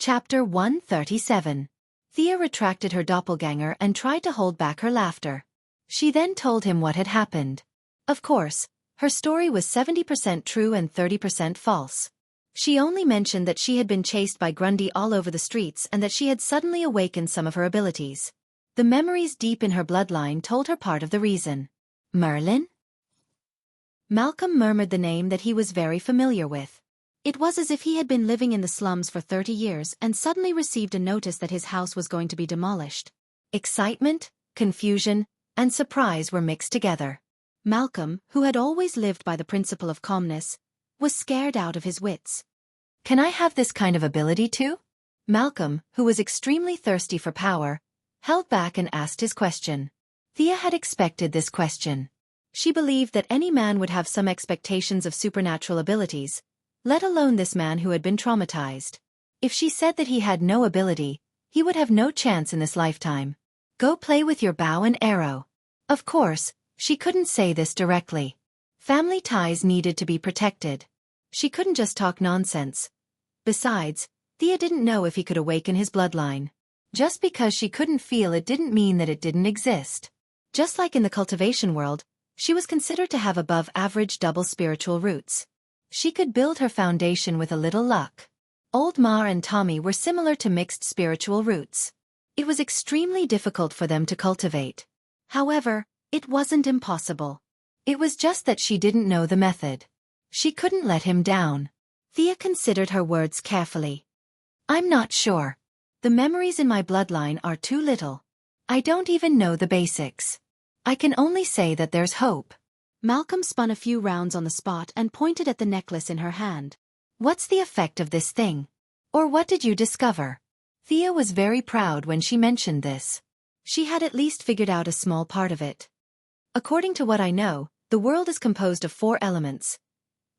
Chapter 137. Thea retracted her doppelganger and tried to hold back her laughter. She then told him what had happened. Of course, her story was 70% true and 30% false. She only mentioned that she had been chased by Grundy all over the streets and that she had suddenly awakened some of her abilities. The memories deep in her bloodline told her part of the reason. Merlin? Malcolm murmured the name that he was very familiar with. It was as if he had been living in the slums for 30 years and suddenly received a notice that his house was going to be demolished. Excitement, confusion, and surprise were mixed together. Malcolm, who had always lived by the principle of calmness, was scared out of his wits. Can I have this kind of ability too? Malcolm, who was extremely thirsty for power, held back and asked his question. Thea had expected this question. She believed that any man would have some expectations of supernatural abilities, let alone this man who had been traumatized. If she said that he had no ability, he would have no chance in this lifetime. Go play with your bow and arrow. Of course, she couldn't say this directly. Family ties needed to be protected. She couldn't just talk nonsense. Besides, Thea didn't know if he could awaken his bloodline. Just because she couldn't feel it didn't mean that it didn't exist. Just like in the cultivation world, she was considered to have above-average double spiritual roots. She could build her foundation with a little luck. Old Ma and Tommy were similar to mixed spiritual roots. It was extremely difficult for them to cultivate. However, it wasn't impossible. It was just that she didn't know the method. She couldn't let him down. Thea considered her words carefully. I'm not sure. The memories in my bloodline are too little. I don't even know the basics. I can only say that there's hope. Malcolm spun a few rounds on the spot and pointed at the necklace in her hand. What's the effect of this thing? Or what did you discover? Thea was very proud when she mentioned this. She had at least figured out a small part of it. According to what I know, the world is composed of 4 elements: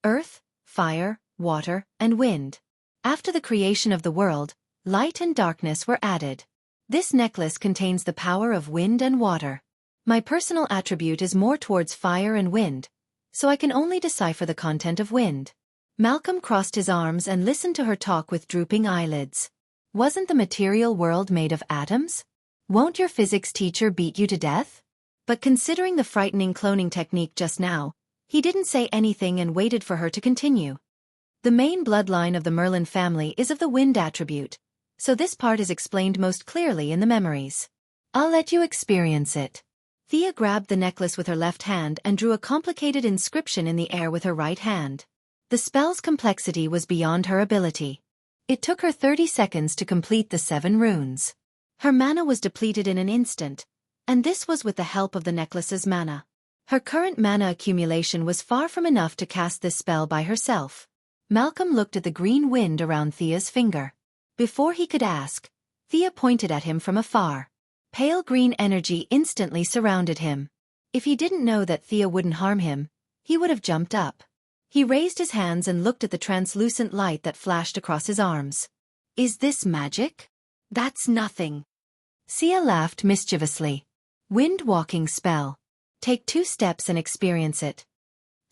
earth, fire, water, and wind. After the creation of the world, light and darkness were added. This necklace contains the power of wind and water. My personal attribute is more towards fire and wind, so I can only decipher the content of wind. Malcolm crossed his arms and listened to her talk with drooping eyelids. Wasn't the material world made of atoms? Won't your physics teacher beat you to death? But considering the frightening cloning technique just now, he didn't say anything and waited for her to continue. The main bloodline of the Merlin family is of the wind attribute, so this part is explained most clearly in the memories. I'll let you experience it. Thea grabbed the necklace with her left hand and drew a complicated inscription in the air with her right hand. The spell's complexity was beyond her ability. It took her 30 seconds to complete the 7 runes. Her mana was depleted in an instant, and this was with the help of the necklace's mana. Her current mana accumulation was far from enough to cast this spell by herself. Malcolm looked at the green wind around Thea's finger. Before he could ask, Thea pointed at him from afar. Pale green energy instantly surrounded him. If he didn't know that Thea wouldn't harm him, he would have jumped up. He raised his hands and looked at the translucent light that flashed across his arms. Is this magic? That's nothing. Thea laughed mischievously. Wind-walking spell. Take 2 steps and experience it.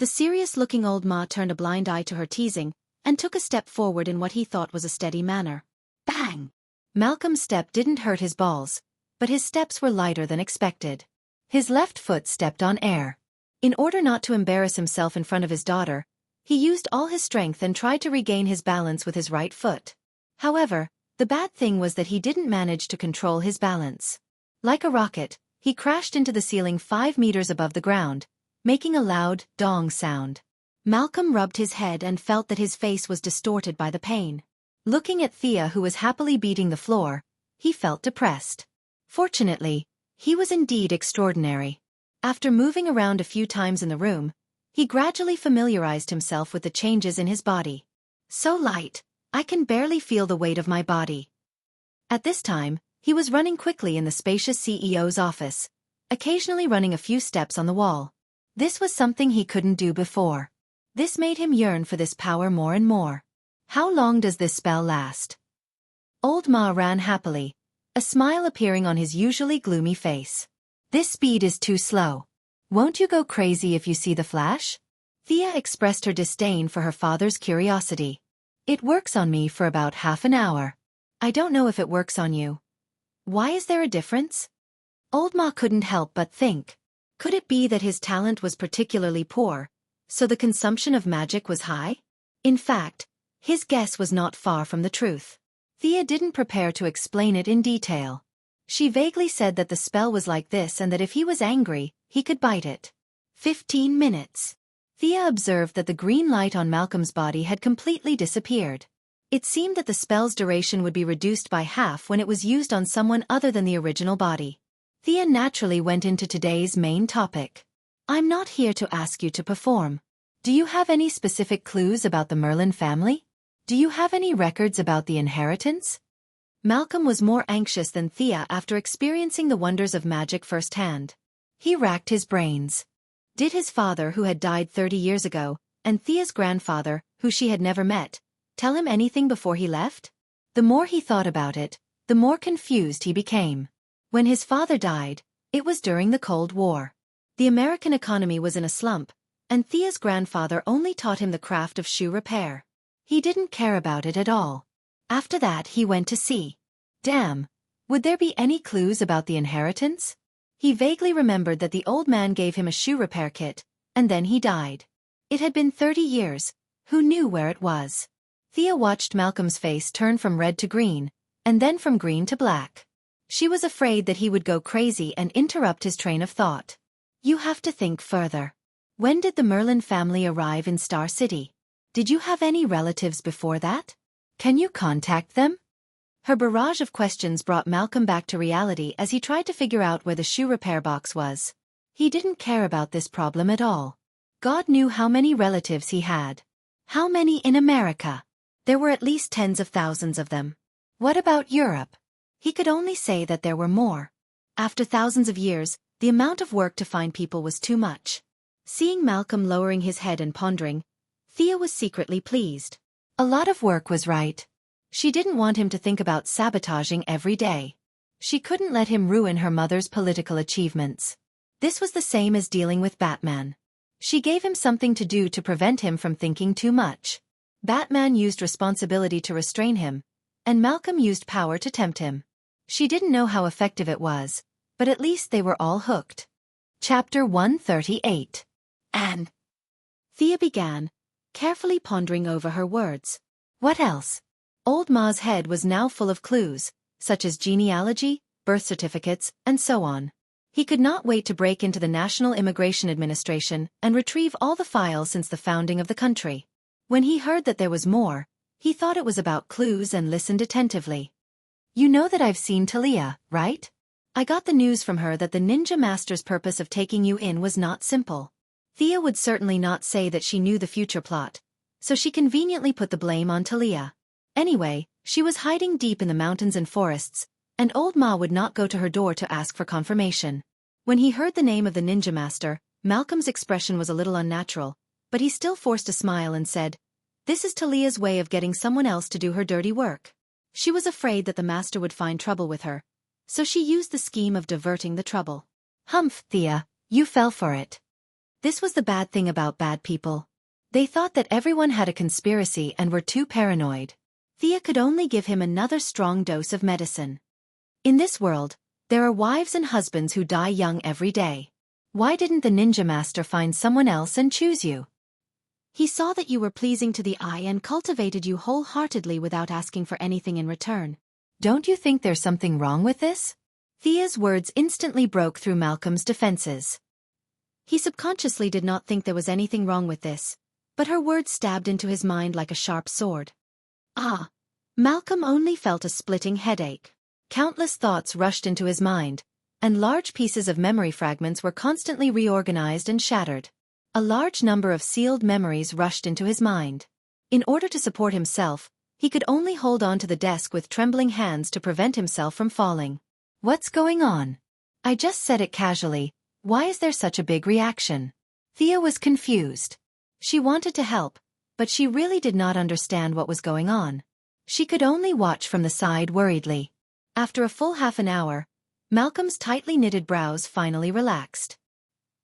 The serious-looking old Ma turned a blind eye to her teasing and took a step forward in what he thought was a steady manner. Bang! Malcolm's step didn't hurt his balls, but his steps were lighter than expected. His left foot stepped on air. In order not to embarrass himself in front of his daughter, he used all his strength and tried to regain his balance with his right foot. However, the bad thing was that he didn't manage to control his balance. Like a rocket, he crashed into the ceiling 5 meters above the ground, making a loud dong sound. Malcolm rubbed his head and felt that his face was distorted by the pain. Looking at Thea, who was happily beating the floor, he felt depressed. Fortunately, he was indeed extraordinary. After moving around a few times in the room, he gradually familiarized himself with the changes in his body. So light, I can barely feel the weight of my body. At this time, he was running quickly in the spacious CEO's office, occasionally running a few steps on the wall. This was something he couldn't do before. This made him yearn for this power more and more. How long does this spell last? Old Ma ran happily, a smile appearing on his usually gloomy face. This speed is too slow. Won't you go crazy if you see the flash? Thea expressed her disdain for her father's curiosity. It works on me for about half an hour. I don't know if it works on you. Why is there a difference? Old Ma couldn't help but think. Could it be that his talent was particularly poor, so the consumption of magic was high? In fact, his guess was not far from the truth. Thea didn't prepare to explain it in detail. She vaguely said that the spell was like this and that if he was angry, he could bite it. 15 minutes. Thea observed that the green light on Malcolm's body had completely disappeared. It seemed that the spell's duration would be reduced by half when it was used on someone other than the original body. Thea naturally went into today's main topic. I'm not here to ask you to perform. Do you have any specific clues about the Merlin family? Do you have any records about the inheritance? Malcolm was more anxious than Thea after experiencing the wonders of magic firsthand. He racked his brains. Did his father, who had died 30 years ago, and Thea's grandfather, who she had never met, tell him anything before he left? The more he thought about it, the more confused he became. When his father died, it was during the Cold War. The American economy was in a slump, and Thea's grandfather only taught him the craft of shoe repair. He didn't care about it at all. After that he went to sea. Damn, would there be any clues about the inheritance? He vaguely remembered that the old man gave him a shoe repair kit, and then he died. It had been 30 years, who knew where it was? Thea watched Malcolm's face turn from red to green, and then from green to black. She was afraid that he would go crazy and interrupt his train of thought. You have to think further. When did the Merlin family arrive in Star City? Did you have any relatives before that? Can you contact them? Her barrage of questions brought Malcolm back to reality as he tried to figure out where the shoe repair box was. He didn't care about this problem at all. God knew how many relatives he had. How many in America? There were at least tens of thousands of them. What about Europe? He could only say that there were more. After thousands of years, the amount of work to find people was too much. Seeing Malcolm lowering his head and pondering, Thea was secretly pleased. A lot of work was right. She didn't want him to think about sabotaging every day. She couldn't let him ruin her mother's political achievements. This was the same as dealing with Batman. She gave him something to do to prevent him from thinking too much. Batman used responsibility to restrain him, and Malcolm used power to tempt him. She didn't know how effective it was, but at least they were all hooked. Chapter 138. And Thea began, carefully pondering over her words. What else? Old Ma's head was now full of clues, such as genealogy, birth certificates, and so on. He could not wait to break into the National Immigration Administration and retrieve all the files since the founding of the country. When he heard that there was more, he thought it was about clues and listened attentively. You know that I've seen Talia, right? I got the news from her that the ninja master's purpose of taking you in was not simple. Thea would certainly not say that she knew the future plot, so she conveniently put the blame on Talia. Anyway, she was hiding deep in the mountains and forests, and old Ma would not go to her door to ask for confirmation. When he heard the name of the ninja master, Malcolm's expression was a little unnatural, but he still forced a smile and said, "This is Talia's way of getting someone else to do her dirty work." She was afraid that the master would find trouble with her, so she used the scheme of diverting the trouble. Humph, Thea, you fell for it. This was the bad thing about bad people. They thought that everyone had a conspiracy and were too paranoid. Thea could only give him another strong dose of medicine. In this world, there are wives and husbands who die young every day. Why didn't the ninja master find someone else and choose you? He saw that you were pleasing to the eye and cultivated you wholeheartedly without asking for anything in return. Don't you think there's something wrong with this? Thea's words instantly broke through Malcolm's defenses. He subconsciously did not think there was anything wrong with this, but her words stabbed into his mind like a sharp sword. Ah! Malcolm only felt a splitting headache. Countless thoughts rushed into his mind, and large pieces of memory fragments were constantly reorganized and shattered. A large number of sealed memories rushed into his mind. In order to support himself, he could only hold on to the desk with trembling hands to prevent himself from falling. What's going on? I just said it casually. Why is there such a big reaction? Thea was confused. She wanted to help, but she really did not understand what was going on. She could only watch from the side worriedly. After a full half an hour, Malcolm's tightly knitted brows finally relaxed.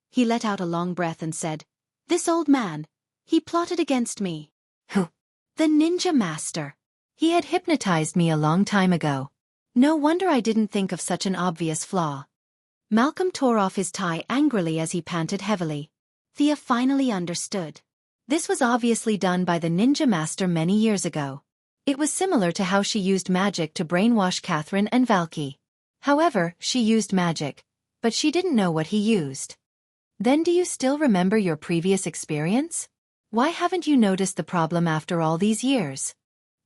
He let out a long breath and said, "This old man, he plotted against me." Who? The ninja master. He had hypnotized me a long time ago. No wonder I didn't think of such an obvious flaw. Malcolm tore off his tie angrily as he panted heavily. Thea finally understood. This was obviously done by the ninja master many years ago. It was similar to how she used magic to brainwash Catherine and Valky. However, she used magic, but she didn't know what he used. Then do you still remember your previous experience? Why haven't you noticed the problem after all these years?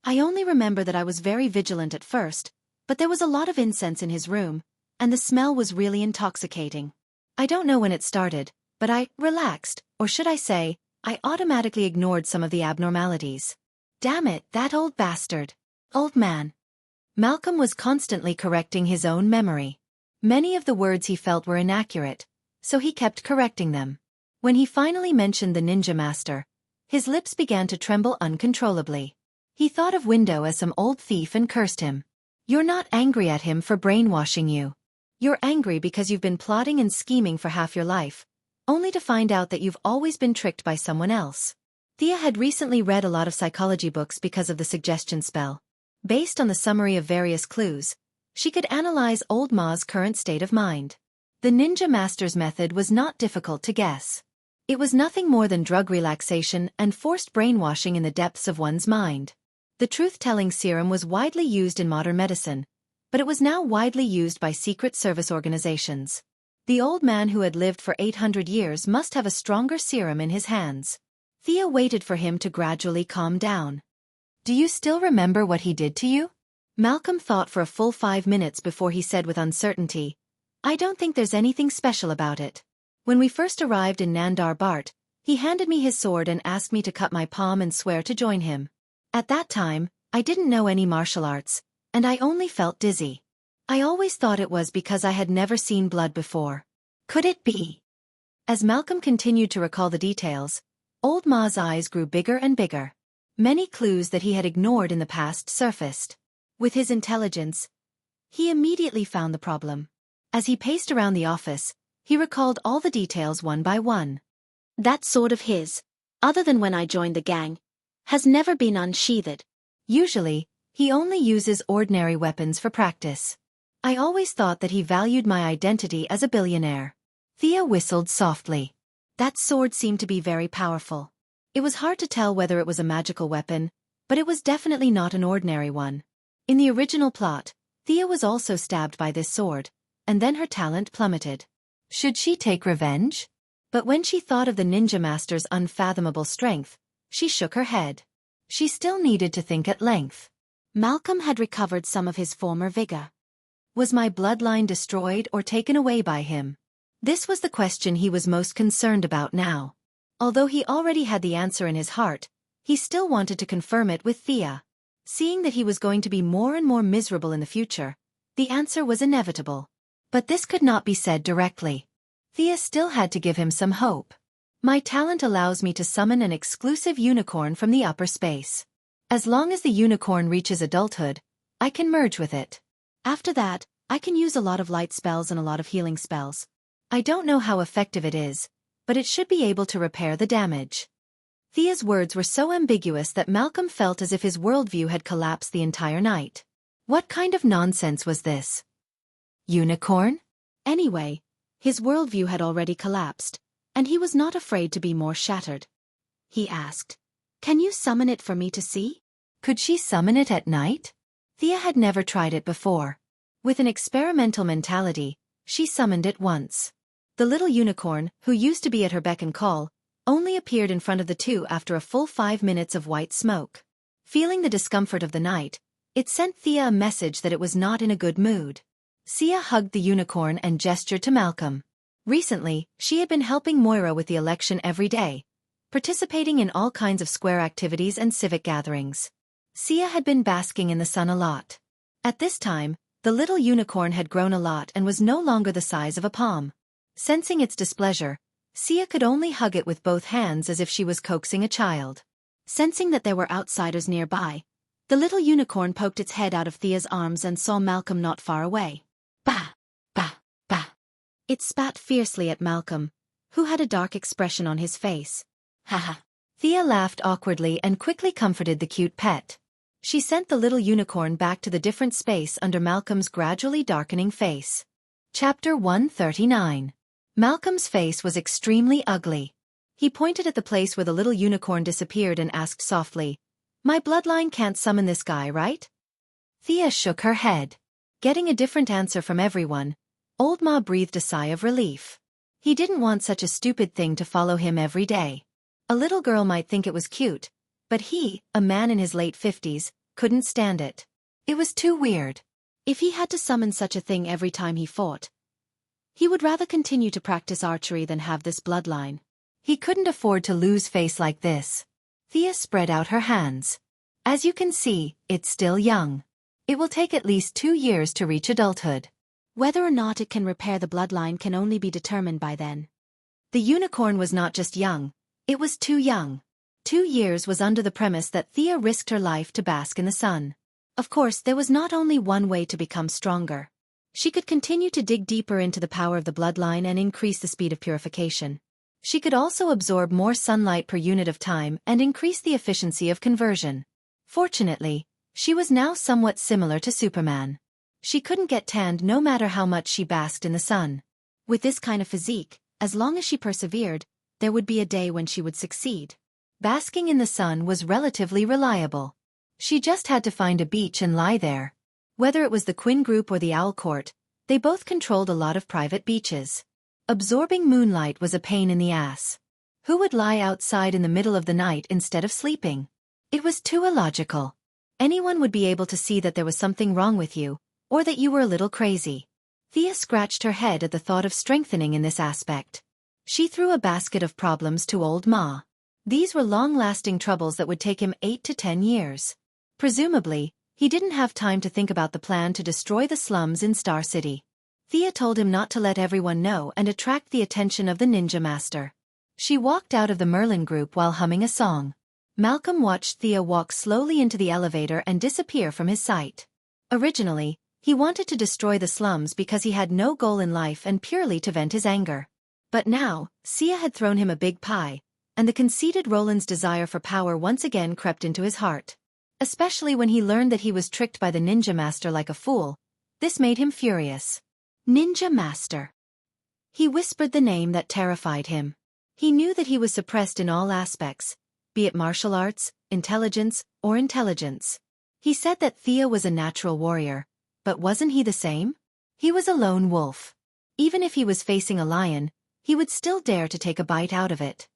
I only remember that I was very vigilant at first, but there was a lot of incense in his room, and the smell was really intoxicating. I don't know when it started, but I relaxed, or should I say, I automatically ignored some of the abnormalities. Damn it, that old bastard. Old man. Malcolm was constantly correcting his own memory. Many of the words he felt were inaccurate, so he kept correcting them. When he finally mentioned the ninja master, his lips began to tremble uncontrollably. He thought of Window as some old thief and cursed him. You're not angry at him for brainwashing you. You're angry because you've been plotting and scheming for half your life, only to find out that you've always been tricked by someone else. Thea had recently read a lot of psychology books because of the suggestion spell. Based on the summary of various clues, she could analyze old Ma's current state of mind. The ninja master's method was not difficult to guess. It was nothing more than drug relaxation and forced brainwashing in the depths of one's mind. The truth-telling serum was widely used in modern medicine, but it was now widely used by secret service organizations. The old man who had lived for 800 years must have a stronger serum in his hands. Thea waited for him to gradually calm down. Do you still remember what he did to you? Malcolm thought for a full 5 minutes before he said with uncertainty, I don't think there's anything special about it. When we first arrived in Nandar Bart, he handed me his sword and asked me to cut my palm and swear to join him. At that time, I didn't know any martial arts, and I only felt dizzy. I always thought it was because I had never seen blood before. Could it be? As Malcolm continued to recall the details, Old Ma's eyes grew bigger and bigger. Many clues that he had ignored in the past surfaced. With his intelligence, he immediately found the problem. As he paced around the office, he recalled all the details one by one. That sword of his, other than when I joined the gang, has never been unsheathed. Usually, he only uses ordinary weapons for practice. I always thought that he valued my identity as a billionaire. Thea whistled softly. That sword seemed to be very powerful. It was hard to tell whether it was a magical weapon, but it was definitely not an ordinary one. In the original plot, Thea was also stabbed by this sword, and then her talent plummeted. Should she take revenge? But when she thought of the ninja master's unfathomable strength, she shook her head. She still needed to think at length. Malcolm had recovered some of his former vigor. Was my bloodline destroyed or taken away by him? This was the question he was most concerned about now. Although he already had the answer in his heart, he still wanted to confirm it with Thea. Seeing that he was going to be more and more miserable in the future, the answer was inevitable. But this could not be said directly. Thea still had to give him some hope. My talent allows me to summon an exclusive unicorn from the upper space. As long as the unicorn reaches adulthood, I can merge with it. After that, I can use a lot of light spells and a lot of healing spells. I don't know how effective it is, but it should be able to repair the damage. Thea's words were so ambiguous that Malcolm felt as if his worldview had collapsed the entire night. What kind of nonsense was this? Unicorn? Anyway, his worldview had already collapsed, and he was not afraid to be more shattered. He asked, Can you summon it for me to see? Could she summon it at night? Thea had never tried it before. With an experimental mentality, she summoned it once. The little unicorn, who used to be at her beck and call, only appeared in front of the two after a full 5 minutes of white smoke. Feeling the discomfort of the night, it sent Thea a message that it was not in a good mood. Thea hugged the unicorn and gestured to Malcolm. Recently, she had been helping Moira with the election every day, participating in all kinds of square activities and civic gatherings. Thea had been basking in the sun a lot. At this time, the little unicorn had grown a lot and was no longer the size of a palm. Sensing its displeasure, Thea could only hug it with both hands as if she was coaxing a child. Sensing that there were outsiders nearby, the little unicorn poked its head out of Thea's arms and saw Malcolm not far away. Bah! Bah! Bah! It spat fiercely at Malcolm, who had a dark expression on his face. Haha! Thea laughed awkwardly and quickly comforted the cute pet. She sent the little unicorn back to the different space under Malcolm's gradually darkening face. Chapter 139. Malcolm's face was extremely ugly. He pointed at the place where the little unicorn disappeared and asked softly, "My bloodline can't summon this guy, right?" Thea shook her head. Getting a different answer from everyone, Old Ma breathed a sigh of relief. He didn't want such a stupid thing to follow him every day. A little girl might think it was cute, but he, a man in his late 50s, couldn't stand it. It was too weird. If he had to summon such a thing every time he fought, he would rather continue to practice archery than have this bloodline. He couldn't afford to lose face like this. Thea spread out her hands. As you can see, it's still young. It will take at least 2 years to reach adulthood. Whether or not it can repair the bloodline can only be determined by then. The unicorn was not just young, it was too young. 2 years was under the premise that Thea risked her life to bask in the sun. Of course, there was not only one way to become stronger. She could continue to dig deeper into the power of the bloodline and increase the speed of purification. She could also absorb more sunlight per unit of time and increase the efficiency of conversion. Fortunately, she was now somewhat similar to Superman. She couldn't get tanned no matter how much she basked in the sun. With this kind of physique, as long as she persevered, there would be a day when she would succeed. Basking in the sun was relatively reliable. She just had to find a beach and lie there. Whether it was the Quinn Group or the Owl Court, they both controlled a lot of private beaches. Absorbing moonlight was a pain in the ass. Who would lie outside in the middle of the night instead of sleeping? It was too illogical. Anyone would be able to see that there was something wrong with you, or that you were a little crazy. Thea scratched her head at the thought of strengthening in this aspect. She threw a basket of problems to Old Ma. These were long-lasting troubles that would take him 8 to 10 years. Presumably, he didn't have time to think about the plan to destroy the slums in Star City. Thea told him not to let everyone know and attract the attention of the ninja master. She walked out of the Merlin group while humming a song. Malcolm watched Thea walk slowly into the elevator and disappear from his sight. Originally, he wanted to destroy the slums because he had no goal in life and purely to vent his anger. But now, Sia had thrown him a big pie, and the conceited Roland's desire for power once again crept into his heart. Especially when he learned that he was tricked by the ninja master like a fool, this made him furious. Ninja Master. He whispered the name that terrified him. He knew that he was suppressed in all aspects, be it martial arts, intelligence, or intelligence. He said that Thea was a natural warrior, but wasn't he the same? He was a lone wolf. Even if he was facing a lion, he would still dare to take a bite out of it.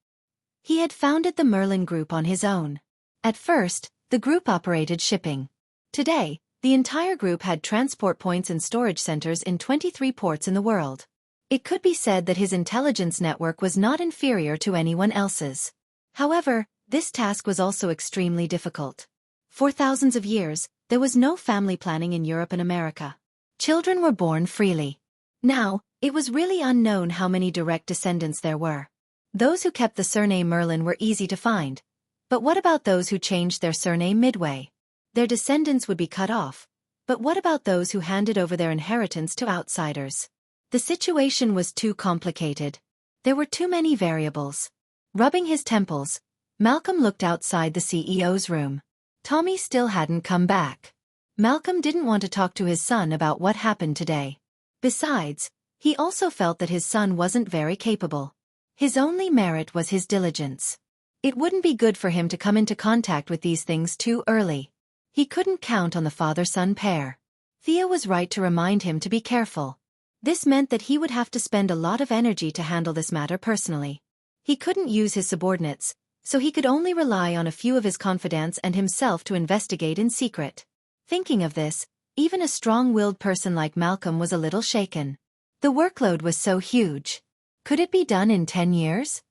He had founded the Merlin Group on his own. At first, the group operated shipping. Today, the entire group had transport points and storage centers in 23 ports in the world. It could be said that his intelligence network was not inferior to anyone else's. However, this task was also extremely difficult. For thousands of years, there was no family planning in Europe and America. Children were born freely. Now, it was really unknown how many direct descendants there were. Those who kept the surname Merlin were easy to find. But what about those who changed their surname midway? Their descendants would be cut off. But what about those who handed over their inheritance to outsiders? The situation was too complicated. There were too many variables. Rubbing his temples, Malcolm looked outside the CEO's room. Tommy still hadn't come back. Malcolm didn't want to talk to his son about what happened today. Besides, he also felt that his son wasn't very capable. His only merit was his diligence. It wouldn't be good for him to come into contact with these things too early. He couldn't count on the father-son pair. Thea was right to remind him to be careful. This meant that he would have to spend a lot of energy to handle this matter personally. He couldn't use his subordinates, so he could only rely on a few of his confidants and himself to investigate in secret. Thinking of this, even a strong-willed person like Malcolm was a little shaken. The workload was so huge. Could it be done in 10 years?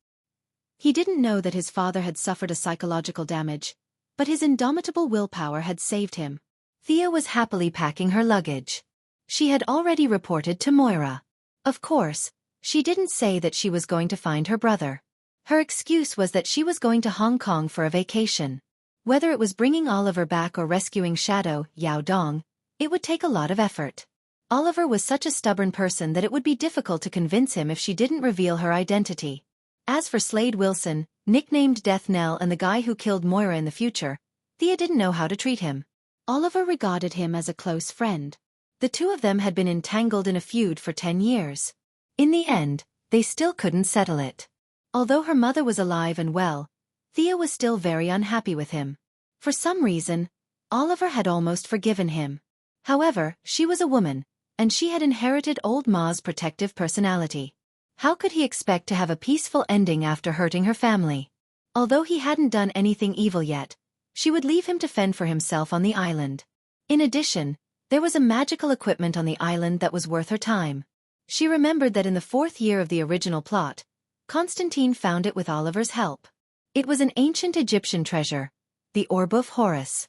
He didn't know that his father had suffered a psychological damage, but his indomitable willpower had saved him. Thea was happily packing her luggage. She had already reported to Moira. Of course, she didn't say that she was going to find her brother. Her excuse was that she was going to Hong Kong for a vacation. Whether it was bringing Oliver back or rescuing Shadow, Yao Dong, it would take a lot of effort. Oliver was such a stubborn person that it would be difficult to convince him if she didn't reveal her identity. As for Slade Wilson, nicknamed Death Knell, and the guy who killed Moira in the future, Thea didn't know how to treat him. Oliver regarded him as a close friend. The two of them had been entangled in a feud for 10 years. In the end, they still couldn't settle it. Although her mother was alive and well, Thea was still very unhappy with him. For some reason, Oliver had almost forgiven him. However, she was a woman, and she had inherited old Ma's protective personality. How could he expect to have a peaceful ending after hurting her family? Although he hadn't done anything evil yet, she would leave him to fend for himself on the island. In addition, there was a magical equipment on the island that was worth her time. She remembered that in the 4th year of the original plot, Constantine found it with Oliver's help. It was an ancient Egyptian treasure, the Orb of Horus.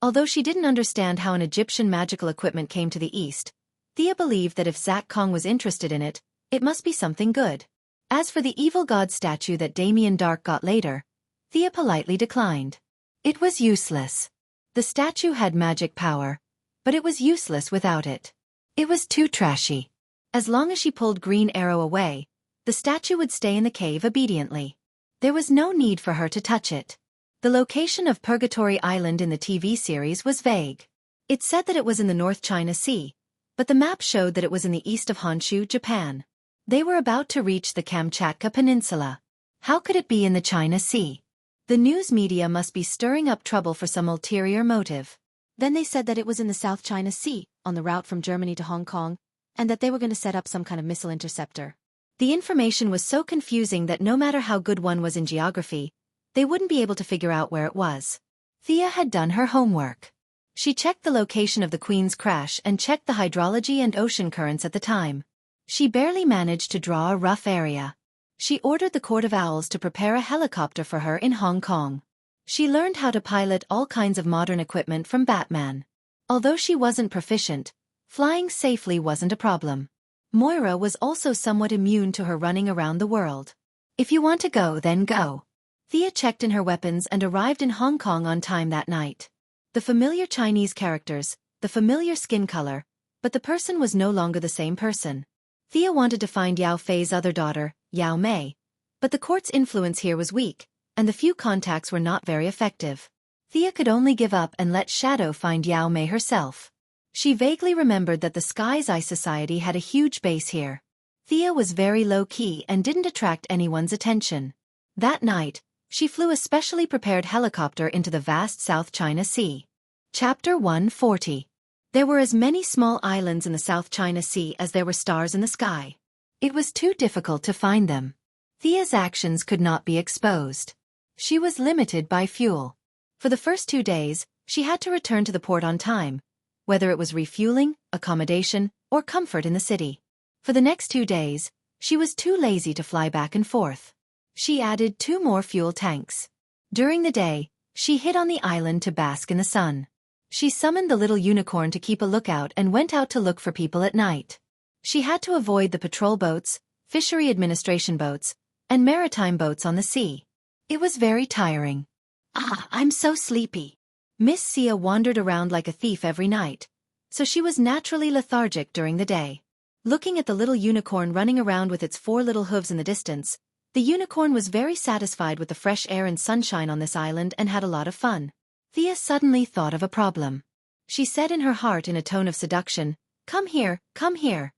Although she didn't understand how an Egyptian magical equipment came to the East, Thea believed that if Zach Kong was interested in it, it must be something good. As for the evil god statue that Damien Dark got later, Thea politely declined. It was useless. The statue had magic power, but it was useless without it. It was too trashy. As long as she pulled Green Arrow away, the statue would stay in the cave obediently. There was no need for her to touch it. The location of Purgatory Island in the TV series was vague. It said that it was in the North China Sea, but the map showed that it was in the east of Honshu, Japan. They were about to reach the Kamchatka Peninsula. How could it be in the China Sea? The news media must be stirring up trouble for some ulterior motive. Then they said that it was in the South China Sea, on the route from Germany to Hong Kong, and that they were going to set up some kind of missile interceptor. The information was so confusing that no matter how good one was in geography, they wouldn't be able to figure out where it was. Thea had done her homework. She checked the location of the Queen's crash and checked the hydrology and ocean currents at the time. She barely managed to draw a rough area. She ordered the Court of Owls to prepare a helicopter for her in Hong Kong. She learned how to pilot all kinds of modern equipment from Batman. Although she wasn't proficient, flying safely wasn't a problem. Moira was also somewhat immune to her running around the world. If you want to go, then go. Thea checked in her weapons and arrived in Hong Kong on time that night. The familiar Chinese characters, the familiar skin color, but the person was no longer the same person. Thea wanted to find Yao Fei's other daughter, Yao Mei, but the court's influence here was weak, and the few contacts were not very effective. Thea could only give up and let Shadow find Yao Mei herself. She vaguely remembered that the Sky's Eye Society had a huge base here. Thea was very low-key and didn't attract anyone's attention. That night, she flew a specially prepared helicopter into the vast South China Sea. Chapter 140. There were as many small islands in the South China Sea as there were stars in the sky. It was too difficult to find them. Thea's actions could not be exposed. She was limited by fuel. For the first 2 days, she had to return to the port on time, whether it was refueling, accommodation, or comfort in the city. For the next 2 days, she was too lazy to fly back and forth. She added 2 more fuel tanks. During the day, she hid on the island to bask in the sun. She summoned the little unicorn to keep a lookout and went out to look for people at night. She had to avoid the patrol boats, fishery administration boats, and maritime boats on the sea. It was very tiring. I'm so sleepy. Miss Sia wandered around like a thief every night, so she was naturally lethargic during the day. Looking at the little unicorn running around with its 4 little hooves in the distance, the unicorn was very satisfied with the fresh air and sunshine on this island and had a lot of fun. Thea suddenly thought of a problem. She said in her heart in a tone of seduction, "Come here, come here."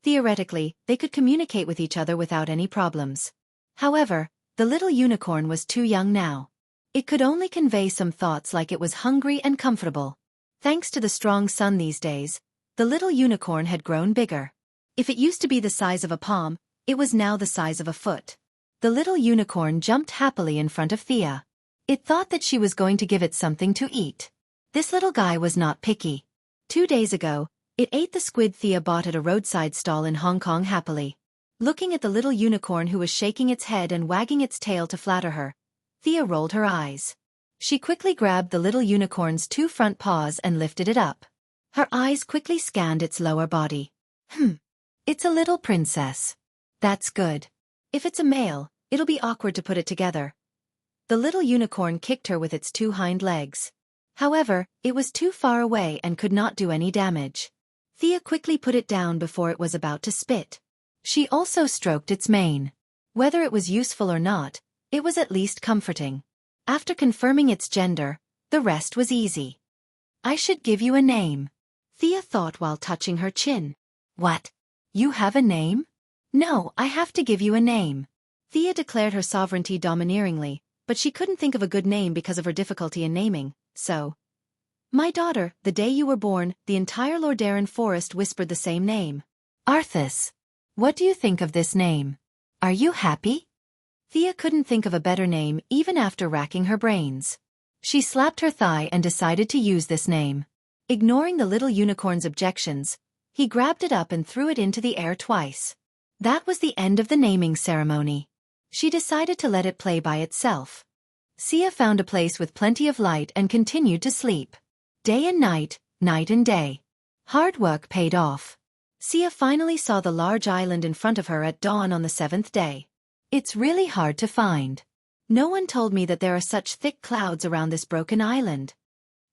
Theoretically, they could communicate with each other without any problems. However, the little unicorn was too young now. It could only convey some thoughts like it was hungry and comfortable. Thanks to the strong sun these days, the little unicorn had grown bigger. If it used to be the size of a palm, it was now the size of a foot. The little unicorn jumped happily in front of Thea. It thought that she was going to give it something to eat. This little guy was not picky. 2 days ago, it ate the squid Thea bought at a roadside stall in Hong Kong happily. Looking at the little unicorn who was shaking its head and wagging its tail to flatter her, Thea rolled her eyes. She quickly grabbed the little unicorn's 2 front paws and lifted it up. Her eyes quickly scanned its lower body. It's a little princess. That's good. If it's a male, it'll be awkward to put it together. The little unicorn kicked her with its 2 hind legs. However, it was too far away and could not do any damage. Thea quickly put it down before it was about to spit. She also stroked its mane. Whether it was useful or not, it was at least comforting. After confirming its gender, The rest was easy. I should give you a name, Thea thought while touching her chin. What? You have a name? No, I have to give you a name. Thea declared her sovereignty domineeringly, but she couldn't think of a good name because of her difficulty in naming, so. My daughter, the day you were born, the entire Lordaeron forest whispered the same name. Arthas. What do you think of this name? Are you happy? Thea couldn't think of a better name even after racking her brains. She slapped her thigh and decided to use this name. Ignoring the little unicorn's objections, he grabbed it up and threw it into the air twice. That was the end of the naming ceremony. She decided to let it play by itself. Sia found a place with plenty of light and continued to sleep. Day and night, night and day. Hard work paid off. Sia finally saw the large island in front of her at dawn on the 7th day. It's really hard to find. No one told me that there are such thick clouds around this broken island.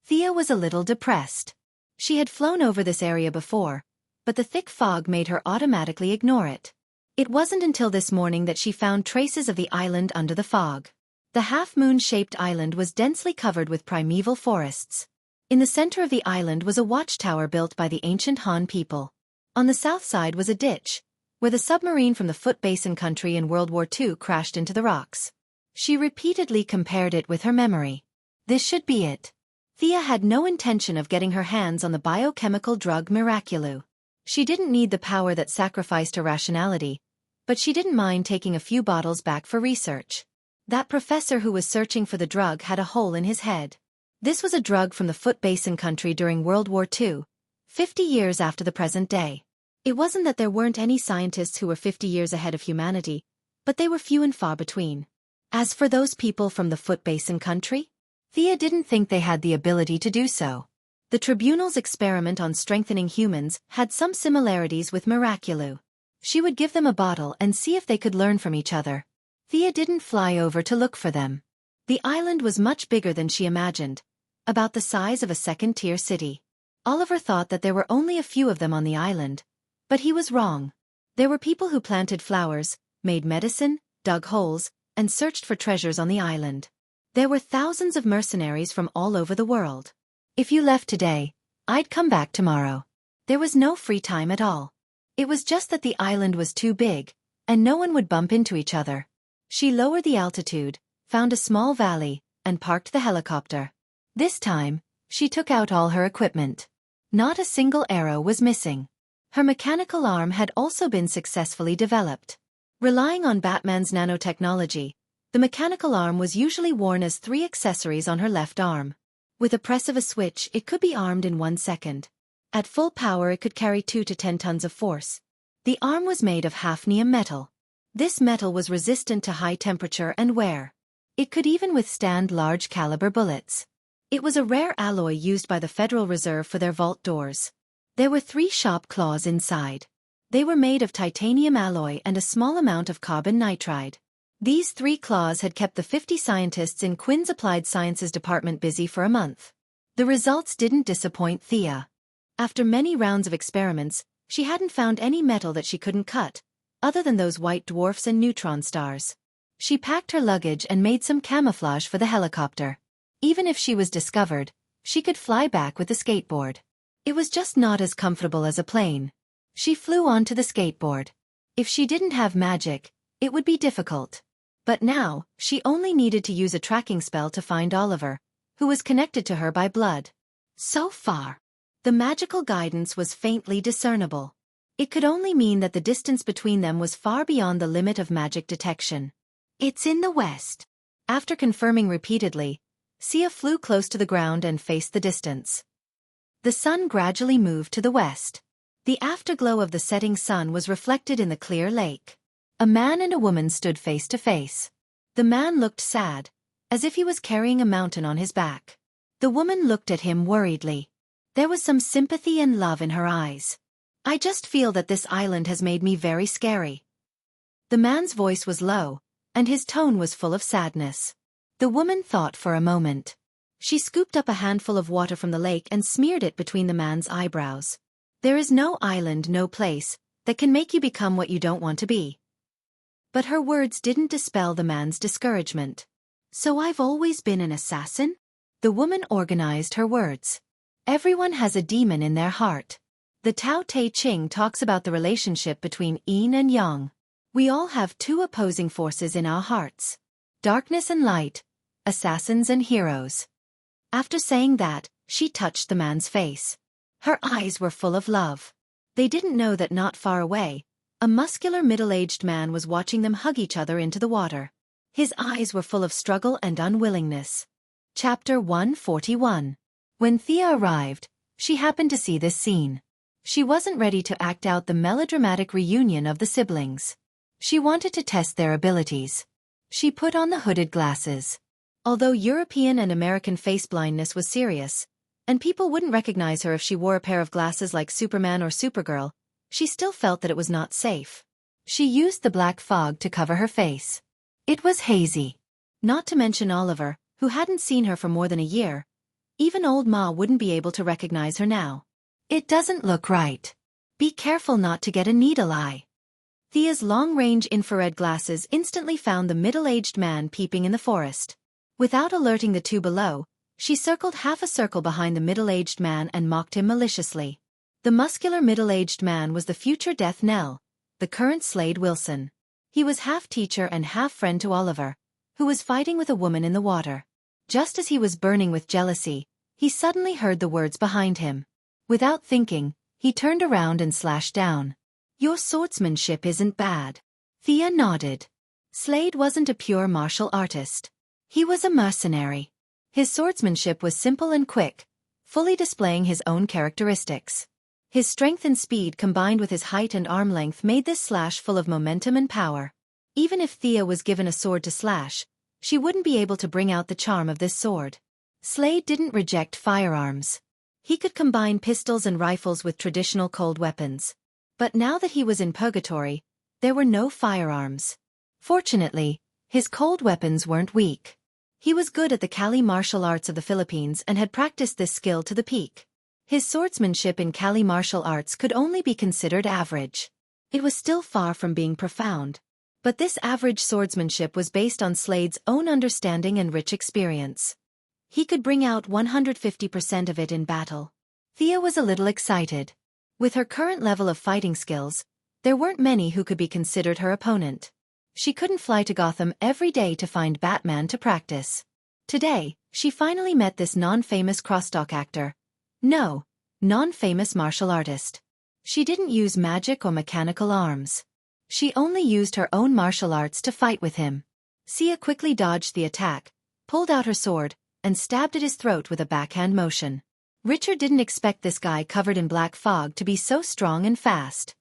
Thea was a little depressed. She had flown over this area before, but the thick fog made her automatically ignore it. It wasn't until this morning that she found traces of the island under the fog. The half-moon-shaped island was densely covered with primeval forests. In the center of the island was a watchtower built by the ancient Han people. On the south side was a ditch, where the submarine from the Foot Basin country in World War II crashed into the rocks. She repeatedly compared it with her memory. This should be it. Thea had no intention of getting her hands on the biochemical drug Miraculou. She didn't need the power that sacrificed her rationality, but she didn't mind taking a few bottles back for research. That professor who was searching for the drug had a hole in his head. This was a drug from the Foot Basin country during World War II, 50 years after the present day. It wasn't that there weren't any scientists who were 50 years ahead of humanity, but they were few and far between. As for those people from the Foot Basin country, Thea didn't think they had the ability to do so. The Tribunal's experiment on strengthening humans had some similarities with Miraculou. She would give them a bottle and see if they could learn from each other. Thea didn't fly over to look for them. The island was much bigger than she imagined, about the size of a second-tier city. Oliver thought that there were only a few of them on the island, but he was wrong. There were people who planted flowers, made medicine, dug holes, and searched for treasures on the island. There were thousands of mercenaries from all over the world. If you left today, I'd come back tomorrow. There was no free time at all. It was just that the island was too big, and no one would bump into each other. She lowered the altitude, found a small valley, and parked the helicopter. This time, she took out all her equipment. Not a single arrow was missing. Her mechanical arm had also been successfully developed. Relying on Batman's nanotechnology, the mechanical arm was usually worn as 3 accessories on her left arm. With a press of a switch, it could be armed in 1 second. At full power, it could carry 2 to 10 tons of force. The arm was made of hafnium metal. This metal was resistant to high temperature and wear. It could even withstand large-caliber bullets. It was a rare alloy used by the Federal Reserve for their vault doors. There were 3 sharp claws inside. They were made of titanium alloy and a small amount of carbon nitride. These 3 claws had kept the 50 scientists in Quinn's Applied Sciences department busy for a month. The results didn't disappoint Thea. After many rounds of experiments, she hadn't found any metal that she couldn't cut, other than those white dwarfs and neutron stars. She packed her luggage and made some camouflage for the helicopter. Even if she was discovered, she could fly back with the skateboard. It was just not as comfortable as a plane. She flew onto the skateboard. If she didn't have magic, it would be difficult. But now, she only needed to use a tracking spell to find Oliver, who was connected to her by blood. So far, the magical guidance was faintly discernible. It could only mean that the distance between them was far beyond the limit of magic detection. It's in the west. After confirming repeatedly, Sia flew close to the ground and faced the distance. The sun gradually moved to the west. The afterglow of the setting sun was reflected in the clear lake. A man and a woman stood face to face. The man looked sad, as if he was carrying a mountain on his back. The woman looked at him worriedly. There was some sympathy and love in her eyes. I just feel that this island has made me very scary. The man's voice was low, and his tone was full of sadness. The woman thought for a moment. She scooped up a handful of water from the lake and smeared it between the man's eyebrows. There is no island, no place, that can make you become what you don't want to be. But her words didn't dispel the man's discouragement. So I've always been an assassin? The woman organized her words. Everyone has a demon in their heart. The Tao Te Ching talks about the relationship between yin and yang. We all have two opposing forces in our hearts. Darkness and light, assassins and heroes. After saying that, she touched the man's face. Her eyes were full of love. They didn't know that not far away, a muscular middle-aged man was watching them hug each other into the water. His eyes were full of struggle and unwillingness. Chapter 141. When Thea arrived, she happened to see this scene. She wasn't ready to act out the melodramatic reunion of the siblings. She wanted to test their abilities. She put on the hooded glasses. Although European and American face blindness was serious, and people wouldn't recognize her if she wore a pair of glasses like Superman or Supergirl, she still felt that it was not safe. She used the black fog to cover her face. It was hazy. Not to mention Oliver, who hadn't seen her for more than a year. Even old Ma wouldn't be able to recognize her now. It doesn't look right. Be careful not to get a needle eye. Thea's long-range infrared glasses instantly found the middle-aged man peeping in the forest. Without alerting the two below, she circled half a circle behind the middle-aged man and mocked him maliciously. The muscular middle-aged man was the future death knell, the current Slade Wilson. He was half teacher and half friend to Oliver, who was fighting with a woman in the water. Just as he was burning with jealousy, he suddenly heard the words behind him. Without thinking, he turned around and slashed down. Your swordsmanship isn't bad. Thea nodded. Slade wasn't a pure martial artist. He was a mercenary. His swordsmanship was simple and quick, fully displaying his own characteristics. His strength and speed combined with his height and arm length made this slash full of momentum and power. Even if Thea was given a sword to slash, she wouldn't be able to bring out the charm of this sword. Slade didn't reject firearms. He could combine pistols and rifles with traditional cold weapons. But now that he was in purgatory, there were no firearms. Fortunately, his cold weapons weren't weak. He was good at the Kali martial arts of the Philippines and had practiced this skill to the peak. His swordsmanship in Kali martial arts could only be considered average. It was still far from being profound. But this average swordsmanship was based on Slade's own understanding and rich experience. He could bring out 150% of it in battle. Thea was a little excited. With her current level of fighting skills, there weren't many who could be considered her opponent. She couldn't fly to Gotham every day to find Batman to practice. Today, she finally met this non-famous crosstalk actor. No, non-famous martial artist. She didn't use magic or mechanical arms. She only used her own martial arts to fight with him. Sia quickly dodged the attack, pulled out her sword, and stabbed at his throat with a backhand motion. Richard didn't expect this guy covered in black fog to be so strong and fast.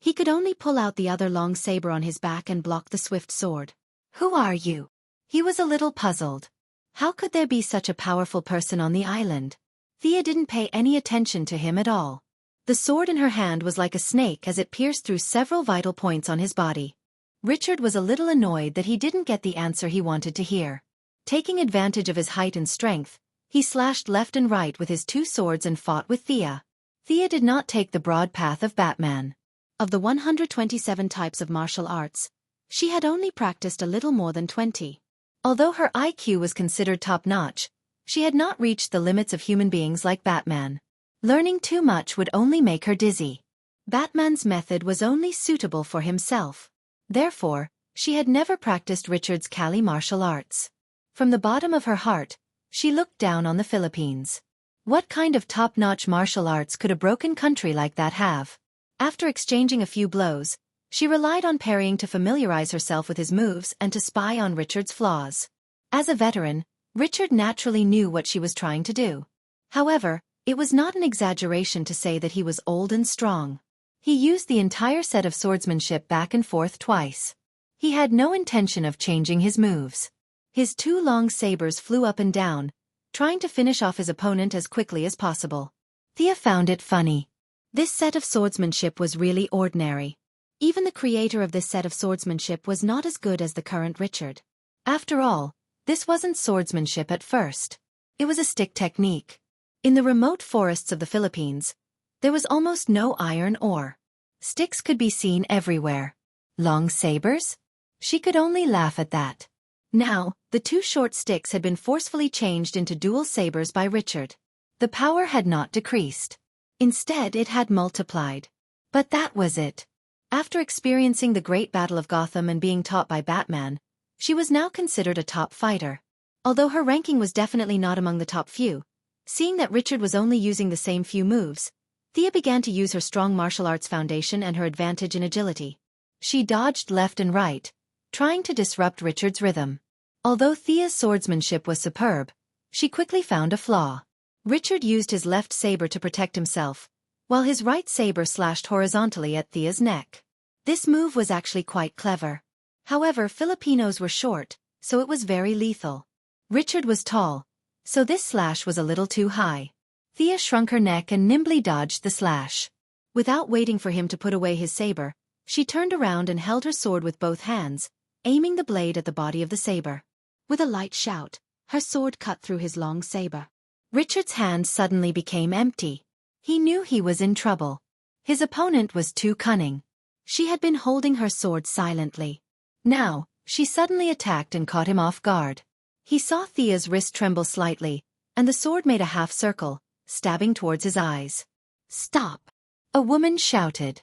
He could only pull out the other long saber on his back and block the swift sword. Who are you? He was a little puzzled. How could there be such a powerful person on the island? Thea didn't pay any attention to him at all. The sword in her hand was like a snake as it pierced through several vital points on his body. Richard was a little annoyed that he didn't get the answer he wanted to hear. Taking advantage of his height and strength, he slashed left and right with his two swords and fought with Thea. Thea did not take the broad path of Batman. Of the 127 types of martial arts, she had only practiced a little more than 20. Although her IQ was considered top-notch, she had not reached the limits of human beings like Batman. Learning too much would only make her dizzy. Batman's method was only suitable for himself. Therefore, she had never practiced Richard's Kali martial arts. From the bottom of her heart, she looked down on the Philippines. What kind of top-notch martial arts could a broken country like that have? After exchanging a few blows, she relied on parrying to familiarize herself with his moves and to spy on Richard's flaws. As a veteran, Richard naturally knew what she was trying to do. However, it was not an exaggeration to say that he was old and strong. He used the entire set of swordsmanship back and forth twice. He had no intention of changing his moves. His two long sabers flew up and down, trying to finish off his opponent as quickly as possible. Thea found it funny. This set of swordsmanship was really ordinary. Even the creator of this set of swordsmanship was not as good as the current Richard. After all, this wasn't swordsmanship at first. It was a stick technique. In the remote forests of the Philippines, there was almost no iron ore. Sticks could be seen everywhere. Long sabers? She could only laugh at that. Now, The two short sticks had been forcefully changed into dual sabers by Richard. The power had not decreased. Instead, it had multiplied. But that was it. After experiencing the Great Battle of Gotham and being taught by Batman, she was now considered a top fighter. Although her ranking was definitely not among the top few, seeing that Richard was only using the same few moves, Thea began to use her strong martial arts foundation and her advantage in agility. She dodged left and right, trying to disrupt Richard's rhythm. Although Thea's swordsmanship was superb, she quickly found a flaw. Richard used his left saber to protect himself, while his right saber slashed horizontally at Thea's neck. This move was actually quite clever. However, Filipinos were short, so it was very lethal. Richard was tall, so this slash was a little too high. Thea shrunk her neck and nimbly dodged the slash. Without waiting for him to put away his saber, she turned around and held her sword with both hands, aiming the blade at the body of the saber. With a light shout, her sword cut through his long saber. Richard's hand suddenly became empty. He knew he was in trouble. His opponent was too cunning. She had been holding her sword silently. Now, she suddenly attacked and caught him off guard. He saw Thea's wrist tremble slightly, and the sword made a half circle, stabbing towards his eyes. "Stop!" a woman shouted.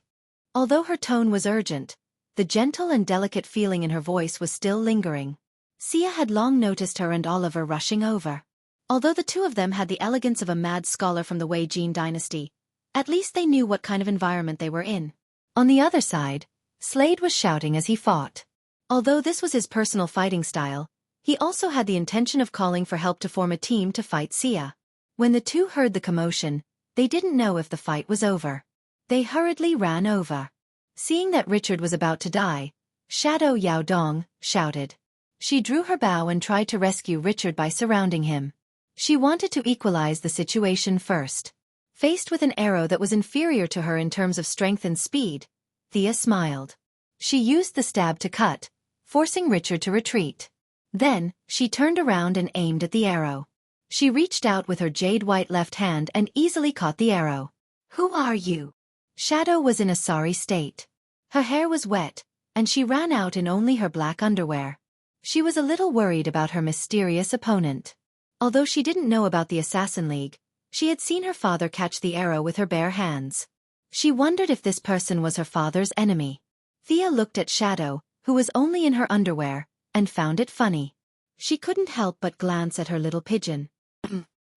Although her tone was urgent, the gentle and delicate feeling in her voice was still lingering. Sia had long noticed her and Oliver rushing over. Although the two of them had the elegance of a mad scholar from the Wei Jin dynasty, at least they knew what kind of environment they were in. On the other side, Slade was shouting as he fought. Although this was his personal fighting style, he also had the intention of calling for help to form a team to fight Sia. When the two heard the commotion, they didn't know if the fight was over. They hurriedly ran over. Seeing that Richard was about to die, Shadow Yao Dong shouted. She drew her bow and tried to rescue Richard by surrounding him. She wanted to equalize the situation first. Faced with an arrow that was inferior to her in terms of strength and speed, Thea smiled. She used the stab to cut, forcing Richard to retreat. Then, she turned around and aimed at the arrow. She reached out with her jade-white left hand and easily caught the arrow. "Who are you?" Shadow was in a sorry state. Her hair was wet, and she ran out in only her black underwear. She was a little worried about her mysterious opponent. Although she didn't know about the Assassin League, she had seen her father catch the arrow with her bare hands. She wondered if this person was her father's enemy. Thea looked at Shadow, who was only in her underwear, and found it funny. She couldn't help but glance at her little pigeon.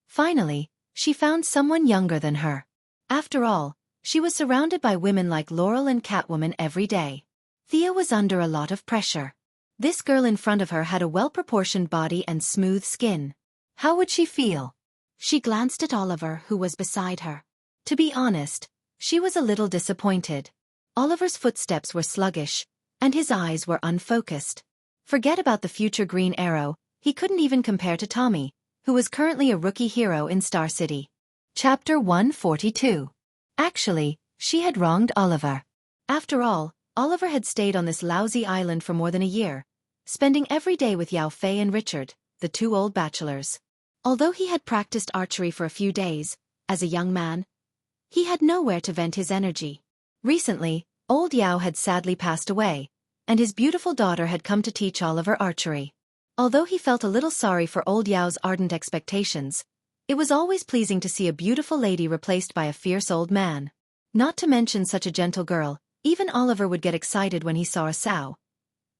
Finally, she found someone younger than her. After all, she was surrounded by women like Laurel and Catwoman every day. Thea was under a lot of pressure. This girl in front of her had a well-proportioned body and smooth skin. How would she feel? She glanced at Oliver, who was beside her. To be honest, she was a little disappointed. Oliver's footsteps were sluggish, and his eyes were unfocused. Forget about the future Green Arrow, he couldn't even compare to Tommy, who was currently a rookie hero in Star City. Chapter 142. Actually, she had wronged Oliver. After all, Oliver had stayed on this lousy island for more than a year, spending every day with Yao Fei and Richard, the two old bachelors. Although he had practiced archery for a few days, as a young man, he had nowhere to vent his energy. Recently, old Yao had sadly passed away, and his beautiful daughter had come to teach Oliver archery. Although he felt a little sorry for old Yao's ardent expectations, it was always pleasing to see a beautiful lady replaced by a fierce old man. Not to mention such a gentle girl, even Oliver would get excited when he saw a sow.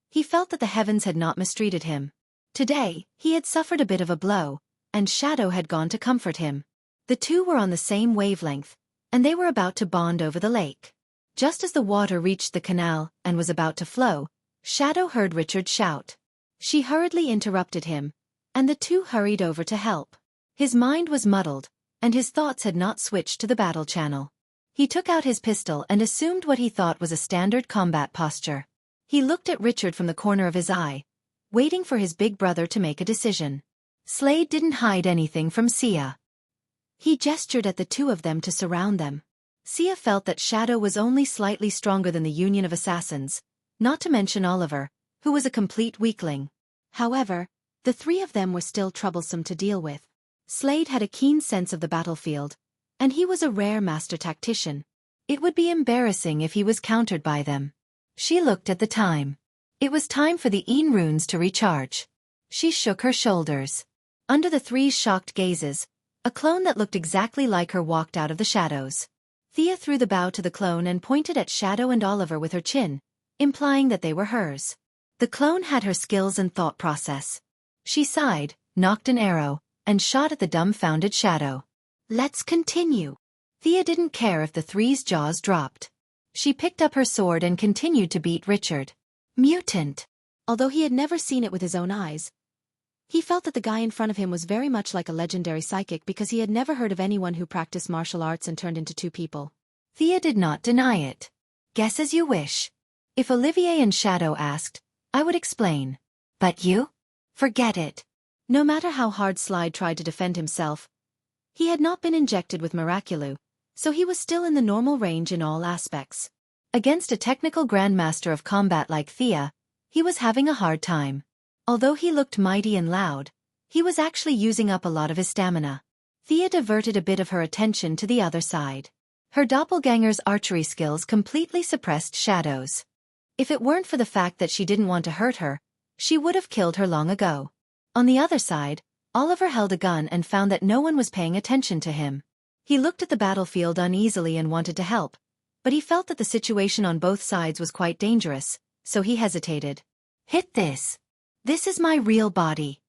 He felt that the heavens had not mistreated him. Today, he had suffered a bit of a blow, and Shadow had gone to comfort him. The two were on the same wavelength, and they were about to bond over the lake. Just as the water reached the canal and was about to flow, Shadow heard Richard shout. She hurriedly interrupted him, and the two hurried over to help. His mind was muddled, and his thoughts had not switched to the battle channel. He took out his pistol and assumed what he thought was a standard combat posture. He looked at Richard from the corner of his eye, waiting for his big brother to make a decision. Slade didn't hide anything from Sia. He gestured at the two of them to surround them. Sia felt that Shadow was only slightly stronger than the Union of Assassins, not to mention Oliver, who was a complete weakling. However, the three of them were still troublesome to deal with. Slade had a keen sense of the battlefield, and he was a rare master tactician. It would be embarrassing if he was countered by them. She looked at the time. It was time for the Een runes to recharge. She shook her shoulders. Under the three's shocked gazes, a clone that looked exactly like her walked out of the shadows. Thea threw the bow to the clone and pointed at Shadow and Oliver with her chin, implying that they were hers. The clone had her skills and thought process. She sighed, nocked an arrow, and shot at the dumbfounded Shadow. Let's continue. Thea didn't care if the three's jaws dropped. She picked up her sword and continued to beat Richard. Mutant. Although he had never seen it with his own eyes, he felt that the guy in front of him was very much like a legendary psychic because he had never heard of anyone who practiced martial arts and turned into two people. Thea did not deny it. Guess as you wish. If Olivier and Shadow asked, I would explain. But you? Forget it. No matter how hard Slide tried to defend himself, he had not been injected with Miraculou, so he was still in the normal range in all aspects. Against a technical grandmaster of combat like Thea, he was having a hard time. Although he looked mighty and loud, he was actually using up a lot of his stamina. Thea diverted a bit of her attention to the other side. Her doppelganger's archery skills completely suppressed Shadow's. If it weren't for the fact that she didn't want to hurt her, she would have killed her long ago. On the other side, Oliver held a gun and found that no one was paying attention to him. He looked at the battlefield uneasily and wanted to help, but he felt that the situation on both sides was quite dangerous, so he hesitated. Hit this. This is my real body.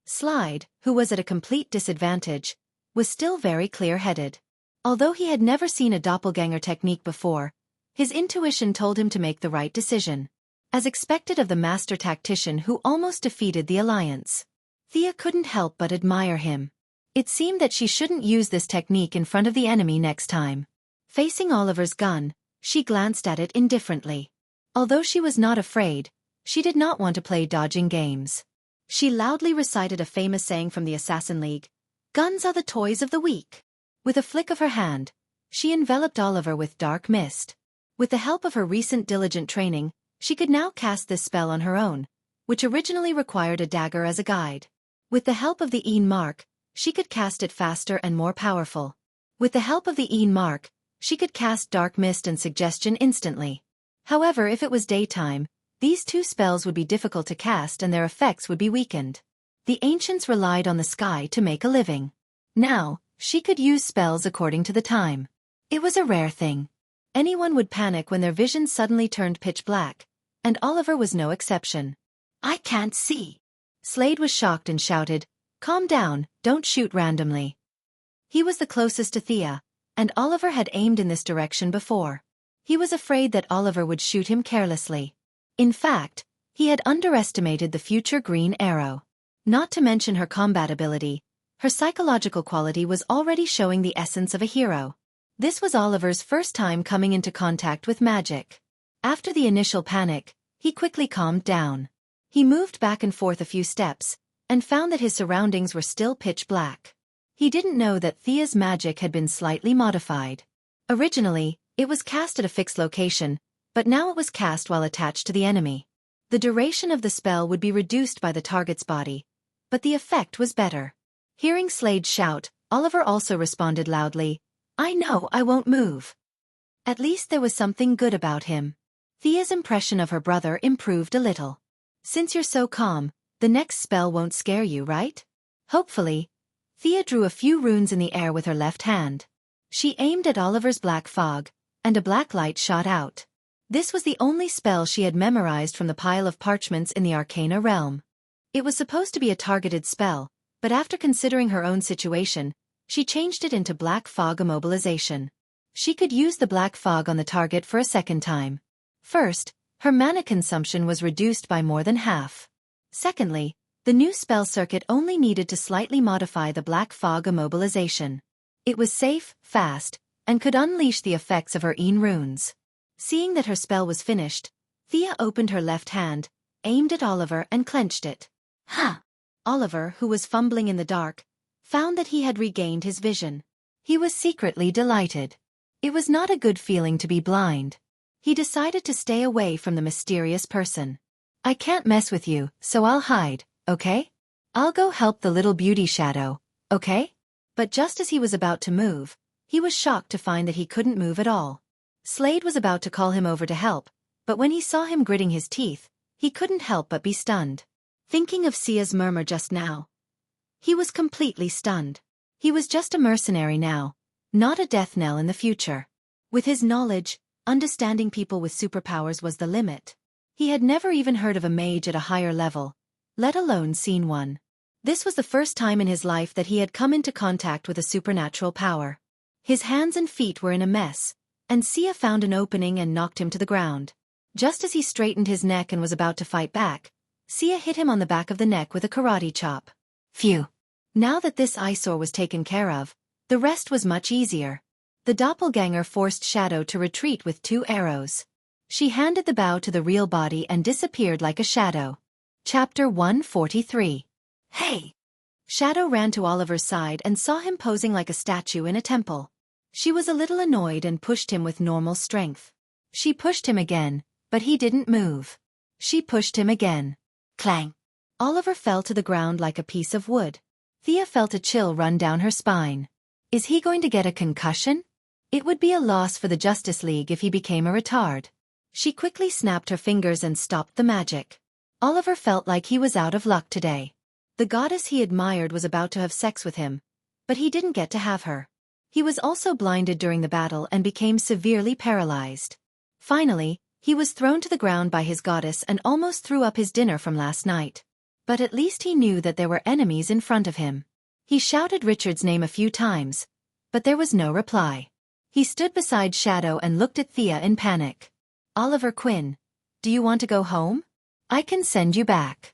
Slide, who was at a complete disadvantage, was still very clear-headed. Although he had never seen a doppelganger technique before, his intuition told him to make the right decision. As expected of the master tactician who almost defeated the alliance, Thea couldn't help but admire him. It seemed that she shouldn't use this technique in front of the enemy next time. Facing Oliver's gun, she glanced at it indifferently. Although she was not afraid, she did not want to play dodging games. She loudly recited a famous saying from the Assassin League, "Guns are the toys of the weak." With a flick of her hand, she enveloped Oliver with dark mist. With the help of her recent diligent training, she could now cast this spell on her own, which originally required a dagger as a guide. With the help of the embark, she could cast it faster and more powerful. With the help of the embark, she could cast dark mist and suggestion instantly. However, if it was daytime, these two spells would be difficult to cast and their effects would be weakened. The ancients relied on the sky to make a living. Now, she could use spells according to the time. It was a rare thing. Anyone would panic when their vision suddenly turned pitch black, and Oliver was no exception. I can't see. Slade was shocked and shouted, "Calm down, don't shoot randomly." He was the closest to Thea, and Oliver had aimed in this direction before. He was afraid that Oliver would shoot him carelessly. In fact, he had underestimated the future green arrow. Not to mention her combat ability, her psychological quality was already showing the essence of a hero. This was Oliver's first time coming into contact with magic. After the initial panic, he quickly calmed down. He moved back and forth a few steps, and found that his surroundings were still pitch black. He didn't know that Thea's magic had been slightly modified. Originally, it was cast at a fixed location, but now it was cast while attached to the enemy. The duration of the spell would be reduced by the target's body, but the effect was better. Hearing Slade shout, Oliver also responded loudly, "I know I won't move." At least there was something good about him. Thea's impression of her brother improved a little. Since you're so calm, the next spell won't scare you, right? Hopefully. Thea drew a few runes in the air with her left hand. She aimed at Oliver's black fog, and a black light shot out. This was the only spell she had memorized from the pile of parchments in the Arcana realm. It was supposed to be a targeted spell, but after considering her own situation, she changed it into black fog immobilization. She could use the black fog on the target for a second time. First, her mana consumption was reduced by more than half. Secondly, the new spell circuit only needed to slightly modify the black fog immobilization. It was safe, fast, and could unleash the effects of her Een runes. Seeing that her spell was finished, Thea opened her left hand, aimed at Oliver and clenched it. Ha! Oliver, who was fumbling in the dark, found that he had regained his vision. He was secretly delighted. It was not a good feeling to be blind. He decided to stay away from the mysterious person. I can't mess with you, so I'll hide, okay? I'll go help the little beauty Shadow, okay? But just as he was about to move, he was shocked to find that he couldn't move at all. Slade was about to call him over to help, but when he saw him gritting his teeth, he couldn't help but be stunned. Thinking of Xia's murmur just now, he was completely stunned. He was just a mercenary now, not a death knell in the future. With his knowledge, understanding people with superpowers was the limit. He had never even heard of a mage at a higher level, let alone seen one. This was the first time in his life that he had come into contact with a supernatural power. His hands and feet were in a mess, and Xia found an opening and knocked him to the ground. Just as he straightened his neck and was about to fight back, Xia hit him on the back of the neck with a karate chop. Phew! Now that this eyesore was taken care of, the rest was much easier. The doppelganger forced Shadow to retreat with 2 arrows. She handed the bow to the real body and disappeared like a shadow. Chapter 143. Hey! Shadow ran to Oliver's side and saw him posing like a statue in a temple. She was a little annoyed and pushed him with normal strength. She pushed him again, but he didn't move. She pushed him again. Clang! Oliver fell to the ground like a piece of wood. Thea felt a chill run down her spine. Is he going to get a concussion? It would be a loss for the Justice League if he became a retard. She quickly snapped her fingers and stopped the magic. Oliver felt like he was out of luck today. The goddess he admired was about to have sex with him, but he didn't get to have her. He was also blinded during the battle and became severely paralyzed. Finally, he was thrown to the ground by his goddess and almost threw up his dinner from last night. But at least he knew that there were enemies in front of him. He shouted Richard's name a few times, but there was no reply. He stood beside Shadow and looked at Thea in panic. Oliver Quinn, do you want to go home? I can send you back.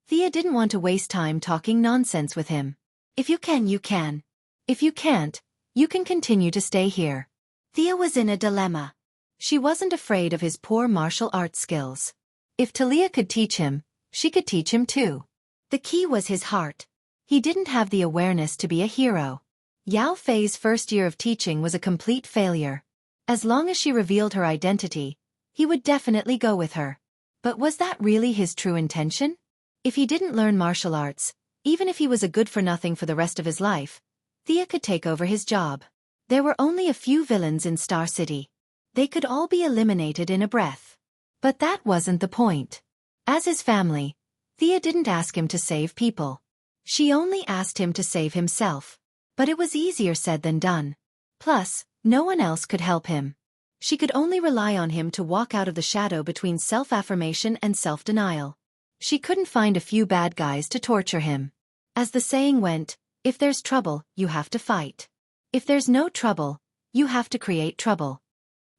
Thea didn't want to waste time talking nonsense with him. If you can, you can. If you can't, you can continue to stay here. Thea was in a dilemma. She wasn't afraid of his poor martial arts skills. If Talia could teach him, she could teach him too. The key was his heart. He didn't have the awareness to be a hero. Yao Fei's first year of teaching was a complete failure. As long as she revealed her identity, he would definitely go with her. But was that really his true intention? If he didn't learn martial arts, even if he was a good-for-nothing for the rest of his life, Thea could take over his job. There were only a few villains in Star City. They could all be eliminated in a breath. But that wasn't the point. As his family, Thea didn't ask him to save people. She only asked him to save himself. But it was easier said than done. Plus, no one else could help him. She could only rely on him to walk out of the shadow between self-affirmation and self-denial. She couldn't find a few bad guys to torture him. As the saying went, if there's trouble, you have to fight. If there's no trouble, you have to create trouble.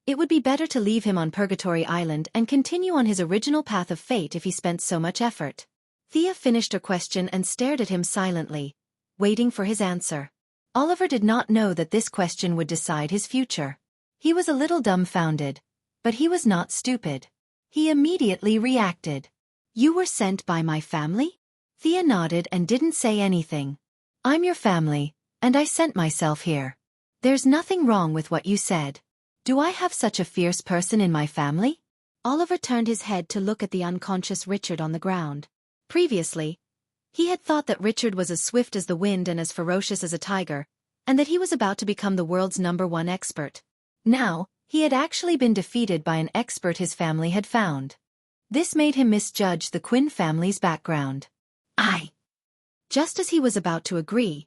It would be better to leave him on Purgatory Island and continue on his original path of fate if he spent so much effort. Thea finished her question and stared at him silently, waiting for his answer. Oliver did not know that this question would decide his future. He was a little dumbfounded, but he was not stupid. He immediately reacted. You were sent by my family? Thea nodded and didn't say anything. I'm your family, and I sent myself here. There's nothing wrong with what you said. Do I have such a fierce person in my family? Oliver turned his head to look at the unconscious Richard on the ground. Previously, he had thought that Richard was as swift as the wind and as ferocious as a tiger, and that he was about to become the world's #1 expert. Now, he had actually been defeated by an expert his family had found. This made him misjudge the Quinn family's background. Just as he was about to agree,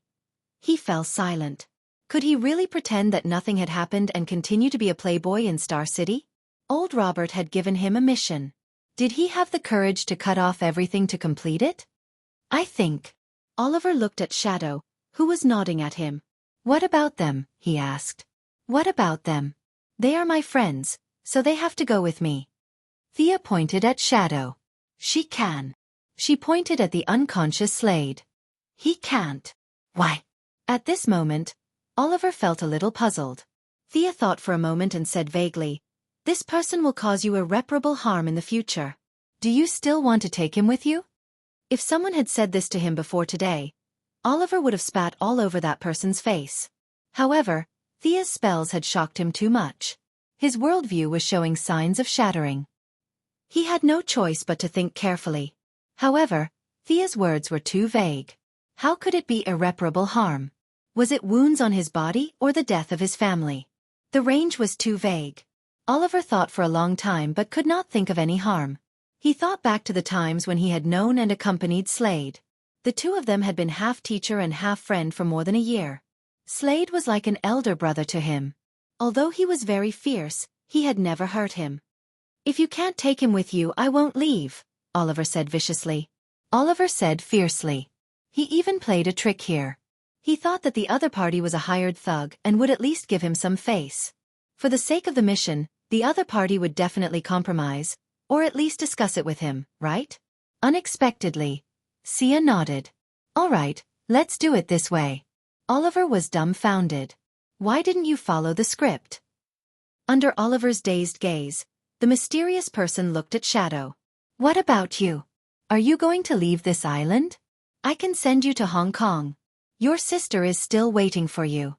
he fell silent. Could he really pretend that nothing had happened and continue to be a playboy in Star City? Old Robert had given him a mission. Did he have the courage to cut off everything to complete it? I think. Oliver looked at Shadow, who was nodding at him. What about them? He asked. What about them? They are my friends, so they have to go with me. Thea pointed at Shadow. She can. She pointed at the unconscious Slade. He can't. Why? At this moment, Oliver felt a little puzzled. Thea thought for a moment and said vaguely, this person will cause you irreparable harm in the future. Do you still want to take him with you? If someone had said this to him before today, Oliver would have spat all over that person's face. However, Thea's spells had shocked him too much. His worldview was showing signs of shattering. He had no choice but to think carefully. However, Thea's words were too vague. How could it be irreparable harm? Was it wounds on his body or the death of his family? The range was too vague. Oliver thought for a long time but could not think of any harm. He thought back to the times when he had known and accompanied Slade. The two of them had been half teacher and half friend for more than a year. Slade was like an elder brother to him. Although he was very fierce, he had never hurt him. "If you can't take him with you, I won't leave," Oliver said viciously. Oliver said fiercely. He even played a trick here. He thought that the other party was a hired thug and would at least give him some face. For the sake of the mission, the other party would definitely compromise, or at least discuss it with him, right? Unexpectedly, Sia nodded. "All right, let's do it this way." Oliver was dumbfounded. "Why didn't you follow the script?" Under Oliver's dazed gaze, the mysterious person looked at Shadow. "What about you? Are you going to leave this island? I can send you to Hong Kong. Your sister is still waiting for you."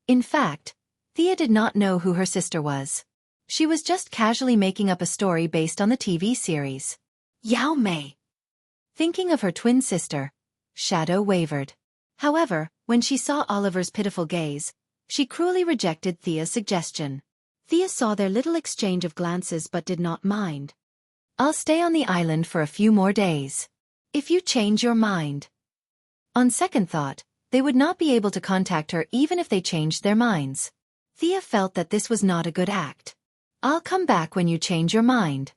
In fact, Thea did not know who her sister was. She was just casually making up a story based on the TV series. Yao Mei. Thinking of her twin sister, Shadow wavered. However, when she saw Oliver's pitiful gaze, she cruelly rejected Thea's suggestion. Thea saw their little exchange of glances but did not mind. "I'll stay on the island for a few more days. If you change your mind." On second thought, they would not be able to contact her even if they changed their minds. Thea felt that this was not a good act. "I'll come back when you change your mind."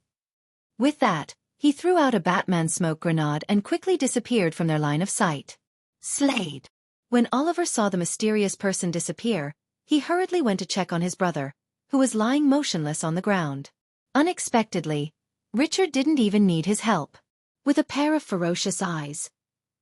With that, he threw out a Batman smoke grenade and quickly disappeared from their line of sight. Slade. When Oliver saw the mysterious person disappear, he hurriedly went to check on his brother, who was lying motionless on the ground. Unexpectedly, Richard didn't even need his help. With a pair of ferocious eyes,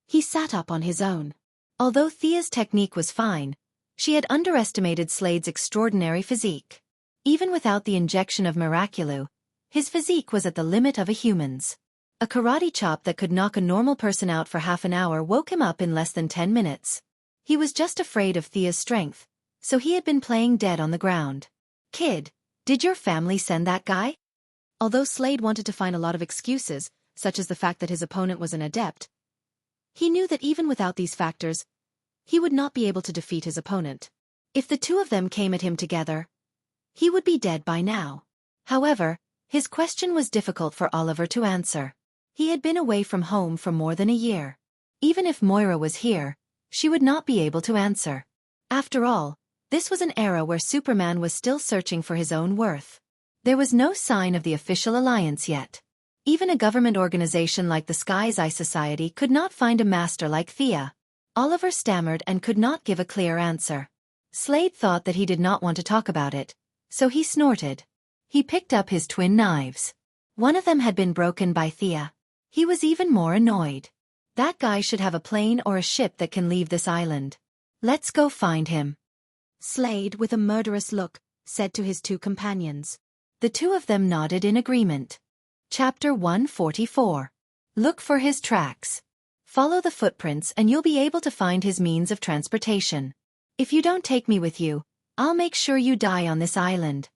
he sat up on his own. Although Thea's technique was fine, she had underestimated Slade's extraordinary physique. Even without the injection of Miraculou, his physique was at the limit of a human's. A karate chop that could knock a normal person out for half an hour woke him up in less than 10 minutes. He was just afraid of Thea's strength, so he had been playing dead on the ground. "Kid, did your family send that guy?" Although Slade wanted to find a lot of excuses, such as the fact that his opponent was an adept, he knew that even without these factors, he would not be able to defeat his opponent. If the two of them came at him together, he would be dead by now. However, his question was difficult for Oliver to answer. He had been away from home for more than a year. Even if Moira was here, she would not be able to answer. After all, this was an era where Superman was still searching for his own worth. There was no sign of the official alliance yet. Even a government organization like the Sky's Eye Society could not find a master like Thea. Oliver stammered and could not give a clear answer. Slade thought that he did not want to talk about it, so he snorted. He picked up his twin knives. One of them had been broken by Thea. He was even more annoyed. That guy should have a plane or a ship that can leave this island. "Let's go find him." Slade, with a murderous look, said to his two companions. The two of them nodded in agreement. Chapter 144. Look for his tracks. Follow the footprints and you'll be able to find his means of transportation. If you don't take me with you, I'll make sure you die on this island.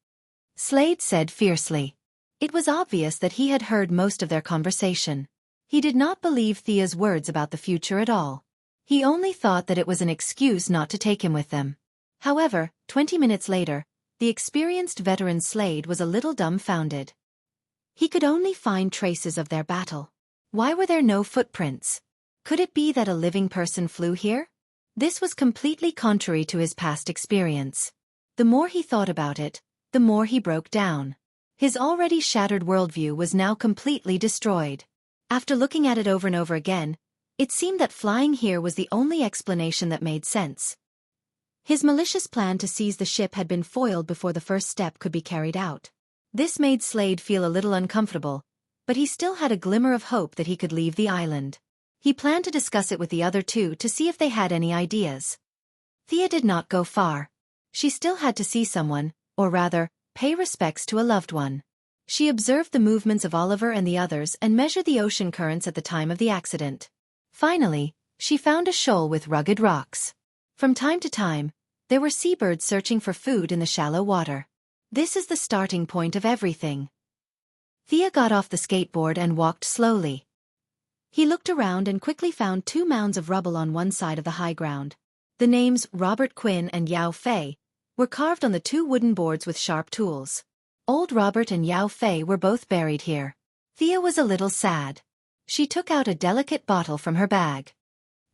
Slade said fiercely. It was obvious that he had heard most of their conversation. He did not believe Thea's words about the future at all. He only thought that it was an excuse not to take him with them. However, 20 minutes later, the experienced veteran Slade was a little dumbfounded. He could only find traces of their battle. Why were there no footprints? Could it be that a living person flew here? This was completely contrary to his past experience. The more he thought about it, the more he broke down. His already shattered worldview was now completely destroyed. After looking at it over and over again, it seemed that flying here was the only explanation that made sense. His malicious plan to seize the ship had been foiled before the first step could be carried out. This made Slade feel a little uncomfortable, but he still had a glimmer of hope that he could leave the island. He planned to discuss it with the other two to see if they had any ideas. Thea did not go far. She still had to see someone, or rather, pay respects to a loved one. She observed the movements of Oliver and the others and measured the ocean currents at the time of the accident. Finally, she found a shoal with rugged rocks. From time to time, there were seabirds searching for food in the shallow water. This is the starting point of everything. Thea got off the skateboard and walked slowly. He looked around and quickly found two mounds of rubble on one side of the high ground. The names Robert Quinn and Yao Fei were carved on the two wooden boards with sharp tools. Old Robert and Yao Fei were both buried here. Thea was a little sad. She took out a delicate bottle from her bag.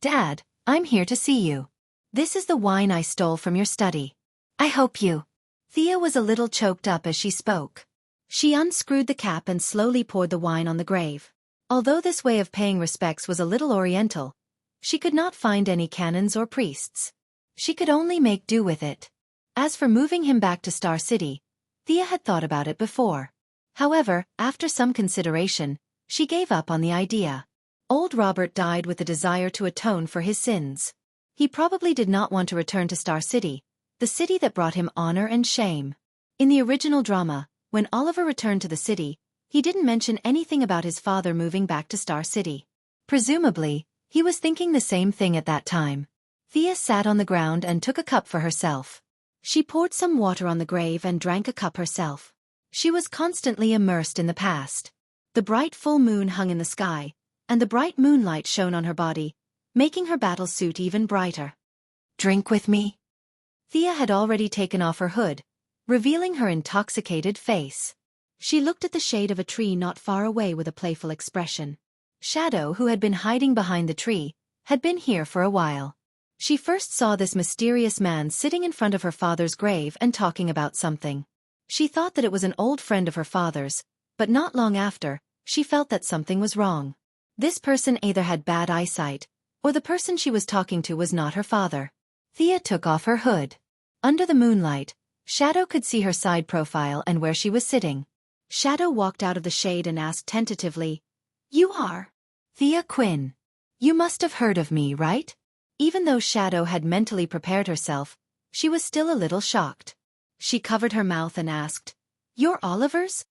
Dad, I'm here to see you. This is the wine I stole from your study. I hope you. Thea was a little choked up as she spoke. She unscrewed the cap and slowly poured the wine on the grave. Although this way of paying respects was a little oriental, she could not find any canons or priests. She could only make do with it. As for moving him back to Star City, Thea had thought about it before. However, after some consideration, she gave up on the idea. Old Robert died with the desire to atone for his sins. He probably did not want to return to Star City, the city that brought him honor and shame. In the original drama, when Oliver returned to the city, he didn't mention anything about his father moving back to Star City. Presumably, he was thinking the same thing at that time. Thea sat on the ground and took a cup for herself. She poured some water on the grave and drank a cup herself. She was constantly immersed in the past. The bright full moon hung in the sky, and the bright moonlight shone on her body, making her battle suit even brighter. Drink with me? Thea had already taken off her hood, revealing her intoxicated face. She looked at the shade of a tree not far away with a playful expression. Shadow, who had been hiding behind the tree, had been here for a while. She first saw this mysterious man sitting in front of her father's grave and talking about something. She thought that it was an old friend of her father's, but not long after, she felt that something was wrong. This person either had bad eyesight, or the person she was talking to was not her father. Thea took off her hood. Under the moonlight, Shadow could see her side profile and where she was sitting. Shadow walked out of the shade and asked tentatively, "You are Thea Quinn. You must have heard of me, right?" Even though Shadow had mentally prepared herself, she was still a little shocked. She covered her mouth and asked, "You're Oliver's?"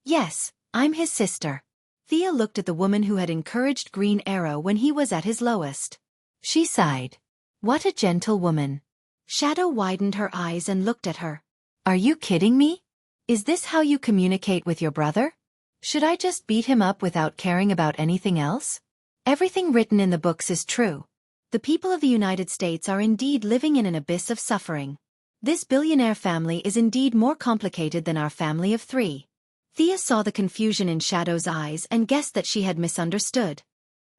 "Yes, I'm his sister." Thea looked at the woman who had encouraged Green Arrow when he was at his lowest. She sighed. What a gentle woman. Shadow widened her eyes and looked at her. "Are you kidding me? Is this how you communicate with your brother? Should I just beat him up without caring about anything else? Everything written in the books is true. The people of the United States are indeed living in an abyss of suffering. This billionaire family is indeed more complicated than our family of three." Thea saw the confusion in Shadow's eyes and guessed that she had misunderstood.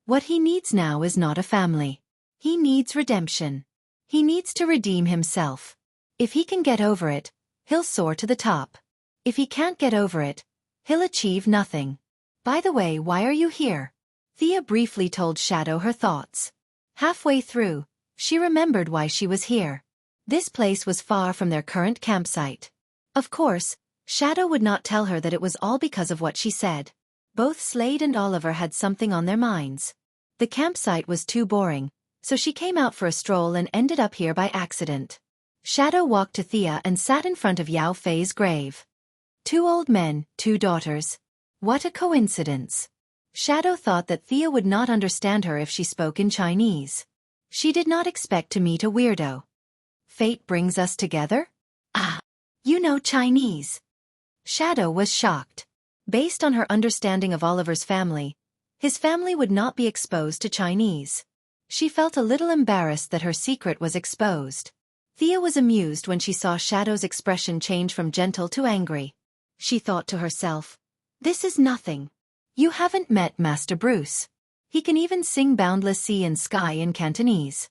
What he needs now is not a family. He needs redemption. He needs to redeem himself. If he can get over it, he'll soar to the top. If he can't get over it, he'll achieve nothing. By the way, why are you here? Thea briefly told Shadow her thoughts. Halfway through, she remembered why she was here. This place was far from their current campsite. Of course, Shadow would not tell her that it was all because of what she said. Both Slade and Oliver had something on their minds. The campsite was too boring, so she came out for a stroll and ended up here by accident. Shadow walked to Thea and sat in front of Yao Fei's grave. 2 old men, 2 daughters. What a coincidence. Shadow thought that Thea would not understand her if she spoke in Chinese. She did not expect to meet a weirdo. Fate brings us together? Ah, you know Chinese. Shadow was shocked. Based on her understanding of Oliver's family, his family would not be exposed to Chinese. She felt a little embarrassed that her secret was exposed. Thea was amused when she saw Shadow's expression change from gentle to angry. She thought to herself, "This is nothing. You haven't met Master Bruce. He can even sing Boundless Sea and Sky in Cantonese."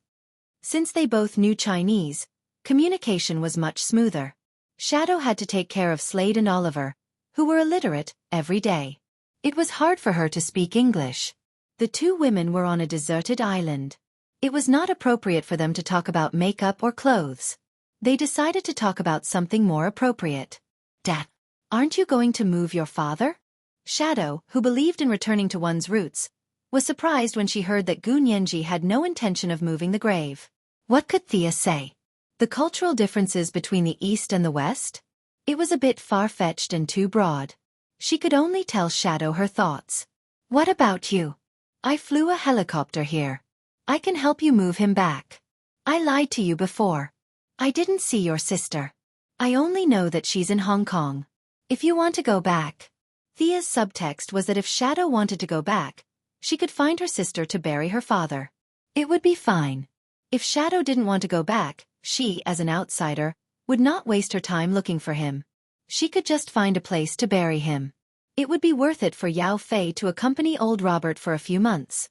Since they both knew Chinese, communication was much smoother. Shadow had to take care of Slade and Oliver, who were illiterate, every day. It was hard for her to speak English. The 2 women were on a deserted island. It was not appropriate for them to talk about makeup or clothes. They decided to talk about something more appropriate. "Dad, aren't you going to move your father?" Shadow, who believed in returning to one's roots, was surprised when she heard that Gu Nianji had no intention of moving the grave. What could Thea say? The cultural differences between the East and the West? It was a bit far-fetched and too broad. She could only tell Shadow her thoughts. "What about you? I flew a helicopter here. I can help you move him back. I lied to you before. I didn't see your sister. I only know that she's in Hong Kong. If you want to go back." Thea's subtext was that if Shadow wanted to go back, she could find her sister to bury her father. It would be fine. If Shadow didn't want to go back, she, as an outsider, would not waste her time looking for him. She could just find a place to bury him. It would be worth it for Yao Fei to accompany old Robert for a few months.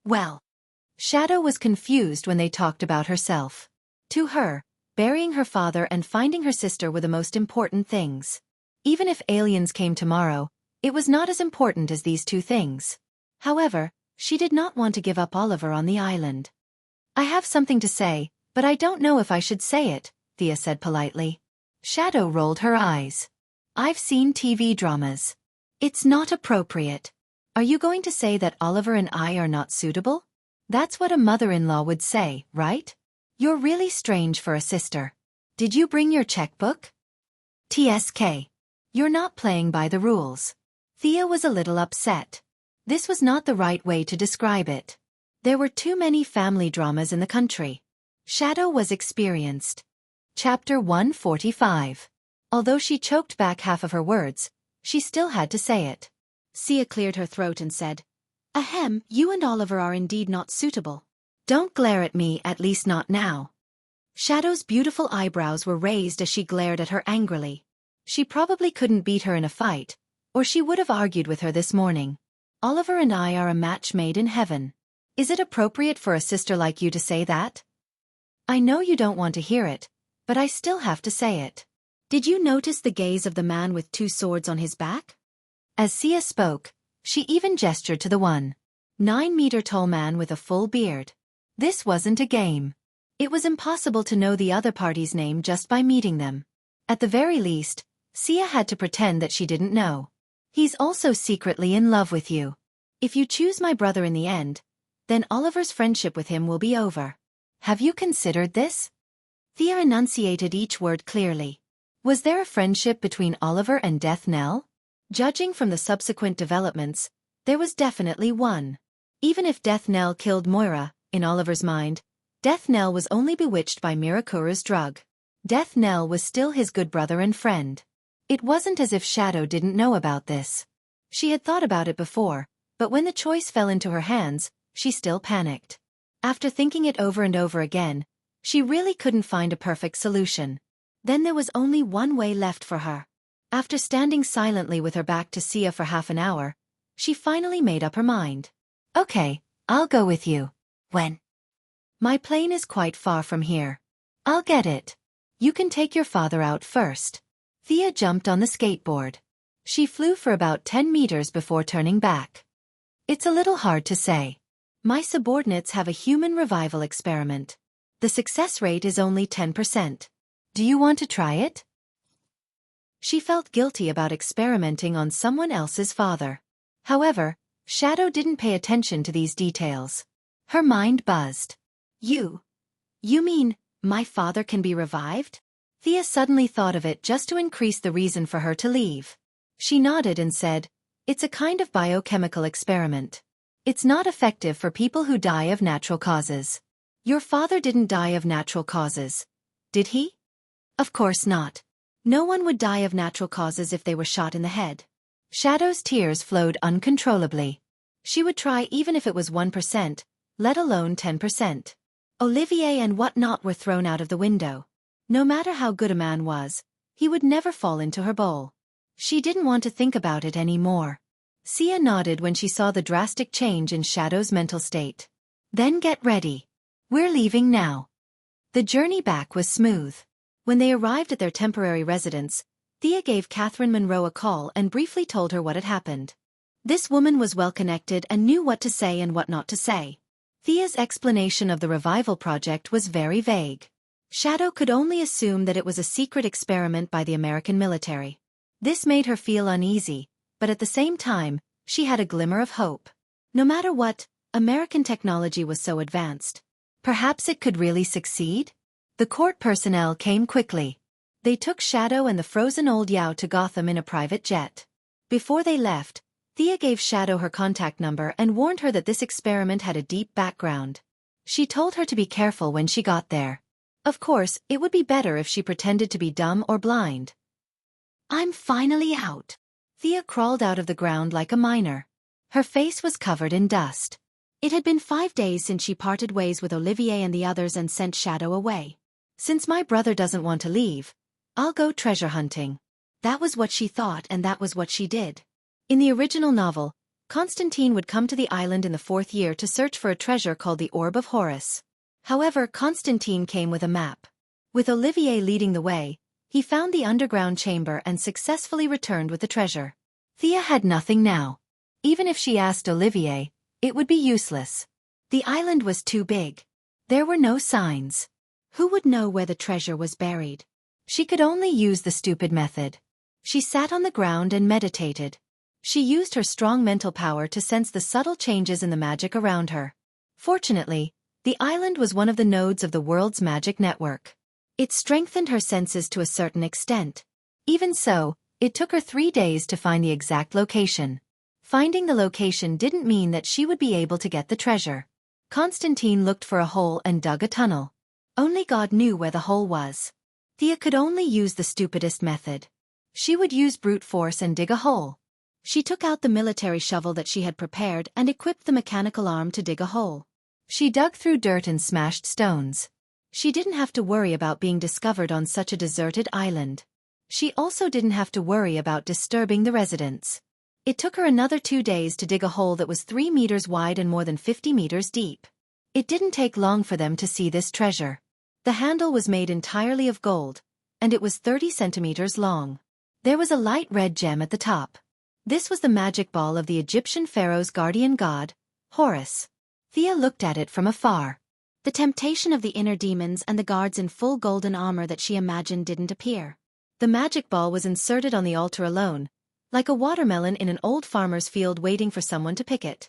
Well, Shadow was confused when they talked about herself. To her, burying her father and finding her sister were the most important things. Even if aliens came tomorrow, it was not as important as these two things. However, she did not want to give up Oliver on the island. I have something to say, but I don't know if I should say it, Thea said politely. Shadow rolled her eyes. I've seen TV dramas. It's not appropriate. Are you going to say that Oliver and I are not suitable? That's what a mother-in-law would say, right? You're really strange for a sister. Did you bring your checkbook? TSK. You're not playing by the rules. Thea was a little upset. This was not the right way to describe it. There were too many family dramas in the country. Shadow was experienced. Chapter 145. Although she choked back half of her words, she still had to say it. Sia cleared her throat and said, Ahem, you and Oliver are indeed not suitable. Don't glare at me, at least not now. Shadow's beautiful eyebrows were raised as she glared at her angrily. She probably couldn't beat her in a fight, or she would have argued with her this morning. Oliver and I are a match made in heaven. Is it appropriate for a sister like you to say that? I know you don't want to hear it, but I still have to say it. Did you notice the gaze of the man with 2 swords on his back? As Sia spoke, she even gestured to the 1.9-meter-tall man with a full beard. This wasn't a game. It was impossible to know the other party's name just by meeting them. At the very least, Sia had to pretend that she didn't know. He's also secretly in love with you. If you choose my brother in the end, then Oliver's friendship with him will be over. Have you considered this? Thea enunciated each word clearly. Was there a friendship between Oliver and Death Knell? Judging from the subsequent developments, there was definitely one. Even if Death Knell killed Moira, in Oliver's mind, Death Knell was only bewitched by Mirakura's drug. Death Knell was still his good brother and friend. It wasn't as if Shadow didn't know about this. She had thought about it before, but when the choice fell into her hands, she still panicked. After thinking it over and over again, she really couldn't find a perfect solution. Then there was only one way left for her. After standing silently with her back to Sia for half an hour, she finally made up her mind. Okay, I'll go with you. When? My plane is quite far from here. I'll get it. You can take your father out first. Thea jumped on the skateboard. She flew for about 10 meters before turning back. It's a little hard to say. My subordinates have a human revival experiment. The success rate is only 10%. Do you want to try it? She felt guilty about experimenting on someone else's father. However, Shadow didn't pay attention to these details. Her mind buzzed. You mean, my father can be revived? Thea suddenly thought of it just to increase the reason for her to leave. She nodded and said, it's a kind of biochemical experiment. It's not effective for people who die of natural causes. Your father didn't die of natural causes, did he? Of course not. No one would die of natural causes if they were shot in the head. Shadow's tears flowed uncontrollably. She would try even if it was 1%, let alone 10%. Olivier and whatnot were thrown out of the window. No matter how good a man was, he would never fall into her bowl. She didn't want to think about it anymore. Sia nodded when she saw the drastic change in Shadow's mental state. Then get ready. We're leaving now. The journey back was smooth. When they arrived at their temporary residence, Thea gave Catherine Monroe a call and briefly told her what had happened. This woman was well-connected and knew what to say and what not to say. Thea's explanation of the revival project was very vague. Shadow could only assume that it was a secret experiment by the American military. This made her feel uneasy, but at the same time, she had a glimmer of hope. No matter what, American technology was so advanced. Perhaps it could really succeed? The court personnel came quickly. They took Shadow and the frozen old Yao to Gotham in a private jet. Before they left, Thea gave Shadow her contact number and warned her that this experiment had a deep background. She told her to be careful when she got there. Of course, it would be better if she pretended to be dumb or blind. I'm finally out. Thea crawled out of the ground like a miner. Her face was covered in dust. It had been 5 days since she parted ways with Olivier and the others and sent Shadow away. Since my brother doesn't want to leave, I'll go treasure hunting. That was what she thought and that was what she did. In the original novel, Constantine would come to the island in the 4th year to search for a treasure called the Orb of Horus. However, Constantine came with a map. With Olivier leading the way, he found the underground chamber and successfully returned with the treasure. Thea had nothing now. Even if she asked Olivier, it would be useless. The island was too big. There were no signs. Who would know where the treasure was buried? She could only use the stupid method. She sat on the ground and meditated. She used her strong mental power to sense the subtle changes in the magic around her. Fortunately, the island was one of the nodes of the world's magic network. It strengthened her senses to a certain extent. Even so, it took her 3 days to find the exact location. Finding the location didn't mean that she would be able to get the treasure. Constantine looked for a hole and dug a tunnel. Only God knew where the hole was. Thea could only use the stupidest method. She would use brute force and dig a hole. She took out the military shovel that she had prepared and equipped the mechanical arm to dig a hole. She dug through dirt and smashed stones. She didn't have to worry about being discovered on such a deserted island. She also didn't have to worry about disturbing the residents. It took her another 2 days to dig a hole that was 3 meters wide and more than 50 meters deep. It didn't take long for them to see this treasure. The handle was made entirely of gold, and it was 30 centimeters long. There was a light red gem at the top. This was the magic ball of the Egyptian pharaoh's guardian god, Horus. Thea looked at it from afar. The temptation of the inner demons and the guards in full golden armor that she imagined didn't appear. The magic ball was inserted on the altar alone, like a watermelon in an old farmer's field waiting for someone to pick it.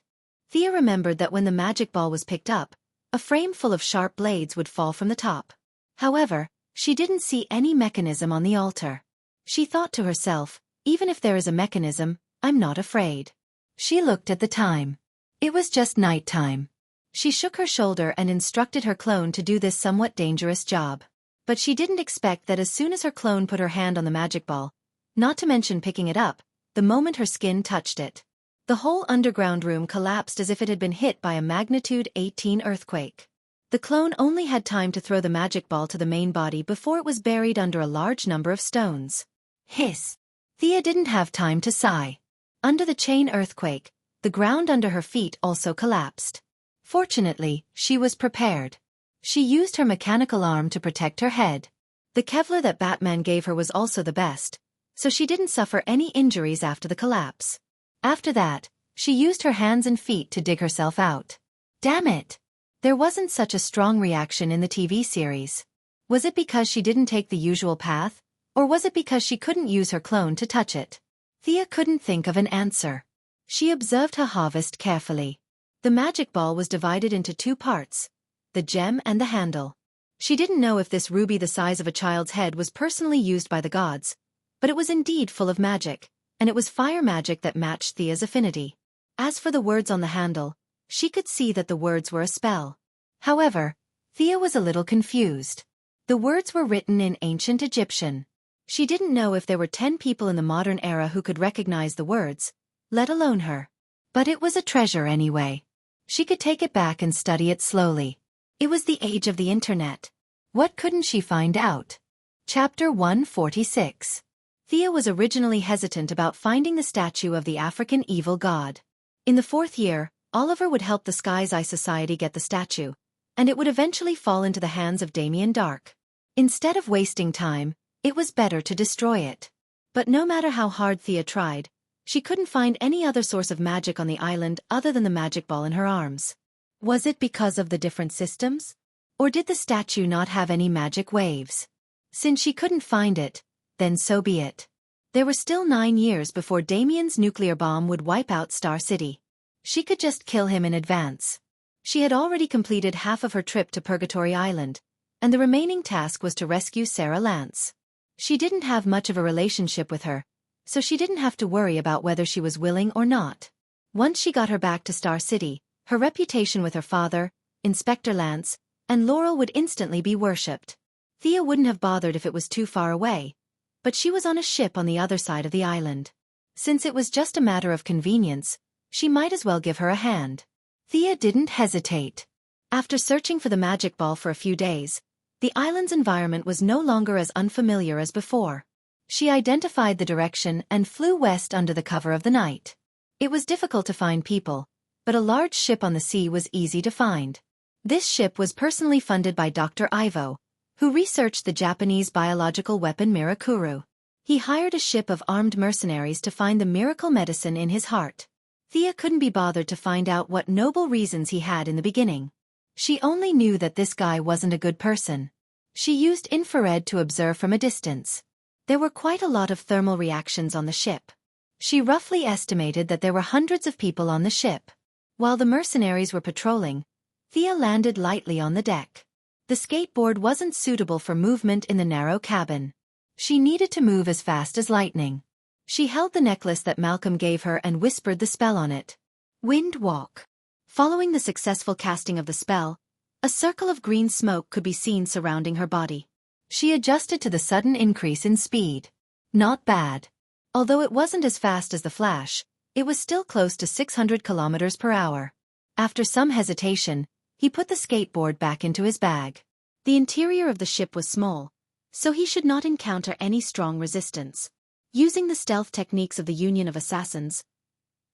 Thea remembered that when the magic ball was picked up, a frame full of sharp blades would fall from the top. However, she didn't see any mechanism on the altar. She thought to herself, even if there is a mechanism, I'm not afraid. She looked at the time. It was just night time. She shook her shoulder and instructed her clone to do this somewhat dangerous job. But she didn't expect that as soon as her clone put her hand on the magic ball, not to mention picking it up, the moment her skin touched it, the whole underground room collapsed as if it had been hit by a magnitude 18 earthquake. The clone only had time to throw the magic ball to the main body before it was buried under a large number of stones. Hiss! Thea didn't have time to sigh. Under the chain earthquake, the ground under her feet also collapsed. Fortunately, she was prepared. She used her mechanical arm to protect her head. The Kevlar that Batman gave her was also the best, so she didn't suffer any injuries after the collapse. After that, she used her hands and feet to dig herself out. Damn it! There wasn't such a strong reaction in the TV series. Was it because she didn't take the usual path, or was it because she couldn't use her clone to touch it? Thea couldn't think of an answer. She observed her harvest carefully. The magic ball was divided into 2 parts, the gem and the handle. She didn't know if this ruby the size of a child's head was personally used by the gods, but it was indeed full of magic, and it was fire magic that matched Thea's affinity. As for the words on the handle, she could see that the words were a spell. However, Thea was a little confused. The words were written in ancient Egyptian. She didn't know if there were 10 people in the modern era who could recognize the words, let alone her. But it was a treasure anyway. She could take it back and study it slowly. It was the age of the internet. What couldn't she find out? Chapter 146. Thea was originally hesitant about finding the statue of the African evil god. In the 4th year, Oliver would help the Sky's Eye Society get the statue, and it would eventually fall into the hands of Damien Dark. Instead of wasting time, it was better to destroy it. But no matter how hard Thea tried, she couldn't find any other source of magic on the island other than the magic ball in her arms. Was it because of the different systems? Or did the statue not have any magic waves? Since she couldn't find it, then so be it. There were still 9 years before Damien's nuclear bomb would wipe out Star City. She could just kill him in advance. She had already completed half of her trip to Purgatory Island, and the remaining task was to rescue Sarah Lance. She didn't have much of a relationship with her, so she didn't have to worry about whether she was willing or not. Once she got her back to Star City, her reputation with her father, Inspector Lance, and Laurel would instantly be worshipped. Thea wouldn't have bothered if it was too far away, but she was on a ship on the other side of the island. Since it was just a matter of convenience, she might as well give her a hand. Thea didn't hesitate. After searching for the magic ball for a few days, the island's environment was no longer as unfamiliar as before. She identified the direction and flew west under the cover of the night. It was difficult to find people, but a large ship on the sea was easy to find. This ship was personally funded by Dr. Ivo, who researched the Japanese biological weapon Mirakuru. He hired a ship of armed mercenaries to find the miracle medicine in his heart. Thea couldn't be bothered to find out what noble reasons he had in the beginning. She only knew that this guy wasn't a good person. She used infrared to observe from a distance. There were quite a lot of thermal reactions on the ship. She roughly estimated that there were hundreds of people on the ship. While the mercenaries were patrolling, Thea landed lightly on the deck. The skateboard wasn't suitable for movement in the narrow cabin. She needed to move as fast as lightning. She held the necklace that Malcolm gave her and whispered the spell on it. Wind walk. Following the successful casting of the spell, a circle of green smoke could be seen surrounding her body. She adjusted to the sudden increase in speed. Not bad. Although it wasn't as fast as the Flash, it was still close to 600 kilometers per hour. After some hesitation, he put the skateboard back into his bag. The interior of the ship was small, so he should not encounter any strong resistance. Using the stealth techniques of the Union of Assassins,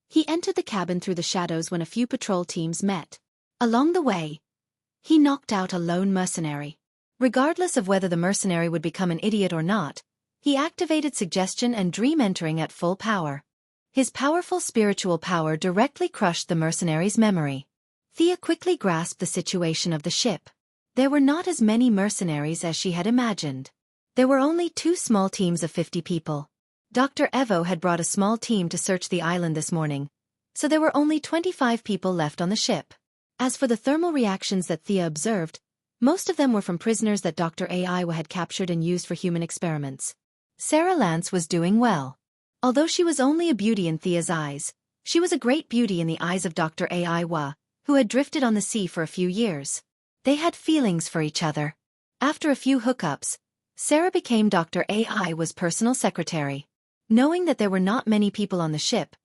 he entered the cabin through the shadows when a few patrol teams met. Along the way, he knocked out a lone mercenary. Regardless of whether the mercenary would become an idiot or not, he activated suggestion and dream entering at full power. His powerful spiritual power directly crushed the mercenary's memory. Thea quickly grasped the situation of the ship. There were not as many mercenaries as she had imagined. There were only 2 small teams of 50 people. Dr. Evo had brought a small team to search the island this morning, so there were only 25 people left on the ship. As for the thermal reactions that Thea observed, most of them were from prisoners that Dr. Aiwa had captured and used for human experiments. Sarah Lance was doing well. Although she was only a beauty in Thea's eyes, she was a great beauty in the eyes of Dr. Aiwa, who had drifted on the sea for a few years. They had feelings for each other. After a few hookups, Sarah became Dr. Aiwa's personal secretary. Knowing that there were not many people on the ship,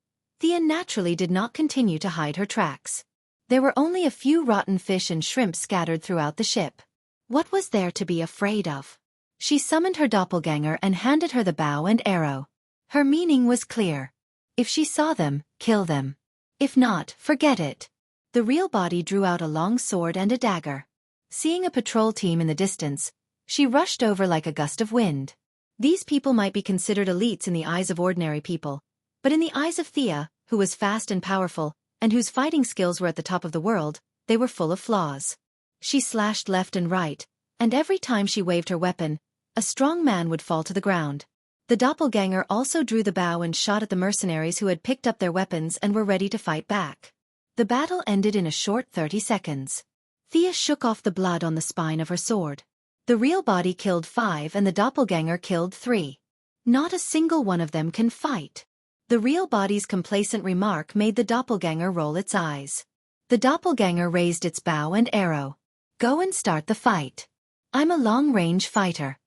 Thea naturally did not continue to hide her tracks. There were only a few rotten fish and shrimp scattered throughout the ship. What was there to be afraid of? She summoned her doppelganger and handed her the bow and arrow. Her meaning was clear. If she saw them, kill them. If not, forget it. The real body drew out a long sword and a dagger. Seeing a patrol team in the distance, she rushed over like a gust of wind. These people might be considered elites in the eyes of ordinary people, but in the eyes of Thea, who was fast and powerful, and whose fighting skills were at the top of the world, they were full of flaws. She slashed left and right, and every time she waved her weapon, a strong man would fall to the ground. The doppelganger also drew the bow and shot at the mercenaries who had picked up their weapons and were ready to fight back. The battle ended in a short 30 seconds. Thea shook off the blood on the spine of her sword. The real body killed 5 and the doppelganger killed 3. Not a single one of them can fight. The real body's complacent remark made the doppelganger roll its eyes. The doppelganger raised its bow and arrow. Go and start the fight. I'm a long-range fighter.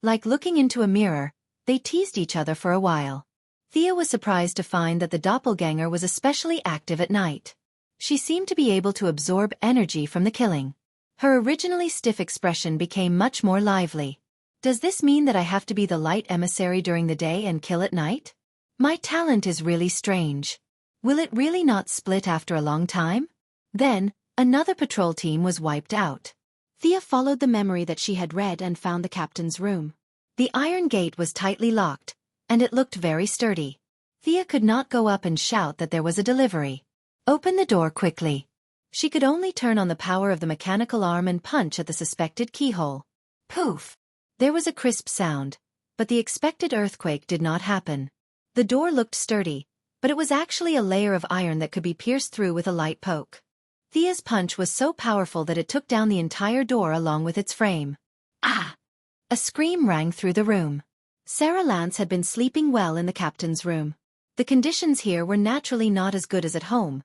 Like looking into a mirror, they teased each other for a while. Thea was surprised to find that the doppelganger was especially active at night. She seemed to be able to absorb energy from the killing. Her originally stiff expression became much more lively. Does this mean that I have to be the light emissary during the day and kill at night? My talent is really strange. Will it really not split after a long time? Then, another patrol team was wiped out. Thea followed the memory that she had read and found the captain's room. The iron gate was tightly locked, and it looked very sturdy. Thea could not go up and shout that there was a delivery. Open the door quickly. She could only turn on the power of the mechanical arm and punch at the suspected keyhole. Poof! There was a crisp sound, but the expected earthquake did not happen. The door looked sturdy, but it was actually a layer of iron that could be pierced through with a light poke. Thea's punch was so powerful that it took down the entire door along with its frame. Ah! A scream rang through the room. Sarah Lance had been sleeping well in the captain's room. The conditions here were naturally not as good as at home,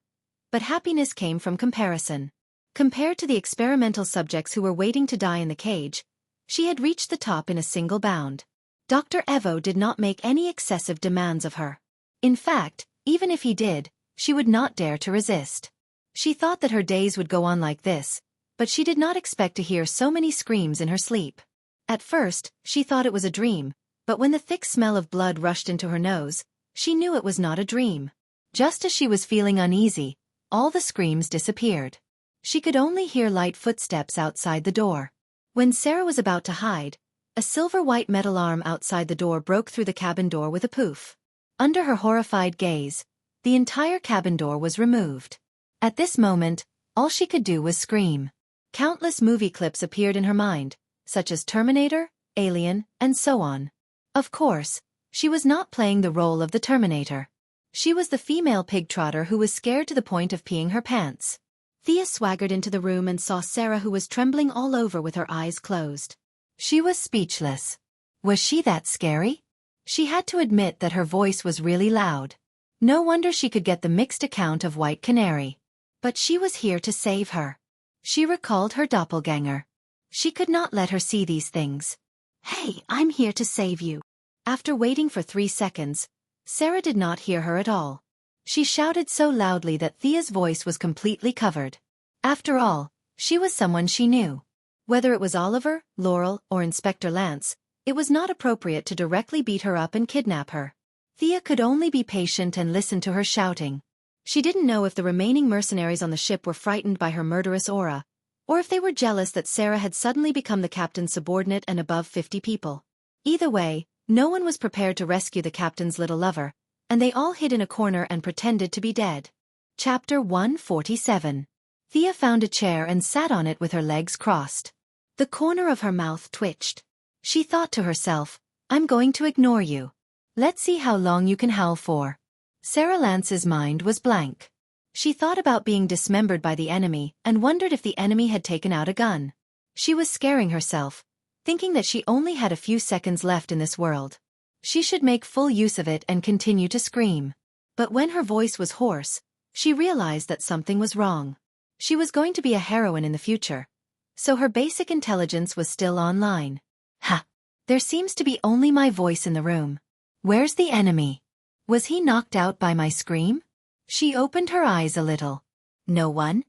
but happiness came from comparison. Compared to the experimental subjects who were waiting to die in the cage, she had reached the top in a single bound. Dr. Evo did not make any excessive demands of her. In fact, even if he did, she would not dare to resist. She thought that her days would go on like this, but she did not expect to hear so many screams in her sleep. At first, she thought it was a dream, But when the thick smell of blood rushed into her nose, she knew it was not a dream. Just as she was feeling uneasy, all the screams disappeared. She could only hear light footsteps outside the door. When Sarah was about to hide, a silver-white metal arm outside the door broke through the cabin door with a poof. Under her horrified gaze, the entire cabin door was removed. At this moment, all she could do was scream. Countless movie clips appeared in her mind, such as Terminator, Alien, and so on. Of course, she was not playing the role of the Terminator. She was the female pig-trotter who was scared to the point of peeing her pants. Thea swaggered into the room and saw Sarah, who was trembling all over with her eyes closed. She was speechless. Was she that scary? She had to admit that her voice was really loud. No wonder she could get the mixed account of White Canary. But she was here to save her. She recalled her doppelganger. She could not let her see these things. "Hey, I'm here to save you." After waiting for 3 seconds, Sarah did not hear her at all. She shouted so loudly that Thea's voice was completely covered. After all, she was someone she knew. Whether it was Oliver, Laurel, or Inspector Lance, it was not appropriate to directly beat her up and kidnap her. Thea could only be patient and listen to her shouting. She didn't know if the remaining mercenaries on the ship were frightened by her murderous aura, or if they were jealous that Sarah had suddenly become the captain's subordinate and above 50 people. Either way, no one was prepared to rescue the captain's little lover, and they all hid in a corner and pretended to be dead. Chapter 147. Thea found a chair and sat on it with her legs crossed. The corner of her mouth twitched. She thought to herself, "I'm going to ignore you. Let's see how long you can howl for." Sarah Lance's mind was blank. She thought about being dismembered by the enemy and wondered if the enemy had taken out a gun. She was scaring herself, thinking that she only had a few seconds left in this world. She should make full use of it and continue to scream. But when her voice was hoarse, she realized that something was wrong. She was going to be a heroine in the future, so her basic intelligence was still online. Ha! There seems to be only my voice in the room. Where's the enemy? Was he knocked out by my scream? She opened her eyes a little. No one?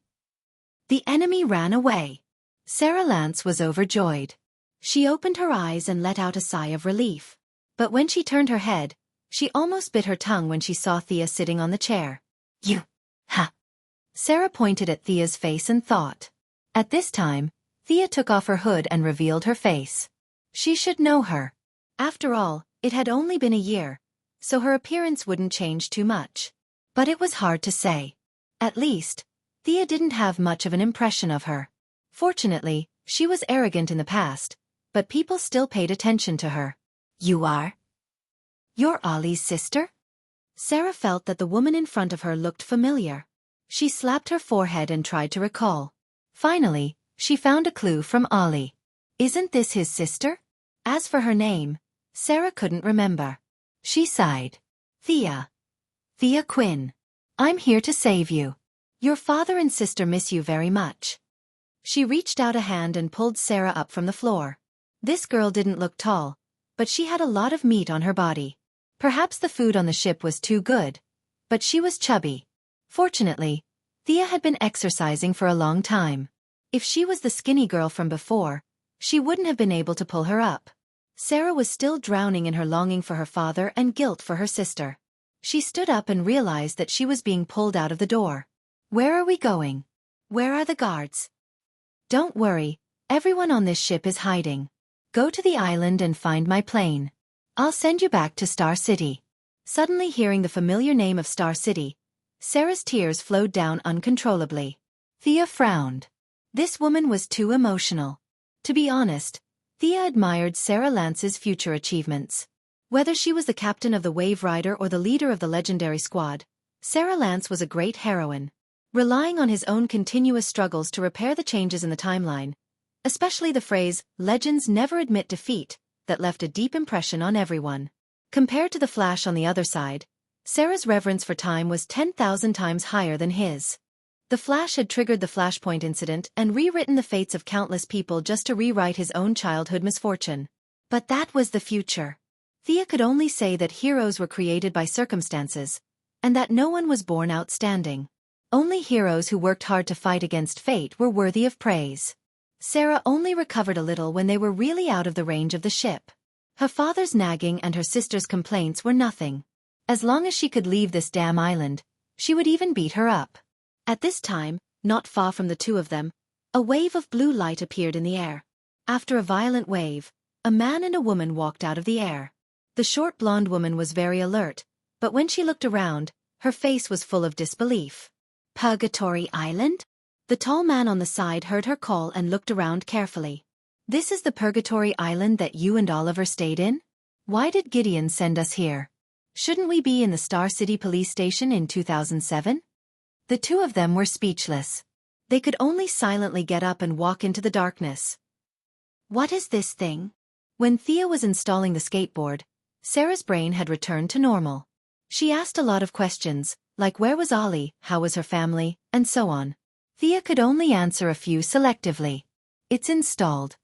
The enemy ran away. Sarah Lance was overjoyed. She opened her eyes and let out a sigh of relief. But when she turned her head, she almost bit her tongue when she saw Thea sitting on the chair. You! Ha! Sarah pointed at Thea's face and thought. At this time, Thea took off her hood and revealed her face. She should know her. After all, it had only been a year, so her appearance wouldn't change too much. But it was hard to say. At least, Thea didn't have much of an impression of her. Fortunately, she was arrogant in the past, but people still paid attention to her. You are? You're Ollie's sister? Sarah felt that the woman in front of her looked familiar. She slapped her forehead and tried to recall. Finally, she found a clue from Ollie. Isn't this his sister? As for her name, Sarah couldn't remember. She sighed. Thea. Thea Quinn. I'm here to save you. Your father and sister miss you very much. She reached out a hand and pulled Sarah up from the floor. This girl didn't look tall, but she had a lot of meat on her body. Perhaps the food on the ship was too good, but she was chubby. Fortunately, Thea had been exercising for a long time. If she was the skinny girl from before, she wouldn't have been able to pull her up. Sarah was still drowning in her longing for her father and guilt for her sister. She stood up and realized that she was being pulled out of the door. Where are we going? Where are the guards? Don't worry, everyone on this ship is hiding. Go to the island and find my plane. I'll send you back to Star City. Suddenly hearing the familiar name of Star City, Sarah's tears flowed down uncontrollably. Thea frowned. This woman was too emotional. To be honest, Thea admired Sarah Lance's future achievements. Whether she was the captain of the Wave Rider or the leader of the legendary squad, Sarah Lance was a great heroine. Relying on his own continuous struggles to repair the changes in the timeline, especially the phrase, "Legends never admit defeat," that left a deep impression on everyone. Compared to the Flash on the other side, Sarah's reverence for time was 10,000 times higher than his. The Flash had triggered the Flashpoint incident and rewritten the fates of countless people just to rewrite his own childhood misfortune. But that was the future. Thea could only say that heroes were created by circumstances, and that no one was born outstanding. Only heroes who worked hard to fight against fate were worthy of praise. Sarah only recovered a little when they were really out of the range of the ship. Her father's nagging and her sister's complaints were nothing. As long as she could leave this damn island, she would even beat her up. At this time, not far from the two of them, a wave of blue light appeared in the air. After a violent wave, a man and a woman walked out of the air. The short blonde woman was very alert, but when she looked around, her face was full of disbelief. Purgatory Island? The tall man on the side heard her call and looked around carefully. This is the Purgatory Island that you and Oliver stayed in? Why did Gideon send us here? Shouldn't we be in the Star City police station in 2007? The two of them were speechless. They could only silently get up and walk into the darkness. What is this thing? When Thea was installing the skateboard, Sarah's brain had returned to normal. She asked a lot of questions, like where was Ollie, how was her family, and so on. Thea could only answer a few selectively. It's installed,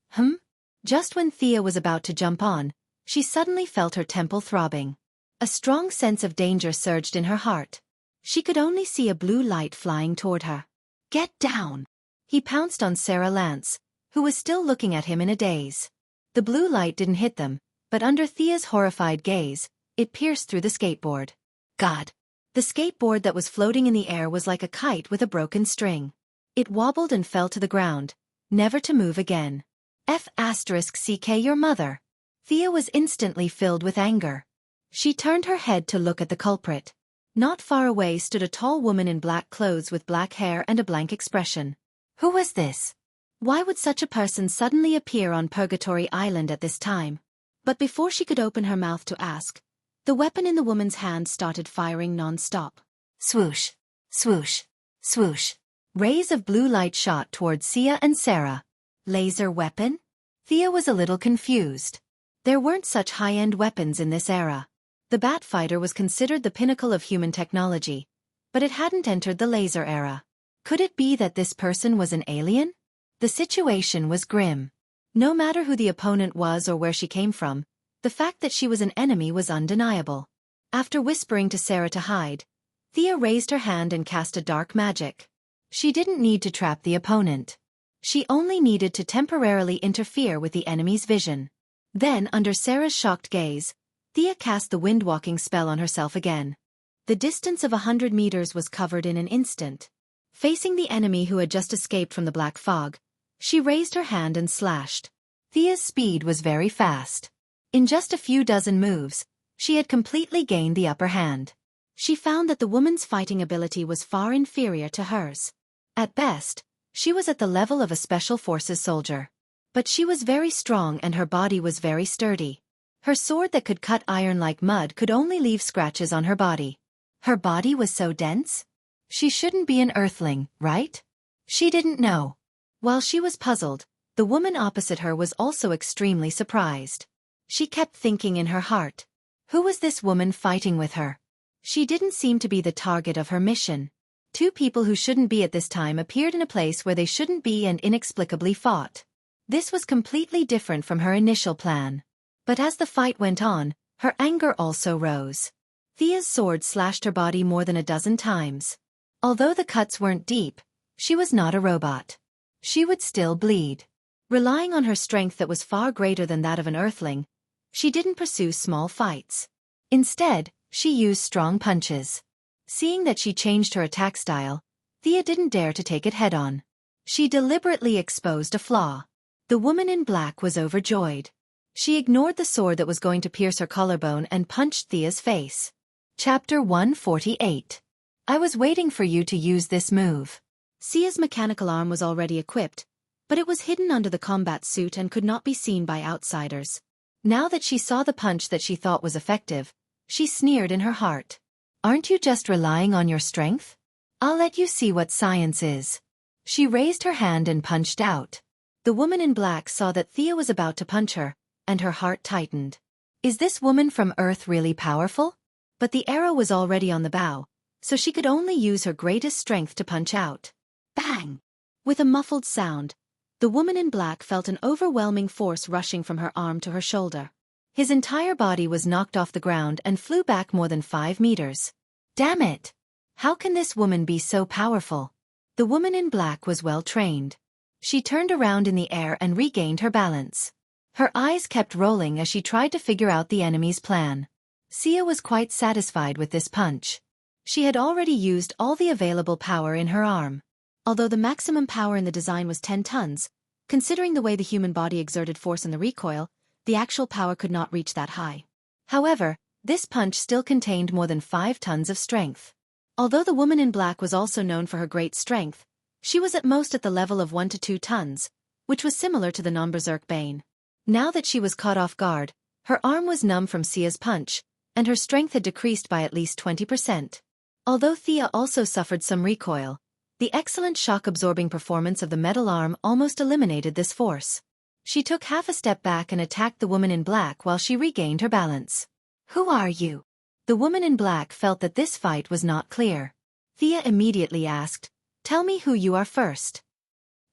Just when Thea was about to jump on, she suddenly felt her temple throbbing. A strong sense of danger surged in her heart. She could only see a blue light flying toward her. Get down! He pounced on Sarah Lance, who was still looking at him in a daze. The blue light didn't hit them, but under Thea's horrified gaze, it pierced through the skateboard. God! The skateboard that was floating in the air was like a kite with a broken string. It wobbled and fell to the ground, never to move again. F***ck your mother. Thea was instantly filled with anger. She turned her head to look at the culprit. Not far away stood a tall woman in black clothes with black hair and a blank expression. Who was this? Why would such a person suddenly appear on Purgatory Island at this time? But before she could open her mouth to ask, the weapon in the woman's hand started firing non-stop. Swoosh, swoosh, swoosh. Rays of blue light shot towards Sia and Sarah. Laser weapon? Thea was a little confused. There weren't such high-end weapons in this era. The Batfighter was considered the pinnacle of human technology, but it hadn't entered the laser era. Could it be that this person was an alien? The situation was grim. No matter who the opponent was or where she came from, the fact that she was an enemy was undeniable. After whispering to Sarah to hide, Thea raised her hand and cast a dark magic. She didn't need to trap the opponent. She only needed to temporarily interfere with the enemy's vision. Then, under Sarah's shocked gaze, Thea cast the wind-walking spell on herself again. The distance of 100 meters was covered in an instant. Facing the enemy who had just escaped from the black fog, she raised her hand and slashed. Thea's speed was very fast. In just a few dozen moves, she had completely gained the upper hand. She found that the woman's fighting ability was far inferior to hers. At best, she was at the level of a special forces soldier. But she was very strong and her body was very sturdy. Her sword that could cut iron like mud could only leave scratches on her body. Her body was so dense? She shouldn't be an earthling, right? She didn't know. While she was puzzled, the woman opposite her was also extremely surprised. She kept thinking in her heart, who was this woman fighting with her? She didn't seem to be the target of her mission. Two people who shouldn't be at this time appeared in a place where they shouldn't be and inexplicably fought. This was completely different from her initial plan. But as the fight went on, her anger also rose. Thea's sword slashed her body more than a dozen times. Although the cuts weren't deep, she was not a robot. She would still bleed. Relying on her strength that was far greater than that of an earthling, she didn't pursue small fights. Instead, she used strong punches. Seeing that she changed her attack style, Thea didn't dare to take it head-on. She deliberately exposed a flaw. The woman in black was overjoyed. She ignored the sword that was going to pierce her collarbone and punched Thea's face. Chapter 148. I was waiting for you to use this move. Sia's mechanical arm was already equipped, but it was hidden under the combat suit and could not be seen by outsiders. Now that she saw the punch that she thought was effective, she sneered in her heart. Aren't you just relying on your strength? I'll let you see what science is. She raised her hand and punched out. The woman in black saw that Thea was about to punch her, and her heart tightened. Is this woman from Earth really powerful? But the arrow was already on the bow, so she could only use her greatest strength to punch out. Bang! With a muffled sound, the woman in black felt an overwhelming force rushing from her arm to her shoulder. His entire body was knocked off the ground and flew back more than 5 meters. Damn it! How can this woman be so powerful? The woman in black was well trained. She turned around in the air and regained her balance. Her eyes kept rolling as she tried to figure out the enemy's plan. Xia was quite satisfied with this punch. She had already used all the available power in her arm. Although the maximum power in the design was 10 tons, considering the way the human body exerted force in the recoil, the actual power could not reach that high. However, this punch still contained more than 5 tons of strength. Although the woman in black was also known for her great strength, she was at most at the level of 1 to 2 tons, which was similar to the non-berserk Bane. Now that she was caught off guard, her arm was numb from Xia's punch, and her strength had decreased by at least 20%. Although Xia also suffered some recoil, the excellent shock-absorbing performance of the metal arm almost eliminated this force. She took half a step back and attacked the woman in black while she regained her balance. "Who are you?" The woman in black felt that this fight was not clear. Xia immediately asked, "Tell me who you are first."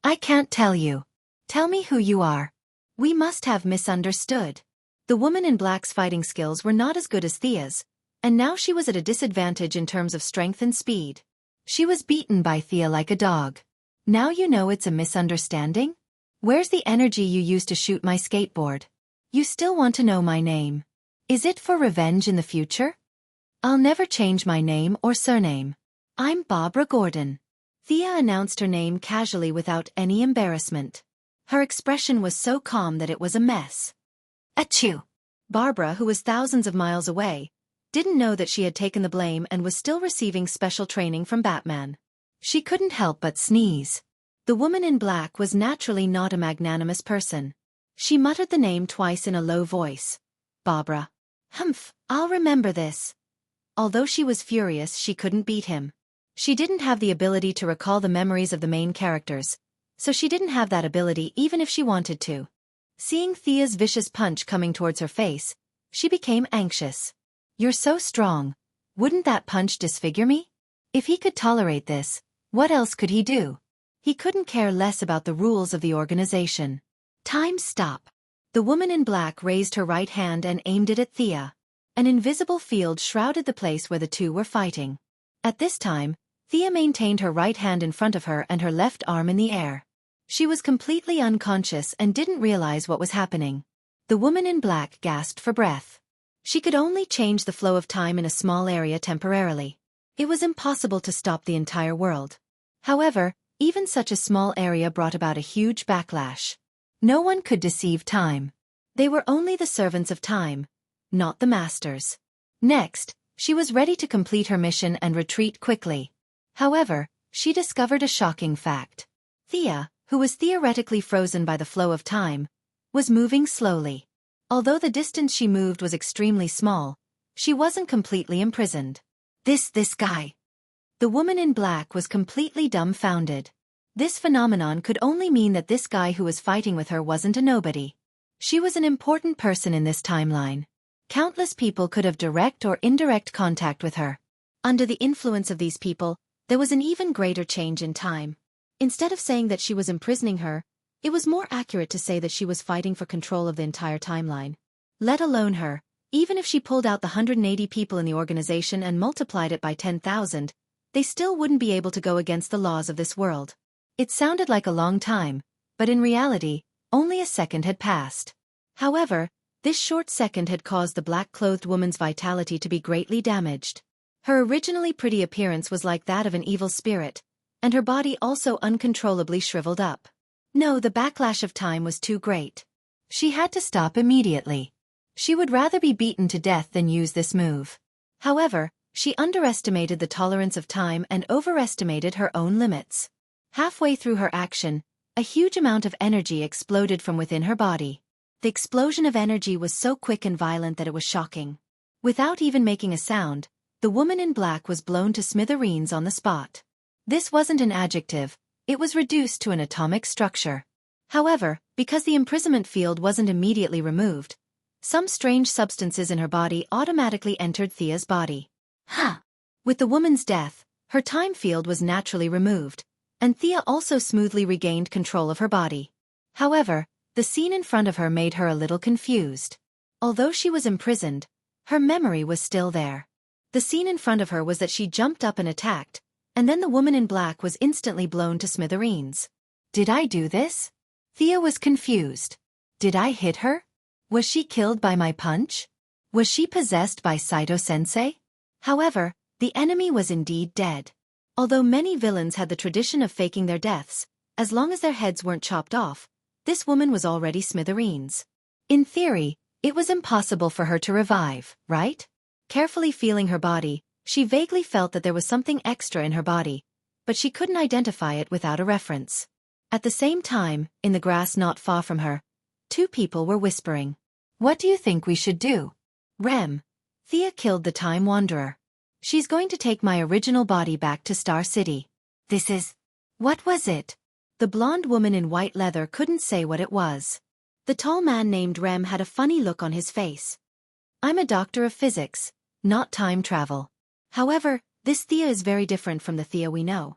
"I can't tell you." "Tell me who you are." "We must have misunderstood." The woman in black's fighting skills were not as good as Xia's, and now she was at a disadvantage in terms of strength and speed. She was beaten by Xia like a dog. "Now you know it's a misunderstanding? Where's the energy you used to shoot my skateboard? You still want to know my name? Is it for revenge in the future?" "I'll never change my name or surname. I'm Barbara Gordon." Xia announced her name casually without any embarrassment. Her expression was so calm that it was a mess. Achoo! Barbara, who was thousands of miles away, didn't know that she had taken the blame and was still receiving special training from Batman. She couldn't help but sneeze. The woman in black was naturally not a magnanimous person. She muttered the name twice in a low voice. "Barbara. Humph, I'll remember this." Although she was furious, she couldn't beat him. She didn't have the ability to recall the memories of the main characters, so she didn't have that ability even if she wanted to. Seeing Xia's vicious punch coming towards her face, she became anxious. "You're so strong. Wouldn't that punch disfigure me?" If he could tolerate this, what else could he do? He couldn't care less about the rules of the organization. "Time stop." The woman in black raised her right hand and aimed it at Xia. An invisible field shrouded the place where the two were fighting. At this time, Xia maintained her right hand in front of her and her left arm in the air. She was completely unconscious and didn't realize what was happening. The woman in black gasped for breath. She could only change the flow of time in a small area temporarily. It was impossible to stop the entire world. However, even such a small area brought about a huge backlash. No one could deceive time. They were only the servants of time, not the masters. Next, she was ready to complete her mission and retreat quickly. However, she discovered a shocking fact. Xia, who was theoretically frozen by the flow of time, was moving slowly. Although the distance she moved was extremely small, she wasn't completely imprisoned. This guy." The woman in black was completely dumbfounded. This phenomenon could only mean that this guy who was fighting with her wasn't a nobody. She was an important person in this timeline. Countless people could have direct or indirect contact with her. Under the influence of these people, there was an even greater change in time. Instead of saying that she was imprisoning her, it was more accurate to say that she was fighting for control of the entire timeline. Let alone her, even if she pulled out the 180 people in the organization and multiplied it by 10,000, they still wouldn't be able to go against the laws of this world. It sounded like a long time, but in reality, only a second had passed. However, this short second had caused the black-clothed woman's vitality to be greatly damaged. Her originally pretty appearance was like that of an evil spirit, and her body also uncontrollably shriveled up. No, the backlash of time was too great. She had to stop immediately. She would rather be beaten to death than use this move. However, she underestimated the tolerance of time and overestimated her own limits. Halfway through her action, a huge amount of energy exploded from within her body. The explosion of energy was so quick and violent that it was shocking. Without even making a sound, the woman in black was blown to smithereens on the spot. This wasn't an adjective, it was reduced to an atomic structure. However, because the imprisonment field wasn't immediately removed, some strange substances in her body automatically entered Xia's body. With the woman's death, her time field was naturally removed, and Xia also smoothly regained control of her body. However, the scene in front of her made her a little confused. Although she was imprisoned, her memory was still there. The scene in front of her was that she jumped up and attacked, and then the woman in black was instantly blown to smithereens. Did I do this? Xia was confused. Did I hit her? Was she killed by my punch? Was she possessed by Saito-sensei? However, the enemy was indeed dead. Although many villains had the tradition of faking their deaths, as long as their heads weren't chopped off, this woman was already smithereens. In theory, it was impossible for her to revive, right? Carefully feeling her body, she vaguely felt that there was something extra in her body, but she couldn't identify it without a reference. At the same time, in the grass not far from her, two people were whispering. What do you think we should do? Rem. Thea killed the Time Wanderer. She's going to take my original body back to Star City. This is... What was it? The blonde woman in white leather couldn't say what it was. The tall man named Rem had a funny look on his face. I'm a doctor of physics, not time travel. However, this Thea is very different from the Thea we know.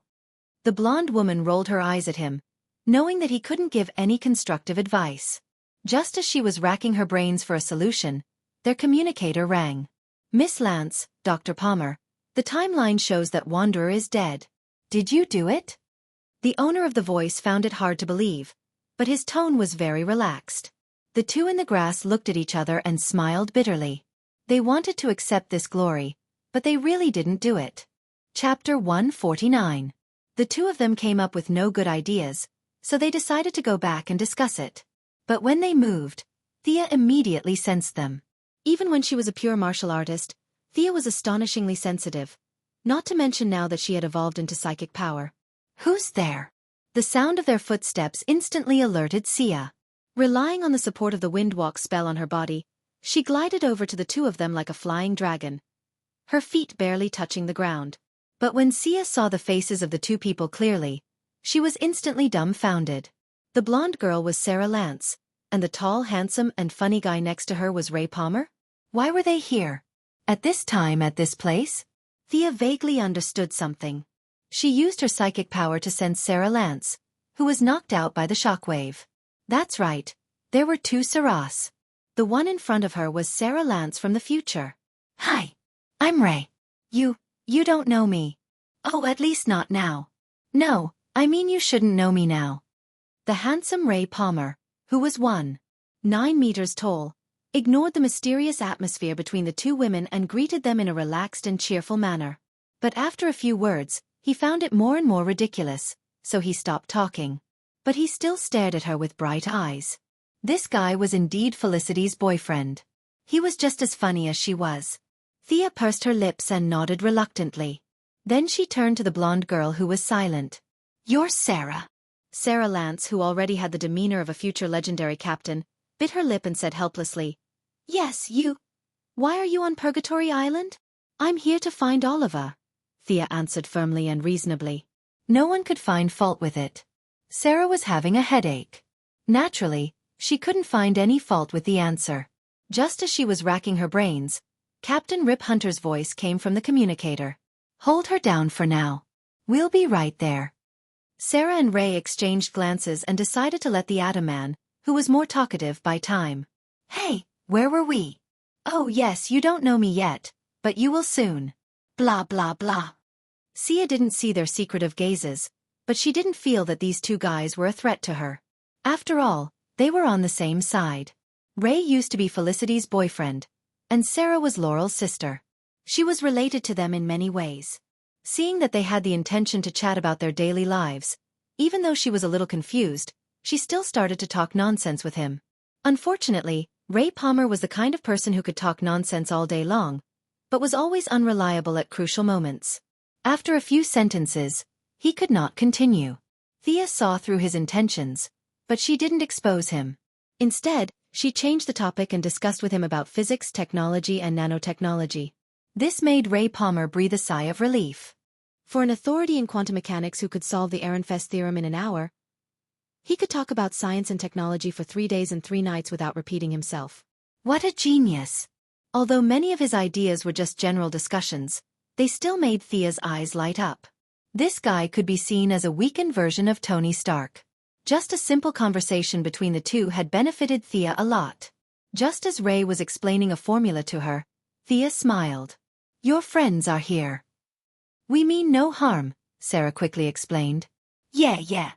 The blonde woman rolled her eyes at him, knowing that he couldn't give any constructive advice. Just as she was racking her brains for a solution, their communicator rang. Miss Lance, Dr. Palmer, the timeline shows that Wanderer is dead. Did you do it? The owner of the voice found it hard to believe, but his tone was very relaxed. The two in the grass looked at each other and smiled bitterly. They wanted to accept this glory, but they really didn't do it. Chapter 149. The two of them came up with no good ideas, so they decided to go back and discuss it. But when they moved, Thea immediately sensed them. Even when she was a pure martial artist, Thea was astonishingly sensitive, not to mention now that she had evolved into psychic power. Who's there? The sound of their footsteps instantly alerted Sia. Relying on the support of the Windwalk spell on her body, she glided over to the two of them like a flying dragon, her feet barely touching the ground. But when Sia saw the faces of the two people clearly, she was instantly dumbfounded. The blonde girl was Sarah Lance, and the tall, handsome, and funny guy next to her was Ray Palmer? Why were they here? At this time at this place? Thea vaguely understood something. She used her psychic power to sense Sarah Lance, who was knocked out by the shockwave. That's right, there were two Sarahs. The one in front of her was Sarah Lance from the future. Hi. I'm Ray. You don't know me. Oh, at least not now. No, I mean you shouldn't know me now. The handsome Ray Palmer, who was 1.9 meters tall, ignored the mysterious atmosphere between the two women and greeted them in a relaxed and cheerful manner. But after a few words, he found it more and more ridiculous, so he stopped talking. But he still stared at her with bright eyes. This guy was indeed Felicity's boyfriend. He was just as funny as she was. Thea pursed her lips and nodded reluctantly. Then she turned to the blonde girl who was silent. You're Sarah. Sarah Lance, who already had the demeanor of a future legendary captain, bit her lip and said helplessly, Yes, you. Why are you on Purgatory Island? I'm here to find Oliver. Thea answered firmly and reasonably. No one could find fault with it. Sarah was having a headache. Naturally, she couldn't find any fault with the answer. Just as she was racking her brains, Captain Rip Hunter's voice came from the communicator. Hold her down for now. We'll be right there. Sarah and Ray exchanged glances and decided to let the Atom Man, who was more talkative by time. Hey, where were we? Oh yes, you don't know me yet, but you will soon. Blah blah blah. Sia didn't see their secretive gazes, but she didn't feel that these two guys were a threat to her. After all, they were on the same side. Ray used to be Felicity's boyfriend, and Sarah was Laurel's sister. She was related to them in many ways. Seeing that they had the intention to chat about their daily lives, even though she was a little confused, she still started to talk nonsense with him. Unfortunately, Ray Palmer was the kind of person who could talk nonsense all day long, but was always unreliable at crucial moments. After a few sentences, he could not continue. Thea saw through his intentions, but she didn't expose him. Instead, she changed the topic and discussed with him about physics, technology, and nanotechnology. This made Ray Palmer breathe a sigh of relief. For an authority in quantum mechanics who could solve the Ehrenfest theorem in an hour, he could talk about science and technology for 3 days and 3 nights without repeating himself. What a genius! Although many of his ideas were just general discussions, they still made Thea's eyes light up. This guy could be seen as a weakened version of Tony Stark. Just a simple conversation between the two had benefited Thea a lot. Just as Ray was explaining a formula to her, Thea smiled. Your friends are here. We mean no harm, Sarah quickly explained. Yeah.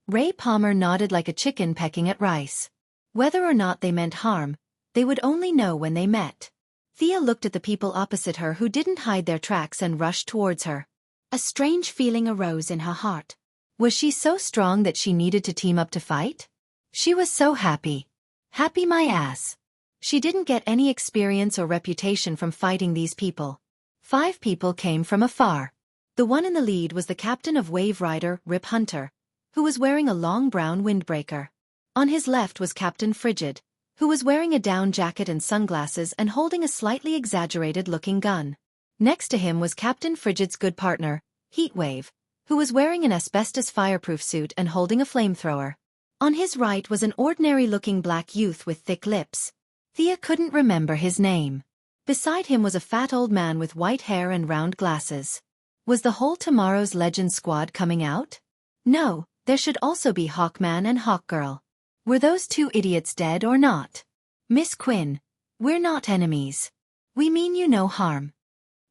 Ray Palmer nodded like a chicken pecking at rice. Whether or not they meant harm, they would only know when they met. Thea looked at the people opposite her who didn't hide their tracks and rushed towards her. A strange feeling arose in her heart. Was she so strong that she needed to team up to fight? She was so happy. Happy my ass. She didn't get any experience or reputation from fighting these people. 5 people came from afar. The one in the lead was the captain of Wave Rider, Rip Hunter, who was wearing a long brown windbreaker. On his left was Captain Frigid, who was wearing a down jacket and sunglasses and holding a slightly exaggerated-looking gun. Next to him was Captain Frigid's good partner, Heatwave, who was wearing an asbestos fireproof suit and holding a flamethrower. On his right was an ordinary-looking black youth with thick lips. Thea couldn't remember his name. Beside him was a fat old man with white hair and round glasses. Was the whole Tomorrow's Legend squad coming out? No, there should also be Hawkman and Hawkgirl. Were those 2 idiots dead or not? Miss Quinn, we're not enemies. We mean you no harm.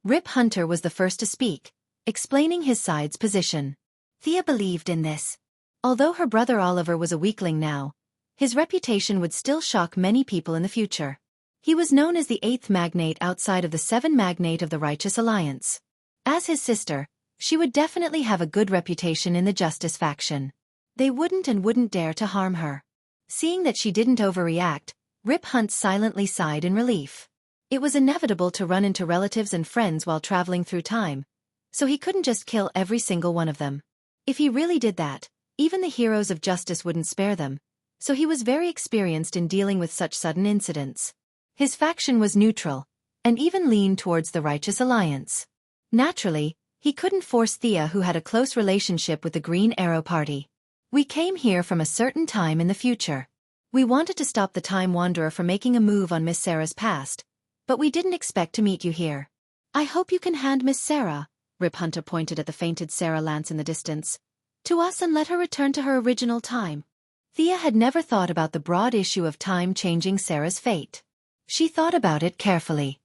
Rip Hunter was the first to speak, explaining his side's position. Thea believed in this. Although her brother Oliver was a weakling now, his reputation would still shock many people in the future. He was known as the 8th magnate outside of the 7 magnate of the Righteous Alliance. As his sister, she would definitely have a good reputation in the Justice faction. They wouldn't dare to harm her. Seeing that she didn't overreact, Rip Hunt silently sighed in relief. It was inevitable to run into relatives and friends while traveling through time, so he couldn't just kill every single one of them. If he really did that, even the heroes of justice wouldn't spare them, so he was very experienced in dealing with such sudden incidents. His faction was neutral, and even leaned towards the Righteous Alliance. Naturally, he couldn't force Thea, who had a close relationship with the Green Arrow Party. We came here from a certain time in the future. We wanted to stop the Time Wanderer from making a move on Miss Sarah's past, but we didn't expect to meet you here. I hope you can hand Miss Sarah, Rip Hunter pointed at the fainted Sarah Lance in the distance, to us and let her return to her original time. Thea had never thought about the broad issue of time changing Sarah's fate. She thought about it carefully.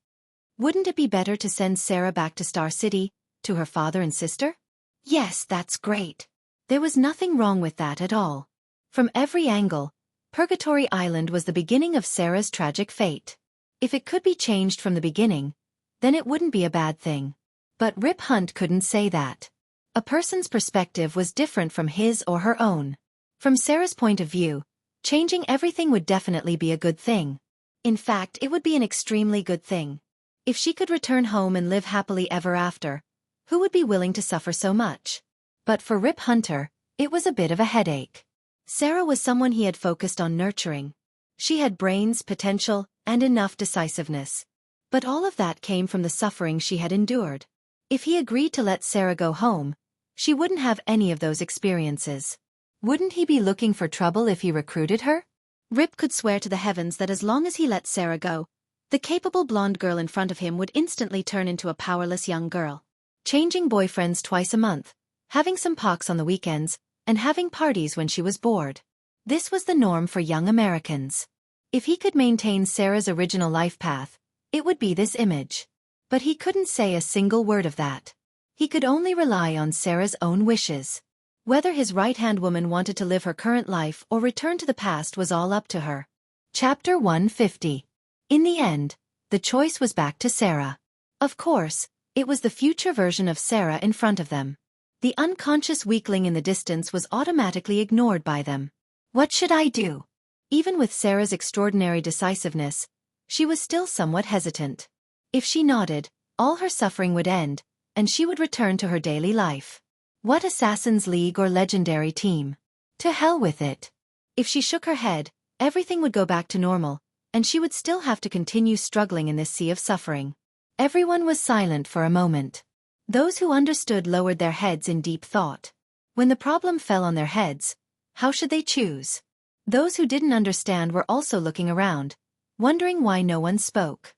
Wouldn't it be better to send Sarah back to Star City, to her father and sister? Yes, that's great. There was nothing wrong with that at all. From every angle, Purgatory Island was the beginning of Sarah's tragic fate. If it could be changed from the beginning, then it wouldn't be a bad thing. But Rip Hunt couldn't say that. A person's perspective was different from his or her own. From Sarah's point of view, changing everything would definitely be a good thing. In fact, it would be an extremely good thing. If she could return home and live happily ever after, who would be willing to suffer so much? But for Rip Hunter, it was a bit of a headache. Sarah was someone he had focused on nurturing. She had brains, potential, and enough decisiveness. But all of that came from the suffering she had endured. If he agreed to let Sarah go home, she wouldn't have any of those experiences. Wouldn't he be looking for trouble if he recruited her? Rip could swear to the heavens that as long as he let Sarah go, the capable blonde girl in front of him would instantly turn into a powerless young girl. Changing boyfriends twice a month, having some pox on the weekends, and having parties when she was bored. This was the norm for young Americans. If he could maintain Sarah's original life path, it would be this image. But he couldn't say a single word of that. He could only rely on Sarah's own wishes. Whether his right-hand woman wanted to live her current life or return to the past was all up to her. Chapter 150. In the end, the choice was back to Sarah. Of course, it was the future version of Sarah in front of them. The unconscious weakling in the distance was automatically ignored by them. What should I do? Even with Sarah's extraordinary decisiveness, she was still somewhat hesitant. If she nodded, all her suffering would end, and she would return to her daily life. What Assassin's League or Legendary Team? To hell with it. If she shook her head, everything would go back to normal, and she would still have to continue struggling in this sea of suffering. Everyone was silent for a moment. Those who understood lowered their heads in deep thought. When the problem fell on their heads, how should they choose? Those who didn't understand were also looking around, wondering why no one spoke.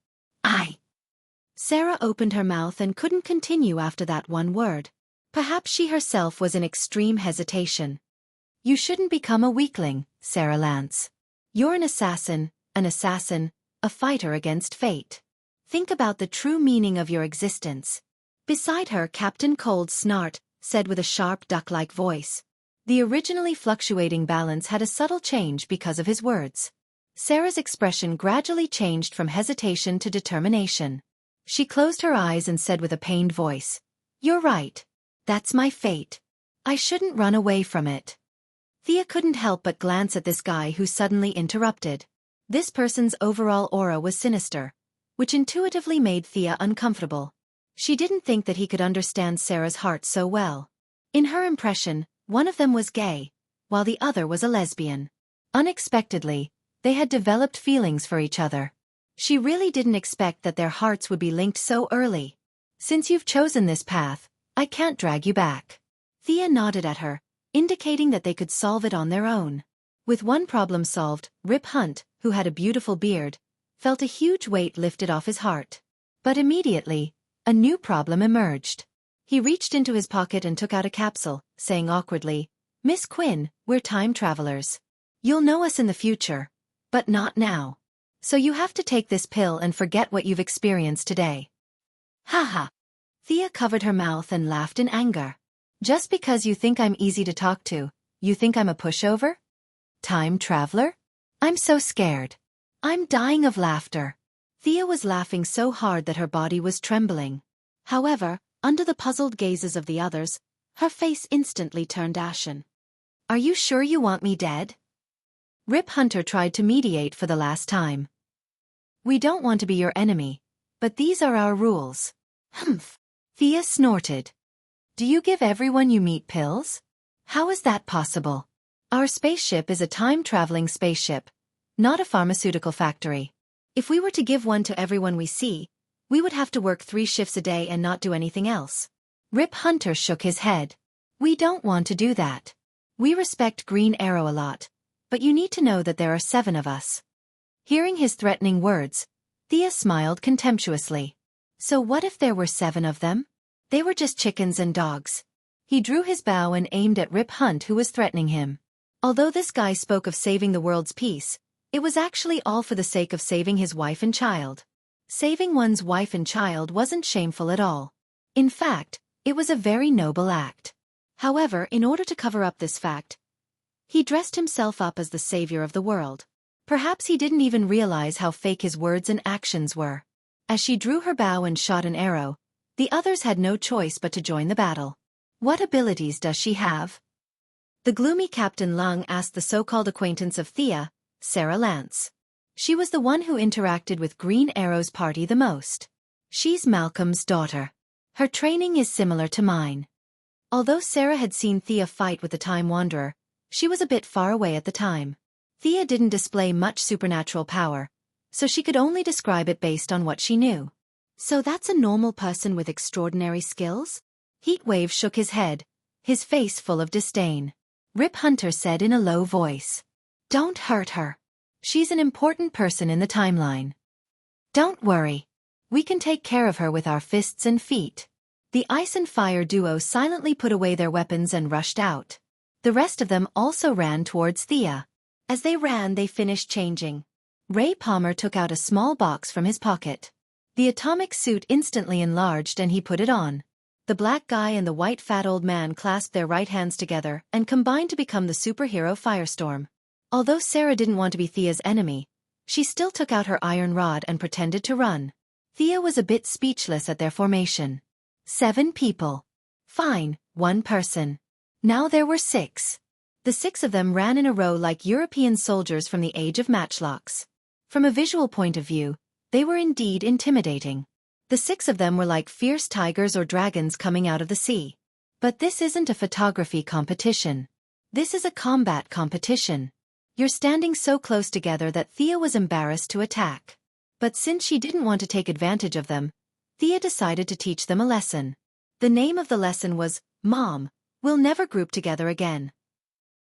Sarah opened her mouth and couldn't continue after that one word. Perhaps she herself was in extreme hesitation. You shouldn't become a weakling, Sarah Lance. You're an assassin, a fighter against fate. Think about the true meaning of your existence. Beside her, Captain Cold Snart said with a sharp duck-like voice. The originally fluctuating balance had a subtle change because of his words. Sarah's expression gradually changed from hesitation to determination. She closed her eyes and said with a pained voice, "You're right. That's my fate. I shouldn't run away from it." Thea couldn't help but glance at this guy who suddenly interrupted. This person's overall aura was sinister, which intuitively made Thea uncomfortable. She didn't think that he could understand Sarah's heart so well. In her impression, one of them was gay, while the other was a lesbian. Unexpectedly, they had developed feelings for each other. She really didn't expect that their hearts would be linked so early. "Since you've chosen this path, I can't drag you back." Thea nodded at her, indicating that they could solve it on their own. With one problem solved, Rip Hunt, who had a beautiful beard, felt a huge weight lifted off his heart. But immediately, a new problem emerged. He reached into his pocket and took out a capsule, saying awkwardly, "Miss Quinn, we're time travelers. You'll know us in the future, but not now. So you have to take this pill and forget what you've experienced today." "Haha." Thea covered her mouth and laughed in anger. "Just because you think I'm easy to talk to, you think I'm a pushover? Time traveler? I'm so scared. I'm dying of laughter." Thea was laughing so hard that her body was trembling. However, under the puzzled gazes of the others, her face instantly turned ashen. "Are you sure you want me dead?" Rip Hunter tried to mediate for the last time. "We don't want to be your enemy, but these are our rules." "Humph." Thea snorted. "Do you give everyone you meet pills? How is that possible? Our spaceship is a time-traveling spaceship, not a pharmaceutical factory. If we were to give one to everyone we see, we would have to work 3 shifts a day and not do anything else." Rip Hunter shook his head. "We don't want to do that. We respect Green Arrow a lot, but you need to know that there are 7 of us." Hearing his threatening words, Thea smiled contemptuously. So what if there were 7 of them? They were just chickens and dogs. He drew his bow and aimed at Rip Hunt, who was threatening him. Although this guy spoke of saving the world's peace, it was actually all for the sake of saving his wife and child. Saving one's wife and child wasn't shameful at all. In fact, it was a very noble act. However, in order to cover up this fact, he dressed himself up as the savior of the world. Perhaps he didn't even realize how fake his words and actions were. As she drew her bow and shot an arrow, the others had no choice but to join the battle. "What abilities does she have?" The gloomy Captain Lung asked the so-called acquaintance of Thea, Sarah Lance. She was the one who interacted with Green Arrow's party the most. "She's Malcolm's daughter. Her training is similar to mine." Although Sarah had seen Thea fight with the Time Wanderer, she was a bit far away at the time. Thea didn't display much supernatural power, so she could only describe it based on what she knew. "So that's a normal person with extraordinary skills?" Heatwave shook his head, his face full of disdain. Rip Hunter said in a low voice, "Don't hurt her. She's an important person in the timeline. Don't worry. We can take care of her with our fists and feet." The Ice and Fire duo silently put away their weapons and rushed out. The rest of them also ran towards Thea. As they ran, they finished changing. Ray Palmer took out a small box from his pocket. The atomic suit instantly enlarged and he put it on. The black guy and the white fat old man clasped their right hands together and combined to become the superhero Firestorm. Although Sarah didn't want to be Thea's enemy, she still took out her iron rod and pretended to run. Thea was a bit speechless at their formation. 7 people. Fine, 1 person. Now there were 6. The 6 of them ran in a row like European soldiers from the age of matchlocks. From a visual point of view, they were indeed intimidating. The 6 of them were like fierce tigers or dragons coming out of the sea. But this isn't a photography competition. This is a combat competition. You're standing so close together that Thea was embarrassed to attack. But since she didn't want to take advantage of them, Thea decided to teach them a lesson. The name of the lesson was, "Mom, we'll never group together again."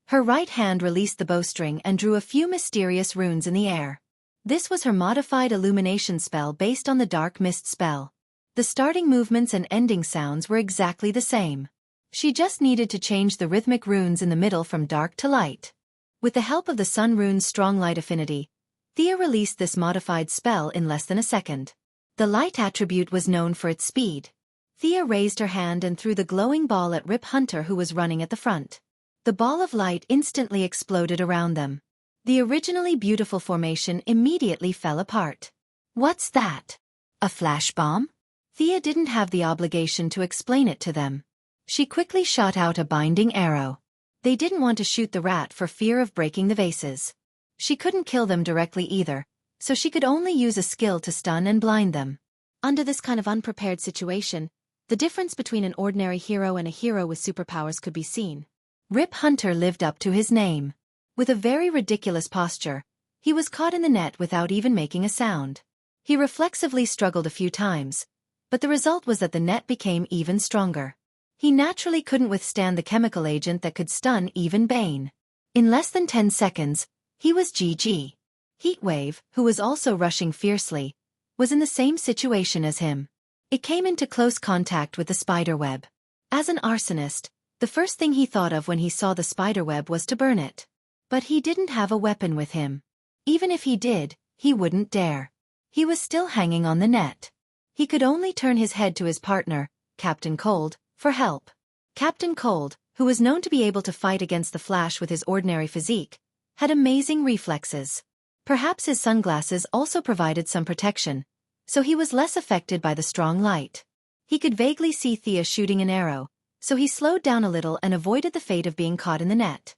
Her right hand released the bowstring and drew a few mysterious runes in the air. This was her modified illumination spell based on the dark mist spell. The starting movements and ending sounds were exactly the same. She just needed to change the rhythmic runes in the middle from dark to light. With the help of the Sun Rune's strong light affinity, Thea released this modified spell in less than a second. The light attribute was known for its speed. Thea raised her hand and threw the glowing ball at Rip Hunter, who was running at the front. The ball of light instantly exploded around them. The originally beautiful formation immediately fell apart. What's that? A flash bomb? Thea didn't have the obligation to explain it to them. She quickly shot out a binding arrow. They didn't want to shoot the rat for fear of breaking the vases. She couldn't kill them directly either, so she could only use a skill to stun and blind them. Under this kind of unprepared situation, the difference between an ordinary hero and a hero with superpowers could be seen. Rip Hunter lived up to his name. With a very ridiculous posture, he was caught in the net without even making a sound. He reflexively struggled a few times, but the result was that the net became even stronger. He naturally couldn't withstand the chemical agent that could stun even Bane. In less than 10 seconds, he was GG. Heatwave, who was also rushing fiercely, was in the same situation as him. It came into close contact with the spiderweb. As an arsonist, the first thing he thought of when he saw the spiderweb was to burn it. But he didn't have a weapon with him. Even if he did, he wouldn't dare. He was still hanging on the net. He could only turn his head to his partner, Captain Cold, for help. Captain Cold, who was known to be able to fight against the Flash with his ordinary physique, had amazing reflexes. Perhaps his sunglasses also provided some protection, so he was less affected by the strong light. He could vaguely see Thea shooting an arrow, so he slowed down a little and avoided the fate of being caught in the net.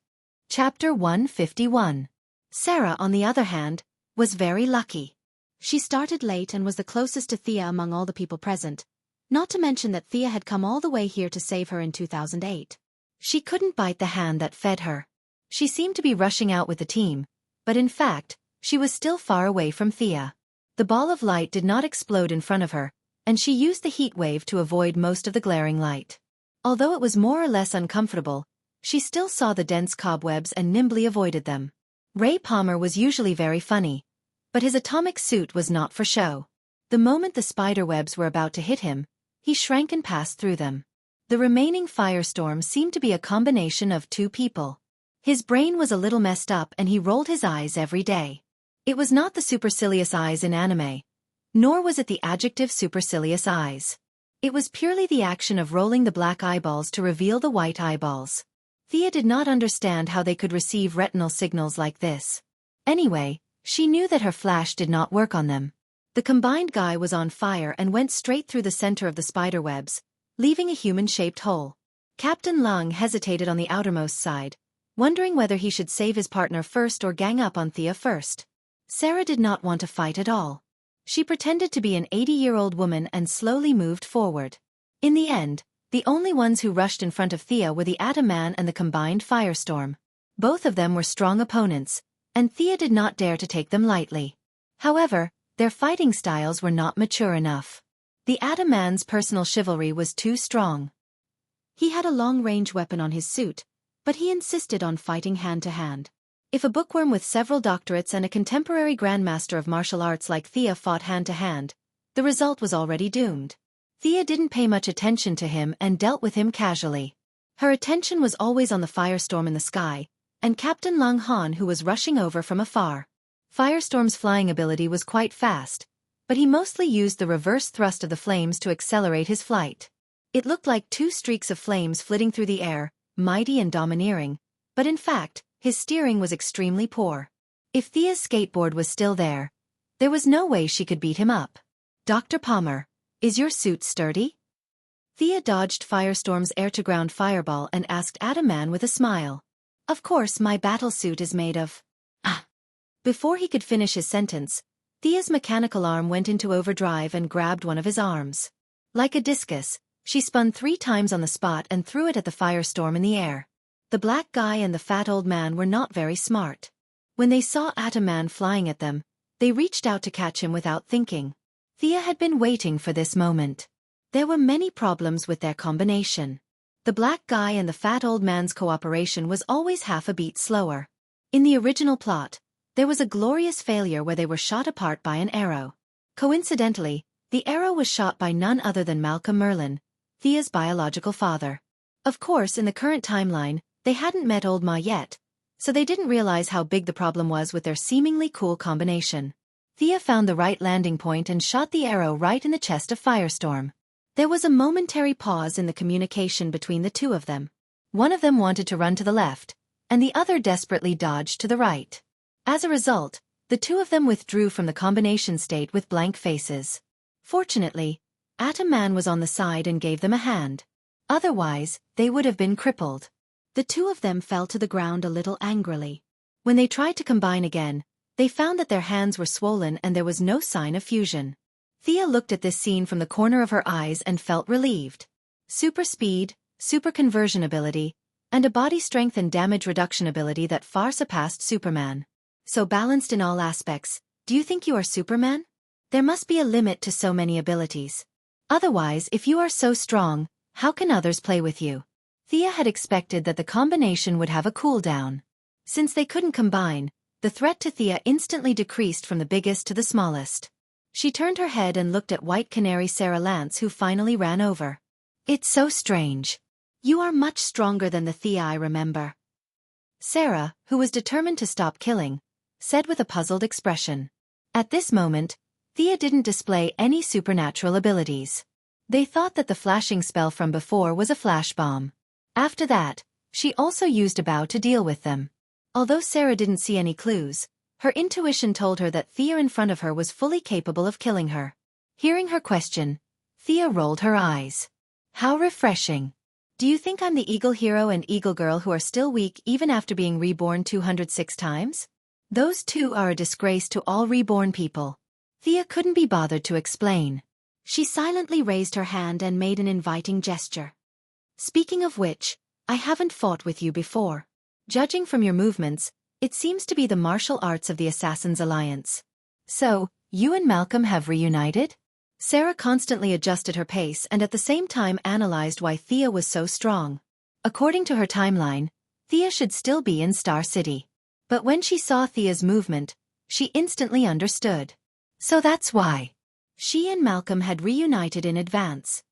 Chapter 151. Sarah, on the other hand, was very lucky. She started late and was the closest to Thea among all the people present, not to mention that Thea had come all the way here to save her in 2008. She couldn't bite the hand that fed her. She seemed to be rushing out with the team, but in fact, she was still far away from Thea. The ball of light did not explode in front of her, and she used the heat wave to avoid most of the glaring light. Although it was more or less uncomfortable, she still saw the dense cobwebs and nimbly avoided them. Ray Palmer was usually very funny, but his atomic suit was not for show. The moment the spiderwebs were about to hit him, he shrank and passed through them. The remaining firestorm seemed to be a combination of two people. His brain was a little messed up and he rolled his eyes every day. It was not the supercilious eyes in anime, nor was it the adjective supercilious eyes. It was purely the action of rolling the black eyeballs to reveal the white eyeballs. Thea did not understand how they could receive retinal signals like this. Anyway, she knew that her flash did not work on them. The combined guy was on fire and went straight through the center of the spiderwebs, leaving a human-shaped hole. Captain Lung hesitated on the outermost side, wondering whether he should save his partner first or gang up on Thea first. Sarah did not want to fight at all. She pretended to be an 80-year-old woman and slowly moved forward. In the end, the only ones who rushed in front of Thea were the Atom Man and the combined firestorm. Both of them were strong opponents, and Thea did not dare to take them lightly. However, their fighting styles were not mature enough. The Atom Man's personal chivalry was too strong. He had a long-range weapon on his suit, but he insisted on fighting hand-to-hand. If a bookworm with several doctorates and a contemporary grandmaster of martial arts like Thea fought hand-to-hand, the result was already doomed. Thea didn't pay much attention to him and dealt with him casually. Her attention was always on the firestorm in the sky, and Captain Lung Han who was rushing over from afar. Firestorm's flying ability was quite fast, but he mostly used the reverse thrust of the flames to accelerate his flight. It looked like two streaks of flames flitting through the air, mighty and domineering, but in fact, his steering was extremely poor. If Thea's skateboard was still there was no way she could beat him up. Dr. Palmer, is your suit sturdy? Thea dodged Firestorm's air-to-ground fireball and asked Atom Man with a smile. Of course my battle suit is made of... Before he could finish his sentence, Thea's mechanical arm went into overdrive and grabbed one of his arms. Like a discus, she spun 3 times on the spot and threw it at the firestorm in the air. The black guy and the fat old man were not very smart. When they saw Atom Man flying at them, they reached out to catch him without thinking. Thea had been waiting for this moment. There were many problems with their combination. The black guy and the fat old man's cooperation was always half a beat slower. In the original plot, there was a glorious failure where they were shot apart by an arrow. Coincidentally, the arrow was shot by none other than Malcolm Merlin, Thea's biological father. Of course, in the current timeline, they hadn't met Old Ma yet, so they didn't realize how big the problem was with their seemingly cool combination. Thea found the right landing point and shot the arrow right in the chest of Firestorm. There was a momentary pause in the communication between the two of them. One of them wanted to run to the left, and the other desperately dodged to the right. As a result, the two of them withdrew from the combination state with blank faces. Fortunately, Atom Man was on the side and gave them a hand. Otherwise, they would have been crippled. The two of them fell to the ground a little angrily. When they tried to combine again, they found that their hands were swollen and there was no sign of fusion. Thea looked at this scene from the corner of her eyes and felt relieved. Super speed, super conversion ability, and a body strength and damage reduction ability that far surpassed Superman. So balanced in all aspects, do you think you are Superman? There must be a limit to so many abilities. Otherwise, if you are so strong, how can others play with you? Thea had expected that the combination would have a cooldown. Since they couldn't combine, the threat to Thea instantly decreased from the biggest to the smallest. She turned her head and looked at White Canary Sarah Lance, who finally ran over. It's so strange. You are much stronger than the Thea I remember. Sarah, who was determined to stop killing, said with a puzzled expression. At this moment, Thea didn't display any supernatural abilities. They thought that the flashing spell from before was a flash bomb. After that, she also used a bow to deal with them. Although Sarah didn't see any clues, her intuition told her that Thea in front of her was fully capable of killing her. Hearing her question, Thea rolled her eyes. How refreshing. Do you think I'm the Eagle Hero and Eagle Girl who are still weak even after being reborn 206 times? Those two are a disgrace to all reborn people. Thea couldn't be bothered to explain. She silently raised her hand and made an inviting gesture. Speaking of which, I haven't fought with you before. Judging from your movements, it seems to be the martial arts of the Assassins' Alliance. So, you and Malcolm have reunited? Sarah constantly adjusted her pace and at the same time analyzed why Thea was so strong. According to her timeline, Thea should still be in Star City. But when she saw Thea's movement, she instantly understood. So that's why. She and Malcolm had reunited in advance.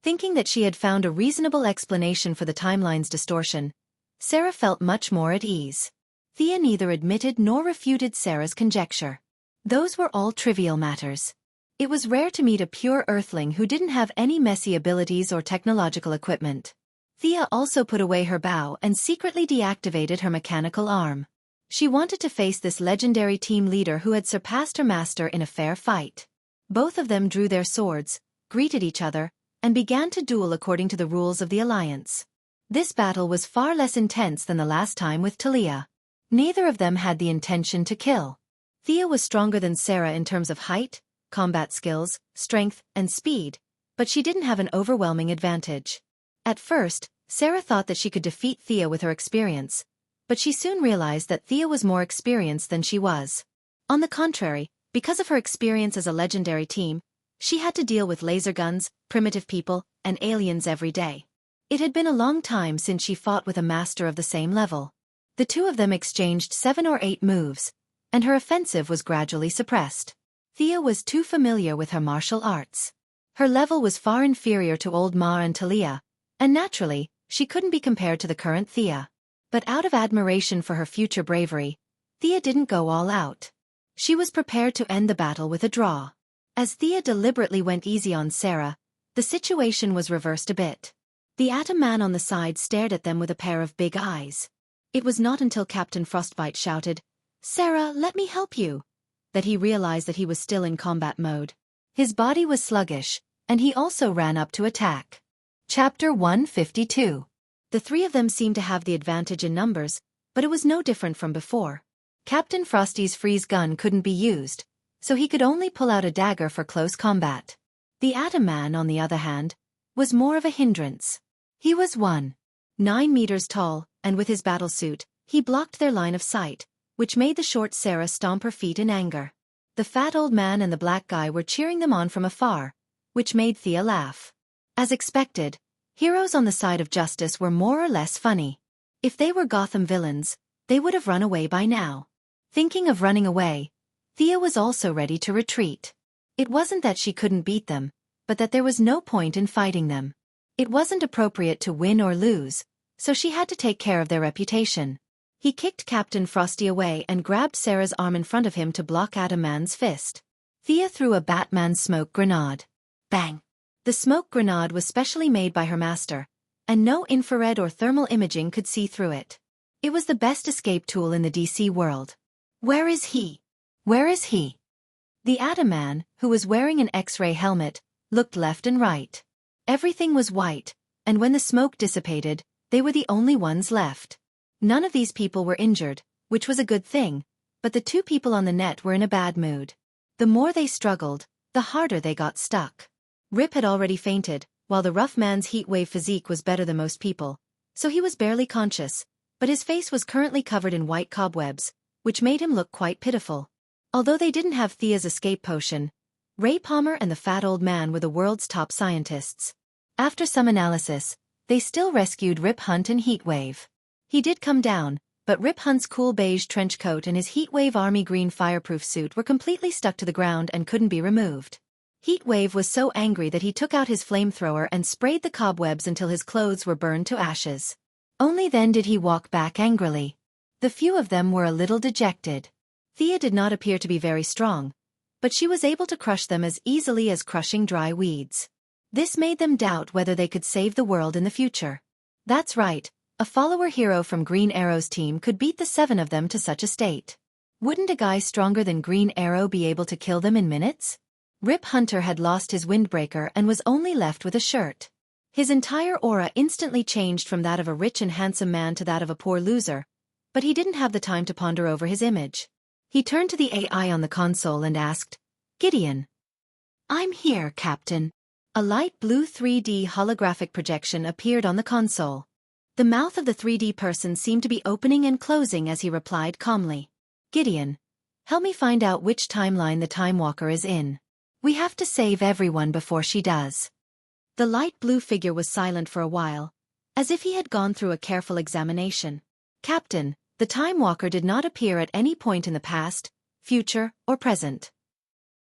Thinking that she had found a reasonable explanation for the timeline's distortion, Sarah felt much more at ease. Thea neither admitted nor refuted Sarah's conjecture. Those were all trivial matters. It was rare to meet a pure Earthling who didn't have any messy abilities or technological equipment. Thea also put away her bow and secretly deactivated her mechanical arm. She wanted to face this legendary team leader who had surpassed her master in a fair fight. Both of them drew their swords, greeted each other, and began to duel according to the rules of the Alliance. This battle was far less intense than the last time with Talia. Neither of them had the intention to kill. Thea was stronger than Sarah in terms of height, combat skills, strength, and speed, but she didn't have an overwhelming advantage. At first, Sarah thought that she could defeat Thea with her experience, but she soon realized that Thea was more experienced than she was. On the contrary, because of her experience as a legendary team, she had to deal with laser guns, primitive people, and aliens every day. It had been a long time since she fought with a master of the same level. The two of them exchanged 7 or 8 moves, and her offensive was gradually suppressed. Thea was too familiar with her martial arts. Her level was far inferior to old Ma and Talia, and naturally, she couldn't be compared to the current Thea. But out of admiration for her future bravery, Thea didn't go all out. She was prepared to end the battle with a draw. As Thea deliberately went easy on Sarah, the situation was reversed a bit. The Atom Man on the side stared at them with a pair of big eyes. It was not until Captain Frostbite shouted, "Sarah, let me help you," that he realized that he was still in combat mode. His body was sluggish, and he also ran up to attack. Chapter 152. The three of them seemed to have the advantage in numbers, but it was no different from before. Captain Frosty's freeze gun couldn't be used, so he could only pull out a dagger for close combat. The Atom Man, on the other hand, was more of a hindrance. He was 1.9 meters tall, and with his battlesuit, he blocked their line of sight, which made the short Sarah stomp her feet in anger. The fat old man and the black guy were cheering them on from afar, which made Thea laugh. As expected, heroes on the side of justice were more or less funny. If they were Gotham villains, they would have run away by now. Thinking of running away, Thea was also ready to retreat. It wasn't that she couldn't beat them, but that there was no point in fighting them. It wasn't appropriate to win or lose, so she had to take care of their reputation. He kicked Captain Frosty away and grabbed Sarah's arm in front of him to block Atom Man's fist. Thea threw a Batman smoke grenade. Bang! The smoke grenade was specially made by her master, and no infrared or thermal imaging could see through it. It was the best escape tool in the DC world. Where is he? Where is he? The Atom Man, who was wearing an X-ray helmet, looked left and right. Everything was white, and when the smoke dissipated, they were the only ones left. None of these people were injured, which was a good thing, but the two people on the net were in a bad mood. The more they struggled, the harder they got stuck. Rip had already fainted, while the rough man's heatwave physique was better than most people, so he was barely conscious, but his face was currently covered in white cobwebs, which made him look quite pitiful. Although they didn't have Thea's escape potion, Ray Palmer and the fat old man were the world's top scientists. After some analysis, they still rescued Rip Hunt and Heatwave. He did come down, but Rip Hunt's cool beige trench coat and his Heatwave army green fireproof suit were completely stuck to the ground and couldn't be removed. Heatwave was so angry that he took out his flamethrower and sprayed the cobwebs until his clothes were burned to ashes. Only then did he walk back angrily. The few of them were a little dejected. Thea did not appear to be very strong, but she was able to crush them as easily as crushing dry weeds. This made them doubt whether they could save the world in the future. That's right, a follower hero from Green Arrow's team could beat the 7 of them to such a state. Wouldn't a guy stronger than Green Arrow be able to kill them in minutes? Rip Hunter had lost his windbreaker and was only left with a shirt. His entire aura instantly changed from that of a rich and handsome man to that of a poor loser, but he didn't have the time to ponder over his image. He turned to the AI on the console and asked, "Gideon." "I'm here, Captain." A light blue 3D holographic projection appeared on the console. The mouth of the 3D person seemed to be opening and closing as he replied calmly, "Gideon, help me find out which timeline the Time Walker is in. We have to save everyone before she does." The light blue figure was silent for a while, as if he had gone through a careful examination. "Captain, the Time Walker did not appear at any point in the past, future, or present."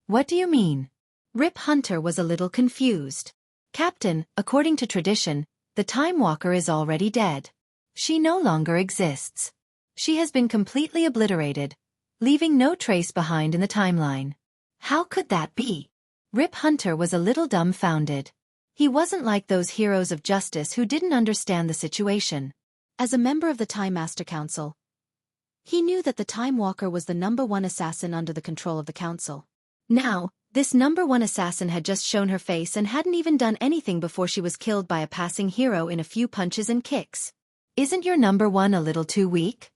"What do you mean?" Rip Hunter was a little confused. "Captain, according to tradition, the Time Walker is already dead. She no longer exists. She has been completely obliterated, leaving no trace behind in the timeline." "How could that be?" Rip Hunter was a little dumbfounded. He wasn't like those heroes of justice who didn't understand the situation. As a member of the Time Master Council, he knew that the Time Walker was the #1 assassin under the control of the Council. Now, this #1 assassin had just shown her face and hadn't even done anything before she was killed by a passing hero in a few punches and kicks. Isn't your #1 a little too weak?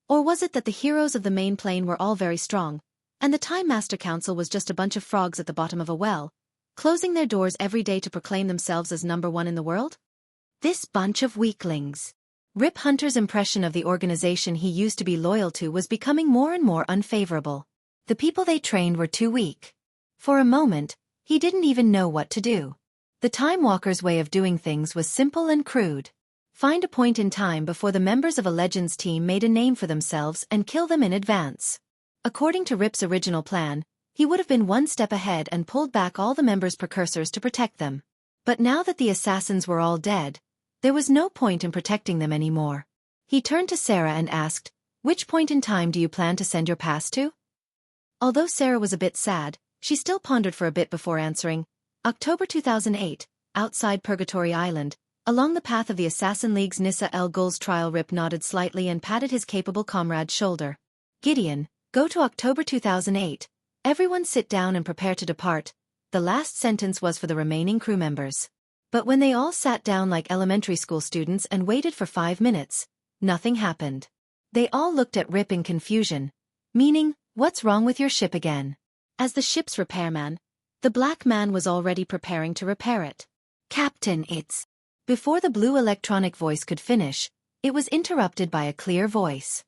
Or was it that the heroes of the main plane were all very strong, and the Time Master Council was just a bunch of frogs at the bottom of a well, closing their doors every day to proclaim themselves as #1 in the world? This bunch of weaklings. Rip Hunter's impression of the organization he used to be loyal to was becoming more and more unfavorable. The people they trained were too weak. For a moment, he didn't even know what to do. The Time Walker's way of doing things was simple and crude. Find a point in time before the members of a Legends team made a name for themselves and kill them in advance. According to Rip's original plan, he would have been one step ahead and pulled back all the members' precursors to protect them. But now that the assassins were all dead, there was no point in protecting them anymore. He turned to Sarah and asked, "Which point in time do you plan to send your past to?" Although Sarah was a bit sad, she still pondered for a bit before answering, "October 2008, outside Purgatory Island, along the path of the Assassin League's Nissa El Ghul's trial." Rip nodded slightly and patted his capable comrade's shoulder. "Gideon, go to October 2008. Everyone sit down and prepare to depart." The last sentence was for the remaining crew members. But when they all sat down like elementary school students and waited for 5 minutes, nothing happened. They all looked at Rip in confusion, meaning, "What's wrong with your ship again?" As the ship's repairman, the black man was already preparing to repair it. "Captain, it's..." Before the blue electronic voice could finish, it was interrupted by a clear voice.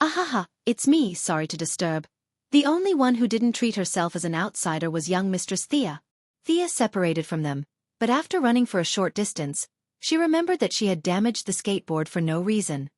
"Ahaha, it's me, sorry to disturb." The only one who didn't treat herself as an outsider was young Mistress Thea. Thea separated from them, but after running for a short distance, she remembered that she had damaged the skateboard for no reason.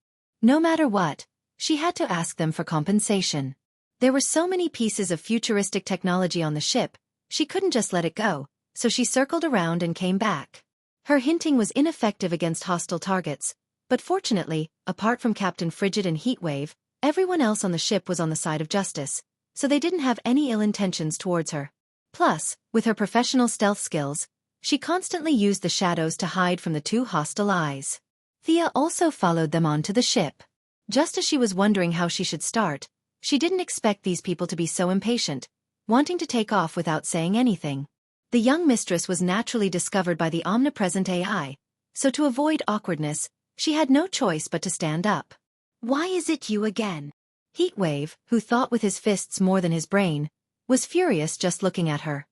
No matter what, she had to ask them for compensation. There were so many pieces of futuristic technology on the ship, she couldn't just let it go, so she circled around and came back. Her hinting was ineffective against hostile targets, but fortunately, apart from Captain Frigid and Heatwave, everyone else on the ship was on the side of justice, so they didn't have any ill intentions towards her. Plus, with her professional stealth skills, she constantly used the shadows to hide from the 2 hostile eyes. Thea also followed them onto the ship. Just as she was wondering how she should start, She didn't expect these people to be so impatient, wanting to take off without saying anything. The young mistress was naturally discovered by the omnipresent AI, so to avoid awkwardness, she had no choice but to stand up. "Why is it you again?" Heatwave, who thought with his fists more than his brain, was furious just looking at her.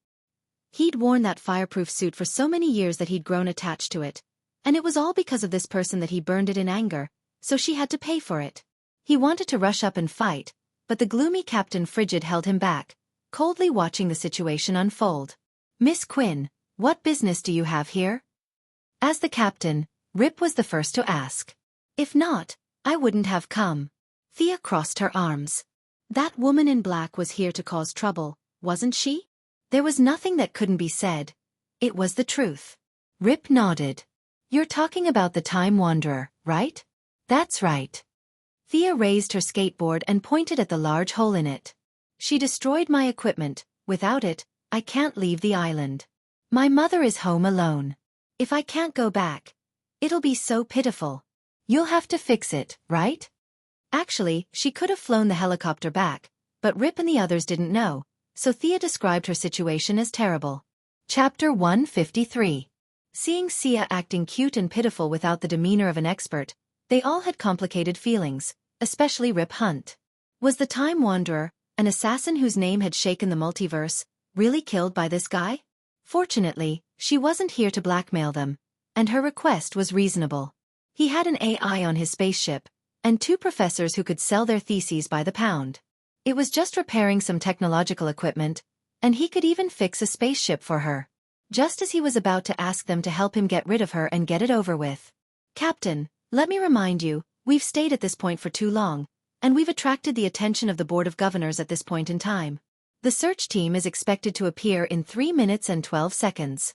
He'd worn that fireproof suit for so many years that he'd grown attached to it, and it was all because of this person that he burned it in anger, so she had to pay for it. He wanted to rush up and fight, but the gloomy Captain Frigid held him back, coldly watching the situation unfold. "Miss Quinn, what business do you have here?" As the captain, Rip was the first to ask. "If not, I wouldn't have come." Thea crossed her arms. That woman in black was here to cause trouble, wasn't she? There was nothing that couldn't be said. It was the truth. Rip nodded. "You're talking about the Time Wanderer, right?" "That's right." Thea raised her skateboard and pointed at the large hole in it. "She destroyed my equipment. Without it, I can't leave the island. My mother is home alone. If I can't go back, it'll be so pitiful. You'll have to fix it, right?" Actually, she could have flown the helicopter back, but Rip and the others didn't know, so Thea described her situation as terrible. Chapter 153. Seeing Sia acting cute and pitiful without the demeanor of an expert, they all had complicated feelings, especially Rip Hunt. Was the Time Wanderer, an assassin whose name had shaken the multiverse, really killed by this guy? Fortunately, she wasn't here to blackmail them, and her request was reasonable. He had an AI on his spaceship, and 2 professors who could sell their theses by the pound. It was just repairing some technological equipment, and he could even fix a spaceship for her. Just as he was about to ask them to help him get rid of her and get it over with. "Captain, let me remind you, we've stayed at this point for too long, and we've attracted the attention of the Board of Governors at this point in time. The search team is expected to appear in 3 minutes and 12 seconds.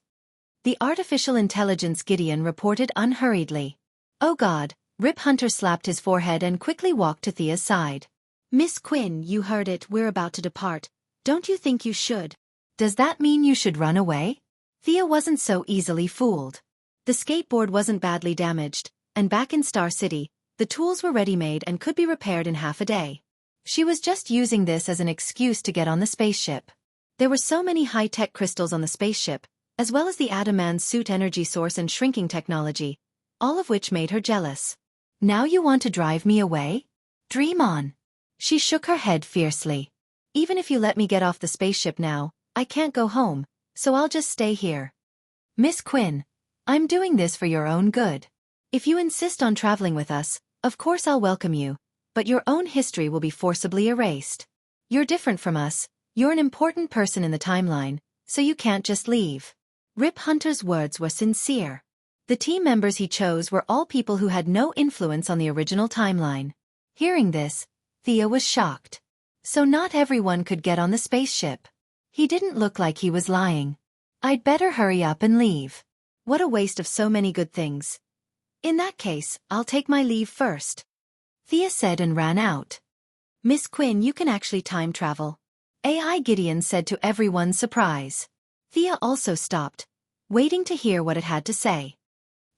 The artificial intelligence Gideon reported unhurriedly. "Oh God," Rip Hunter slapped his forehead and quickly walked to Thea's side. "Miss Quinn, you heard it, we're about to depart. Don't you think you should?" "Does that mean you should run away?" Thea wasn't so easily fooled. The skateboard wasn't badly damaged, and back in Star City, the tools were ready-made and could be repaired in half a day. She was just using this as an excuse to get on the spaceship. There were so many high-tech crystals on the spaceship, as well as the Adaman's suit energy source and shrinking technology, all of which made her jealous. "Now you want to drive me away? Dream on." She shook her head fiercely. "Even if you let me get off the spaceship now, I can't go home, so I'll just stay here." "Miss Quinn, I'm doing this for your own good. If you insist on traveling with us, of course I'll welcome you, but your own history will be forcibly erased. You're different from us, you're an important person in the timeline, so you can't just leave." Rip Hunter's words were sincere. The team members he chose were all people who had no influence on the original timeline. Hearing this, Thea was shocked. So not everyone could get on the spaceship. He didn't look like he was lying. "I'd better hurry up and leave. What a waste of so many good things. In that case, I'll take my leave first," Thea said and ran out. "Miss Quinn, you can actually time travel," AI Gideon said to everyone's surprise. Thea also stopped, waiting to hear what it had to say.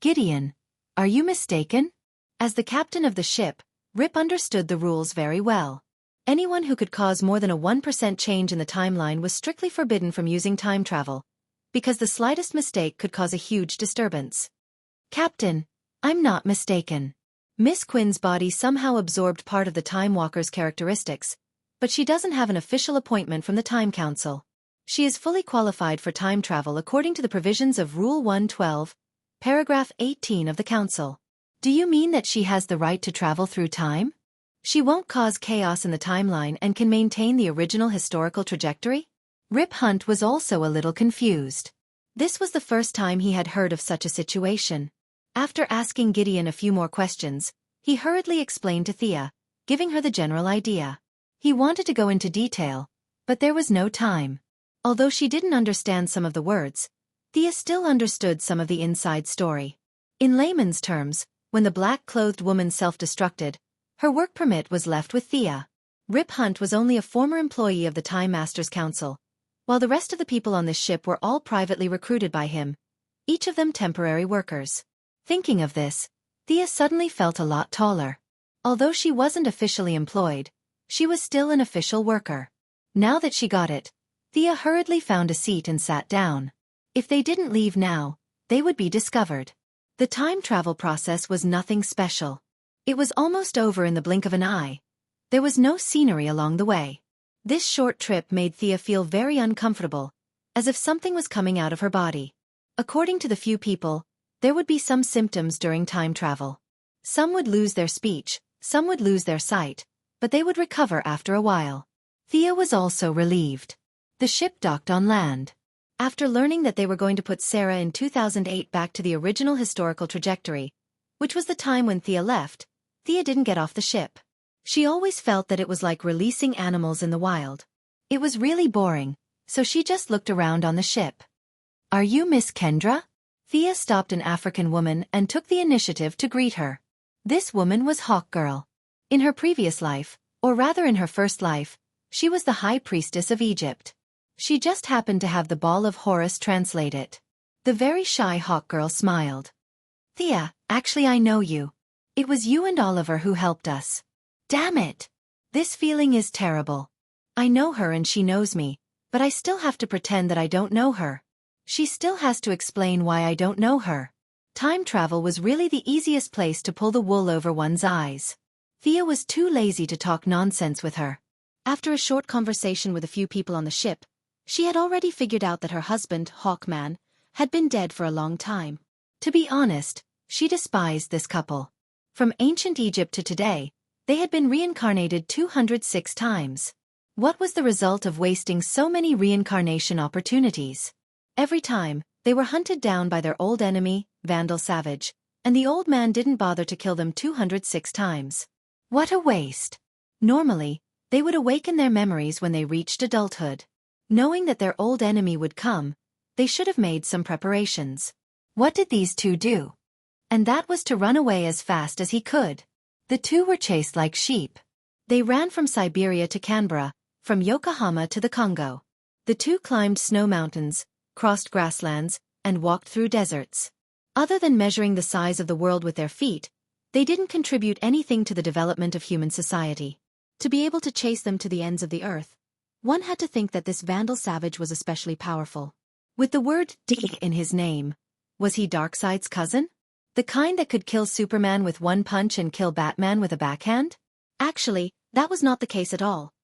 "Gideon, are you mistaken?" As the captain of the ship, Rip understood the rules very well. Anyone who could cause more than a 1% change in the timeline was strictly forbidden from using time travel, because the slightest mistake could cause a huge disturbance. "Captain, I'm not mistaken. Miss Quinn's body somehow absorbed part of the Time Walker's characteristics, but she doesn't have an official appointment from the Time Council. She is fully qualified for time travel according to the provisions of Rule 112, Paragraph 18 of the Council." "Do you mean that she has the right to travel through time? She won't cause chaos in the timeline and can maintain the original historical trajectory?" Rip Hunt was also a little confused. This was the first time he had heard of such a situation. After asking Gideon a few more questions, he hurriedly explained to Thea, giving her the general idea. He wanted to go into detail, but there was no time. Although she didn't understand some of the words, Thea still understood some of the inside story. In layman's terms, when the black-clothed woman self-destructed, her work permit was left with Thea. Rip Hunt was only a former employee of the Time Masters Council, while the rest of the people on this ship were all privately recruited by him, each of them temporary workers. Thinking of this, Thea suddenly felt a lot taller. Although she wasn't officially employed, She was still an official worker. Now that she got it, Thea hurriedly found a seat and sat down. If they didn't leave now, they would be discovered. The time travel process was nothing special. It was almost over in the blink of an eye. There was no scenery along the way. This short trip made Thea feel very uncomfortable, as if something was coming out of her body. According to the few people, there would be some symptoms during time travel. Some would lose their speech, some would lose their sight, but they would recover after a while. Thea was also relieved. The ship docked on land. After learning that they were going to put Sarah in 2008 back to the original historical trajectory, which was the time when Thea left, Thea didn't get off the ship. She always felt that it was like releasing animals in the wild. It was really boring, so she just looked around on the ship. "Are you Miss Kendra?" Thea stopped an African woman and took the initiative to greet her. This woman was Hawk Girl. In her previous life, or rather in her first life, she was the High Priestess of Egypt. She just happened to have the Ball of Horus translate it. The very shy Hawk Girl smiled. "Thea, actually I know you. It was you and Oliver who helped us." "Damn it! This feeling is terrible. I know her and she knows me, but I still have to pretend that I don't know her. She still has to explain why I don't know her." Time travel was really the easiest place to pull the wool over one's eyes. Thea was too lazy to talk nonsense with her. After a short conversation with a few people on the ship, she had already figured out that her husband, Hawkman, had been dead for a long time. To be honest, she despised this couple. From ancient Egypt to today, they had been reincarnated 206 times. What was the result of wasting so many reincarnation opportunities? Every time, they were hunted down by their old enemy, Vandal Savage, and the old man didn't bother to kill them 206 times. What a waste! Normally, they would awaken their memories when they reached adulthood. Knowing that their old enemy would come, they should have made some preparations. What did these two do? And that was to run away as fast as he could. The two were chased like sheep. They ran from Siberia to Canberra, from Yokohama to the Congo. The two climbed snow mountains, crossed grasslands, and walked through deserts. Other than measuring the size of the world with their feet, they didn't contribute anything to the development of human society. To be able to chase them to the ends of the earth, one had to think that this Vandal Savage was especially powerful. With the word D in his name, was he Darkseid's cousin? The kind that could kill Superman with one punch and kill Batman with a backhand? Actually, that was not the case at all.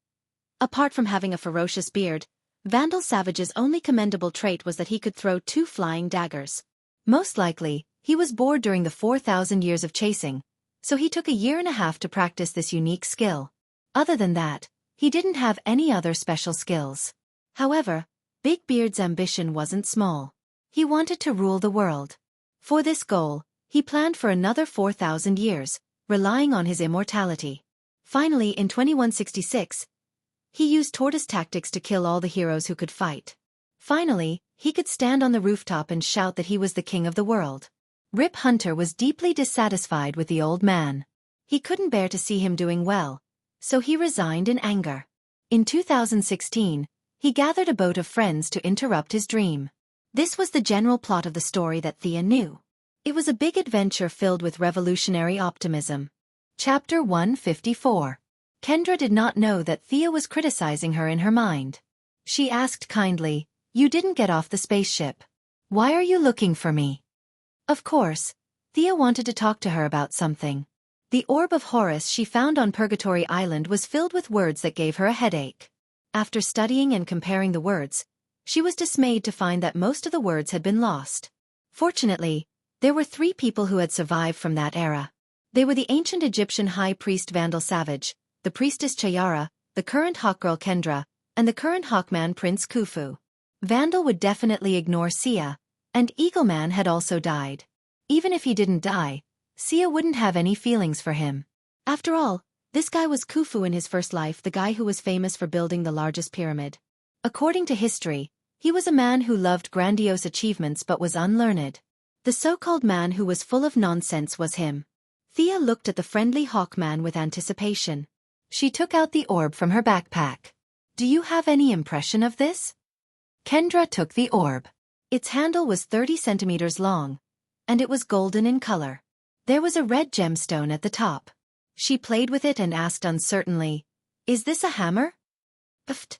Apart from having a ferocious beard, Vandal Savage's only commendable trait was that he could throw 2 flying daggers. Most likely, he was bored during the 4,000 years of chasing, so he took a year and a half to practice this unique skill. Other than that, he didn't have any other special skills. However, Big Beard's ambition wasn't small. He wanted to rule the world. For this goal, he planned for another 4,000 years, relying on his immortality. Finally, in 2166, he used tortoise tactics to kill all the heroes who could fight. Finally, he could stand on the rooftop and shout that he was the king of the world. Rip Hunter was deeply dissatisfied with the old man. He couldn't bear to see him doing well, so he resigned in anger. In 2016, he gathered a boat of friends to interrupt his dream. This was the general plot of the story that Thea knew. It was a big adventure filled with revolutionary optimism. Chapter 154. Kendra did not know that Thea was criticizing her in her mind. She asked kindly, "You didn't get off the spaceship. Why are you looking for me?" Of course, Thea wanted to talk to her about something. The orb of Horus she found on Purgatory Island was filled with words that gave her a headache. After studying and comparing the words, she was dismayed to find that most of the words had been lost. Fortunately, there were 3 people who had survived from that era. They were the ancient Egyptian high priest Vandal Savage, the priestess Chayara, the current Hawkgirl Kendra, and the current Hawkman Prince Khufu. Vandal would definitely ignore Sia, and Eagleman had also died. Even if he didn't die, Sia wouldn't have any feelings for him. After all, this guy was Khufu in his first life, the guy who was famous for building the largest pyramid. According to history, he was a man who loved grandiose achievements but was unlearned. The so-called man who was full of nonsense was him. Thea looked at the friendly Hawkman with anticipation. She took out the orb from her backpack. "Do you have any impression of this?" Kendra took the orb. Its handle was 30 centimeters long, and it was golden in color. There was a red gemstone at the top. She played with it and asked uncertainly, Is this a hammer? Pfft.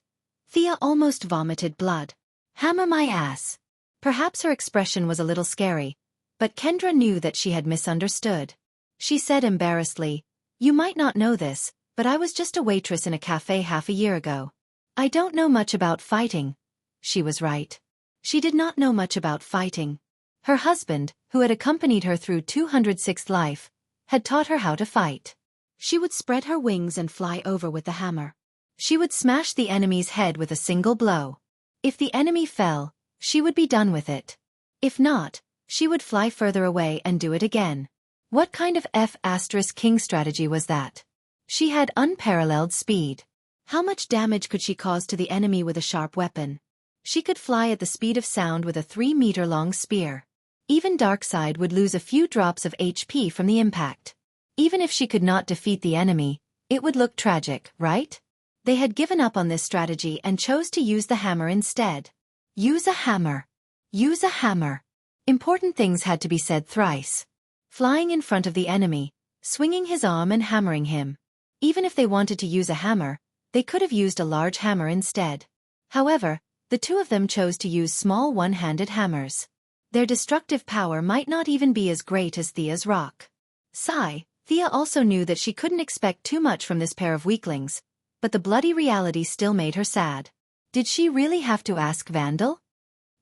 Thea almost vomited blood. Hammer my ass. Perhaps her expression was a little scary, but Kendra knew that she had misunderstood. She said embarrassedly, "You might not know this, but I was just a waitress in a cafe half a year ago. I don't know much about fighting." She was right. She did not know much about fighting. Her husband, who had accompanied her through 206th life, had taught her how to fight. She would spread her wings and fly over with the hammer. She would smash the enemy's head with a single blow. If the enemy fell, she would be done with it. If not, she would fly further away and do it again. What kind of F***king strategy was that? She had unparalleled speed. How much damage could she cause to the enemy with a sharp weapon? She could fly at the speed of sound with a 3-meter-long spear. Even Darkseid would lose a few drops of HP from the impact. Even if she could not defeat the enemy, it would look tragic, right? They had given up on this strategy and chose to use the hammer instead. Use a hammer. Use a hammer. Important things had to be said thrice. Flying in front of the enemy, swinging his arm and hammering him. Even if they wanted to use a hammer, they could have used a large hammer instead. However, the two of them chose to use small one-handed hammers. Their destructive power might not even be as great as Thea's rock. Sigh, Thea also knew that she couldn't expect too much from this pair of weaklings, but the bloody reality still made her sad. Did she really have to ask Vandal?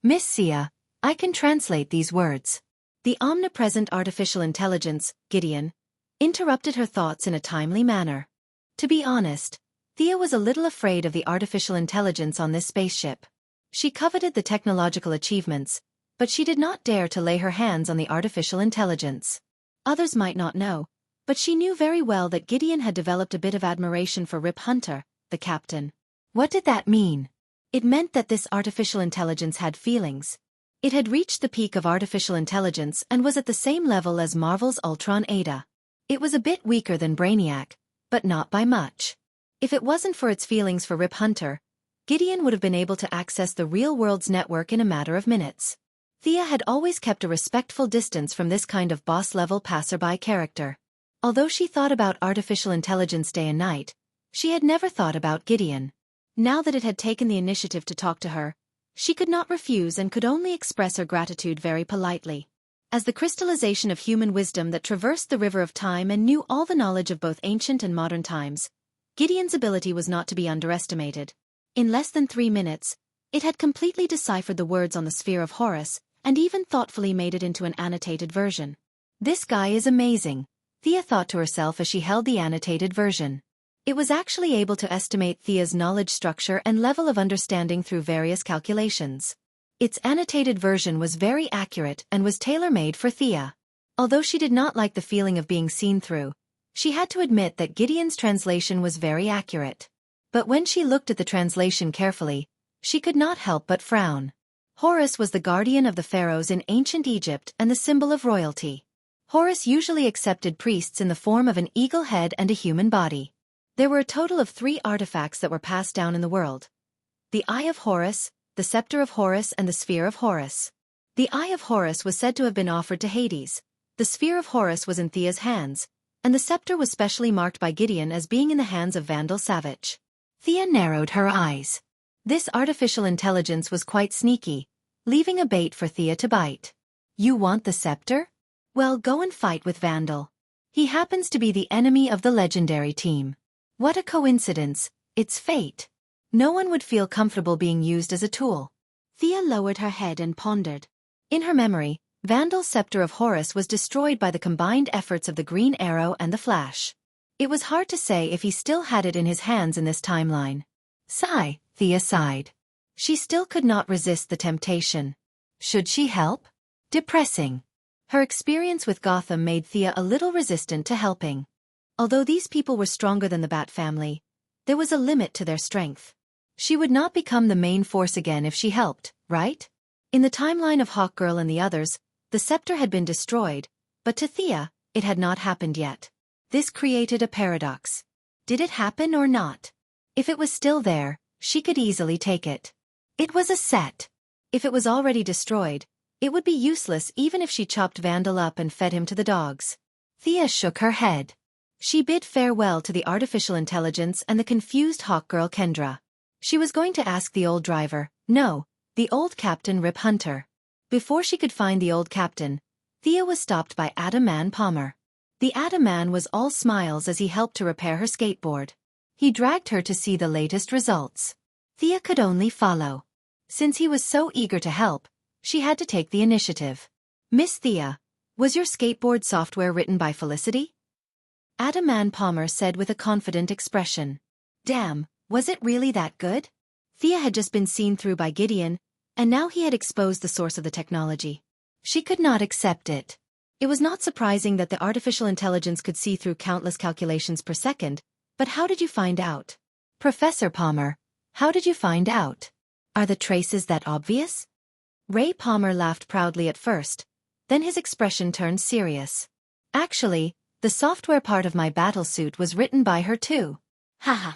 "Miss Sia, I can translate these words." The omnipresent artificial intelligence, Gideon, interrupted her thoughts in a timely manner. To be honest, Thea was a little afraid of the artificial intelligence on this spaceship. She coveted the technological achievements, but she did not dare to lay her hands on the artificial intelligence. Others might not know, but she knew very well that Gideon had developed a bit of admiration for Rip Hunter, the captain. What did that mean? It meant that this artificial intelligence had feelings. It had reached the peak of artificial intelligence and was at the same level as Marvel's Ultron Ada. It was a bit weaker than Brainiac, but not by much. If it wasn't for its feelings for Rip Hunter, Gideon would have been able to access the real world's network in a matter of minutes. Thea had always kept a respectful distance from this kind of boss-level passerby character. Although she thought about artificial intelligence day and night, she had never thought about Gideon. Now that it had taken the initiative to talk to her, she could not refuse and could only express her gratitude very politely. As the crystallization of human wisdom that traversed the river of time and knew all the knowledge of both ancient and modern times, Gideon's ability was not to be underestimated. In less than 3 minutes, it had completely deciphered the words on the sphere of Horus, and even thoughtfully made it into an annotated version. This guy is amazing, Thea thought to herself as she held the annotated version. It was actually able to estimate Thea's knowledge structure and level of understanding through various calculations. Its annotated version was very accurate and was tailor-made for Thea. Although she did not like the feeling of being seen through, she had to admit that Gideon's translation was very accurate. But when she looked at the translation carefully, she could not help but frown. Horus was the guardian of the pharaohs in ancient Egypt and the symbol of royalty. Horus usually accepted priests in the form of an eagle head and a human body. There were a total of 3 artifacts that were passed down in the world: the Eye of Horus, the Scepter of Horus, and the Sphere of Horus. The Eye of Horus was said to have been offered to Hades, the Sphere of Horus was in Thea's hands, and the scepter was specially marked by Gideon as being in the hands of Vandal Savage. Thea narrowed her eyes. This artificial intelligence was quite sneaky, leaving a bait for Thea to bite. You want the scepter? Well, go and fight with Vandal. He happens to be the enemy of the legendary team. What a coincidence, it's fate. No one would feel comfortable being used as a tool. Thea lowered her head and pondered. In her memory, Vandal's Scepter of Horus was destroyed by the combined efforts of the Green Arrow and the Flash. It was hard to say if he still had it in his hands in this timeline. Sigh, Thea sighed. She still could not resist the temptation. Should she help? Depressing. Her experience with Gotham made Thea a little resistant to helping. Although these people were stronger than the Bat family, there was a limit to their strength. She would not become the main force again if she helped, right? In the timeline of Hawkgirl and the others, the scepter had been destroyed, but to Thea, it had not happened yet. This created a paradox. Did it happen or not? If it was still there, she could easily take it. It was a set. If it was already destroyed, it would be useless even if she chopped Vandal up and fed him to the dogs. Thea shook her head. She bid farewell to the artificial intelligence and the confused hawk girl Kendra. She was going to ask the old driver, no, the old captain Rip Hunter. Before she could find the old captain, Thea was stopped by Adam Man Palmer. The Adam Man was all smiles as he helped to repair her skateboard. He dragged her to see the latest results. Thea could only follow. Since he was so eager to help, she had to take the initiative. Miss Thea, was your skateboard software written by Felicity? Adam Man Palmer said with a confident expression. Damn, was it really that good? Thea had just been seen through by Gideon, and now he had exposed the source of the technology. She could not accept it. It was not surprising that the artificial intelligence could see through countless calculations per second, but how did you find out? Professor Palmer, how did you find out? Are the traces that obvious? Ray Palmer laughed proudly at first, then his expression turned serious. Actually, the software part of my battlesuit was written by her too. Haha.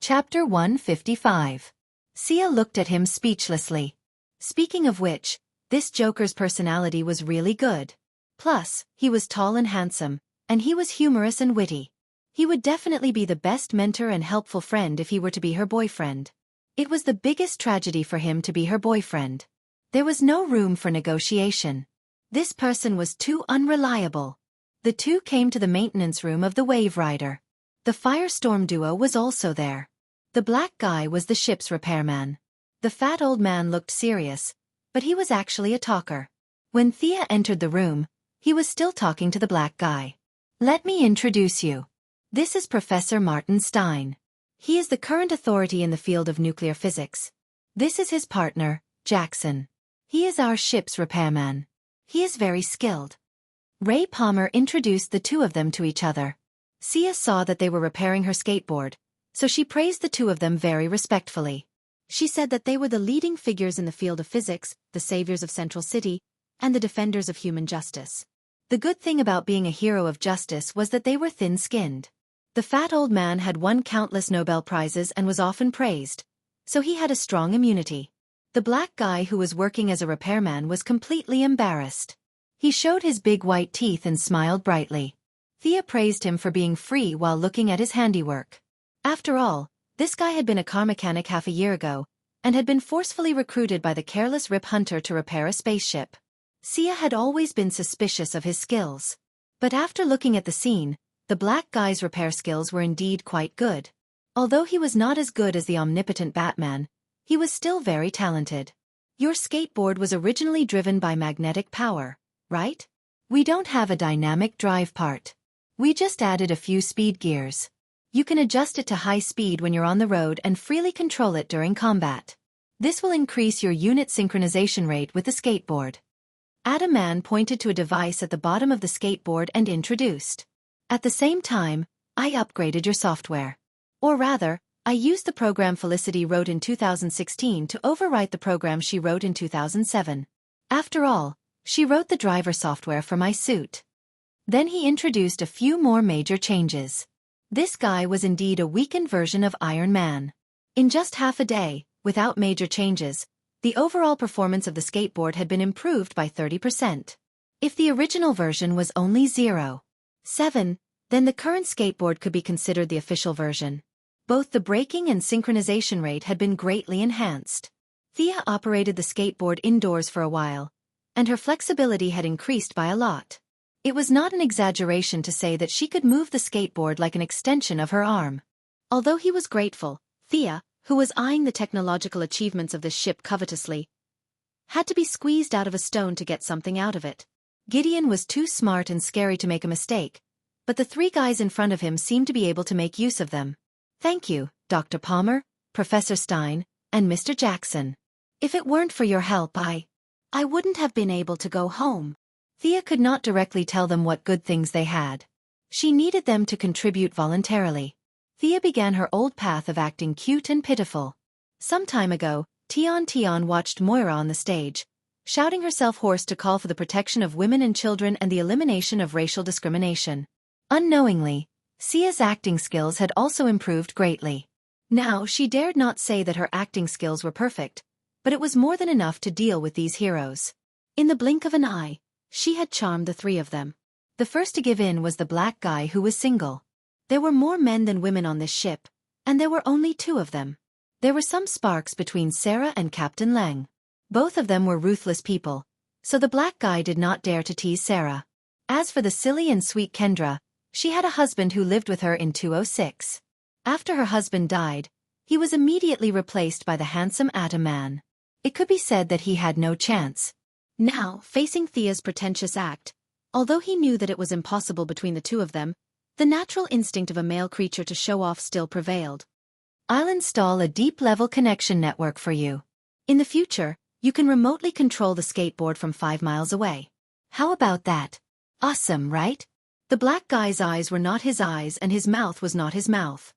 Chapter 155. Sia looked at him speechlessly. Speaking of which, this Joker's personality was really good. Plus, he was tall and handsome, and he was humorous and witty. He would definitely be the best mentor and helpful friend if he were to be her boyfriend. It was the biggest tragedy for him to be her boyfriend. There was no room for negotiation. This person was too unreliable. The two came to the maintenance room of the Wave Rider. The Firestorm duo was also there. The black guy was the ship's repairman. The fat old man looked serious, but he was actually a talker. When Thea entered the room, he was still talking to the black guy. Let me introduce you. This is Professor Martin Stein. He is the current authority in the field of nuclear physics. This is his partner, Jackson. He is our ship's repairman. He is very skilled. Ray Palmer introduced the two of them to each other. Sia saw that they were repairing her skateboard, so she praised the two of them very respectfully. She said that they were the leading figures in the field of physics, the saviors of Central City, and the defenders of human justice. The good thing about being a hero of justice was that they were thin-skinned. The fat old man had won countless Nobel Prizes and was often praised, so he had a strong immunity. The black guy who was working as a repairman was completely embarrassed. He showed his big white teeth and smiled brightly. Thea praised him for being free while looking at his handiwork. After all, this guy had been a car mechanic half a year ago, and had been forcefully recruited by the careless Rip Hunter to repair a spaceship. Sia had always been suspicious of his skills. But after looking at the scene, the black guy's repair skills were indeed quite good. Although he was not as good as the omnipotent Batman, he was still very talented. Your skateboard was originally driven by magnetic power, right? We don't have a dynamic drive part. We just added a few speed gears. You can adjust it to high speed when you're on the road and freely control it during combat. This will increase your unit synchronization rate with the skateboard. Adam Man pointed to a device at the bottom of the skateboard and introduced. At the same time, I upgraded your software. Or rather, I used the program Felicity wrote in 2016 to overwrite the program she wrote in 2007. After all, she wrote the driver software for my suit. Then he introduced a few more major changes. This guy was indeed a weakened version of Iron Man. In just half a day, without major changes, the overall performance of the skateboard had been improved by 30%. If the original version was only 0.7, then the current skateboard could be considered the official version. Both the braking and synchronization rate had been greatly enhanced. Thea operated the skateboard indoors for a while, and her flexibility had increased by a lot. It was not an exaggeration to say that she could move the skateboard like an extension of her arm. Although he was grateful, Thea, who was eyeing the technological achievements of this ship covetously, had to be squeezed out of a stone to get something out of it. Gideon was too smart and scary to make a mistake, but the three guys in front of him seemed to be able to make use of them. Thank you, Dr. Palmer, Professor Stein, and Mr. Jackson. If it weren't for your help I wouldn't have been able to go home. Thea could not directly tell them what good things they had. She needed them to contribute voluntarily. Thea began her old path of acting cute and pitiful. Some time ago, Tion watched Moira on the stage, shouting herself hoarse to call for the protection of women and children and the elimination of racial discrimination. Unknowingly, Sia's acting skills had also improved greatly. Now she dared not say that her acting skills were perfect, but it was more than enough to deal with these heroes. In the blink of an eye, she had charmed the three of them. The first to give in was the black guy who was single. There were more men than women on this ship, and there were only 2 of them. There were some sparks between Sarah and Captain Lang. Both of them were ruthless people, so the black guy did not dare to tease Sarah. As for the silly and sweet Kendra, she had a husband who lived with her in 206. After her husband died, he was immediately replaced by the handsome Atom Man. It could be said that he had no chance. Now, facing Thea's pretentious act, although he knew that it was impossible between the 2 of them, the natural instinct of a male creature to show off still prevailed. I'll install a deep-level connection network for you. In the future, you can remotely control the skateboard from 5 miles away. How about that? Awesome, right? The black guy's eyes were not his eyes and his mouth was not his mouth.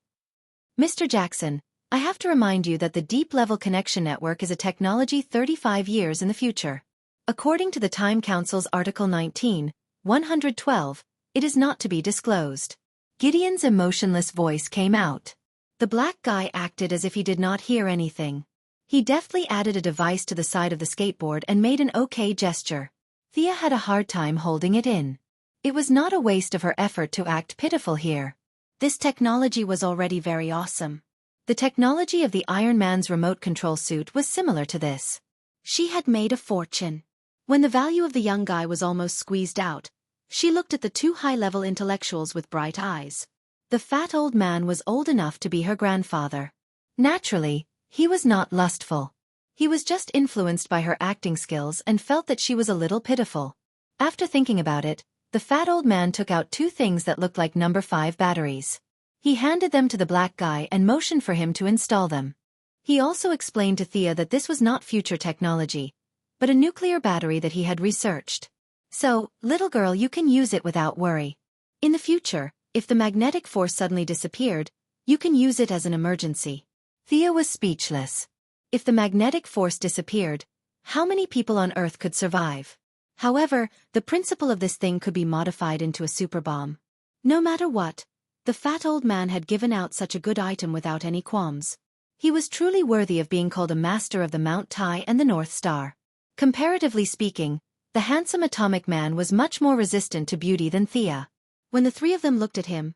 Mr. Jackson, I have to remind you that the deep-level connection network is a technology 35 years in the future. According to the Time Council's Article 19, 112, it is not to be disclosed. Gideon's emotionless voice came out. The black guy acted as if he did not hear anything. He deftly added a device to the side of the skateboard and made an okay gesture. Thea had a hard time holding it in. It was not a waste of her effort to act pitiful here. This technology was already very awesome. The technology of the Iron Man's remote control suit was similar to this. She had made a fortune. When the value of the young guy was almost squeezed out, she looked at the 2 high-level intellectuals with bright eyes. The fat old man was old enough to be her grandfather. Naturally, he was not lustful. He was just influenced by her acting skills and felt that she was a little pitiful. After thinking about it, the fat old man took out 2 things that looked like number 5 batteries. He handed them to the black guy and motioned for him to install them. He also explained to Thea that this was not future technology, but a nuclear battery that he had researched. So, little girl, you can use it without worry. In the future, if the magnetic force suddenly disappeared, you can use it as an emergency. Thea was speechless. If the magnetic force disappeared, how many people on Earth could survive? However, the principle of this thing could be modified into a super bomb. No matter what, the fat old man had given out such a good item without any qualms. He was truly worthy of being called a master of the Mount Tai and the North Star. Comparatively speaking, the handsome atomic man was much more resistant to beauty than Thea. When the 3 of them looked at him,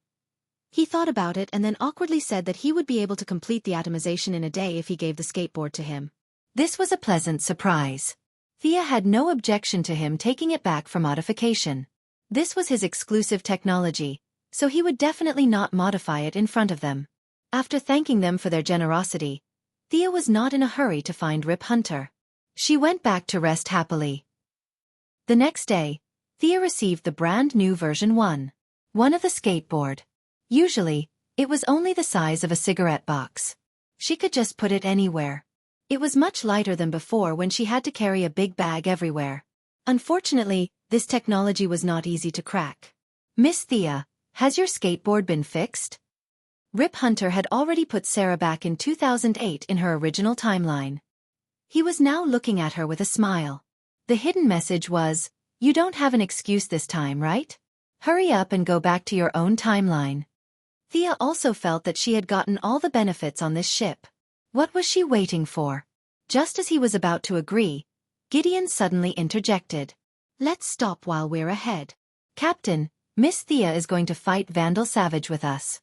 he thought about it and then awkwardly said that he would be able to complete the atomization in a day if he gave the skateboard to him. This was a pleasant surprise. Thea had no objection to him taking it back for modification. This was his exclusive technology, so he would definitely not modify it in front of them. After thanking them for their generosity, Thea was not in a hurry to find Rip Hunter. She went back to rest happily. The next day, Thea received the brand new version 1 of the skateboard. Usually, it was only the size of a cigarette box. She could just put it anywhere. It was much lighter than before when she had to carry a big bag everywhere. Unfortunately, this technology was not easy to crack. Miss Thea, has your skateboard been fixed? Rip Hunter had already put Sarah back in 2008 in her original timeline. He was now looking at her with a smile. The hidden message was, "You don't have an excuse this time, right? Hurry up and go back to your own timeline." Thea also felt that she had gotten all the benefits on this ship. What was she waiting for? Just as he was about to agree, Gideon suddenly interjected. "Let's stop while we're ahead. Captain, Miss Thea is going to fight Vandal Savage with us."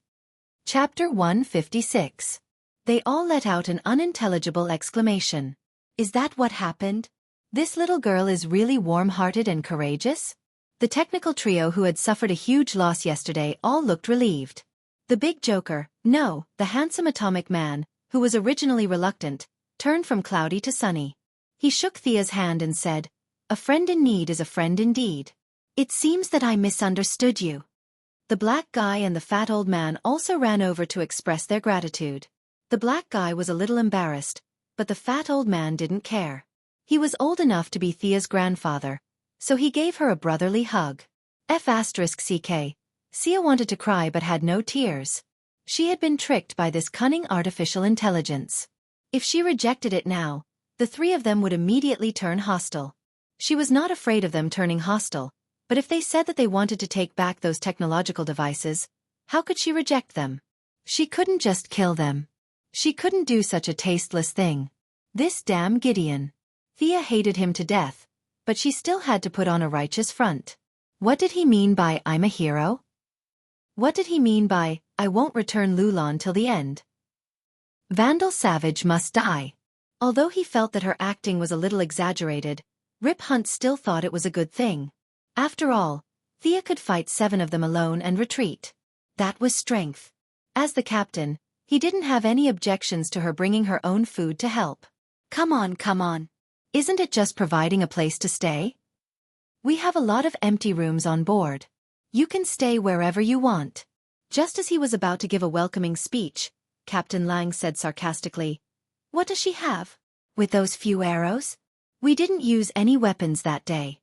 Chapter 156. They all let out an unintelligible exclamation. Is that what happened? This little girl is really warm-hearted and courageous? The technical trio who had suffered a huge loss yesterday all looked relieved. The big joker, no, the handsome atomic man, who was originally reluctant, turned from cloudy to sunny. He shook Thea's hand and said, "A friend in need is a friend indeed. It seems that I misunderstood you." The black guy and the fat old man also ran over to express their gratitude. The black guy was a little embarrassed, but the fat old man didn't care. He was old enough to be Thea's grandfather, so he gave her a brotherly hug. *CK. Sia wanted to cry but had no tears. She had been tricked by this cunning artificial intelligence. If she rejected it now, the 3 of them would immediately turn hostile. She was not afraid of them turning hostile, but if they said that they wanted to take back those technological devices, how could she reject them? She couldn't just kill them. She couldn't do such a tasteless thing. This damn Gideon. Thea hated him to death, but she still had to put on a righteous front. What did he mean by "I'm a hero"? What did he mean by I won't return Lulon till the end. Vandal Savage must die. Although he felt that her acting was a little exaggerated, Rip Hunt still thought it was a good thing. After all, Thea could fight 7 of them alone and retreat. That was strength. As the captain, he didn't have any objections to her bringing her own food to help. Come on, come on. Isn't it just providing a place to stay? We have a lot of empty rooms on board. You can stay wherever you want. Just as he was about to give a welcoming speech, Captain Lang said sarcastically, "What does she have? With those few arrows? We didn't use any weapons that day."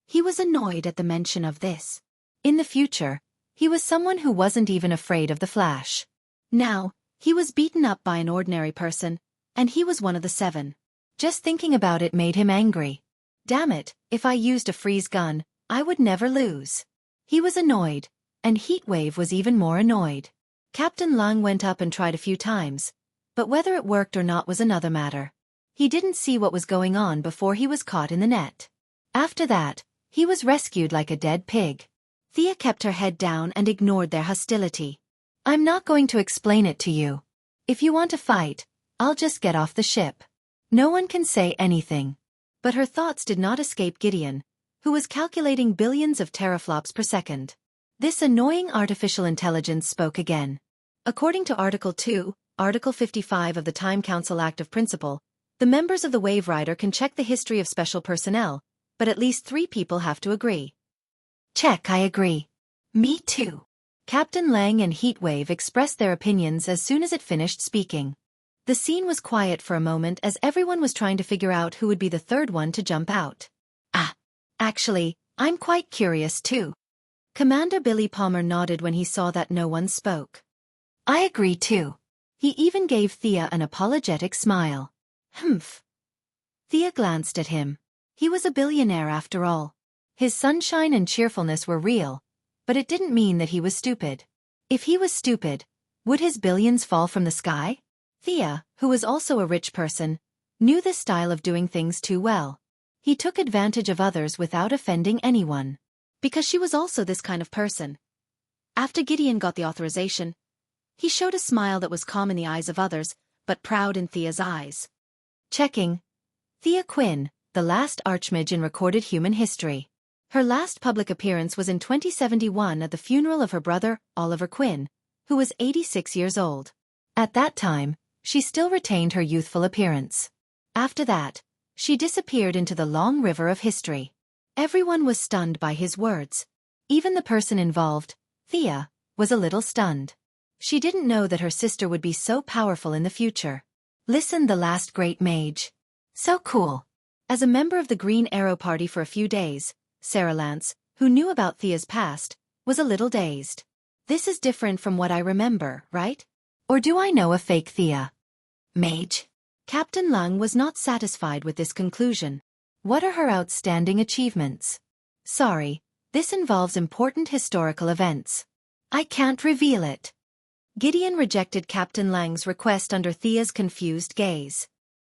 He was annoyed at the mention of this. In the future, he was someone who wasn't even afraid of the Flash. Now, he was beaten up by an ordinary person, and he was one of the 7. Just thinking about it made him angry. Damn it, if I used a freeze gun, I would never lose. He was annoyed, and Heatwave was even more annoyed. Captain Lang went up and tried a few times, but whether it worked or not was another matter. He didn't see what was going on before he was caught in the net. After that, he was rescued like a dead pig. Thea kept her head down and ignored their hostility. "I'm not going to explain it to you. If you want to fight, I'll just get off the ship. No one can say anything." But her thoughts did not escape Gideon, who was calculating billions of teraflops per second. This annoying artificial intelligence spoke again. According to Article 2, Article 55 of the Time Council Act of Principle, the members of the Wave Rider can check the history of special personnel, but at least 3 people have to agree. Check, I agree. Me too. Captain Lang and Heatwave expressed their opinions as soon as it finished speaking. The scene was quiet for a moment as everyone was trying to figure out who would be the third one to jump out. Actually, I'm quite curious too. Commander Billy Palmer nodded when he saw that no one spoke. I agree too. He even gave Thea an apologetic smile. Humph. Thea glanced at him. He was a billionaire after all. His sunshine and cheerfulness were real, but it didn't mean that he was stupid. If he was stupid, would his billions fall from the sky? Thea, who was also a rich person, knew this style of doing things too well. He took advantage of others without offending anyone. Because she was also this kind of person. After Gideon got the authorization, he showed a smile that was calm in the eyes of others, but proud in Thea's eyes. Checking. Thea Quinn, the last Archmage in recorded human history. Her last public appearance was in 2071 at the funeral of her brother, Oliver Quinn, who was 86 years old. At that time, she still retained her youthful appearance. After that, she disappeared into the long river of history. Everyone was stunned by his words. Even the person involved, Thea, was a little stunned. She didn't know that her sister would be so powerful in the future. Listen, the last great mage. So cool. As a member of the Green Arrow Party for a few days, Sarah Lance, who knew about Thea's past, was a little dazed. This is different from what I remember, right? Or do I know a fake Thea? Mage? Captain Lang was not satisfied with this conclusion. What are her outstanding achievements? Sorry, this involves important historical events. I can't reveal it. Gideon rejected Captain Lang's request under Thea's confused gaze.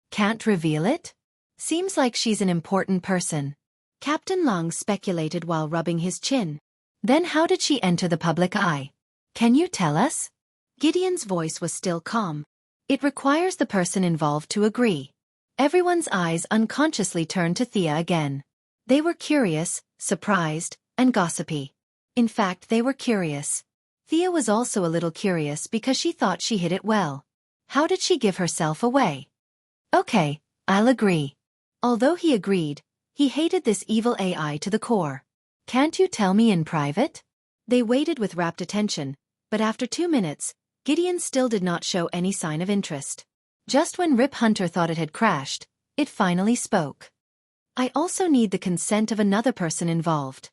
Can't reveal it? Seems like she's an important person. Captain Lang speculated while rubbing his chin. Then how did she enter the public eye? Can you tell us? Gideon's voice was still calm. It requires the person involved to agree. Everyone's eyes unconsciously turned to Thea again. They were curious, surprised, and gossipy. In fact, they were curious. Thea was also a little curious because she thought she hid it well. How did she give herself away? Okay, I'll agree. Although he agreed, he hated this evil AI to the core. Can't you tell me in private? They waited with rapt attention, but after 2 minutes, Gideon still did not show any sign of interest. Just when Rip Hunter thought it had crashed, it finally spoke. I also need the consent of another person involved.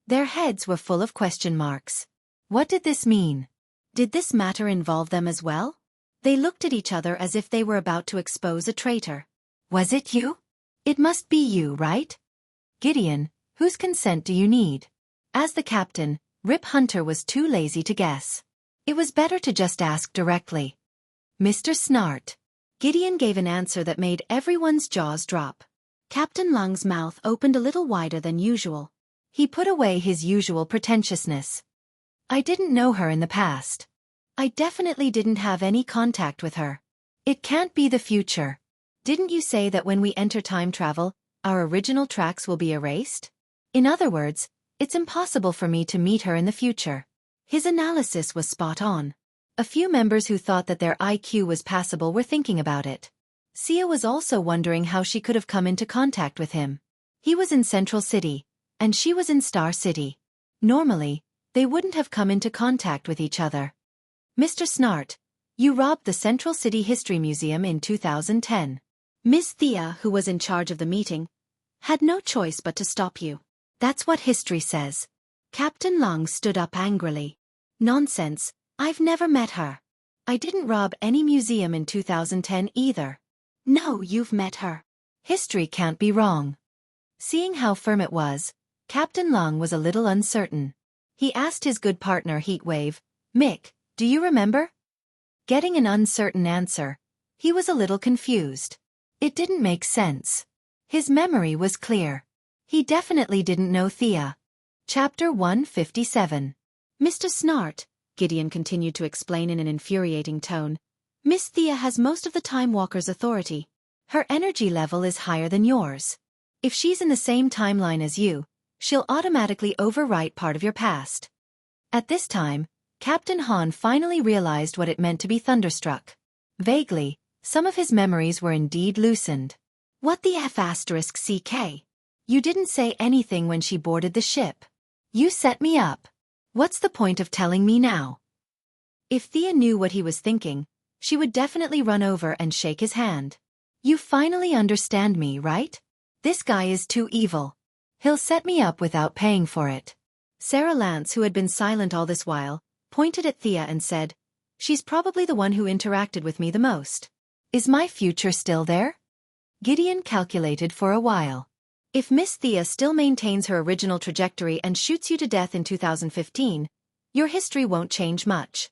Their heads were full of question marks. What did this mean? Did this matter involve them as well? They looked at each other as if they were about to expose a traitor. Was it you? It must be you, right? Gideon, whose consent do you need? As the captain, Rip Hunter was too lazy to guess. It was better to just ask directly. Mr. Snart. Gideon gave an answer that made everyone's jaws drop. Captain Lang's mouth opened a little wider than usual. He put away his usual pretentiousness. I didn't know her in the past. I definitely didn't have any contact with her. It can't be the future. Didn't you say that when we enter time travel, our original tracks will be erased? In other words, it's impossible for me to meet her in the future. His analysis was spot on. A few members who thought that their IQ was passable were thinking about it. Sia was also wondering how she could have come into contact with him. He was in Central City, and she was in Star City. Normally, they wouldn't have come into contact with each other. Mr. Snart, you robbed the Central City History Museum in 2010. Miss Thea, who was in charge of the meeting, had no choice but to stop you. That's what history says. Captain Long stood up angrily. Nonsense, I've never met her. I didn't rob any museum in 2010 either. No, you've met her. History can't be wrong. Seeing how firm it was, Captain Long was a little uncertain. He asked his good partner Heatwave, Mick, do you remember? Getting an uncertain answer, he was a little confused. It didn't make sense. His memory was clear. He definitely didn't know Thea. Chapter 157. Mr. Snart, Gideon continued to explain in an infuriating tone, Miss Thea has most of the Time Walker's authority. Her energy level is higher than yours. If she's in the same timeline as you, she'll automatically overwrite part of your past. At this time, Captain Han finally realized what it meant to be thunderstruck. Vaguely, some of his memories were indeed loosened. What the F***CK? You didn't say anything when she boarded the ship. You set me up. What's the point of telling me now? If Thea knew what he was thinking, she would definitely run over and shake his hand. You finally understand me, right? This guy is too evil. He'll set me up without paying for it. Sarah Lance, who had been silent all this while, pointed at Thea and said, She's probably the one who interacted with me the most. Is my future still there? Gideon calculated for a while. If Miss Thea still maintains her original trajectory and shoots you to death in 2015, your history won't change much.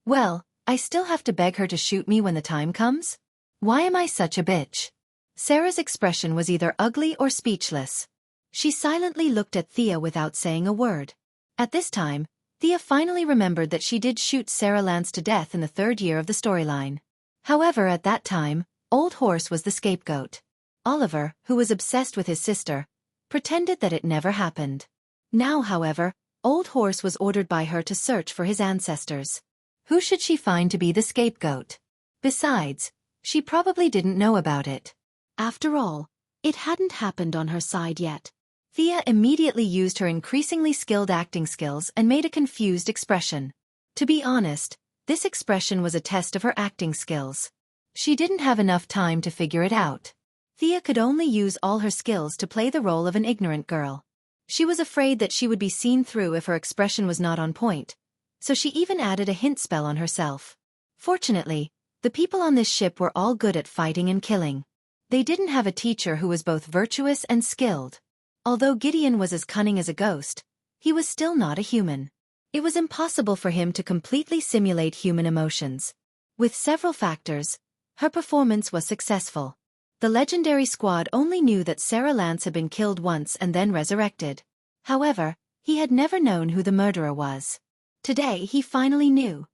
Well, I still have to beg her to shoot me when the time comes? Why am I such a bitch? Sarah's expression was either ugly or speechless. She silently looked at Thea without saying a word. At this time, Thea finally remembered that she did shoot Sarah Lance to death in the third year of the storyline. However, at that time, Old Horse was the scapegoat. Oliver, who was obsessed with his sister, pretended that it never happened. Now, however, Old Horse was ordered by her to search for his ancestors. Who should she find to be the scapegoat? Besides, she probably didn't know about it. After all, it hadn't happened on her side yet. Thea immediately used her increasingly skilled acting skills and made a confused expression. To be honest, this expression was a test of her acting skills. She didn't have enough time to figure it out. Thea could only use all her skills to play the role of an ignorant girl. She was afraid that she would be seen through if her expression was not on point, so she even added a hint spell on herself. Fortunately, the people on this ship were all good at fighting and killing. They didn't have a teacher who was both virtuous and skilled. Although Gideon was as cunning as a ghost, he was still not a human. It was impossible for him to completely simulate human emotions. With several factors, her performance was successful. The legendary squad only knew that Sarah Lance had been killed once and then resurrected. However, he had never known who the murderer was. Today he finally knew.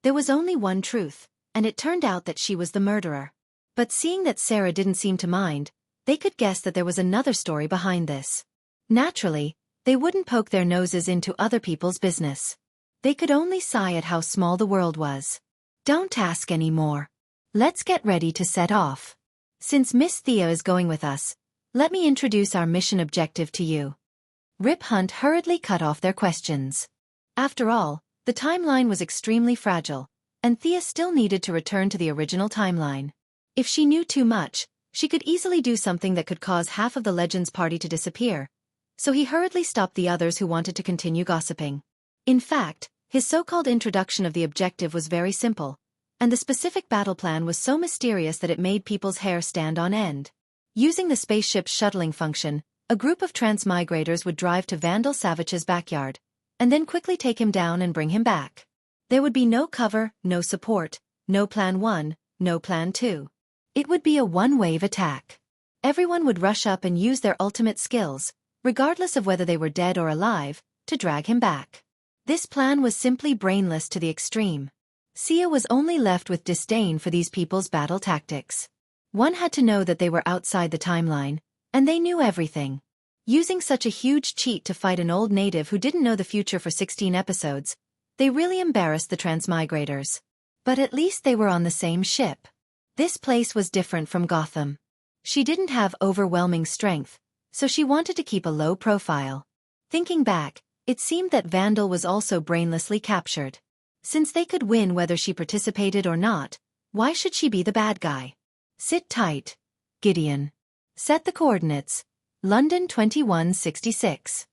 There was only one truth, and it turned out that she was the murderer. But seeing that Sarah didn't seem to mind, they could guess that there was another story behind this. Naturally, they wouldn't poke their noses into other people's business. They could only sigh at how small the world was. Don't ask any more. Let's get ready to set off. Since Miss Thea is going with us, let me introduce our mission objective to you. Rip Hunt hurriedly cut off their questions. After all, the timeline was extremely fragile, and Thea still needed to return to the original timeline. If she knew too much, she could easily do something that could cause half of the Legends party to disappear, so he hurriedly stopped the others who wanted to continue gossiping. In fact, his so-called introduction of the objective was very simple, and the specific battle plan was so mysterious that it made people's hair stand on end. Using the spaceship's shuttling function, a group of transmigrators would drive to Vandal Savage's backyard, and then quickly take him down and bring him back. There would be no cover, no support, no Plan 1, no Plan 2. It would be a one-wave attack. Everyone would rush up and use their ultimate skills, regardless of whether they were dead or alive, to drag him back. This plan was simply brainless to the extreme. Xia was only left with disdain for these people's battle tactics. One had to know that they were outside the timeline, and they knew everything. Using such a huge cheat to fight an old native who didn't know the future for 16 episodes, they really embarrassed the transmigrators. But at least they were on the same ship. This place was different from Gotham. She didn't have overwhelming strength, so she wanted to keep a low profile. Thinking back, it seemed that Vandal was also brainlessly captured. Since they could win whether she participated or not, why should she be the bad guy? Sit tight, Gideon. Set the coordinates. London 2166.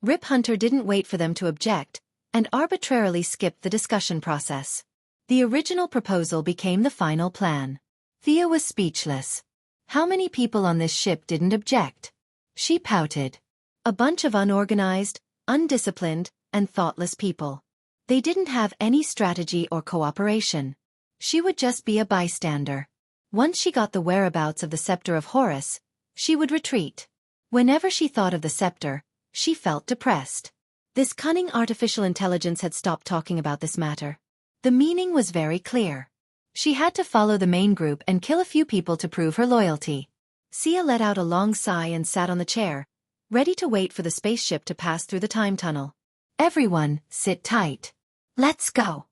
Rip Hunter didn't wait for them to object, and arbitrarily skipped the discussion process. The original proposal became the final plan. Thea was speechless. How many people on this ship didn't object? She pouted. A bunch of unorganized, undisciplined, and thoughtless people. They didn't have any strategy or cooperation. She would just be a bystander. Once she got the whereabouts of the scepter of Horus, she would retreat. Whenever she thought of the scepter, she felt depressed. This cunning artificial intelligence had stopped talking about this matter. The meaning was very clear. She had to follow the main group and kill a few people to prove her loyalty. Xia let out a long sigh and sat on the chair, ready to wait for the spaceship to pass through the time tunnel. Everyone, sit tight. Let's go.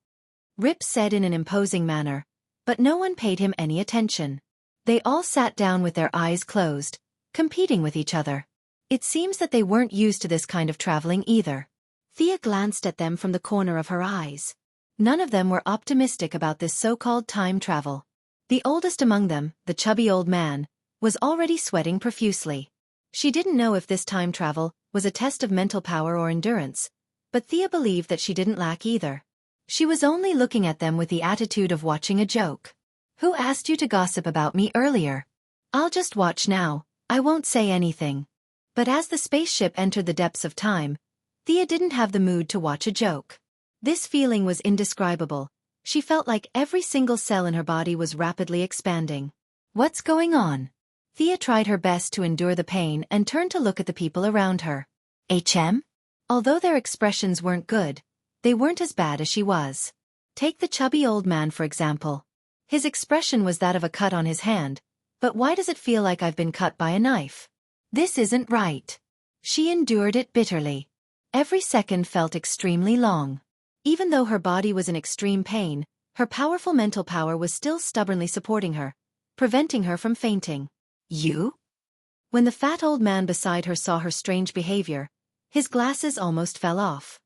Rip said in an imposing manner, but no one paid him any attention. They all sat down with their eyes closed, competing with each other. It seems that they weren't used to this kind of traveling either. Thea glanced at them from the corner of her eyes. None of them were optimistic about this so-called time travel. The oldest among them, the chubby old man, was already sweating profusely. She didn't know if this time travel was a test of mental power or endurance, but Thea believed that she didn't lack either. She was only looking at them with the attitude of watching a joke. Who asked you to gossip about me earlier? I'll just watch now, I won't say anything. But as the spaceship entered the depths of time, Thea didn't have the mood to watch a joke. This feeling was indescribable. She felt like every single cell in her body was rapidly expanding. What's going on? Thea tried her best to endure the pain and turned to look at the people around her. HM? Although their expressions weren't good, they weren't as bad as she was. Take the chubby old man for example. His expression was that of a cut on his hand, but why does it feel like I've been cut by a knife? This isn't right. She endured it bitterly. Every second felt extremely long. Even though her body was in extreme pain, her powerful mental power was still stubbornly supporting her, preventing her from fainting. You? When the fat old man beside her saw her strange behavior, his glasses almost fell off.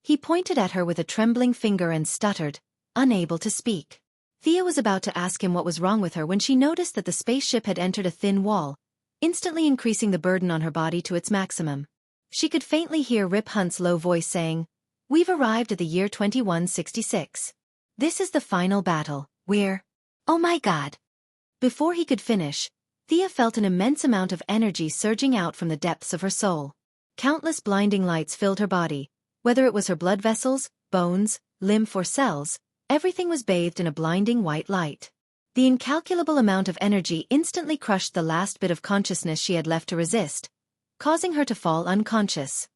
He pointed at her with a trembling finger and stuttered, unable to speak. Thea was about to ask him what was wrong with her when she noticed that the spaceship had entered a thin wall, instantly increasing the burden on her body to its maximum. She could faintly hear Rip Hunt's low voice saying, "We've arrived at the year 2166. This is the final battle. Oh my God." Before he could finish, Thea felt an immense amount of energy surging out from the depths of her soul. Countless blinding lights filled her body, whether it was her blood vessels, bones, lymph or cells, everything was bathed in a blinding white light. The incalculable amount of energy instantly crushed the last bit of consciousness she had left to resist, causing her to fall unconscious.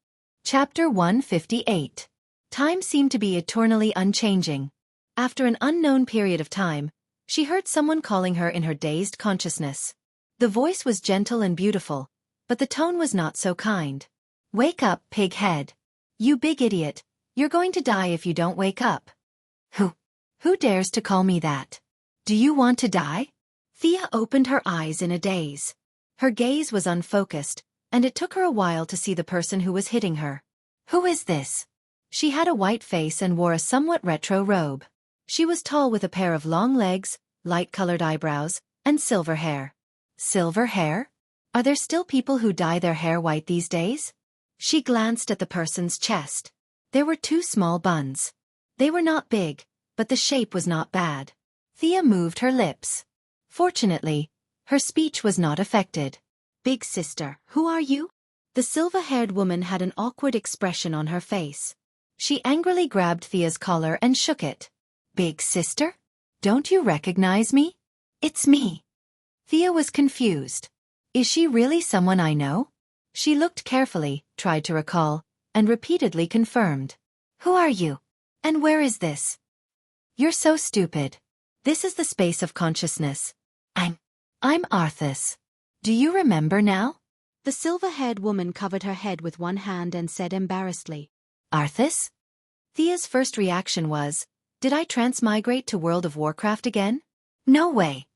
Chapter 158. Time seemed to be eternally unchanging. After an unknown period of time, she heard someone calling her in her dazed consciousness. The voice was gentle and beautiful, but the tone was not so kind. "Wake up, pig head. You big idiot, you're going to die if you don't wake up." Who dares to call me that? Do you want to die? Thea opened her eyes in a daze. Her gaze was unfocused, and it took her a while to see the person who was hitting her. Who is this? She had a white face and wore a somewhat retro robe. She was tall with a pair of long legs, light-colored eyebrows, and silver hair. Silver hair? Are there still people who dye their hair white these days? She glanced at the person's chest. There were two small buns. They were not big, but the shape was not bad. Thea moved her lips. Fortunately, her speech was not affected. "Big sister, who are you?" The silver-haired woman had an awkward expression on her face. She angrily grabbed Thea's collar and shook it. "Big sister? Don't you recognize me?" "It's me." Thea was confused. Is she really someone I know? She looked carefully, tried to recall, and repeatedly confirmed. Who are you? And where is this? You're so stupid. This is the space of consciousness. I'm Arthas. Do you remember now? The silver-haired woman covered her head with one hand and said embarrassedly, Arthas? Thea's first reaction was, did I transmigrate to World of Warcraft again? No way.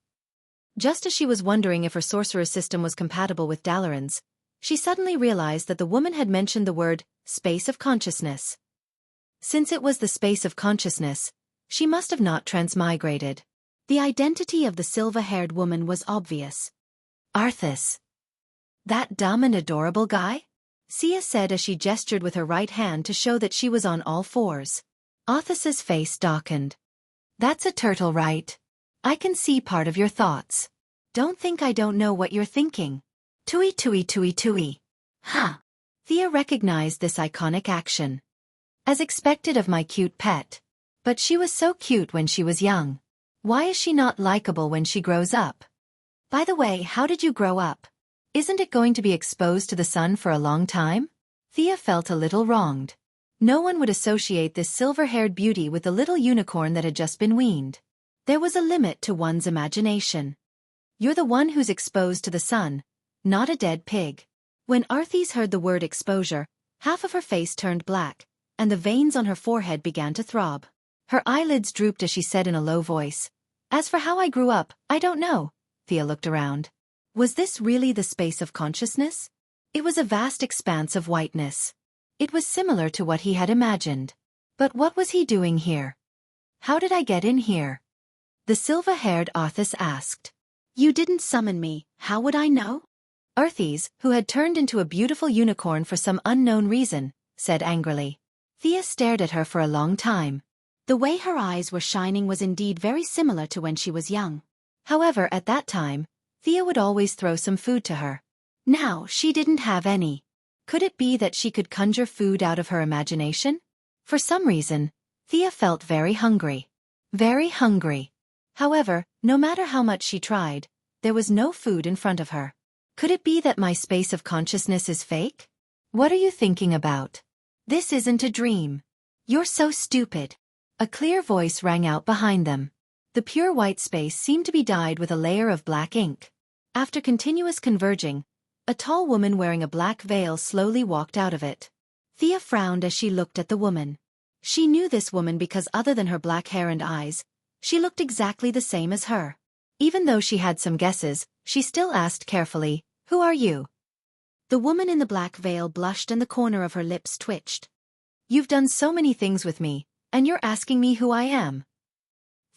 Just as she was wondering if her sorcerer system was compatible with Dalaran's, she suddenly realized that the woman had mentioned the word, space of consciousness. Since it was the space of consciousness, she must have not transmigrated. The identity of the silver-haired woman was obvious. Arthas. That dumb and adorable guy? Sia said as she gestured with her right hand to show that she was on all fours. Arthas's face darkened. That's a turtle, right? I can see part of your thoughts. Don't think I don't know what you're thinking. Tui tui tui tui. Huh. Thea recognized this iconic action. As expected of my cute pet. But she was so cute when she was young. Why is she not likable when she grows up? By the way, how did you grow up? Isn't it going to be exposed to the sun for a long time? Thea felt a little wronged. No one would associate this silver-haired beauty with the little unicorn that had just been weaned. There was a limit to one's imagination. You're the one who's exposed to the sun, not a dead pig. When Arthas heard the word exposure, half of her face turned black, and the veins on her forehead began to throb. Her eyelids drooped as she said in a low voice, As for how I grew up, I don't know. Thea looked around. Was this really the space of consciousness? It was a vast expanse of whiteness. It was similar to what he had imagined. But what was he doing here? How did I get in here? The silver-haired Arthas asked. You didn't summon me, how would I know? Arthas, who had turned into a beautiful unicorn for some unknown reason, said angrily. Thea stared at her for a long time. The way her eyes were shining was indeed very similar to when she was young. However, at that time, Thea would always throw some food to her. Now, she didn't have any. Could it be that she could conjure food out of her imagination? For some reason, Thea felt very hungry. Very hungry. However, no matter how much she tried, there was no food in front of her. Could it be that my space of consciousness is fake? What are you thinking about? This isn't a dream. You're so stupid. A clear voice rang out behind them. The pure white space seemed to be dyed with a layer of black ink. After continuous converging, a tall woman wearing a black veil slowly walked out of it. Thea frowned as she looked at the woman. She knew this woman because other than her black hair and eyes, she looked exactly the same as her. Even though she had some guesses, she still asked carefully, Who are you? The woman in the black veil blushed and the corner of her lips twitched. You've done so many things with me, and you're asking me who I am.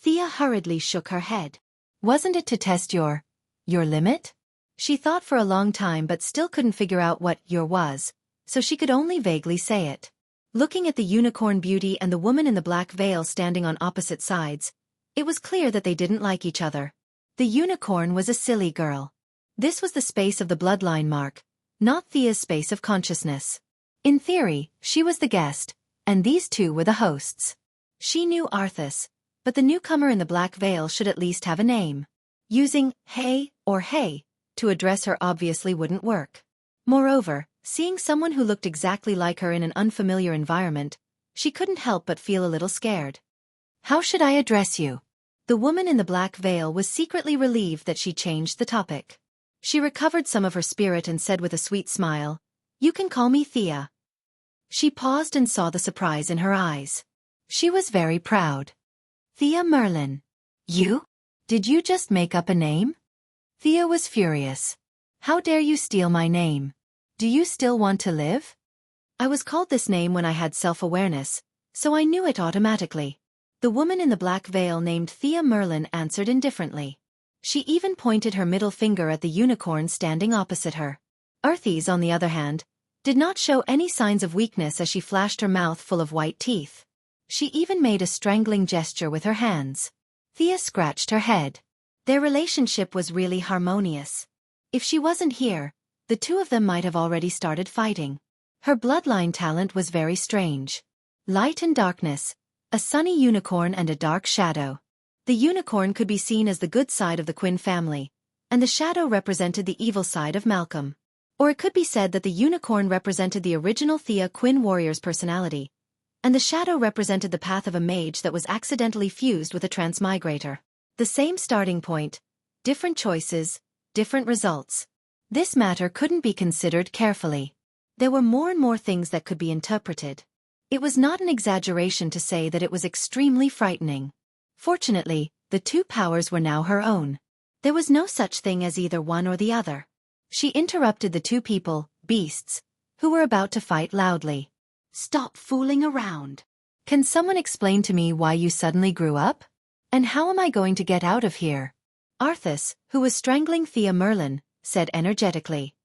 Thea hurriedly shook her head. Wasn't it to test your limit? She thought for a long time but still couldn't figure out what your was, so she could only vaguely say it. Looking at the unicorn beauty and the woman in the black veil standing on opposite sides, it was clear that they didn't like each other. The unicorn was a silly girl. This was the space of the bloodline mark, not Thea's space of consciousness. In theory, she was the guest, and these two were the hosts. She knew Arthas, but the newcomer in the black veil should at least have a name. Using hey or hey to address her obviously wouldn't work. Moreover, seeing someone who looked exactly like her in an unfamiliar environment, she couldn't help but feel a little scared. How should I address you? The woman in the black veil was secretly relieved that she changed the topic. She recovered some of her spirit and said with a sweet smile, You can call me Thea. She paused and saw the surprise in her eyes. She was very proud. Thea Merlin. You? Did you just make up a name? Thea was furious. How dare you steal my name? Do you still want to live? I was called this name when I had self-awareness, so I knew it automatically. The woman in the black veil named Thea Merlin answered indifferently. She even pointed her middle finger at the unicorn standing opposite her. Arthas, on the other hand, did not show any signs of weakness as she flashed her mouth full of white teeth. She even made a strangling gesture with her hands. Thea scratched her head. Their relationship was really harmonious. If she wasn't here, the two of them might have already started fighting. Her bloodline talent was very strange. Light and darkness, a sunny unicorn and a dark shadow. The unicorn could be seen as the good side of the Quinn family, and the shadow represented the evil side of Malcolm. Or it could be said that the unicorn represented the original Thea Quinn warrior's personality, and the shadow represented the path of a mage that was accidentally fused with a transmigrator. The same starting point, different choices, different results. This matter couldn't be considered carefully. There were more and more things that could be interpreted. It was not an exaggeration to say that it was extremely frightening. Fortunately, the two powers were now her own. There was no such thing as either one or the other. She interrupted the two people, beasts, who were about to fight loudly. Stop fooling around. Can someone explain to me why you suddenly grew up? And how am I going to get out of here? Arthas, who was strangling Thea Merlin, said energetically.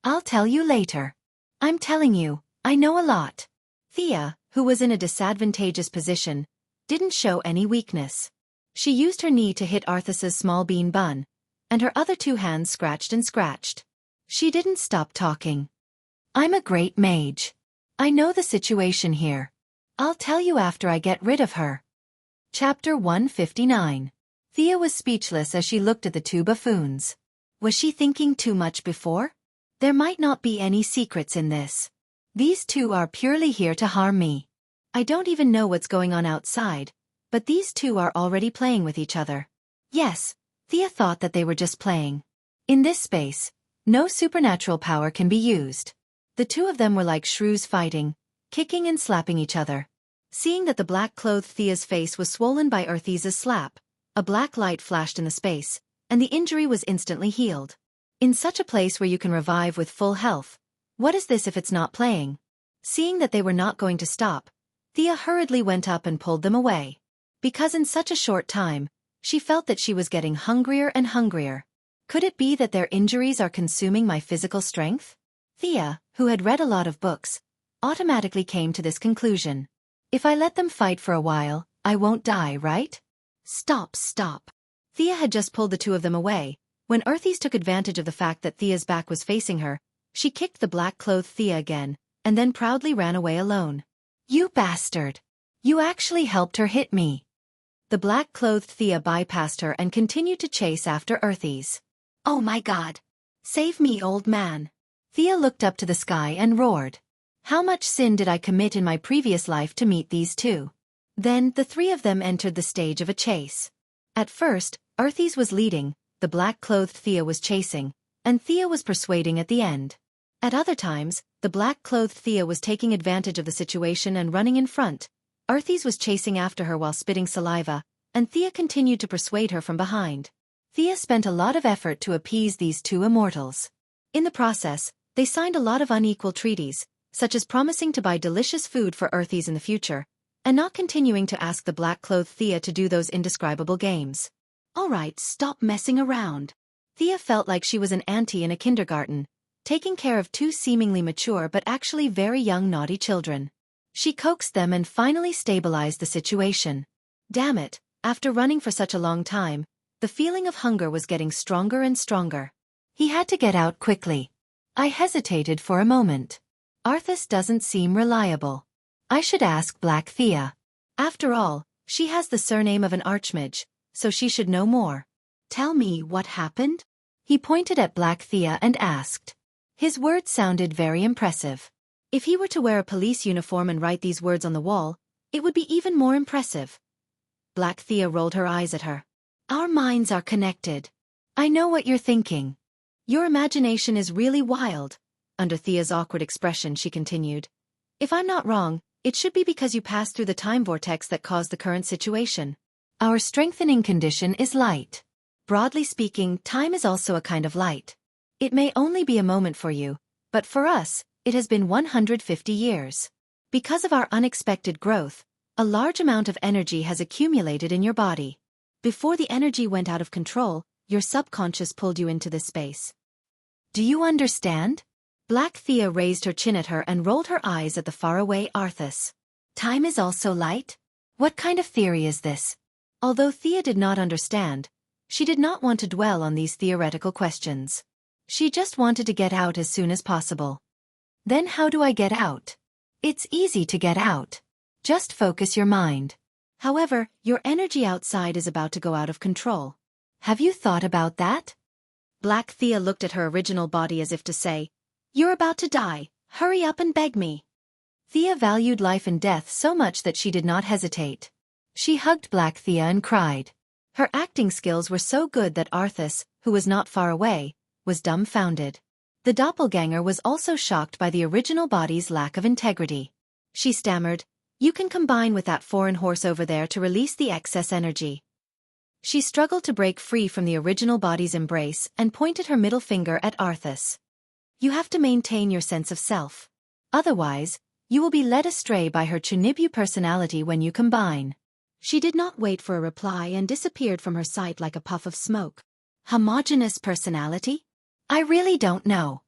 I'll tell you later. I'm telling you, I know a lot. Thea, who was in a disadvantageous position, didn't show any weakness. She used her knee to hit Arthas's small bean bun, and her other two hands scratched and scratched. She didn't stop talking. I'm a great mage. I know the situation here. I'll tell you after I get rid of her. Chapter 159. Thea was speechless as she looked at the two buffoons. Was she thinking too much before? There might not be any secrets in this. These two are purely here to harm me. I don't even know what's going on outside, but these two are already playing with each other. Yes, Thea thought that they were just playing. In this space, no supernatural power can be used. The two of them were like shrews fighting, kicking and slapping each other. Seeing that the black-clothed Thea's face was swollen by Arthas's slap, a black light flashed in the space, and the injury was instantly healed. In such a place where you can revive with full health, what is this if it's not playing? Seeing that they were not going to stop, Thea hurriedly went up and pulled them away. Because in such a short time, she felt that she was getting hungrier and hungrier. Could it be that their injuries are consuming my physical strength? Thea, who had read a lot of books, automatically came to this conclusion. If I let them fight for a while, I won't die, right? Stop. Thea had just pulled the two of them away. When Arthas took advantage of the fact that Thea's back was facing her, she kicked the black-clothed Thea again, and then proudly ran away alone. You bastard! You actually helped her hit me. The black-clothed Thea bypassed her and continued to chase after Arthas. Oh my god! Save me, old man! Thea looked up to the sky and roared. How much sin did I commit in my previous life to meet these two? Then the three of them entered the stage of a chase. At first, Arthas was leading, the black-clothed Thea was chasing, and Thea was persuading at the end. At other times, the black-clothed Thea was taking advantage of the situation and running in front. Arthas was chasing after her while spitting saliva, and Thea continued to persuade her from behind. Thea spent a lot of effort to appease these two immortals. In the process, they signed a lot of unequal treaties, such as promising to buy delicious food for Arthas in the future, and not continuing to ask the black-clothed Thea to do those indescribable games. Alright, stop messing around. Thea felt like she was an auntie in a kindergarten, taking care of two seemingly mature but actually very young naughty children. She coaxed them and finally stabilized the situation. Damn it, after running for such a long time, the feeling of hunger was getting stronger and stronger. He had to get out quickly. I hesitated for a moment. Arthas doesn't seem reliable. I should ask Black Thea. After all, she has the surname of an archmage, so she should know more. Tell me what happened? He pointed at Black Thea and asked. His words sounded very impressive. If he were to wear a police uniform and write these words on the wall, it would be even more impressive. Black Thea rolled her eyes at her. Our minds are connected. I know what you're thinking. Your imagination is really wild. Under Thea's awkward expression, she continued. If I'm not wrong, it should be because you passed through the time vortex that caused the current situation. Our strengthening condition is light. Broadly speaking, time is also a kind of light. It may only be a moment for you, but for us, it has been 150 years. Because of our unexpected growth, a large amount of energy has accumulated in your body. Before the energy went out of control, your subconscious pulled you into this space. Do you understand? Black Thea raised her chin at her and rolled her eyes at the faraway Arthas. Time is also light? What kind of theory is this? Although Thea did not understand, she did not want to dwell on these theoretical questions. She just wanted to get out as soon as possible. Then how do I get out? It's easy to get out. Just focus your mind. However, your energy outside is about to go out of control. Have you thought about that? Black Thea looked at her original body as if to say, You're about to die, hurry up and beg me. Thea valued life and death so much that she did not hesitate. She hugged Black Thea and cried. Her acting skills were so good that Arthas, who was not far away, was dumbfounded. The doppelganger was also shocked by the original body's lack of integrity. She stammered, "You can combine with that foreign horse over there to release the excess energy." She struggled to break free from the original body's embrace and pointed her middle finger at Arthas. "You have to maintain your sense of self. Otherwise, you will be led astray by her Chunibu personality when you combine." She did not wait for a reply and disappeared from her sight like a puff of smoke. Homogeneous personality? I really don't know.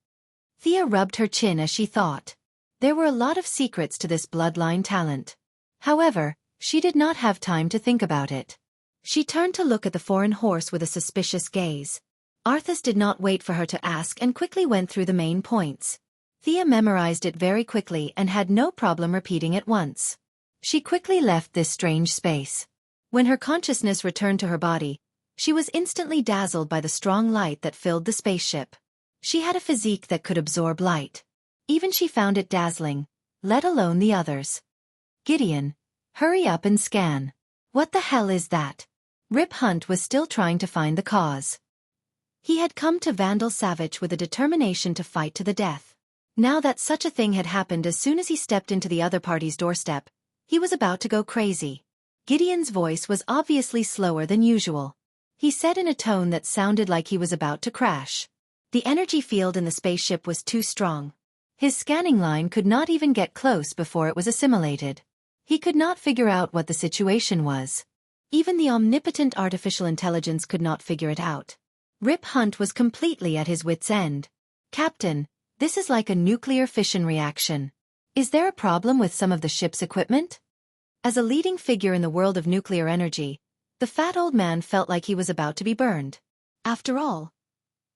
Thea rubbed her chin as she thought. There were a lot of secrets to this bloodline talent. However, she did not have time to think about it. She turned to look at the foreign horse with a suspicious gaze. Arthas did not wait for her to ask and quickly went through the main points. Thea memorized it very quickly and had no problem repeating it once. She quickly left this strange space. When her consciousness returned to her body, she was instantly dazzled by the strong light that filled the spaceship. She had a physique that could absorb light. Even she found it dazzling, let alone the others. "Gideon, hurry up and scan. What the hell is that?" Rip Hunt was still trying to find the cause. He had come to Vandal Savage with a determination to fight to the death. Now that such a thing had happened as soon as he stepped into the other party's doorstep, he was about to go crazy. Gideon's voice was obviously slower than usual. He said in a tone that sounded like he was about to crash. The energy field in the spaceship was too strong. His scanning line could not even get close before it was assimilated. He could not figure out what the situation was. Even the omnipotent artificial intelligence could not figure it out. Rip Hunt was completely at his wits' end. "Captain, this is like a nuclear fission reaction. Is there a problem with some of the ship's equipment?" As a leading figure in the world of nuclear energy, the fat old man felt like he was about to be burned. After all,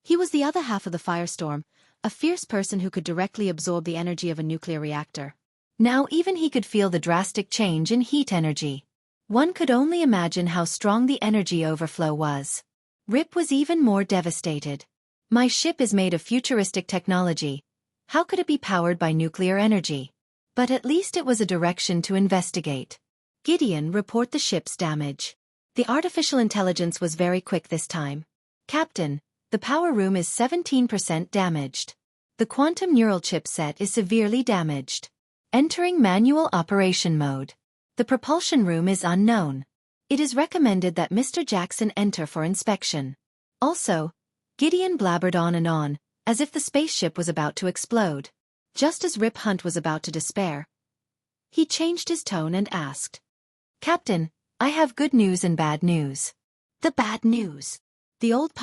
he was the other half of the firestorm, a fierce person who could directly absorb the energy of a nuclear reactor. Now even he could feel the drastic change in heat energy. One could only imagine how strong the energy overflow was. Rip was even more devastated. "My ship is made of futuristic technology. How could it be powered by nuclear energy?" But at least it was a direction to investigate. "Gideon, report the ship's damage." The artificial intelligence was very quick this time. "Captain, the power room is 17% damaged. The quantum neural chipset is severely damaged. Entering manual operation mode. The propulsion room is unknown. It is recommended that Mr. Jackson enter for inspection." Also, Gideon blabbered on and on, as if the spaceship was about to explode. Just as Rip Hunt was about to despair, he changed his tone and asked, "Captain, I have good news and bad news." "The bad news." The old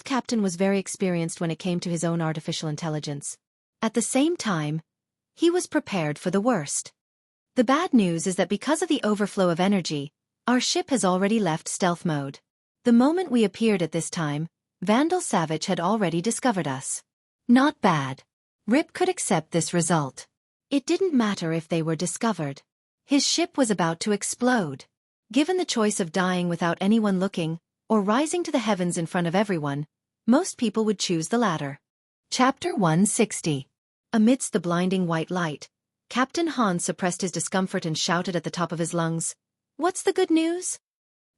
captain was very experienced when it came to his own artificial intelligence. At the same time, he was prepared for the worst. "The bad news is that because of the overflow of energy, our ship has already left stealth mode. The moment we appeared at this time, Vandal Savage had already discovered us." Not bad. Rip could accept this result. It didn't matter if they were discovered. His ship was about to explode. Given the choice of dying without anyone looking, or rising to the heavens in front of everyone, most people would choose the latter. Chapter 160. Amidst the blinding white light, Captain Han suppressed his discomfort and shouted at the top of his lungs, "What's the good news?"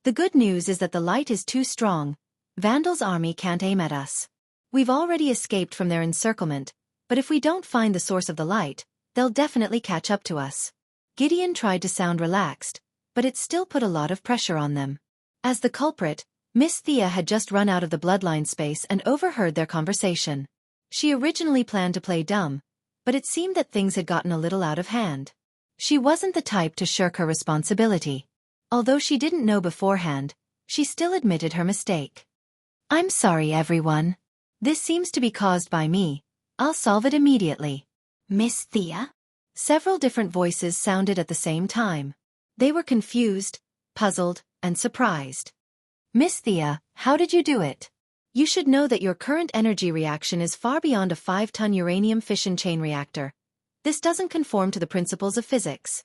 "The good news is that the light is too strong. Vandal's army can't aim at us. We've already escaped from their encirclement, but if we don't find the source of the light, they'll definitely catch up to us." Gideon tried to sound relaxed, but it still put a lot of pressure on them. As the culprit, Miss Thea had just run out of the bloodline space and overheard their conversation. She originally planned to play dumb, but it seemed that things had gotten a little out of hand. She wasn't the type to shirk her responsibility. Although she didn't know beforehand, she still admitted her mistake. "I'm sorry, everyone. This seems to be caused by me. I'll solve it immediately." "Miss Thea?" Several different voices sounded at the same time. They were confused, puzzled, and surprised. "Miss Thea, how did you do it? You should know that your current energy reaction is far beyond a 5-ton uranium fission chain reactor. This doesn't conform to the principles of physics."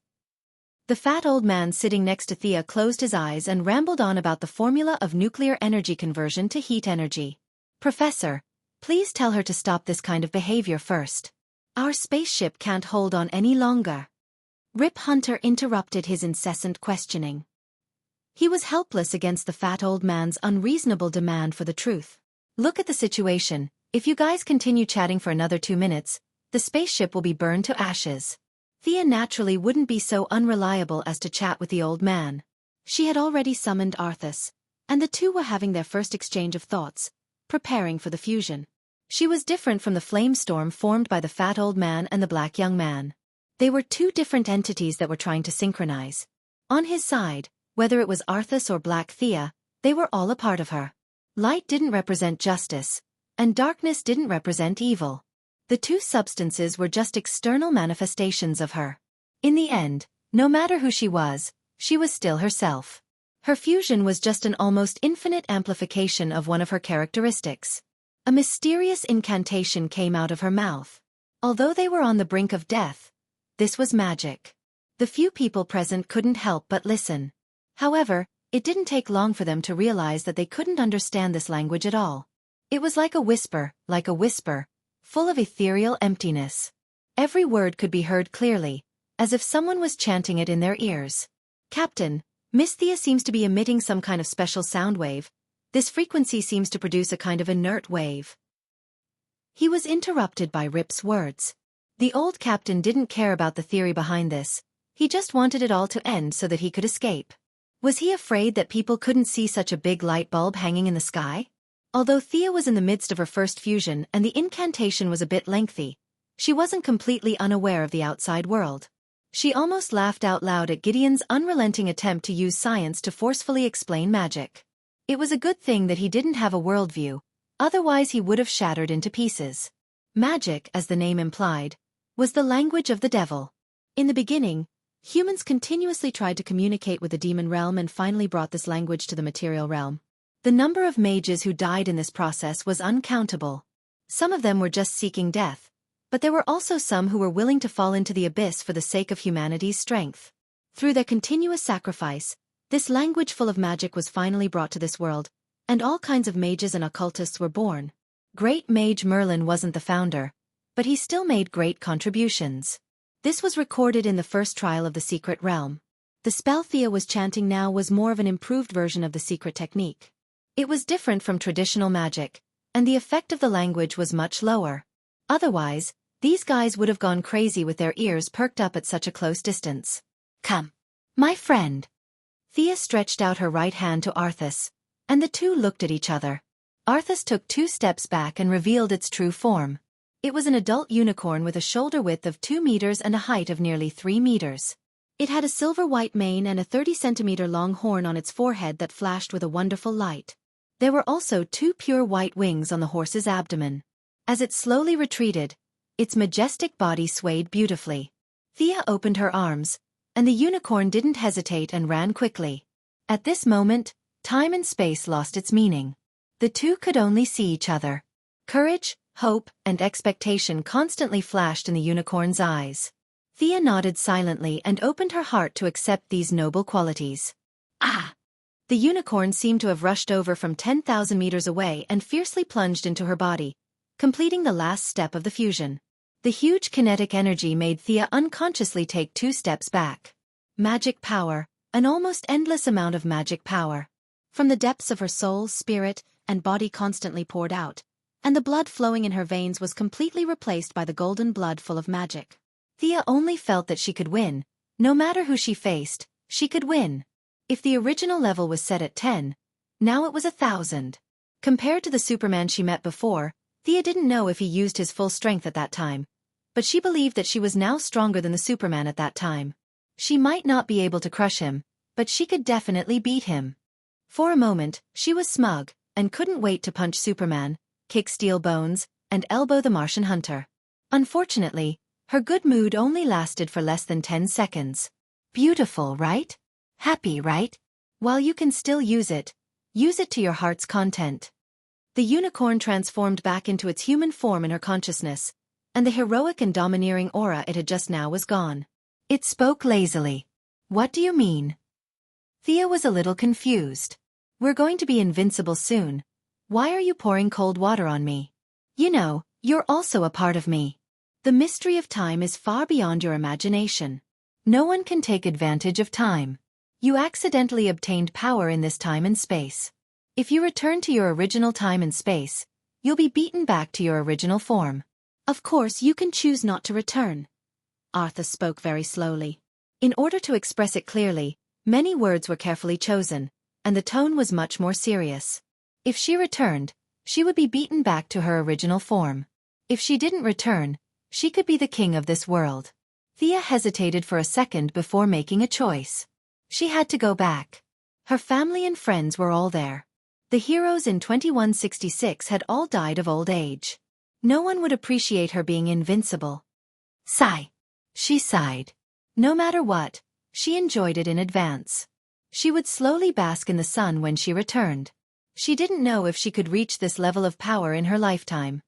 The fat old man sitting next to Thea closed his eyes and rambled on about the formula of nuclear energy conversion to heat energy. "Professor, please tell her to stop this kind of behavior first." Our spaceship can't hold on any longer. Rip Hunter interrupted his incessant questioning. He was helpless against the fat old man's unreasonable demand for the truth. Look at the situation. If you guys continue chatting for another 2 minutes, the spaceship will be burned to ashes. Thea naturally wouldn't be so unreliable as to chat with the old man. She had already summoned Arthas, and the two were having their first exchange of thoughts, preparing for the fusion. She was different from the flame storm formed by the fat old man and the black young man. They were two different entities that were trying to synchronize. On his side, whether it was Arthas or Black Thea, they were all a part of her. Light didn't represent justice, and darkness didn't represent evil. The two substances were just external manifestations of her. In the end, no matter who she was still herself. Her fusion was just an almost infinite amplification of one of her characteristics. A mysterious incantation came out of her mouth. Although they were on the brink of death, this was magic. The few people present couldn't help but listen. However, it didn't take long for them to realize that they couldn't understand this language at all. It was like a whisper, full of ethereal emptiness. Every word could be heard clearly, as if someone was chanting it in their ears. Captain, Miss Thea seems to be emitting some kind of special sound wave. This frequency seems to produce a kind of inert wave. He was interrupted by Rip's words. The old captain didn't care about the theory behind this. He just wanted it all to end so that he could escape. Was he afraid that people couldn't see such a big light bulb hanging in the sky? Although Thea was in the midst of her first fusion and the incantation was a bit lengthy, she wasn't completely unaware of the outside world. She almost laughed out loud at Gideon's unrelenting attempt to use science to forcefully explain magic. It was a good thing that he didn't have a worldview, otherwise he would have shattered into pieces. Magic, as the name implied, was the language of the devil. In the beginning, humans continuously tried to communicate with the demon realm and finally brought this language to the material realm. The number of mages who died in this process was uncountable. Some of them were just seeking death, but there were also some who were willing to fall into the abyss for the sake of humanity's strength. Through their continuous sacrifice, this language full of magic was finally brought to this world, and all kinds of mages and occultists were born. Great Mage Merlin wasn't the founder, but he still made great contributions. This was recorded in the first trial of the secret realm. The spell Thea was chanting now was more of an improved version of the secret technique. It was different from traditional magic, and the effect of the language was much lower. Otherwise, these guys would have gone crazy with their ears perked up at such a close distance. Come, my friend. Thea stretched out her right hand to Arthas, and the two looked at each other. Arthas took 2 steps back and revealed its true form. It was an adult unicorn with a shoulder width of 2 meters and a height of nearly 3 meters. It had a silver-white mane and a 30-centimeter long horn on its forehead that flashed with a wonderful light. There were also 2 pure white wings on the horse's abdomen. As it slowly retreated, its majestic body swayed beautifully. Thea opened her arms, and the unicorn didn't hesitate and ran quickly. At this moment, time and space lost its meaning. The two could only see each other. Courage, hope, and expectation constantly flashed in the unicorn's eyes. Thea nodded silently and opened her heart to accept these noble qualities. Ah! The unicorn seemed to have rushed over from 10,000 meters away and fiercely plunged into her body, completing the last step of the fusion. The huge kinetic energy made Thea unconsciously take 2 steps back. Magic power, an almost endless amount of magic power. From the depths of her soul, spirit, and body constantly poured out, and the blood flowing in her veins was completely replaced by the golden blood full of magic. Thea only felt that she could win. No matter who she faced, she could win. If the original level was set at 10, now it was 1,000. Compared to the Superman she met before, Thea didn't know if he used his full strength at that time, but she believed that she was now stronger than the Superman at that time. She might not be able to crush him, but she could definitely beat him. For a moment, she was smug, and couldn't wait to punch Superman, kick Steel Bones, and elbow the Martian Hunter. Unfortunately, her good mood only lasted for less than 10 seconds. Beautiful, right? Happy, right? While you can still use it to your heart's content. The unicorn transformed back into its human form in her consciousness, and the heroic and domineering aura it had just now was gone. It spoke lazily. What do you mean? Thea was a little confused. We're going to be invincible soon. Why are you pouring cold water on me? You know, you're also a part of me. The mystery of time is far beyond your imagination. No one can take advantage of time. You accidentally obtained power in this time and space. If you return to your original time and space, you'll be beaten back to your original form. Of course, you can choose not to return. Arthur spoke very slowly. In order to express it clearly, many words were carefully chosen, and the tone was much more serious. If she returned, she would be beaten back to her original form. If she didn't return, she could be the king of this world. Thea hesitated for a second before making a choice. She had to go back. Her family and friends were all there. The heroes in 2166 had all died of old age. No one would appreciate her being invincible. Sigh. She sighed. No matter what, she enjoyed it in advance. She would slowly bask in the sun when she returned. She didn't know if she could reach this level of power in her lifetime.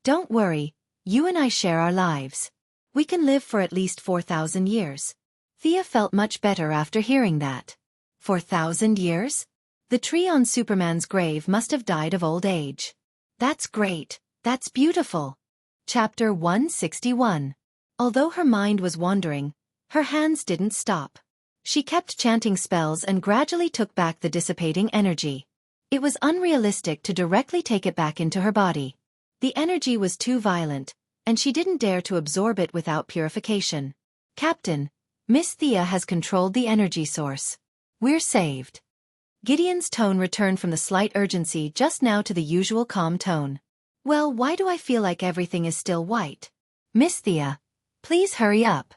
Don't worry, you and I share our lives. We can live for at least 4,000 years. Thea felt much better after hearing that. 4,000 years? The tree on Superman's grave must have died of old age. That's great. That's beautiful. Chapter 161. Although her mind was wandering, her hands didn't stop. She kept chanting spells and gradually took back the dissipating energy. It was unrealistic to directly take it back into her body. The energy was too violent, and she didn't dare to absorb it without purification. Captain, Miss Thea has controlled the energy source. We're saved. Gideon's tone returned from the slight urgency just now to the usual calm tone. Well, why do I feel like everything is still white? Miss Thea, please hurry up.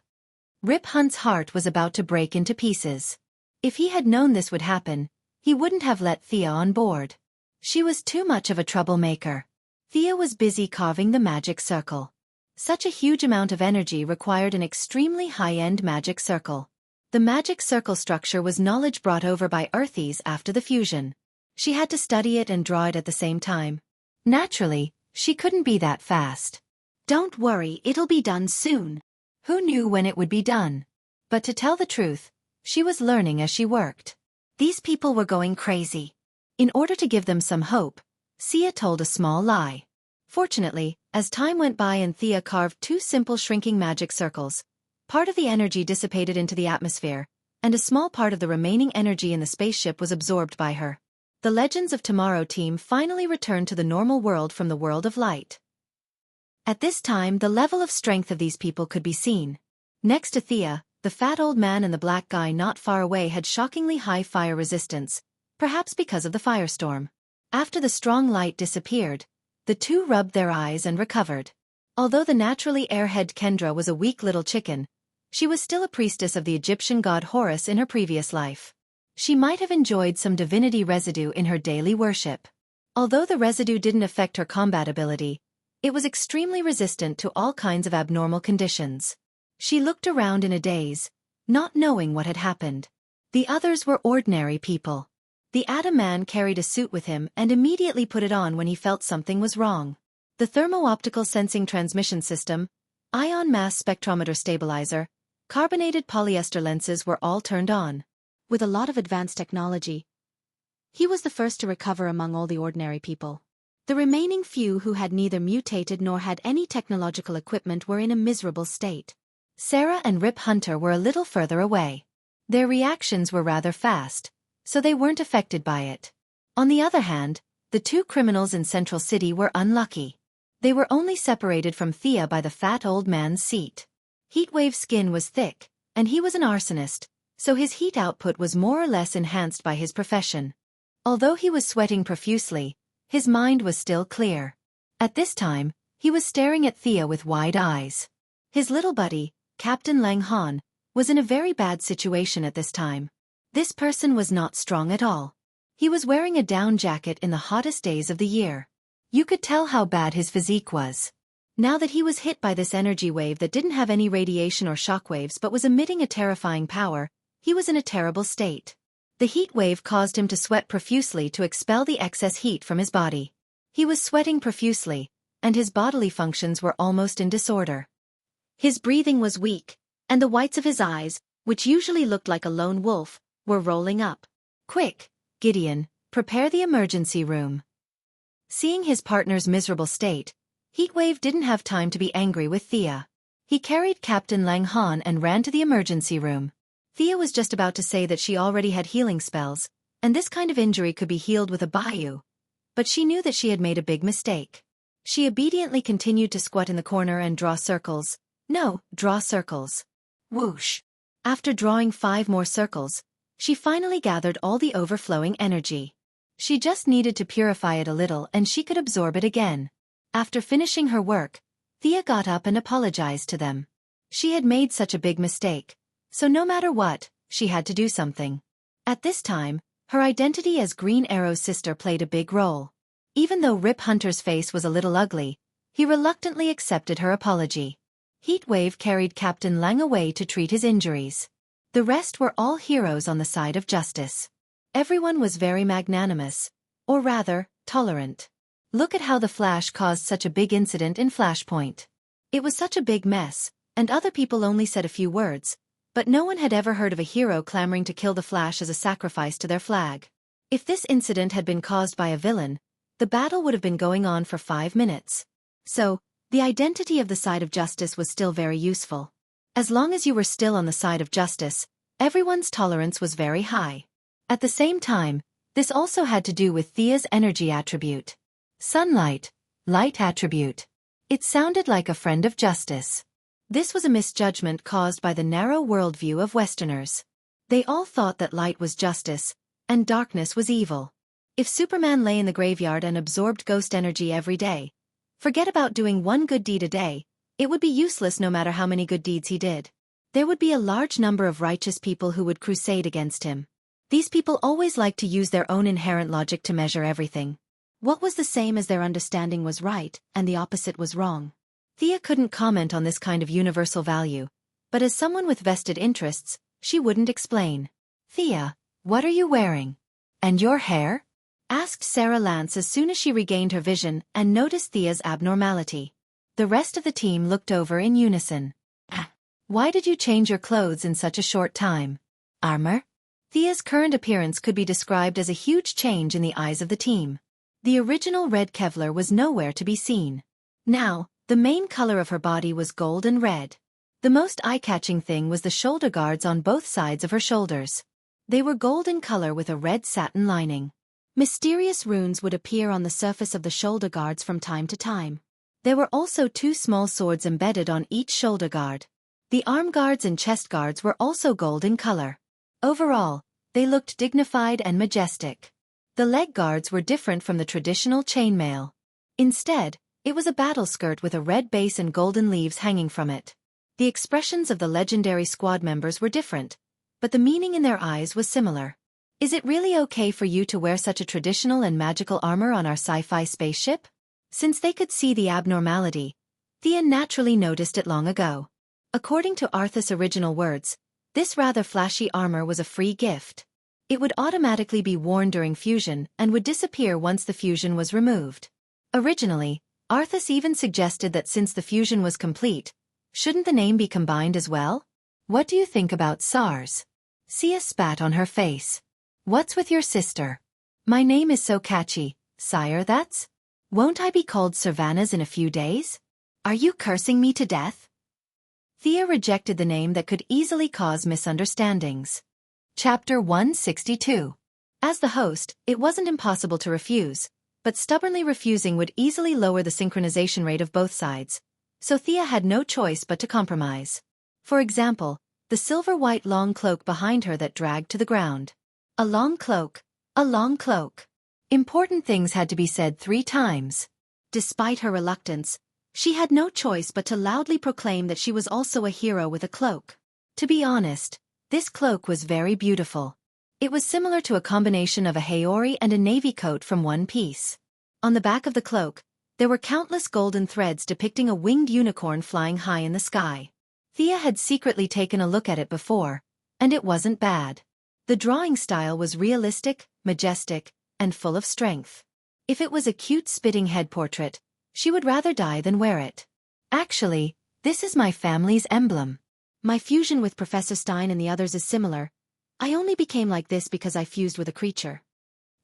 Rip Hunt's heart was about to break into pieces. If he had known this would happen, he wouldn't have let Thea on board. She was too much of a troublemaker. Thea was busy carving the magic circle. Such a huge amount of energy required an extremely high-end magic circle. The magic circle structure was knowledge brought over by Earthies after the fusion. She had to study it and draw it at the same time. Naturally, she couldn't be that fast. Don't worry, it'll be done soon. Who knew when it would be done? But to tell the truth, she was learning as she worked. These people were going crazy. In order to give them some hope, Sia told a small lie. Fortunately, as time went by and Thea carved two simple shrinking magic circles, part of the energy dissipated into the atmosphere, and a small part of the remaining energy in the spaceship was absorbed by her. The Legends of Tomorrow team finally returned to the normal world from the world of light. At this time, the level of strength of these people could be seen. Next to Thea, the fat old man and the black guy not far away had shockingly high fire resistance, perhaps because of the firestorm. After the strong light disappeared, the two rubbed their eyes and recovered. Although the naturally airhead Kendra was a weak little chicken, she was still a priestess of the Egyptian god Horus in her previous life. She might have enjoyed some divinity residue in her daily worship. Although the residue didn't affect her combat ability, it was extremely resistant to all kinds of abnormal conditions. She looked around in a daze, not knowing what had happened. The others were ordinary people. The Atom Man carried a suit with him and immediately put it on when he felt something was wrong. The thermo-optical sensing transmission system, ion mass spectrometer stabilizer, carbonated polyester lenses were all turned on. With a lot of advanced technology, he was the first to recover among all the ordinary people. The remaining few who had neither mutated nor had any technological equipment were in a miserable state. Sarah and Rip Hunter were a little further away. Their reactions were rather fast, so they weren't affected by it. On the other hand, the two criminals in Central City were unlucky. They were only separated from Thea by the fat old man's seat. Heatwave's skin was thick, and he was an arsonist, so his heat output was more or less enhanced by his profession. Although he was sweating profusely, his mind was still clear. At this time, he was staring at Thea with wide eyes. His little buddy, Captain Lang Han, was in a very bad situation at this time. This person was not strong at all. He was wearing a down jacket in the hottest days of the year. You could tell how bad his physique was. Now that he was hit by this energy wave that didn't have any radiation or shockwaves but was emitting a terrifying power, he was in a terrible state. The heat wave caused him to sweat profusely to expel the excess heat from his body. He was sweating profusely, and his bodily functions were almost in disorder. His breathing was weak, and the whites of his eyes, which usually looked like a lone wolf, were rolling up. Quick, Gideon, prepare the emergency room. Seeing his partner's miserable state, Heatwave didn't have time to be angry with Thea. He carried Captain Lang Han and ran to the emergency room. Thea was just about to say that she already had healing spells, and this kind of injury could be healed with a bayou. But she knew that she had made a big mistake. She obediently continued to squat in the corner and draw circles. No, draw circles. Whoosh. After drawing 5 more circles, she finally gathered all the overflowing energy. She just needed to purify it a little and she could absorb it again. After finishing her work, Thea got up and apologized to them. She had made such a big mistake, so no matter what, she had to do something. At this time, her identity as Green Arrow's sister played a big role. Even though Rip Hunter's face was a little ugly, he reluctantly accepted her apology. Heatwave carried Captain Lang away to treat his injuries. The rest were all heroes on the side of justice. Everyone was very magnanimous, or rather, tolerant. Look at how the Flash caused such a big incident in Flashpoint. It was such a big mess, and other people only said a few words, but no one had ever heard of a hero clamoring to kill the Flash as a sacrifice to their flag. If this incident had been caused by a villain, the battle would have been going on for 5 minutes. So, the identity of the side of justice was still very useful. As long as you were still on the side of justice, everyone's tolerance was very high. At the same time, this also had to do with Thea's energy attribute. Sunlight, light attribute. It sounded like a friend of justice. This was a misjudgment caused by the narrow worldview of Westerners. They all thought that light was justice, and darkness was evil. If Superman lay in the graveyard and absorbed ghost energy every day, forget about doing one good deed a day, it would be useless no matter how many good deeds he did. There would be a large number of righteous people who would crusade against him. These people always liked to use their own inherent logic to measure everything. What was the same as their understanding was right, and the opposite was wrong. Thea couldn't comment on this kind of universal value, but as someone with vested interests, she wouldn't explain. "Thea, what are you wearing? And your hair?" asked Sarah Lance as soon as she regained her vision and noticed Thea's abnormality. The rest of the team looked over in unison. "Why did you change your clothes in such a short time? Armor?" Thea's current appearance could be described as a huge change in the eyes of the team. The original red Kevlar was nowhere to be seen. Now, the main color of her body was gold and red. The most eye-catching thing was the shoulder guards on both sides of her shoulders. They were gold in color with a red satin lining. Mysterious runes would appear on the surface of the shoulder guards from time to time. There were also 2 small swords embedded on each shoulder guard. The arm guards and chest guards were also gold in color. Overall, they looked dignified and majestic. The leg guards were different from the traditional chainmail. Instead, it was a battle skirt with a red base and golden leaves hanging from it. The expressions of the legendary squad members were different, but the meaning in their eyes was similar. "Is it really okay for you to wear such a traditional and magical armor on our sci-fi spaceship?" Since they could see the abnormality, Thea naturally noticed it long ago. According to Arthur's original words, this rather flashy armor was a free gift. It would automatically be worn during fusion and would disappear once the fusion was removed. Originally, Arthas even suggested that since the fusion was complete, shouldn't the name be combined as well? "What do you think about SARS?" Sia spat on her face. "What's with your sister?" "My name is so catchy, sire, that's... Won't I be called Savannah's in a few days? Are you cursing me to death?" Thea rejected the name that could easily cause misunderstandings. Chapter 162. As the host, it wasn't impossible to refuse, but stubbornly refusing would easily lower the synchronization rate of both sides, so Thea had no choice but to compromise. For example, the silver-white long cloak behind her that dragged to the ground. A long cloak, a long cloak. Important things had to be said 3 times. Despite her reluctance, she had no choice but to loudly proclaim that she was also a hero with a cloak. To be honest, this cloak was very beautiful. It was similar to a combination of a Haori and a navy coat from One Piece. On the back of the cloak, there were countless golden threads depicting a winged unicorn flying high in the sky. Thea had secretly taken a look at it before, and it wasn't bad. The drawing style was realistic, majestic, and full of strength. If it was a cute spitting head portrait, she would rather die than wear it. "Actually, this is my family's emblem. My fusion with Professor Stein and the others is similar. I only became like this because I fused with a creature."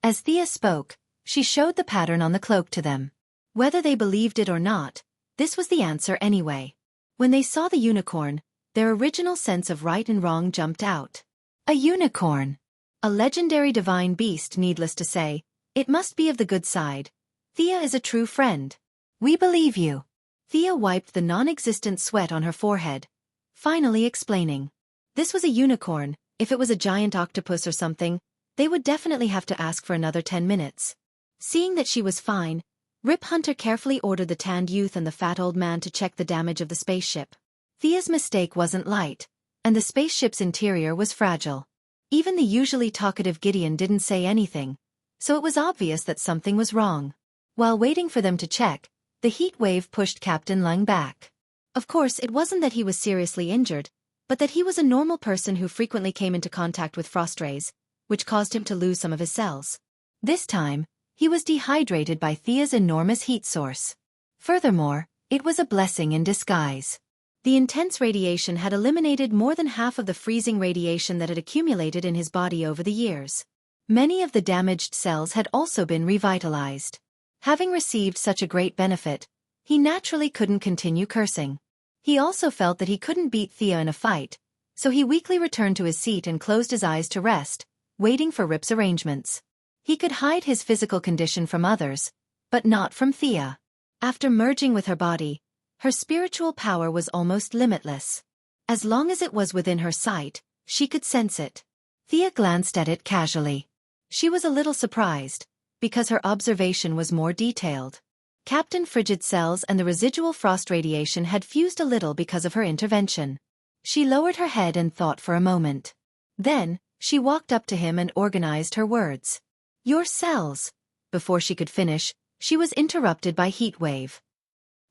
As Thea spoke, she showed the pattern on the cloak to them. Whether they believed it or not, this was the answer anyway. When they saw the unicorn, their original sense of right and wrong jumped out. A unicorn! A legendary divine beast, needless to say. It must be of the good side. Thea is a true friend. We believe you. Thea wiped the non-existent sweat on her forehead, finally explaining. This was a unicorn. If it was a giant octopus or something, they would definitely have to ask for another 10 minutes. Seeing that she was fine, Rip Hunter carefully ordered the tanned youth and the fat old man to check the damage of the spaceship. Thea's mistake wasn't light, and the spaceship's interior was fragile. Even the usually talkative Gideon didn't say anything, so it was obvious that something was wrong. While waiting for them to check, the heat wave pushed Captain Lung back. Of course, it wasn't that he was seriously injured, but that he was a normal person who frequently came into contact with frost rays, which caused him to lose some of his cells. This time, he was dehydrated by Thea's enormous heat source. Furthermore, it was a blessing in disguise. The intense radiation had eliminated more than half of the freezing radiation that had accumulated in his body over the years. Many of the damaged cells had also been revitalized. Having received such a great benefit, he naturally couldn't continue cursing. He also felt that he couldn't beat Thea in a fight, so he weakly returned to his seat and closed his eyes to rest, waiting for Rip's arrangements. He could hide his physical condition from others, but not from Thea. After merging with her body, her spiritual power was almost limitless. As long as it was within her sight, she could sense it. Thea glanced at it casually. She was a little surprised, because her observation was more detailed. Captain Frigid's cells and the residual frost radiation had fused a little because of her intervention. She lowered her head and thought for a moment. Then, she walked up to him and organized her words. Your cells. Before she could finish, she was interrupted by Heatwave.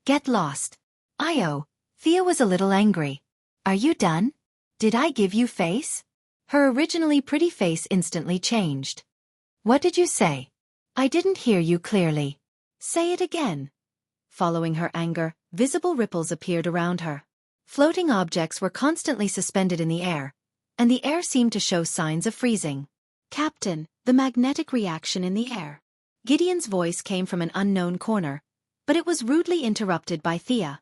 Get lost. Io. Thea was a little angry. Are you done? Did I give you face? Her originally pretty face instantly changed. What did you say? I didn't hear you clearly. Say it again. Following her anger, visible ripples appeared around her. Floating objects were constantly suspended in the air, and the air seemed to show signs of freezing. Captain, the magnetic reaction in the air. Gideon's voice came from an unknown corner, but it was rudely interrupted by Thea.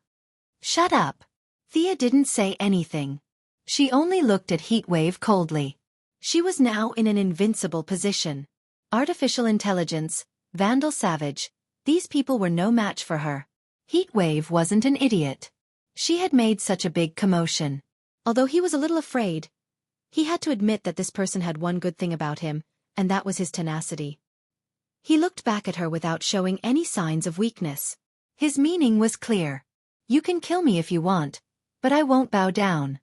Shut up. Thea didn't say anything. She only looked at Heatwave coldly. She was now in an invincible position. Artificial intelligence, Vandal Savage, these people were no match for her. Heatwave wasn't an idiot. She had made such a big commotion. Although he was a little afraid, he had to admit that this person had one good thing about him, and that was his tenacity. He looked back at her without showing any signs of weakness. His meaning was clear. You can kill me if you want, but I won't bow down.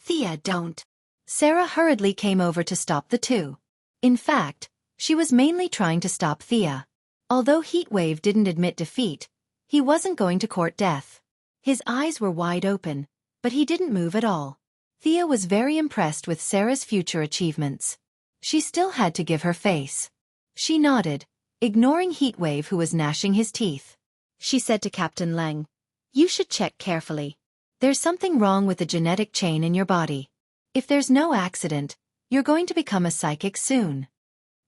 Thea, don't. Sarah hurriedly came over to stop the two. In fact, she was mainly trying to stop Thea. Although Heatwave didn't admit defeat, he wasn't going to court death. His eyes were wide open, but he didn't move at all. Thea was very impressed with Sarah's future achievements. She still had to give her face. She nodded, ignoring Heatwave who was gnashing his teeth. She said to Captain Leng, You should check carefully. There's something wrong with the genetic chain in your body. If there's no accident, you're going to become a psychic soon.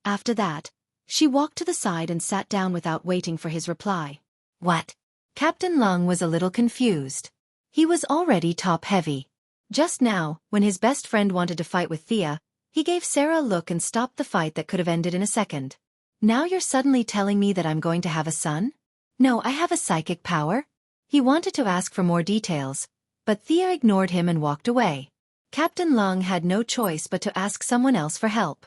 After that, she walked to the side and sat down without waiting for his reply. What? Captain Lung was a little confused. He was already top-heavy. Just now, when his best friend wanted to fight with Thea, he gave Sarah a look and stopped the fight that could have ended in a second. Now you're suddenly telling me that I'm going to have a son? No, I have a psychic power. He wanted to ask for more details, but Thea ignored him and walked away. Captain Lung had no choice but to ask someone else for help.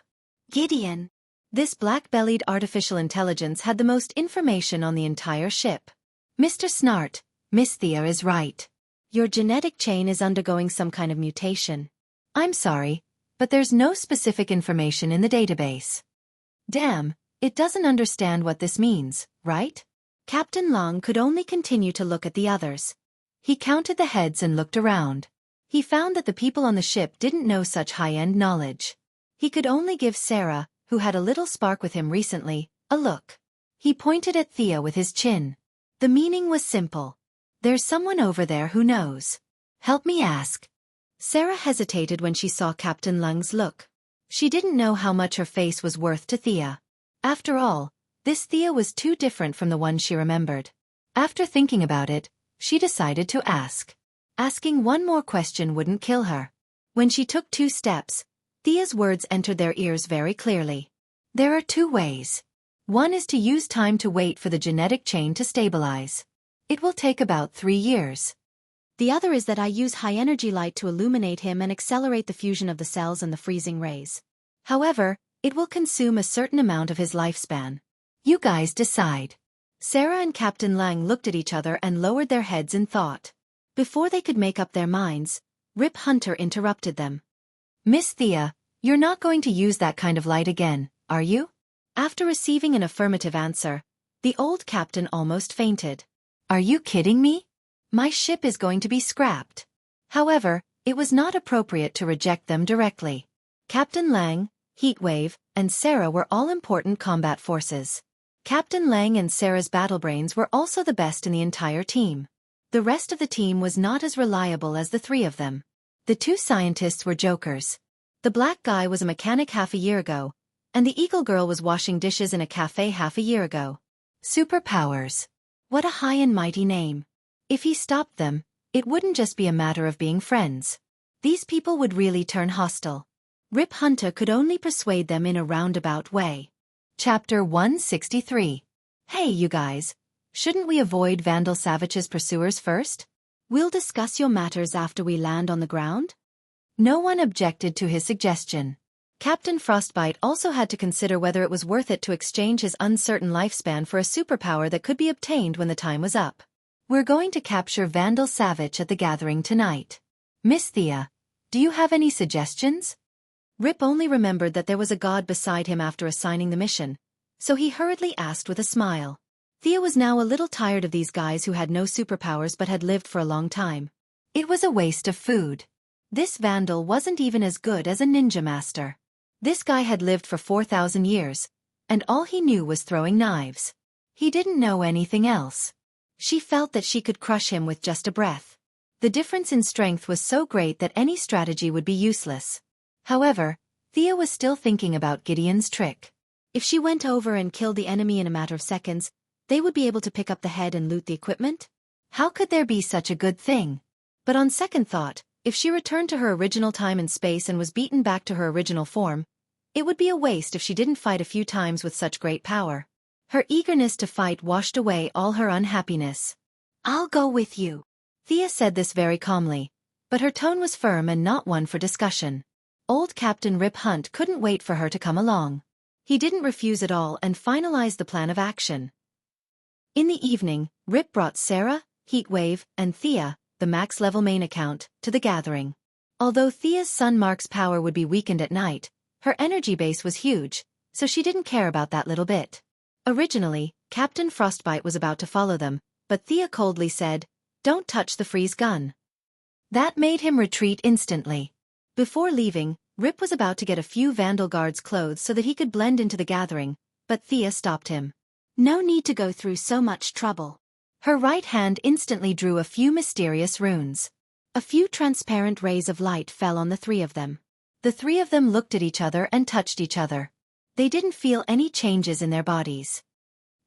Gideon. This black-bellied artificial intelligence had the most information on the entire ship. Mr. Snart, Miss Thea is right. Your genetic chain is undergoing some kind of mutation. I'm sorry, but there's no specific information in the database. Damn, it doesn't understand what this means, right? Captain Long could only continue to look at the others. He counted the heads and looked around. He found that the people on the ship didn't know such high-end knowledge. He could only give Sarah, who had a little spark with him recently, a look. He pointed at Thea with his chin. The meaning was simple. There's someone over there who knows. Help me ask. Sarah hesitated when she saw Captain Lung's look. She didn't know how much her face was worth to Thea. After all, This Thea was too different from the one she remembered. After thinking about it, she decided to ask. Asking one more question wouldn't kill her. When she took 2 steps, Thea's words entered their ears very clearly. There are 2 ways. One is to use time to wait for the genetic chain to stabilize. It will take about 3 years. The other is that I use high-energy light to illuminate him and accelerate the fusion of the cells and the freezing rays. However, it will consume a certain amount of his lifespan. You guys decide. Sarah and Captain Lang looked at each other and lowered their heads in thought. Before they could make up their minds, Rip Hunter interrupted them. Miss Thea, you're not going to use that kind of light again, are you? After receiving an affirmative answer, the old captain almost fainted. Are you kidding me? My ship is going to be scrapped. However, it was not appropriate to reject them directly. Captain Lang, Heatwave, and Sarah were all important combat forces. Captain Lang and Sarah's battlebrains were also the best in the entire team. The rest of the team was not as reliable as the 3 of them. The 2 scientists were jokers. The black guy was a mechanic half a year ago, and the eagle girl was washing dishes in a cafe half a year ago. Superpowers. What a high and mighty name. If he stopped them, it wouldn't just be a matter of being friends. These people would really turn hostile. Rip Hunter could only persuade them in a roundabout way. Chapter 163. Hey you guys, shouldn't we avoid Vandal Savage's pursuers first? We'll discuss your matters after we land on the ground? No one objected to his suggestion. Captain Frostbite also had to consider whether it was worth it to exchange his uncertain lifespan for a superpower that could be obtained when the time was up. We're going to capture Vandal Savage at the gathering tonight. Miss Thea, do you have any suggestions? Rip only remembered that there was a god beside him after assigning the mission, so he hurriedly asked with a smile. Thea was now a little tired of these guys who had no superpowers but had lived for a long time. It was a waste of food. This Vandal wasn't even as good as a ninja master. This guy had lived for 4,000 years, and all he knew was throwing knives. He didn't know anything else. She felt that she could crush him with just a breath. The difference in strength was so great that any strategy would be useless. However, Thea was still thinking about Gideon's trick. If she went over and killed the enemy in a matter of seconds, they would be able to pick up the head and loot the equipment? How could there be such a good thing? But on second thought, if she returned to her original time and space and was beaten back to her original form, it would be a waste if she didn't fight a few times with such great power. Her eagerness to fight washed away all her unhappiness. I'll go with you. Thea said this very calmly, but her tone was firm and not one for discussion. Old Captain Rip Hunt couldn't wait for her to come along. He didn't refuse at all and finalized the plan of action. In the evening, Rip brought Sarah, Heatwave, and Thea, the max-level main account, to the gathering. Although Thea's son Mark's power would be weakened at night, her energy base was huge, so she didn't care about that little bit. Originally, Captain Frostbite was about to follow them, but Thea coldly said, "Don't touch the freeze gun." That made him retreat instantly. Before leaving, Rip was about to get a few Vandal Guards' clothes so that he could blend into the gathering, but Thea stopped him. No need to go through so much trouble. Her right hand instantly drew a few mysterious runes. A few transparent rays of light fell on the 3 of them. The 3 of them looked at each other and touched each other. They didn't feel any changes in their bodies.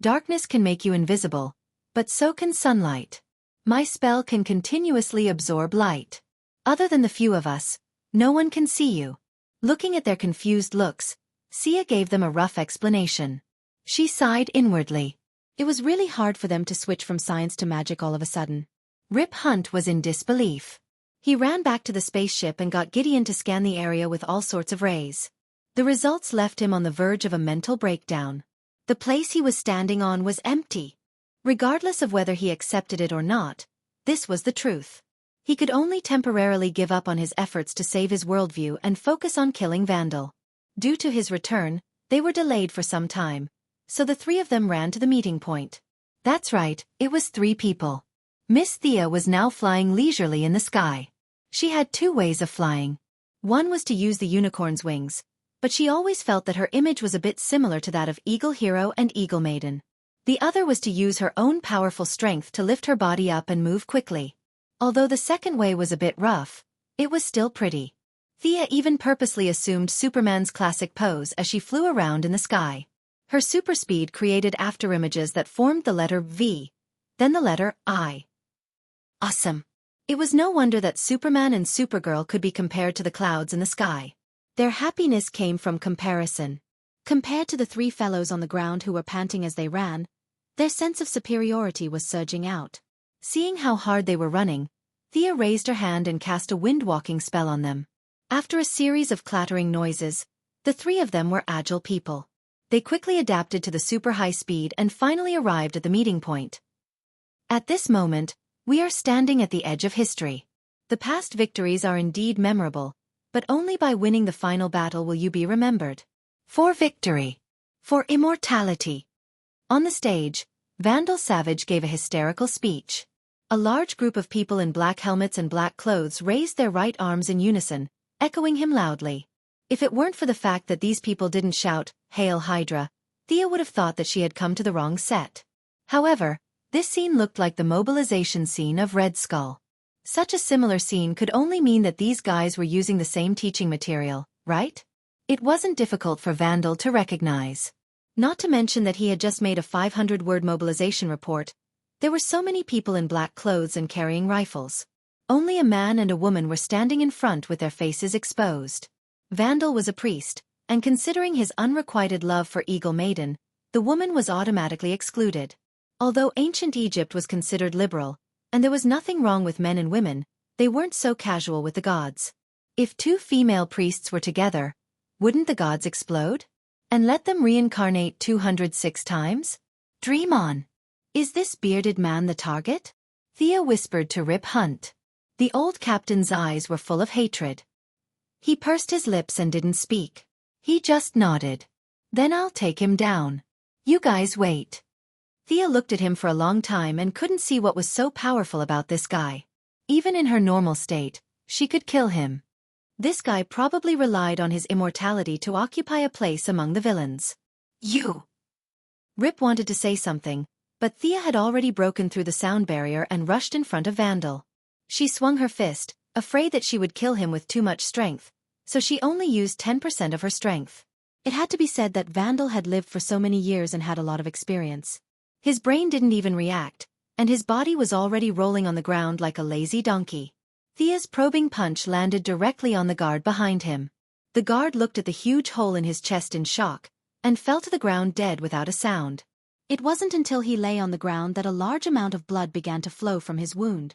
Darkness can make you invisible, but so can sunlight. My spell can continuously absorb light. Other than the few of us, no one can see you. Looking at their confused looks, Sia gave them a rough explanation. She sighed inwardly. It was really hard for them to switch from science to magic all of a sudden. Rip Hunt was in disbelief. He ran back to the spaceship and got Gideon to scan the area with all sorts of rays. The results left him on the verge of a mental breakdown. The place he was standing on was empty. Regardless of whether he accepted it or not, this was the truth. He could only temporarily give up on his efforts to save his worldview and focus on killing Vandal. Due to his return, they were delayed for some time, so the 3 of them ran to the meeting point. That's right, it was 3 people. Miss Thea was now flying leisurely in the sky. She had 2 ways of flying. One was to use the unicorn's wings, but she always felt that her image was a bit similar to that of Eagle Hero and Eagle Maiden. The other was to use her own powerful strength to lift her body up and move quickly. Although the second way was a bit rough, it was still pretty. Thea even purposely assumed Superman's classic pose as she flew around in the sky. Her super speed created afterimages that formed the letter V, then the letter I. Awesome. It was no wonder that Superman and Supergirl could be compared to the clouds in the sky. Their happiness came from comparison. Compared to the three fellows on the ground who were panting as they ran, their sense of superiority was surging out. Seeing how hard they were running, Thea raised her hand and cast a wind-walking spell on them. After a series of clattering noises, the three of them were agile people. They quickly adapted to the super high speed and finally arrived at the meeting point. At this moment, we are standing at the edge of history. The past victories are indeed memorable, but only by winning the final battle will you be remembered. For victory. For immortality. On the stage, Vandal Savage gave a hysterical speech. A large group of people in black helmets and black clothes raised their right arms in unison, echoing him loudly. If it weren't for the fact that these people didn't shout, "Hail Hydra," Thea would have thought that she had come to the wrong set. However, this scene looked like the mobilization scene of Red Skull. Such a similar scene could only mean that these guys were using the same teaching material, right? It wasn't difficult for Vandal to recognize. Not to mention that he had just made a 500-word mobilization report. There were so many people in black clothes and carrying rifles. Only a man and a woman were standing in front with their faces exposed. Vandal was a priest, and considering his unrequited love for Eagle Maiden, the woman was automatically excluded. Although ancient Egypt was considered liberal, and there was nothing wrong with men and women, they weren't so casual with the gods. If two female priests were together, wouldn't the gods explode? And let them reincarnate 206 times? Dream on. Is this bearded man the target? Thea whispered to Rip Hunt. The old captain's eyes were full of hatred. He pursed his lips and didn't speak. He just nodded. Then I'll take him down. You guys wait. Thea looked at him for a long time and couldn't see what was so powerful about this guy. Even in her normal state, she could kill him. This guy probably relied on his immortality to occupy a place among the villains. You! Rip wanted to say something, but Thea had already broken through the sound barrier and rushed in front of Vandal. She swung her fist, afraid that she would kill him with too much strength, so she only used 10% of her strength. It had to be said that Vandal had lived for so many years and had a lot of experience. His brain didn't even react, and his body was already rolling on the ground like a lazy donkey. Thea's probing punch landed directly on the guard behind him. The guard looked at the huge hole in his chest in shock, and fell to the ground dead without a sound. It wasn't until he lay on the ground that a large amount of blood began to flow from his wound.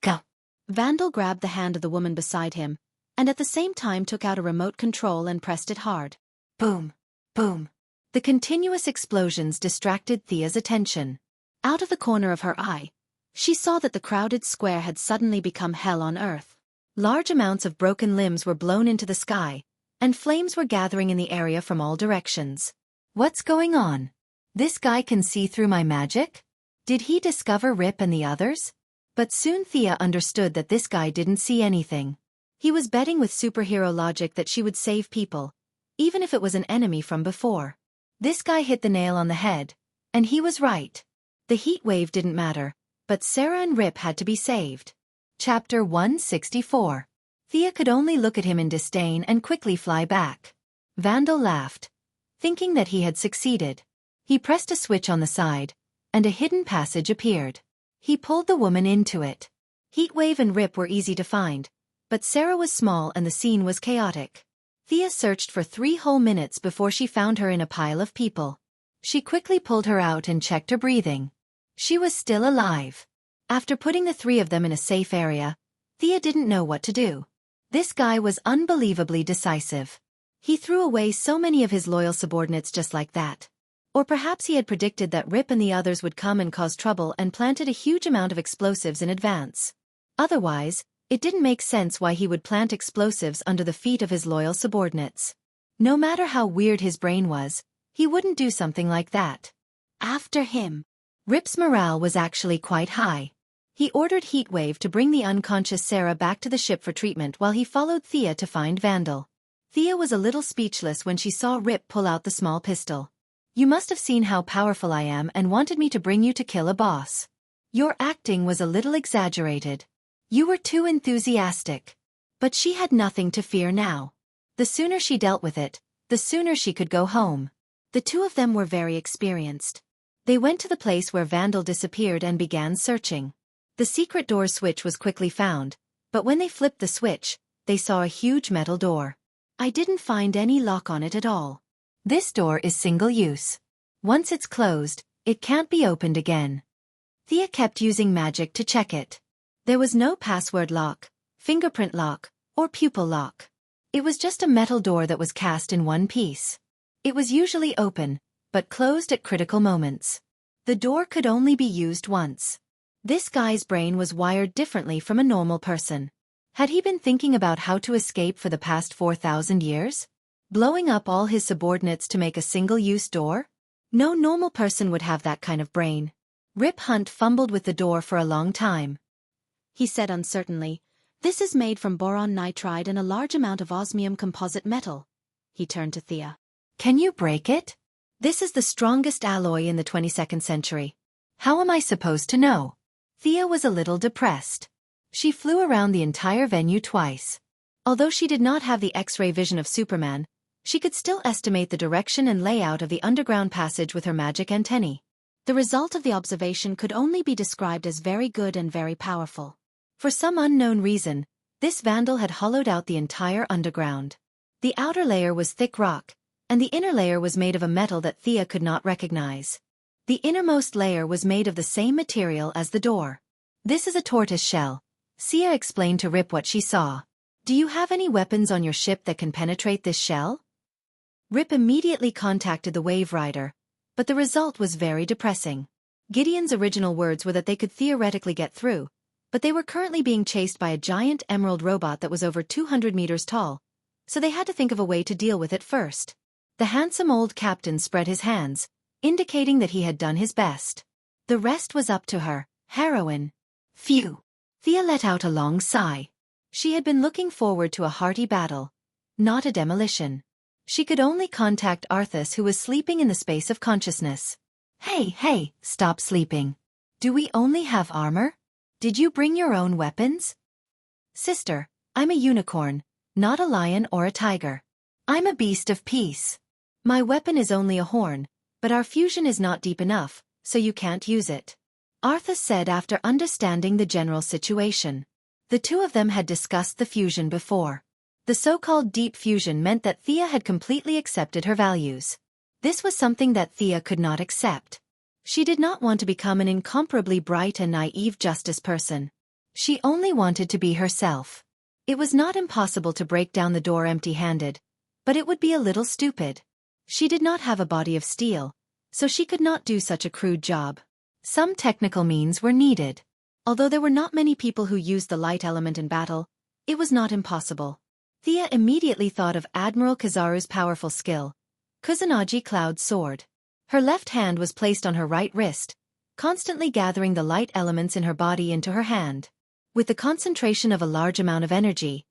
Go! Vandal grabbed the hand of the woman beside him, and at the same time took out a remote control and pressed it hard. Boom! Boom! The continuous explosions distracted Thea's attention. Out of the corner of her eye, she saw that the crowded square had suddenly become hell on earth. Large amounts of broken limbs were blown into the sky, and flames were gathering in the area from all directions. What's going on? This guy can see through my magic? Did he discover Rip and the others? But soon Thea understood that this guy didn't see anything. He was betting with superhero logic that she would save people, even if it was an enemy from before. This guy hit the nail on the head, and he was right. The heat wave didn't matter, but Sarah and Rip had to be saved. Chapter 164. Thea could only look at him in disdain and quickly fly back. Vandal laughed, thinking that he had succeeded. He pressed a switch on the side, and a hidden passage appeared. He pulled the woman into it. Heatwave and Rip were easy to find, but Sarah was small and the scene was chaotic. Thea searched for 3 whole minutes before she found her in a pile of people. She quickly pulled her out and checked her breathing. She was still alive. After putting the 3 of them in a safe area, Thea didn't know what to do. This guy was unbelievably decisive. He threw away so many of his loyal subordinates just like that. Or perhaps he had predicted that Rip and the others would come and cause trouble and planted a huge amount of explosives in advance. Otherwise, it didn't make sense why he would plant explosives under the feet of his loyal subordinates. No matter how weird his brain was, he wouldn't do something like that. After him. Rip's morale was actually quite high. He ordered Heatwave to bring the unconscious Sarah back to the ship for treatment while he followed Thea to find Vandal. Thea was a little speechless when she saw Rip pull out the small pistol. You must have seen how powerful I am and wanted me to bring you to kill a boss. Your acting was a little exaggerated. You were too enthusiastic. But she had nothing to fear now. The sooner she dealt with it, the sooner she could go home. The two of them were very experienced. They went to the place where Vandal disappeared and began searching. The secret door switch was quickly found, but when they flipped the switch, they saw a huge metal door. I didn't find any lock on it at all. This door is single-use. Once it's closed, it can't be opened again. Thea kept using magic to check it. There was no password lock, fingerprint lock, or pupil lock. It was just a metal door that was cast in one piece. It was usually open, but closed at critical moments. The door could only be used once. This guy's brain was wired differently from a normal person. Had he been thinking about how to escape for the past 4,000 years? Blowing up all his subordinates to make a single-use door? No normal person would have that kind of brain. Rip Hunt fumbled with the door for a long time. He said uncertainly, "This is made from boron nitride and a large amount of osmium composite metal." He turned to Thea. Can you break it? "This is the strongest alloy in the 22nd century. How am I supposed to know? Thea was a little depressed. She flew around the entire venue twice. Although she did not have the X-ray vision of Superman, she could still estimate the direction and layout of the underground passage with her magic antennae. The result of the observation could only be described as very good and very powerful. For some unknown reason, this vandal had hollowed out the entire underground. The outer layer was thick rock, and the inner layer was made of a metal that Thea could not recognize. The innermost layer was made of the same material as the door. "This is a tortoise shell." Thea explained to Rip what she saw. "Do you have any weapons on your ship that can penetrate this shell?" Rip immediately contacted the Wave Rider, but the result was very depressing. Gideon's original words were that they could theoretically get through, but they were currently being chased by a giant emerald robot that was over 200 meters tall, so they had to think of a way to deal with it first. The handsome old captain spread his hands, indicating that he had done his best. The rest was up to her, heroine. Phew! Thea let out a long sigh. She had been looking forward to a hearty battle, not a demolition. She could only contact Arthas, who was sleeping in the space of consciousness. Hey, stop sleeping. Do we only have armor? Did you bring your own weapons? Sister, I'm a unicorn, not a lion or a tiger. I'm a beast of peace. My weapon is only a horn, but our fusion is not deep enough, so you can't use it. Arthas said after understanding the general situation. The two of them had discussed the fusion before. The so-called deep fusion meant that Thea had completely accepted her values. This was something that Thea could not accept. She did not want to become an incomparably bright and naive justice person. She only wanted to be herself. It was not impossible to break down the door empty-handed, but it would be a little stupid. She did not have a body of steel, so she could not do such a crude job. Some technical means were needed. Although there were not many people who used the light element in battle, it was not impossible. Thea immediately thought of Admiral Kizaru's powerful skill, Kusanagi Cloud Sword. Her left hand was placed on her right wrist, constantly gathering the light elements in her body into her hand. With the concentration of a large amount of energy,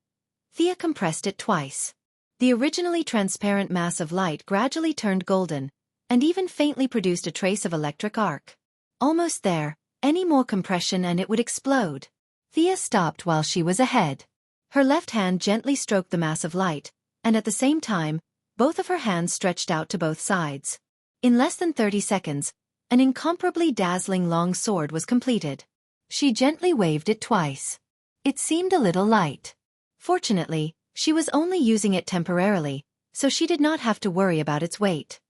Thea compressed it twice. The originally transparent mass of light gradually turned golden, and even faintly produced a trace of electric arc. Almost there, any more compression and it would explode. Thea stopped while she was ahead. Her left hand gently stroked the mass of light, and at the same time, both of her hands stretched out to both sides. In less than 30 seconds, an incomparably dazzling long sword was completed. She gently waved it twice. It seemed a little light. Fortunately, she was only using it temporarily, so she did not have to worry about its weight.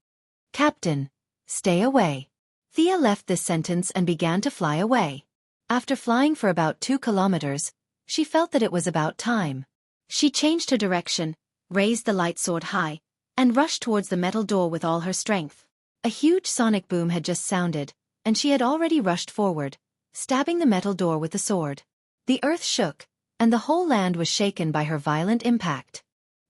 "Captain, stay away." Thea left this sentence and began to fly away. After flying for about 2 kilometers, she felt that it was about time. She changed her direction, raised the light sword high, and rushed towards the metal door with all her strength. A huge sonic boom had just sounded, and she had already rushed forward, stabbing the metal door with the sword. The earth shook, and the whole land was shaken by her violent impact.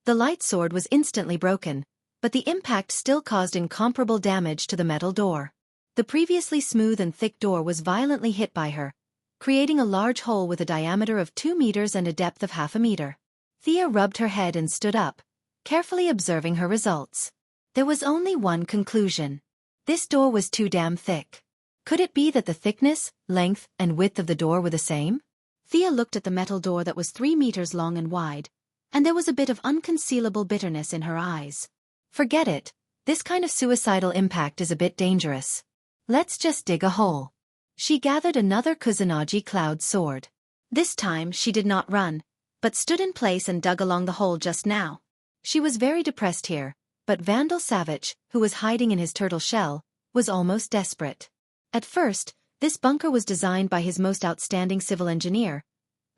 The light sword was instantly broken, but the impact still caused incomparable damage to the metal door. The previously smooth and thick door was violently hit by her, creating a large hole with a diameter of 2 meters and a depth of half a meter. Thea rubbed her head and stood up, carefully observing her results. There was only one conclusion. This door was too damn thick. Could it be that the thickness, length, and width of the door were the same? Thea looked at the metal door that was 3 meters long and wide, and there was a bit of unconcealable bitterness in her eyes. Forget it, This kind of suicidal impact is a bit dangerous. Let's just dig a hole. She gathered another Kusanagi cloud sword. This time she did not run, but stood in place and dug along the hole just now. She was very depressed here, but Vandal Savage, who was hiding in his turtle shell, was almost desperate. At first, this bunker was designed by his most outstanding civil engineer,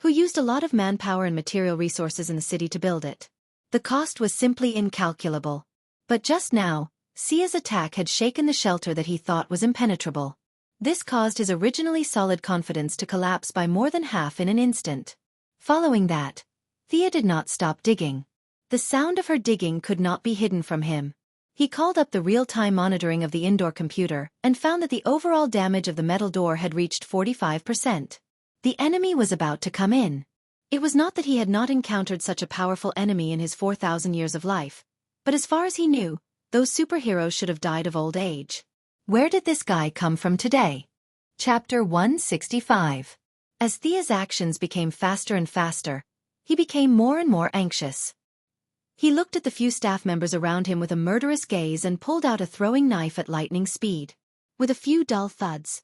who used a lot of manpower and material resources in the city to build it. The cost was simply incalculable. But just now, Xia's attack had shaken the shelter that he thought was impenetrable. This caused his originally solid confidence to collapse by more than half in an instant. Following that, Thea did not stop digging. The sound of her digging could not be hidden from him. He called up the real-time monitoring of the indoor computer and found that the overall damage of the metal door had reached 45%. The enemy was about to come in. It was not that he had not encountered such a powerful enemy in his 4,000 years of life, but as far as he knew, those superheroes should have died of old age. Where did this guy come from today? Chapter 165. As Thea's actions became faster and faster, he became more and more anxious. He looked at the few staff members around him with a murderous gaze and pulled out a throwing knife at lightning speed. With a few dull thuds,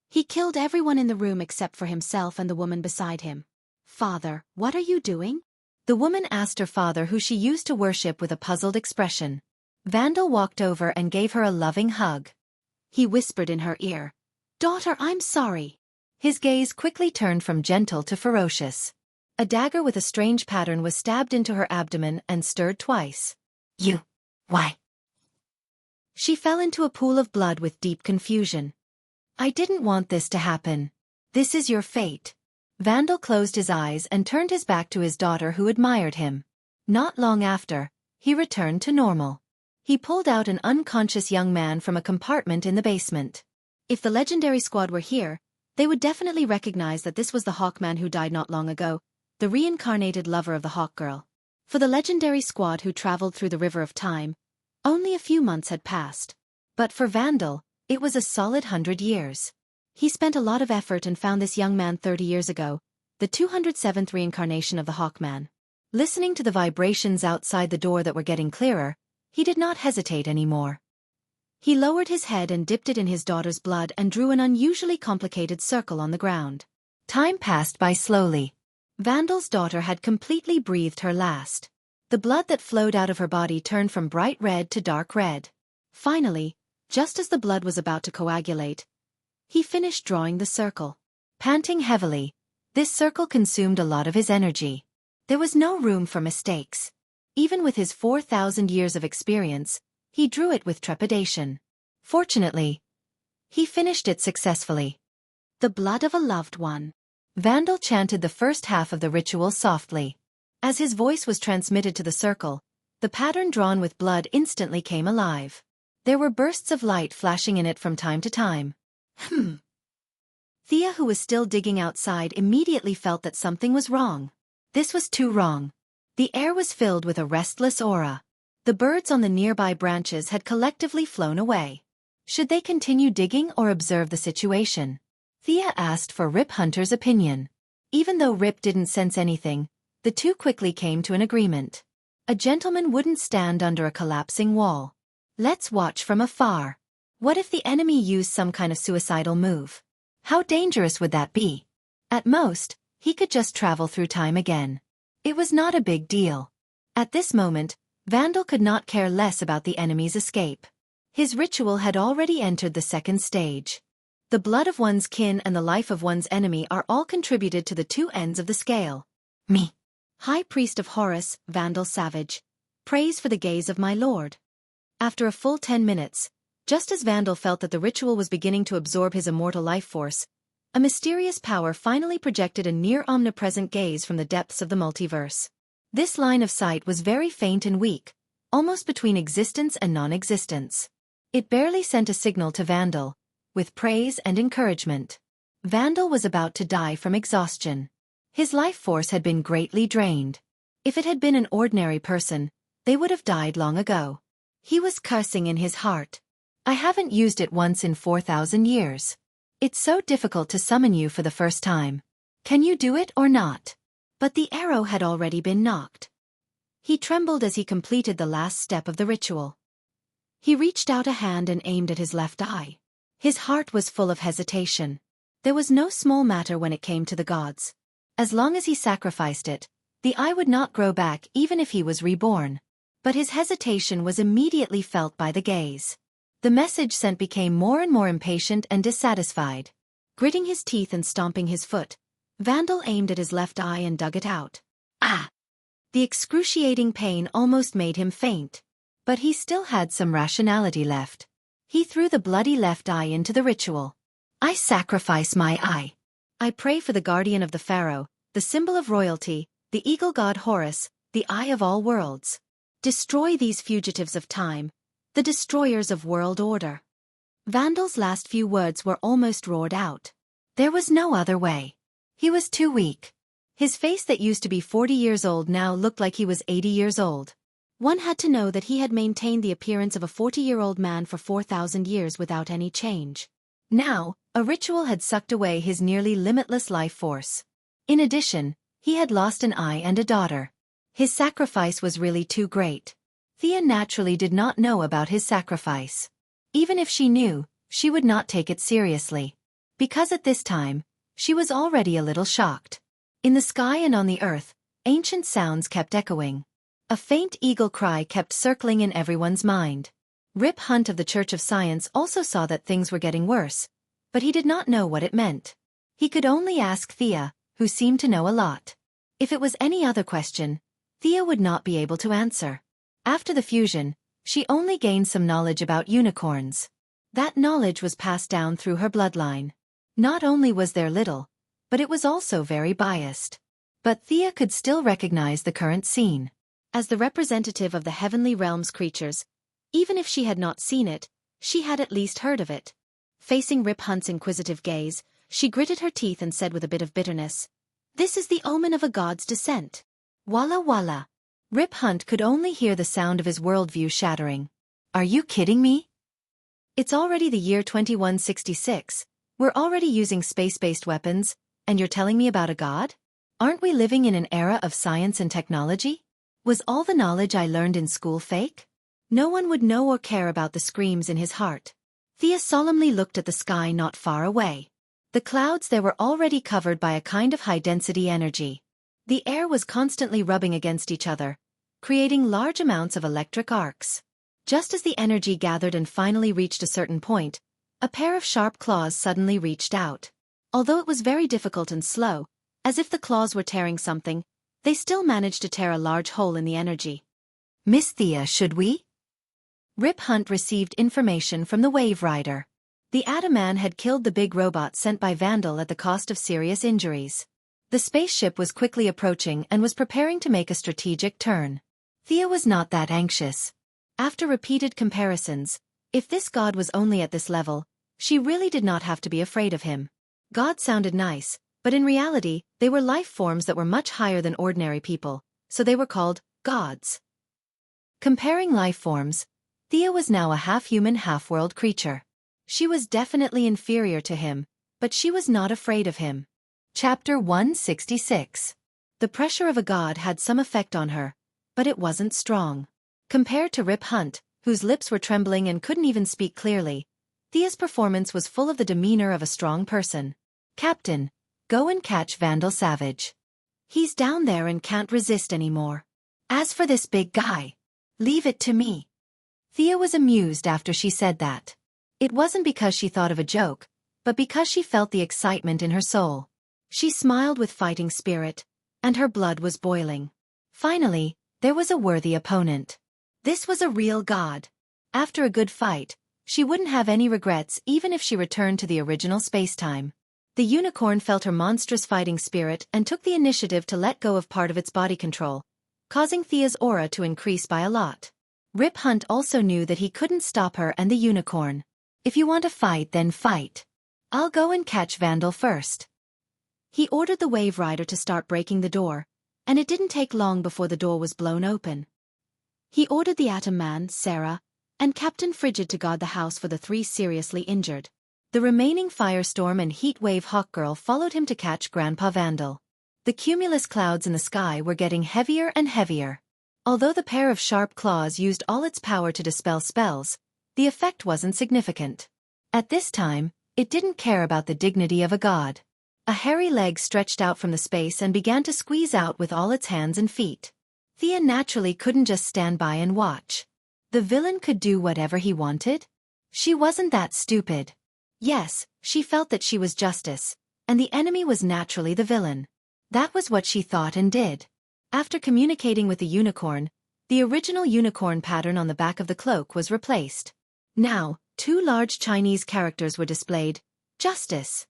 he killed everyone in the room except for himself and the woman beside him. "Father, what are you doing?" The woman asked her father, who she used to worship, with a puzzled expression. Vandal walked over and gave her a loving hug. He whispered in her ear, "Daughter, I'm sorry." His gaze quickly turned from gentle to ferocious. A dagger with a strange pattern was stabbed into her abdomen and stirred twice. Why? She fell into a pool of blood with deep confusion. "I didn't want this to happen. This is your fate." Vandal closed his eyes and turned his back to his daughter, who admired him. Not long after, he returned to normal. He pulled out an unconscious young man from a compartment in the basement. If the legendary squad were here, they would definitely recognize that this was the Hawkman who died not long ago, the reincarnated lover of the Hawk Girl. For the legendary squad who traveled through the River of Time, only a few months had passed. But for Vandal, it was a solid 100 years. He spent a lot of effort and found this young man 30 years ago, the 207th reincarnation of the Hawkman. Listening to the vibrations outside the door that were getting clearer, he did not hesitate anymore. He lowered his head and dipped it in his daughter's blood and drew an unusually complicated circle on the ground. Time passed by slowly. Vandal's daughter had completely breathed her last. The blood that flowed out of her body turned from bright red to dark red. Finally, just as the blood was about to coagulate, he finished drawing the circle. Panting heavily, this circle consumed a lot of his energy. There was no room for mistakes. Even with his 4,000 years of experience, he drew it with trepidation. Fortunately, he finished it successfully. "The blood of a loved one." Vandal chanted the first half of the ritual softly. As his voice was transmitted to the circle, the pattern drawn with blood instantly came alive. There were bursts of light flashing in it from time to time. Thea, who was still digging outside, immediately felt that something was wrong. This was too wrong. The air was filled with a restless aura. The birds on the nearby branches had collectively flown away. Should they continue digging or observe the situation? Thea asked for Rip Hunter's opinion. Even though Rip didn't sense anything, the two quickly came to an agreement. A gentleman wouldn't stand under a collapsing wall. Let's watch from afar. What if the enemy used some kind of suicidal move? How dangerous would that be? At most, he could just travel through time again. It was not a big deal. At this moment, Vandal could not care less about the enemy's escape. His ritual had already entered the second stage. The blood of one's kin and the life of one's enemy are all contributed to the two ends of the scale. Me, High Priest of Horus, Vandal Savage. Praise for the gaze of my lord. After a full 10 minutes, just as Vandal felt that the ritual was beginning to absorb his immortal life force, a mysterious power finally projected a near-omnipresent gaze from the depths of the multiverse. This line of sight was very faint and weak, almost between existence and non-existence. It barely sent a signal to Vandal, with praise and encouragement. Vandal was about to die from exhaustion. His life force had been greatly drained. If it had been an ordinary person, they would have died long ago. He was cursing in his heart. "I haven't used it once in 4,000 years. It's so difficult to summon you for the first time. Can you do it or not?" But the arrow had already been knocked. He trembled as he completed the last step of the ritual. He reached out a hand and aimed at his left eye. His heart was full of hesitation. There was no small matter when it came to the gods. As long as he sacrificed it, the eye would not grow back even if he was reborn. But his hesitation was immediately felt by the gaze. The message sent became more and more impatient and dissatisfied. Gritting his teeth and stomping his foot, Vandal aimed at his left eye and dug it out. Ah! The excruciating pain almost made him faint. But he still had some rationality left. He threw the bloody left eye into the ritual. I sacrifice my eye. I pray for the guardian of the pharaoh, the symbol of royalty, the eagle god Horus, the eye of all worlds. Destroy these fugitives of time, the destroyers of world order. Vandal's last few words were almost roared out. There was no other way. He was too weak. His face that used to be 40 years old now looked like he was 80 years old. One had to know that he had maintained the appearance of a 40-year-old man for 4,000 years without any change. Now, a ritual had sucked away his nearly limitless life force. In addition, he had lost an eye and a daughter. His sacrifice was really too great. Thea naturally did not know about his sacrifice. Even if she knew, she would not take it seriously. Because at this time, she was already a little shocked. In the sky and on the earth, ancient sounds kept echoing. A faint eagle cry kept circling in everyone's mind. Rip Hunt of the Church of Science also saw that things were getting worse, but he did not know what it meant. He could only ask Thea, who seemed to know a lot. If it was any other question, Thea would not be able to answer. After the fusion, she only gained some knowledge about unicorns. That knowledge was passed down through her bloodline. Not only was there little, but it was also very biased. But Thea could still recognize the current scene. As the representative of the heavenly realm's creatures, even if she had not seen it, she had at least heard of it. Facing Rip Hunt's inquisitive gaze, she gritted her teeth and said with a bit of bitterness, "This is the omen of a god's descent." Walla walla. Rip Hunt could only hear the sound of his worldview shattering. Are you kidding me? It's already the year 2166. We're already using space-based weapons, and you're telling me about a god? Aren't we living in an era of science and technology? Was all the knowledge I learned in school fake? No one would know or care about the screams in his heart. Thea solemnly looked at the sky not far away. The clouds there were already covered by a kind of high-density energy. The air was constantly rubbing against each other, creating large amounts of electric arcs. Just as the energy gathered and finally reached a certain point, a pair of sharp claws suddenly reached out. Although it was very difficult and slow, as if the claws were tearing something, they still managed to tear a large hole in the energy. Miss Thea, should we? Rip Hunt received information from the Wave Rider. The Ataman had killed the big robot sent by Vandal at the cost of serious injuries. The spaceship was quickly approaching and was preparing to make a strategic turn. Thea was not that anxious. After repeated comparisons, if this god was only at this level, she really did not have to be afraid of him. God sounded nice, but in reality, they were life forms that were much higher than ordinary people, so they were called gods. Comparing life forms, Thea was now a half-human, half-world creature. She was definitely inferior to him, but she was not afraid of him. Chapter 166. The pressure of a god had some effect on her, but it wasn't strong. Compared to Rip Hunt, whose lips were trembling and couldn't even speak clearly, Thea's performance was full of the demeanor of a strong person. Captain, go and catch Vandal Savage. He's down there and can't resist anymore. As for this big guy, leave it to me. Thea was amused after she said that. It wasn't because she thought of a joke, but because she felt the excitement in her soul. She smiled with fighting spirit, and her blood was boiling. Finally, there was a worthy opponent. This was a real god. After a good fight, she wouldn't have any regrets even if she returned to the original spacetime. The unicorn felt her monstrous fighting spirit and took the initiative to let go of part of its body control, causing Thea's aura to increase by a lot. Rip Hunt also knew that he couldn't stop her and the unicorn. If you want to fight, then fight. I'll go and catch Vandal first. He ordered the Wave Rider to start breaking the door, and it didn't take long before the door was blown open. He ordered the Atom Man, Sarah, and Captain Frigid to guard the house for the 3 seriously injured. The remaining Firestorm and Heatwave Hawkgirl followed him to catch Grandpa Vandal. The cumulus clouds in the sky were getting heavier and heavier. Although the pair of sharp claws used all its power to dispel spells, the effect wasn't significant. At this time, it didn't care about the dignity of a god. A hairy leg stretched out from the space and began to squeeze out with all its hands and feet. Thea naturally couldn't just stand by and watch. The villain could do whatever he wanted? She wasn't that stupid. Yes, she felt that she was justice, and the enemy was naturally the villain. That was what she thought and did. After communicating with the unicorn, the original unicorn pattern on the back of the cloak was replaced. Now, 2 large Chinese characters were displayed: justice.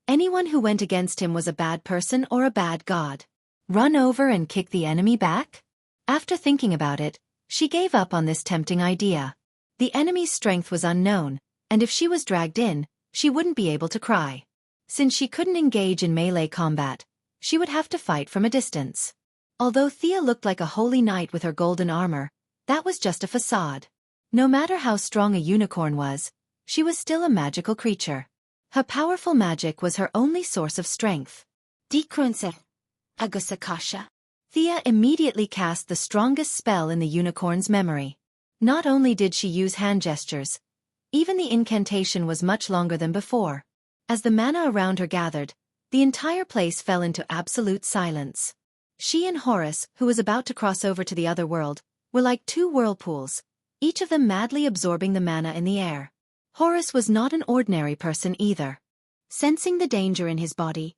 Anyone who went against him was a bad person or a bad god. Run over and kick the enemy back? After thinking about it, she gave up on this tempting idea. The enemy's strength was unknown, and if she was dragged in, she wouldn't be able to cry. Since she couldn't engage in melee combat, she would have to fight from a distance. Although Thea looked like a holy knight with her golden armor, that was just a facade. No matter how strong a unicorn was, she was still a magical creature. Her powerful magic was her only source of strength. Agusakasha. Thea immediately cast the strongest spell in the unicorn's memory. Not only did she use hand gestures, even the incantation was much longer than before. As the mana around her gathered, the entire place fell into absolute silence. She and Horus, who was about to cross over to the other world, were like 2 whirlpools, each of them madly absorbing the mana in the air. Horus was not an ordinary person either. Sensing the danger in his body,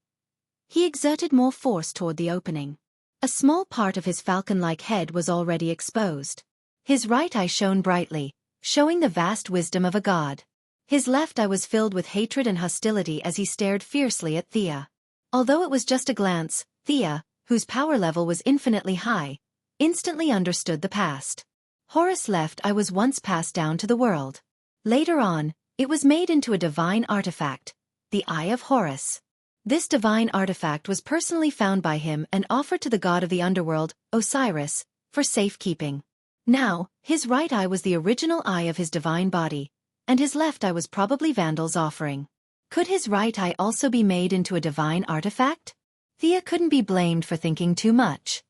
he exerted more force toward the opening. A small part of his falcon-like head was already exposed. His right eye shone brightly, showing the vast wisdom of a god. His left eye was filled with hatred and hostility as he stared fiercely at Thea. Although it was just a glance, Thea, whose power level was infinitely high, instantly understood the past. Horus' left eye was once passed down to the world. Later on, it was made into a divine artifact, the Eye of Horus. This divine artifact was personally found by him and offered to the god of the underworld, Osiris, for safekeeping. Now, his right eye was the original eye of his divine body, and his left eye was probably Vandal's offering. Could his right eye also be made into a divine artifact? Thea couldn't be blamed for thinking too much.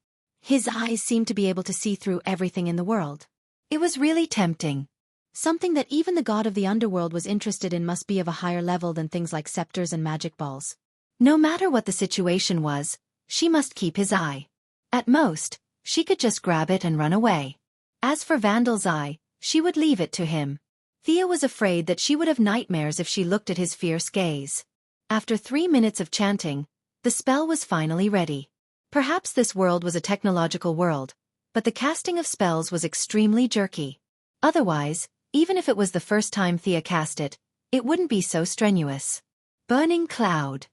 His eyes seemed to be able to see through everything in the world. It was really tempting. Something that even the god of the underworld was interested in must be of a higher level than things like scepters and magic balls. No matter what the situation was, she must keep his eye. At most, she could just grab it and run away. As for Vandal's eye, she would leave it to him. Thea was afraid that she would have nightmares if she looked at his fierce gaze. After 3 minutes of chanting, the spell was finally ready. Perhaps this world was a technological world, but the casting of spells was extremely jerky. Otherwise, even if it was the first time Thea cast it, it wouldn't be so strenuous. Burning cloud.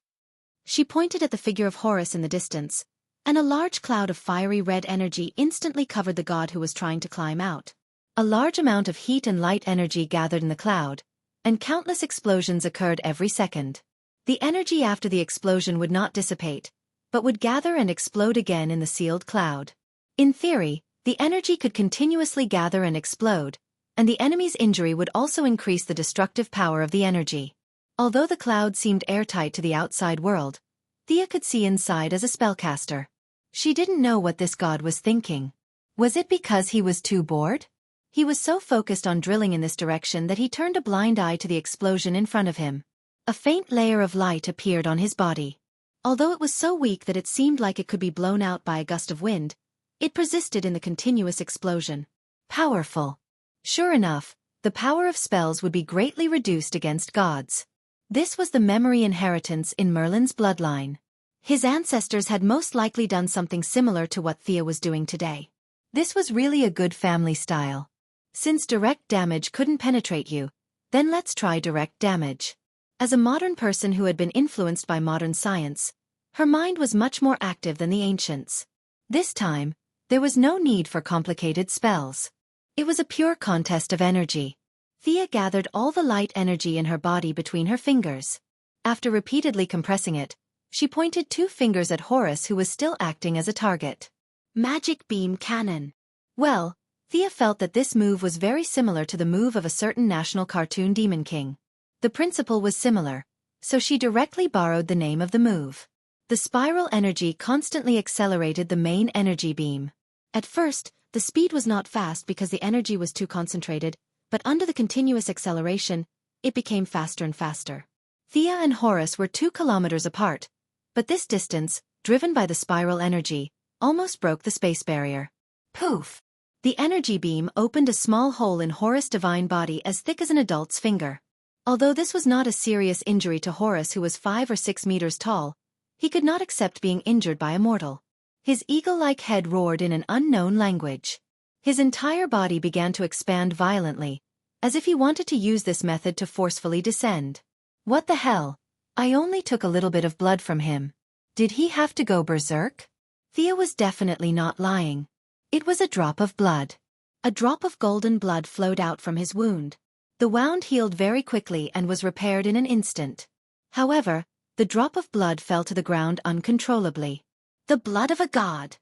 She pointed at the figure of Horus in the distance, and a large cloud of fiery red energy instantly covered the god who was trying to climb out. A large amount of heat and light energy gathered in the cloud, and countless explosions occurred every second. The energy after the explosion would not dissipate, but would gather and explode again in the sealed cloud. In theory, the energy could continuously gather and explode, and the enemy's injury would also increase the destructive power of the energy. Although the cloud seemed airtight to the outside world, Thea could see inside as a spellcaster. She didn't know what this god was thinking. Was it because he was too bored? He was so focused on drilling in this direction that he turned a blind eye to the explosion in front of him. A faint layer of light appeared on his body. Although it was so weak that it seemed like it could be blown out by a gust of wind, it persisted in the continuous explosion. Powerful. Sure enough, the power of spells would be greatly reduced against gods. This was the memory inheritance in Merlin's bloodline. His ancestors had most likely done something similar to what Thea was doing today. This was really a good family style. Since direct damage couldn't penetrate you, then let's try direct damage. As a modern person who had been influenced by modern science, her mind was much more active than the ancients. This time, there was no need for complicated spells. It was a pure contest of energy. Thea gathered all the light energy in her body between her fingers. After repeatedly compressing it, she pointed 2 fingers at Horus, who was still acting as a target. Magic beam cannon. Well, Thea felt that this move was very similar to the move of a certain national cartoon Demon King. The principle was similar, so she directly borrowed the name of the move. The spiral energy constantly accelerated the main energy beam. At first, the speed was not fast because the energy was too concentrated, but under the continuous acceleration, it became faster and faster. Thea and Horus were 2 kilometers apart, but this distance, driven by the spiral energy, almost broke the space barrier. Poof! The energy beam opened a small hole in Horus' divine body as thick as an adult's finger. Although this was not a serious injury to Horus, who was 5 or 6 meters tall, he could not accept being injured by a mortal. His eagle-like head roared in an unknown language. His entire body began to expand violently, as if he wanted to use this method to forcefully descend. What the hell? I only took a little bit of blood from him. Did he have to go berserk? Thea was definitely not lying. It was a drop of blood. A drop of golden blood flowed out from his wound. The wound healed very quickly and was repaired in an instant. However, the drop of blood fell to the ground uncontrollably. The blood of a god!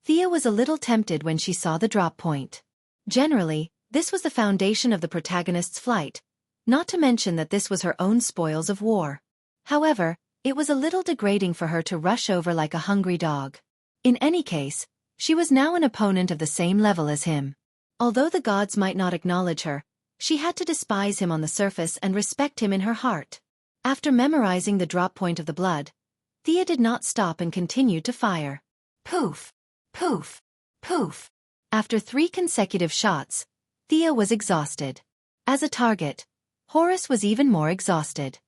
Thea was a little tempted when she saw the drop point. Generally, this was the foundation of the protagonist's flight, not to mention that this was her own spoils of war. However, it was a little degrading for her to rush over like a hungry dog. In any case, she was now an opponent of the same level as him. Although the gods might not acknowledge her, she had to despise him on the surface and respect him in her heart. After memorizing the drop point of the blood, Thea did not stop and continued to fire. Poof! Poof! Poof! After 3 consecutive shots, Thea was exhausted. As a target, Horus was even more exhausted.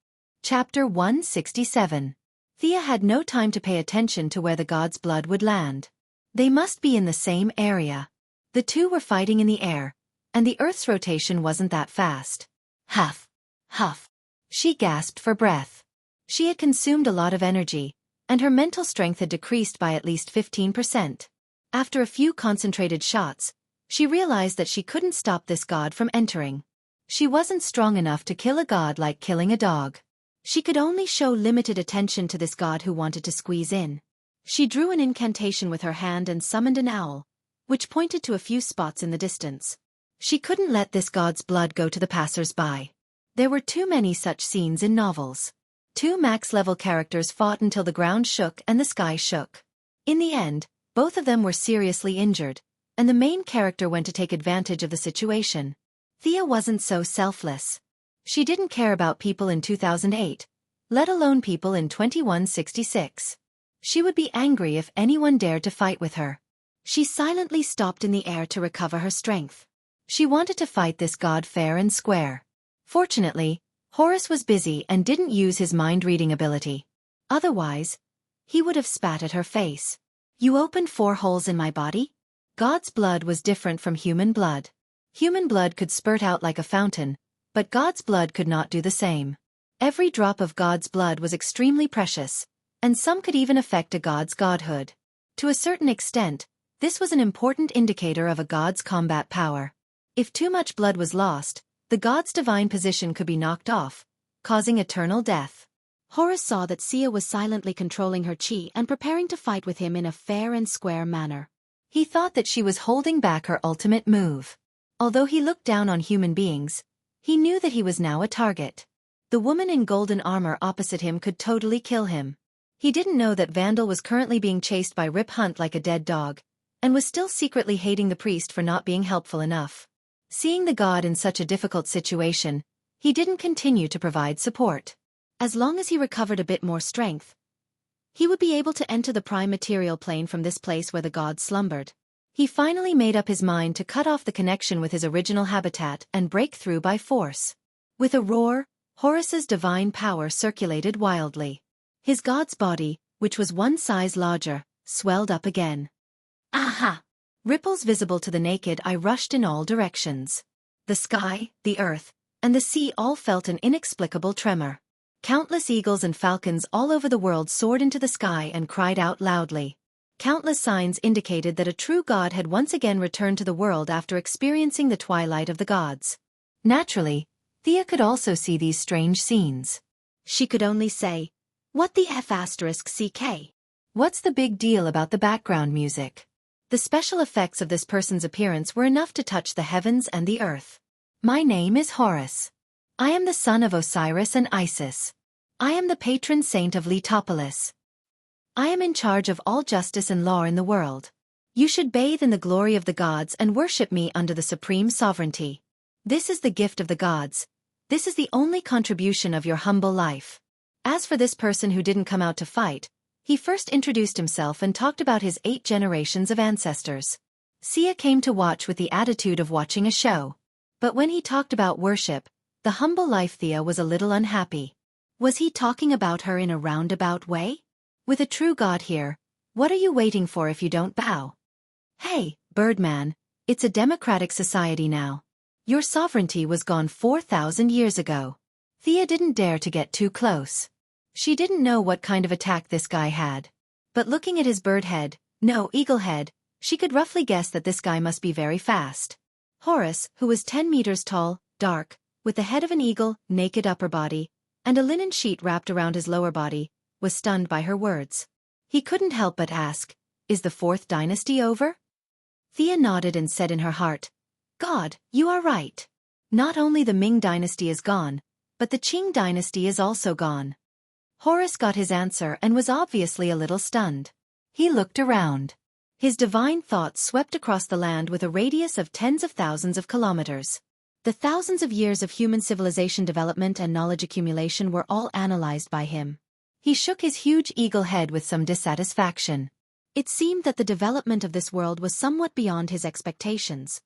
Chapter 167. Thea had no time to pay attention to where the god's blood would land. They must be in the same area. The two were fighting in the air, and the Earth's rotation wasn't that fast. Huff! Huff! She gasped for breath. She had consumed a lot of energy, and her mental strength had decreased by at least 15%. After a few concentrated shots, she realized that she couldn't stop this god from entering. She wasn't strong enough to kill a god like killing a dog. She could only show limited attention to this god who wanted to squeeze in. She drew an incantation with her hand and summoned an owl, which pointed to a few spots in the distance. She couldn't let this god's blood go to the passers-by. There were too many such scenes in novels. 2 max-level characters fought until the ground shook and the sky shook. In the end, both of them were seriously injured, and the main character went to take advantage of the situation. Thea wasn't so selfless. She didn't care about people in 2008, let alone people in 2166. She would be angry if anyone dared to fight with her. She silently stopped in the air to recover her strength. She wanted to fight this god fair and square. Fortunately, Horus was busy and didn't use his mind-reading ability. Otherwise, he would have spat at her face. You opened 4 holes in my body? God's blood was different from human blood. Human blood could spurt out like a fountain, but God's blood could not do the same. Every drop of God's blood was extremely precious, and some could even affect a god's godhood. To a certain extent, this was an important indicator of a god's combat power. If too much blood was lost, the god's divine position could be knocked off, causing eternal death. Horus saw that Sia was silently controlling her chi and preparing to fight with him in a fair and square manner. He thought that she was holding back her ultimate move. Although he looked down on human beings, he knew that he was now a target. The woman in golden armor opposite him could totally kill him. He didn't know that Vandal was currently being chased by Rip Hunt like a dead dog, and was still secretly hating the priest for not being helpful enough. Seeing the god in such a difficult situation, he didn't continue to provide support. As long as he recovered a bit more strength, he would be able to enter the prime material plane from this place where the god slumbered. He finally made up his mind to cut off the connection with his original habitat and break through by force. With a roar, Horus's divine power circulated wildly. His god's body, which was 1 size larger, swelled up again. Aha! Ripples visible to the naked eye rushed in all directions. The sky, the earth, and the sea all felt an inexplicable tremor. Countless eagles and falcons all over the world soared into the sky and cried out loudly. Countless signs indicated that a true god had once again returned to the world after experiencing the twilight of the gods. Naturally, Thea could also see these strange scenes. She could only say, "What the F***CK? What's the big deal about the background music?" The special effects of this person's appearance were enough to touch the heavens and the earth. My name is Horus. I am the son of Osiris and Isis. I am the patron saint of Letopolis. I am in charge of all justice and law in the world. You should bathe in the glory of the gods and worship me under the supreme sovereignty. This is the gift of the gods. This is the only contribution of your humble life. As for this person who didn't come out to fight, he first introduced himself and talked about his 8 generations of ancestors. Xia came to watch with the attitude of watching a show. But when he talked about worship, the humble life, Thea was a little unhappy. Was he talking about her in a roundabout way? With a true god here, what are you waiting for if you don't bow? Hey, Birdman, it's a democratic society now. Your sovereignty was gone 4,000 years ago. Thea didn't dare to get too close. She didn't know what kind of attack this guy had. But looking at his bird head, no, eagle head, she could roughly guess that this guy must be very fast. Horus, who was 10 meters tall, dark, with the head of an eagle, naked upper body, and a linen sheet wrapped around his lower body, was stunned by her words. He couldn't help but ask, "Is the 4th dynasty over?" Thea nodded and said in her heart, "God, you are right. Not only the Ming dynasty is gone, but the Qing dynasty is also gone." Horus got his answer and was obviously a little stunned. He looked around. His divine thoughts swept across the land with a radius of tens of thousands of kilometers. The thousands of years of human civilization development and knowledge accumulation were all analyzed by him. He shook his huge eagle head with some dissatisfaction. It seemed that the development of this world was somewhat beyond his expectations.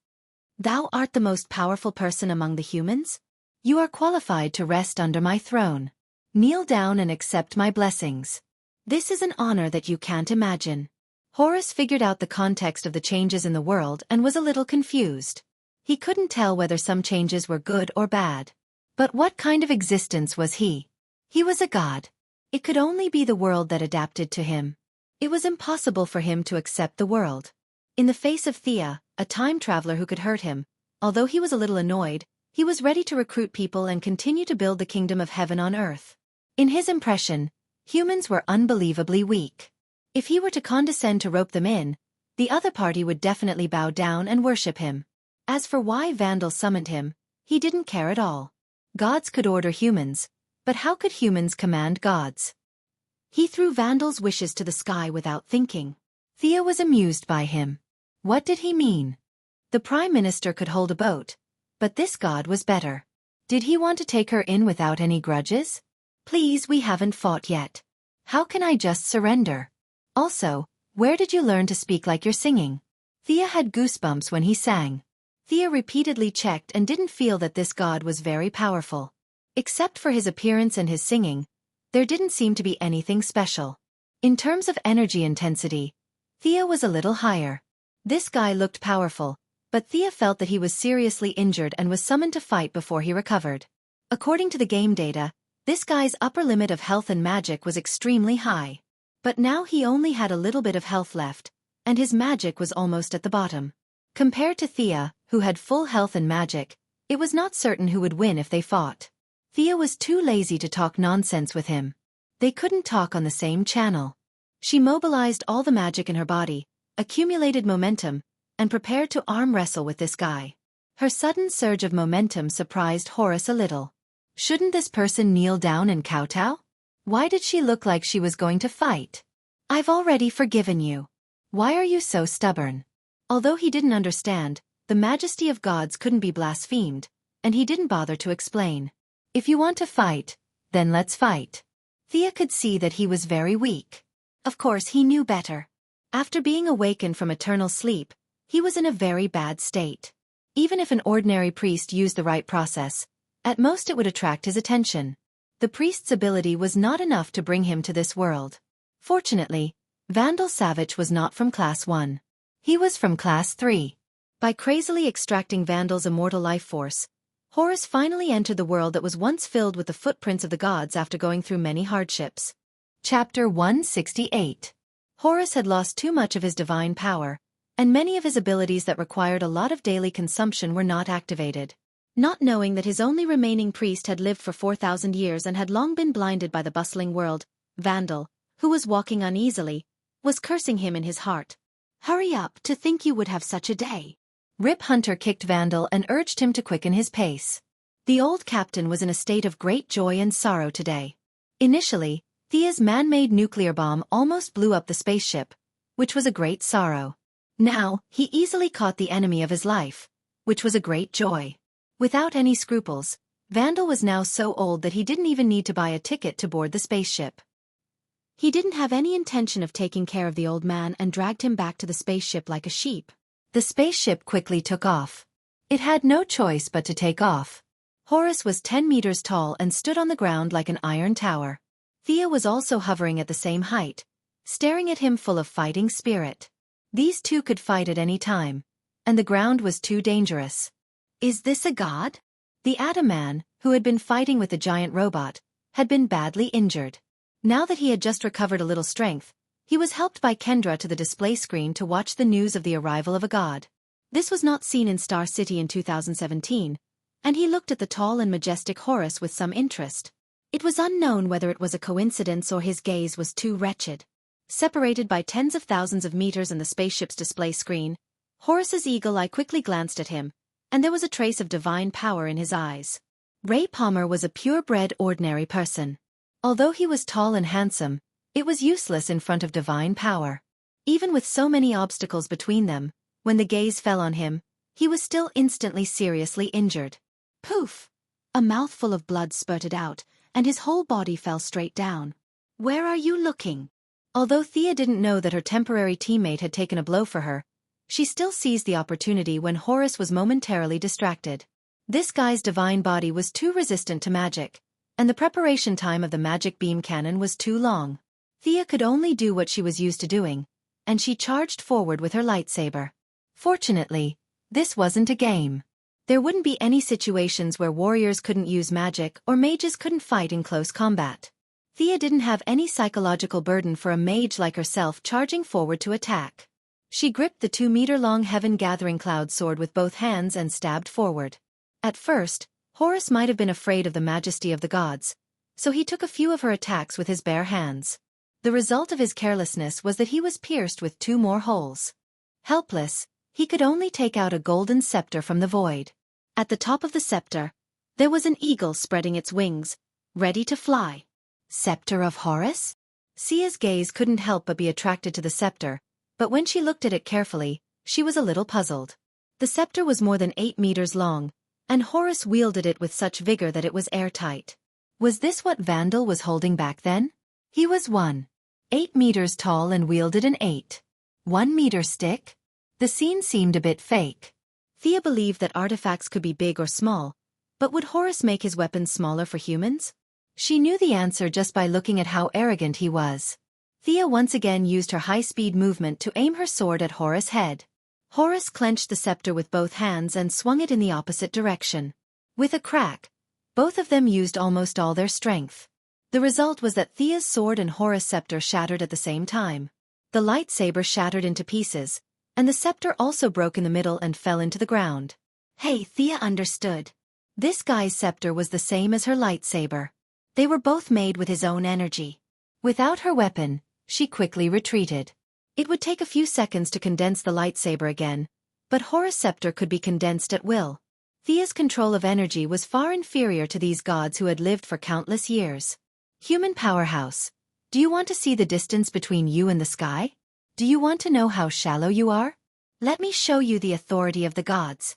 "Thou art the most powerful person among the humans? You are qualified to rest under my throne. Kneel down and accept my blessings. This is an honor that you can't imagine." Horus figured out the context of the changes in the world and was a little confused. He couldn't tell whether some changes were good or bad. But what kind of existence was he? He was a god. It could only be the world that adapted to him. It was impossible for him to accept the world. In the face of Thea, a time traveler who could hurt him, although he was a little annoyed, he was ready to recruit people and continue to build the kingdom of heaven on earth. In his impression, humans were unbelievably weak. If he were to condescend to rope them in, the other party would definitely bow down and worship him. As for why Vandal summoned him, he didn't care at all. Gods could order humans, but how could humans command gods? He threw Vandal's wishes to the sky without thinking. Thea was amused by him. What did he mean? The Prime Minister could hold a boat, but this god was better. Did he want to take her in without any grudges? "Please, we haven't fought yet. How can I just surrender? Also, where did you learn to speak like you're singing?" Thea had goosebumps when he sang. Thea repeatedly checked and didn't feel that this god was very powerful. Except for his appearance and his singing, there didn't seem to be anything special. In terms of energy intensity, Thea was a little higher. This guy looked powerful, but Thea felt that he was seriously injured and was summoned to fight before he recovered. According to the game data, this guy's upper limit of health and magic was extremely high. But now he only had a little bit of health left, and his magic was almost at the bottom. Compared to Thea, who had full health and magic, it was not certain who would win if they fought. Thea was too lazy to talk nonsense with him. They couldn't talk on the same channel. She mobilized all the magic in her body, accumulated momentum, and prepared to arm wrestle with this guy. Her sudden surge of momentum surprised Horus a little. Shouldn't this person kneel down and kowtow? Why did she look like she was going to fight? "I've already forgiven you. Why are you so stubborn?" Although he didn't understand, the majesty of gods couldn't be blasphemed, and he didn't bother to explain. "If you want to fight, then let's fight." Thea could see that he was very weak. Of course he knew better. After being awakened from eternal sleep, he was in a very bad state. Even if an ordinary priest used the right process, at most it would attract his attention. The priest's ability was not enough to bring him to this world. Fortunately, Vandal Savage was not from Class 1. He was from Class 3. By crazily extracting Vandal's immortal life force, Horus finally entered the world that was once filled with the footprints of the gods after going through many hardships. Chapter 168. Horus had lost too much of his divine power, and many of his abilities that required a lot of daily consumption were not activated. Not knowing that his only remaining priest had lived for 4,000 years and had long been blinded by the bustling world, Vandal, who was walking uneasily, was cursing him in his heart. "Hurry up, to think you would have such a day." Rip Hunter kicked Vandal and urged him to quicken his pace. The old captain was in a state of great joy and sorrow today. Initially, Thea's man-made nuclear bomb almost blew up the spaceship, which was a great sorrow. Now, he easily caught the enemy of his life, which was a great joy. Without any scruples, Vandal was now so old that he didn't even need to buy a ticket to board the spaceship. He didn't have any intention of taking care of the old man and dragged him back to the spaceship like a sheep. The spaceship quickly took off. It had no choice but to take off. Horus was 10 meters tall and stood on the ground like an iron tower. Thea was also hovering at the same height, staring at him full of fighting spirit. These two could fight at any time, and the ground was too dangerous. Is this a god? The Atom Man, who had been fighting with the giant robot, had been badly injured. Now that he had just recovered a little strength, he was helped by Kendra to the display screen to watch the news of the arrival of a god. This was not seen in Star City in 2017, and he looked at the tall and majestic Horus with some interest. It was unknown whether it was a coincidence or his gaze was too wretched. Separated by tens of thousands of meters in the spaceship's display screen, Horus's eagle eye quickly glanced at him, and there was a trace of divine power in his eyes. Ray Palmer was a purebred ordinary person. Although he was tall and handsome, it was useless in front of divine power. Even with so many obstacles between them, when the gaze fell on him, he was still instantly seriously injured. Poof! A mouthful of blood spurted out, and his whole body fell straight down. Where are you looking? Although Thea didn't know that her temporary teammate had taken a blow for her, she still seized the opportunity when Horus was momentarily distracted. This guy's divine body was too resistant to magic, and the preparation time of the magic beam cannon was too long. Thea could only do what she was used to doing, and she charged forward with her lightsaber. Fortunately, this wasn't a game. There wouldn't be any situations where warriors couldn't use magic or mages couldn't fight in close combat. Thea didn't have any psychological burden for a mage like herself charging forward to attack. She gripped the 2-meter-long heaven-gathering cloud sword with both hands and stabbed forward. At first, Horus might have been afraid of the majesty of the gods, so he took a few of her attacks with his bare hands. The result of his carelessness was that he was pierced with 2 more holes. Helpless, he could only take out a golden scepter from the void. At the top of the scepter, there was an eagle spreading its wings, ready to fly. Scepter of Horus? Sia's gaze couldn't help but be attracted to the scepter, but when she looked at it carefully, she was a little puzzled. The scepter was more than 8 meters long, and Horus wielded it with such vigor that it was airtight. Was this what Vandal was holding back then? He was 8 meters tall and wielded an 1-meter stick? The scene seemed a bit fake. Thea believed that artifacts could be big or small, but would Horus make his weapons smaller for humans? She knew the answer just by looking at how arrogant he was. Thea once again used her high-speed movement to aim her sword at Horus' head. Horus clenched the scepter with both hands and swung it in the opposite direction. With a crack, both of them used almost all their strength. The result was that Thea's sword and Horus' scepter shattered at the same time. The lightsaber shattered into pieces, and the scepter also broke in the middle and fell into the ground. Hey, Thea understood. This guy's scepter was the same as her lightsaber. They were both made with his own energy. Without her weapon, she quickly retreated. It would take a few seconds to condense the lightsaber again, but Horus' scepter could be condensed at will. Thea's control of energy was far inferior to these gods who had lived for countless years. Human powerhouse, do you want to see the distance between you and the sky? Do you want to know how shallow you are? Let me show you the authority of the gods.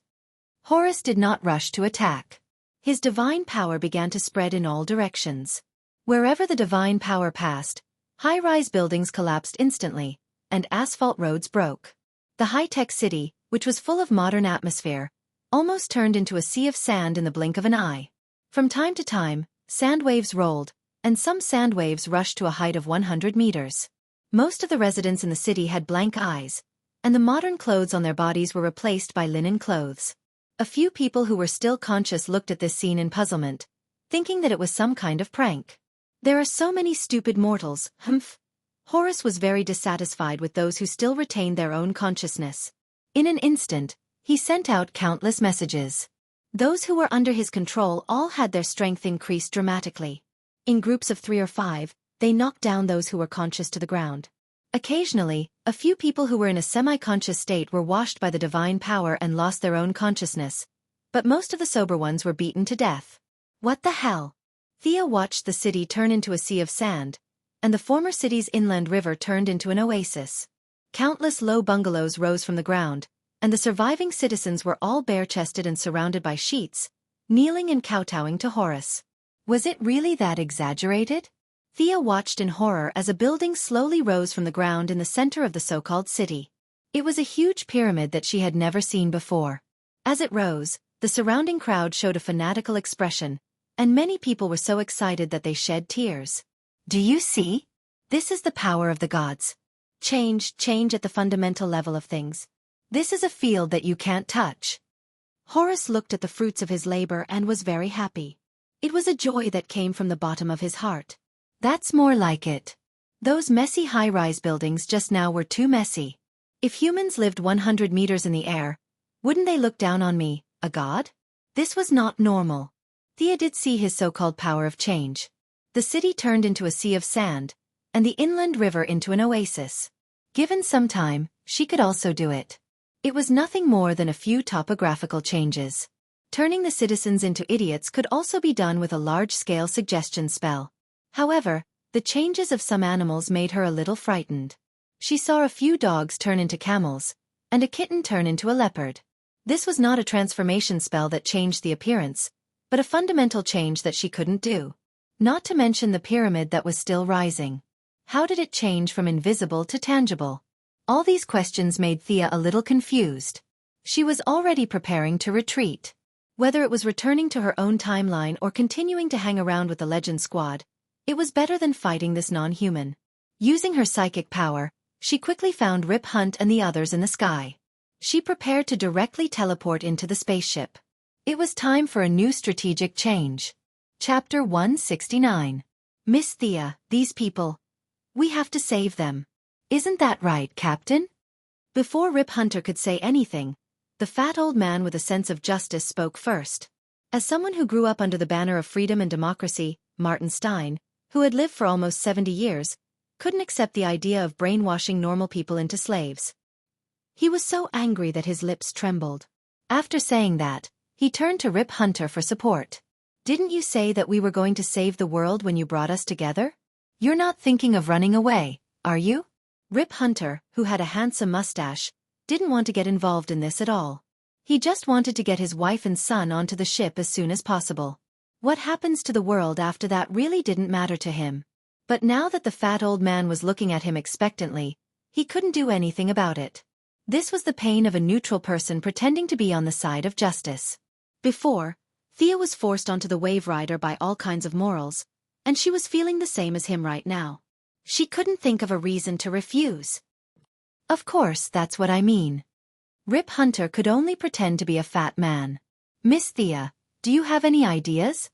Horus did not rush to attack. His divine power began to spread in all directions. Wherever the divine power passed, high-rise buildings collapsed instantly, and asphalt roads broke. The high-tech city, which was full of modern atmosphere, almost turned into a sea of sand in the blink of an eye. From time to time, sand waves rolled, and some sand waves rushed to a height of 100 meters. Most of the residents in the city had blank eyes, and the modern clothes on their bodies were replaced by linen clothes. A few people who were still conscious looked at this scene in puzzlement, thinking that it was some kind of prank. There are so many stupid mortals, humph. Horus was very dissatisfied with those who still retained their own consciousness. In an instant, he sent out countless messages. Those who were under his control all had their strength increased dramatically. In groups of 3 or 5, they knocked down those who were conscious to the ground. Occasionally, a few people who were in a semi-conscious state were washed by the divine power and lost their own consciousness, but most of the sober ones were beaten to death. What the hell? Thea watched the city turn into a sea of sand, and the former city's inland river turned into an oasis. Countless low bungalows rose from the ground, and the surviving citizens were all bare-chested and surrounded by sheets, kneeling and kowtowing to Horus. Was it really that exaggerated? Thea watched in horror as a building slowly rose from the ground in the center of the so-called city. It was a huge pyramid that she had never seen before. As it rose, the surrounding crowd showed a fanatical expression, and many people were so excited that they shed tears. Do you see? This is the power of the gods. Change at the fundamental level of things. This is a field that you can't touch. Horus looked at the fruits of his labor and was very happy. It was a joy that came from the bottom of his heart. That's more like it. Those messy high-rise buildings just now were too messy. If humans lived 100 meters in the air, wouldn't they look down on me, a god? This was not normal. Thea did see his so-called power of change. The city turned into a sea of sand, and the inland river into an oasis. Given some time, she could also do it. It was nothing more than a few topographical changes. Turning the citizens into idiots could also be done with a large-scale suggestion spell. However, the changes of some animals made her a little frightened. She saw a few dogs turn into camels, and a kitten turn into a leopard. This was not a transformation spell that changed the appearance, but a fundamental change that she couldn't do. Not to mention the pyramid that was still rising. How did it change from invisible to tangible? All these questions made Thea a little confused. She was already preparing to retreat. Whether it was returning to her own timeline or continuing to hang around with the Legend Squad, it was better than fighting this non-human. Using her psychic power, she quickly found Rip Hunt and the others in the sky. She prepared to directly teleport into the spaceship. It was time for a new strategic change. Chapter 169. Miss Thea, these people. We have to save them. Isn't that right, Captain? Before Rip Hunter could say anything, the fat old man with a sense of justice spoke first. As someone who grew up under the banner of freedom and democracy, Martin Stein, who had lived for almost 70 years, couldn't accept the idea of brainwashing normal people into slaves. He was so angry that his lips trembled. After saying that, he turned to Rip Hunter for support. Didn't you say that we were going to save the world when you brought us together? You're not thinking of running away, are you? Rip Hunter, who had a handsome mustache, didn't want to get involved in this at all. He just wanted to get his wife and son onto the ship as soon as possible. What happens to the world after that really didn't matter to him. But now that the fat old man was looking at him expectantly, he couldn't do anything about it. This was the pain of a neutral person pretending to be on the side of justice. Before, Thea was forced onto the Wave Rider by all kinds of morals, and she was feeling the same as him right now. She couldn't think of a reason to refuse. Of course, that's what I mean. Rip Hunter could only pretend to be a fat man. Miss Thea, do you have any ideas?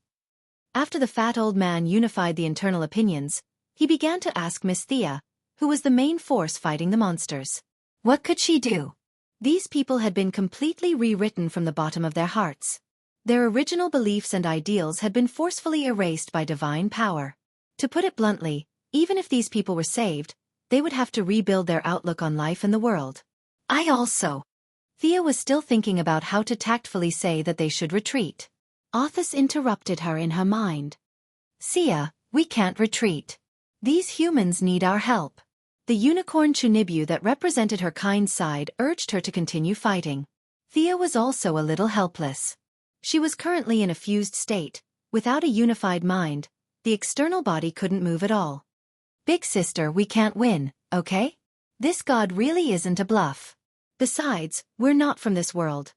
After the fat old man unified the internal opinions, he began to ask Miss Thea, who was the main force fighting the monsters. What could she do? These people had been completely rewritten from the bottom of their hearts. Their original beliefs and ideals had been forcefully erased by divine power. To put it bluntly, even if these people were saved, they would have to rebuild their outlook on life and the world. Thea was still thinking about how to tactfully say that they should retreat. Arthas interrupted her in her mind. Sia, we can't retreat. These humans need our help. The unicorn Chunibu that represented her kind side urged her to continue fighting. Thea was also a little helpless. She was currently in a fused state. Without a unified mind, the external body couldn't move at all. Big sister, we can't win, okay? This god really isn't a bluff. Besides, we're not from this world.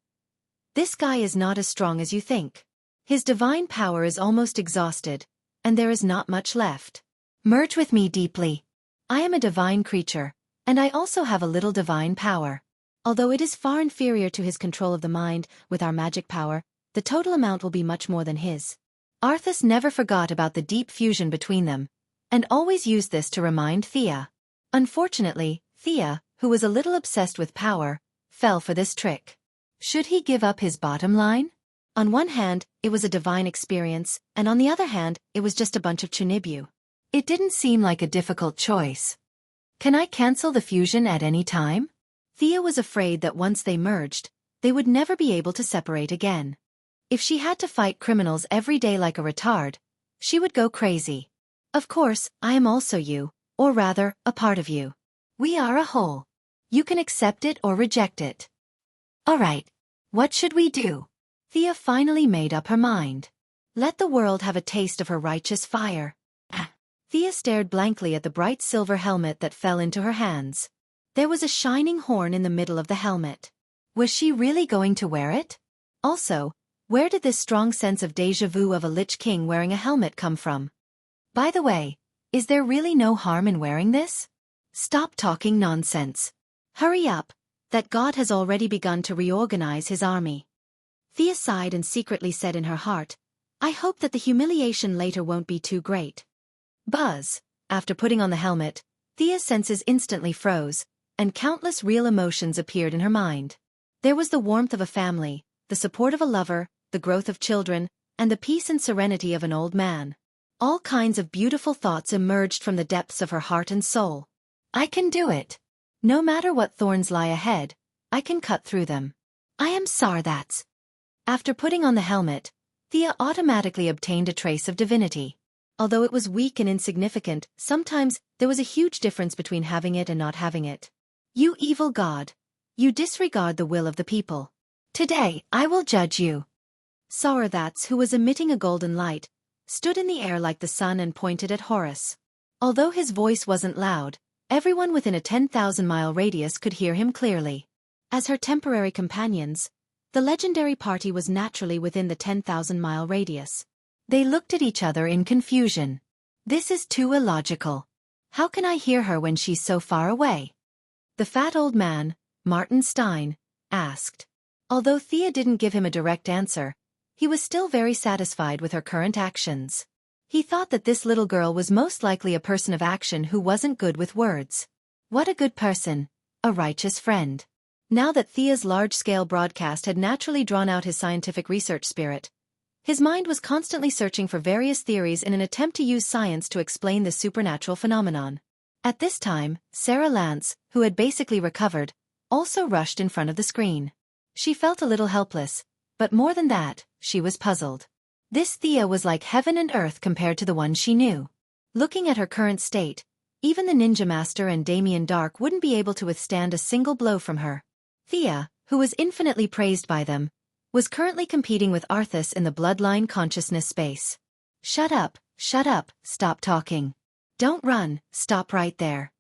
This guy is not as strong as you think. His divine power is almost exhausted, and there is not much left. Merge with me deeply. I am a divine creature, and I also have a little divine power. Although it is far inferior to his control of the mind, with our magic power, the total amount will be much more than his. Arthas never forgot about the deep fusion between them, and always used this to remind Thea. Unfortunately, Thea, who was a little obsessed with power, fell for this trick. Should he give up his bottom line? On one hand, it was a divine experience, and on the other hand, it was just a bunch of Chunibu. It didn't seem like a difficult choice. Can I cancel the fusion at any time? Thea was afraid that once they merged, they would never be able to separate again. If she had to fight criminals every day like a retard, she would go crazy. Of course, I am also you, or rather, a part of you. We are a whole. You can accept it or reject it. Alright, what should we do? Thea finally made up her mind. Let the world have a taste of her righteous fire. Thea stared blankly at the bright silver helmet that fell into her hands. There was a shining horn in the middle of the helmet. Was she really going to wear it? Also, where did this strong sense of déjà vu of a Lich King wearing a helmet come from? By the way, is there really no harm in wearing this? Stop talking nonsense. Hurry up, that god has already begun to reorganize his army. Thea sighed and secretly said in her heart, I hope that the humiliation later won't be too great. Buzz. After putting on the helmet, Thea's senses instantly froze, and countless real emotions appeared in her mind. There was the warmth of a family, the support of a lover, the growth of children, and the peace and serenity of an old man. All kinds of beautiful thoughts emerged from the depths of her heart and soul. I can do it. No matter what thorns lie ahead, I can cut through them. I am Sarthats. After putting on the helmet, Thea automatically obtained a trace of divinity. Although it was weak and insignificant, sometimes there was a huge difference between having it and not having it. You evil god. You disregard the will of the people. Today, I will judge you. Sarthats, who was emitting a golden light, stood in the air like the sun and pointed at Horus. Although his voice wasn't loud, everyone within a 10,000-mile radius could hear him clearly. As her temporary companions, the legendary party was naturally within the 10,000-mile radius. They looked at each other in confusion. This is too illogical. How can I hear her when she's so far away? The fat old man, Martin Stein, asked. Although Thea didn't give him a direct answer, he was still very satisfied with her current actions. He thought that this little girl was most likely a person of action who wasn't good with words. What a good person, a righteous friend. Now that Thea's large-scale broadcast had naturally drawn out his scientific research spirit, his mind was constantly searching for various theories in an attempt to use science to explain the supernatural phenomenon. At this time, Sarah Lance, who had basically recovered, also rushed in front of the screen. She felt a little helpless, but more than that, she was puzzled. This Thea was like heaven and earth compared to the one she knew. Looking at her current state, even the Ninja Master and Damien Dark wouldn't be able to withstand a single blow from her. Thea, who was infinitely praised by them, was currently competing with Arthas in the bloodline consciousness space. Shut up, stop talking. Don't run, stop right there.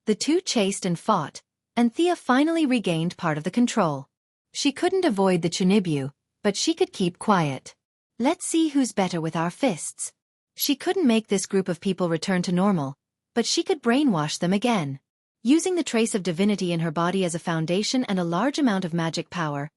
The two chased and fought, and Thea finally regained part of the control. She couldn't avoid the Chunibyu, but she could keep quiet. Let's see who's better with our fists. She couldn't make this group of people return to normal, but she could brainwash them again. Using the trace of divinity in her body as a foundation and a large amount of magic power,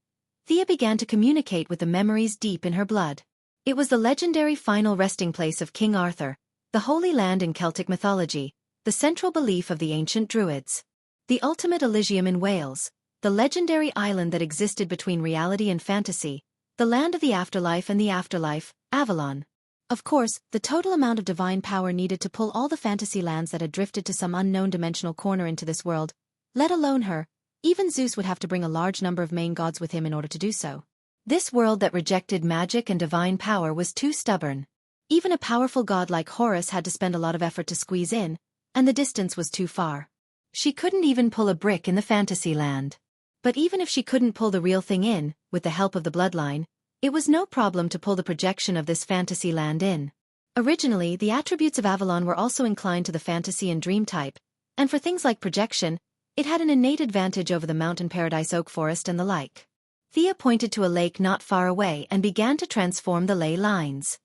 Thea began to communicate with the memories deep in her blood. It was the legendary final resting place of King Arthur, the Holy Land in Celtic mythology, the central belief of the ancient Druids. The ultimate Elysium in Wales, the legendary island that existed between reality and fantasy, the land of the afterlife and the afterlife, Avalon. Of course, the total amount of divine power needed to pull all the fantasy lands that had drifted to some unknown dimensional corner into this world, let alone her, even Zeus would have to bring a large number of main gods with him in order to do so. This world that rejected magic and divine power was too stubborn. Even a powerful god like Horus had to spend a lot of effort to squeeze in, and the distance was too far. She couldn't even pull a brick in the fantasy land. But even if she couldn't pull the real thing in, with the help of the bloodline, it was no problem to pull the projection of this fantasy land in. Originally, the attributes of Avalon were also inclined to the fantasy and dream type, and for things like projection, it had an innate advantage over the mountain paradise oak forest and the like. Thea pointed to a lake not far away and began to transform the ley lines.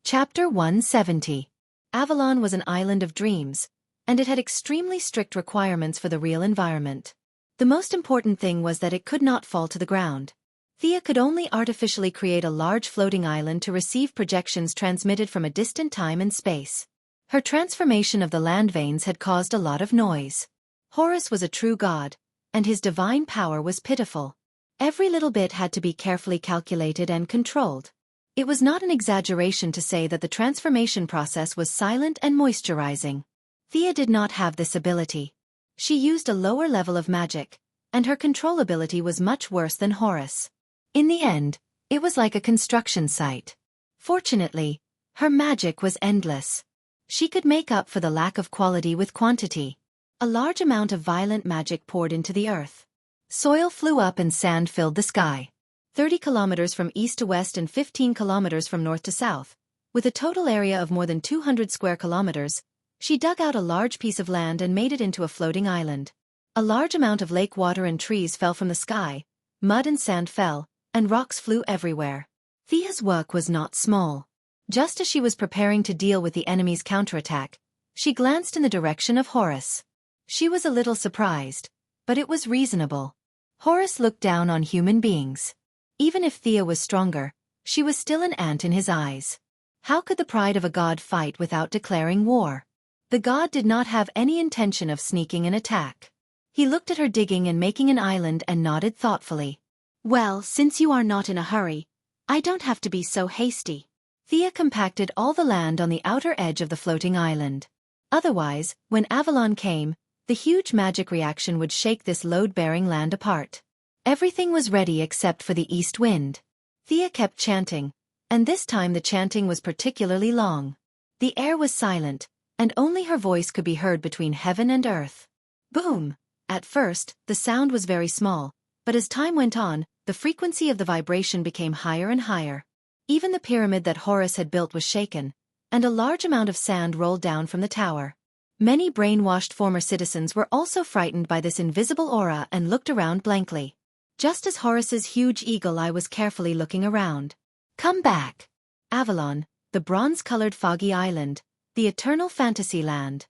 Chapter 170. Avalon was an island of dreams, and it had extremely strict requirements for the real environment. The most important thing was that it could not fall to the ground. Thea could only artificially create a large floating island to receive projections transmitted from a distant time and space. Her transformation of the land veins had caused a lot of noise. Horus was a true god, and his divine power was pitiful. Every little bit had to be carefully calculated and controlled. It was not an exaggeration to say that the transformation process was silent and moisturizing. Thea did not have this ability. She used a lower level of magic, and her control ability was much worse than Horus. In the end, it was like a construction site. Fortunately, her magic was endless. She could make up for the lack of quality with quantity. A large amount of violent magic poured into the earth. Soil flew up and sand filled the sky. 30 kilometers from east to west and 15 kilometers from north to south. With a total area of more than 200 square kilometers, she dug out a large piece of land and made it into a floating island. A large amount of lake water and trees fell from the sky, mud and sand fell, and rocks flew everywhere. Thea's work was not small. Just as she was preparing to deal with the enemy's counterattack, she glanced in the direction of Horus. She was a little surprised, but it was reasonable. Horus looked down on human beings. Even if Thea was stronger, she was still an ant in his eyes. How could the pride of a god fight without declaring war? The god did not have any intention of sneaking an attack. He looked at her digging and making an island and nodded thoughtfully. Well, since you are not in a hurry, I don't have to be so hasty. Thea compacted all the land on the outer edge of the floating island. Otherwise, when Avalon came, the huge magic reaction would shake this load-bearing land apart. Everything was ready except for the east wind. Thea kept chanting, and this time the chanting was particularly long. The air was silent, and only her voice could be heard between heaven and earth. Boom! At first, the sound was very small, but as time went on, the frequency of the vibration became higher and higher. Even the pyramid that Horus had built was shaken, and a large amount of sand rolled down from the tower. Many brainwashed former citizens were also frightened by this invisible aura and looked around blankly. Just as Horus's huge eagle eye was carefully looking around. Come back! Avalon, the bronze-colored foggy island, the eternal fantasy land.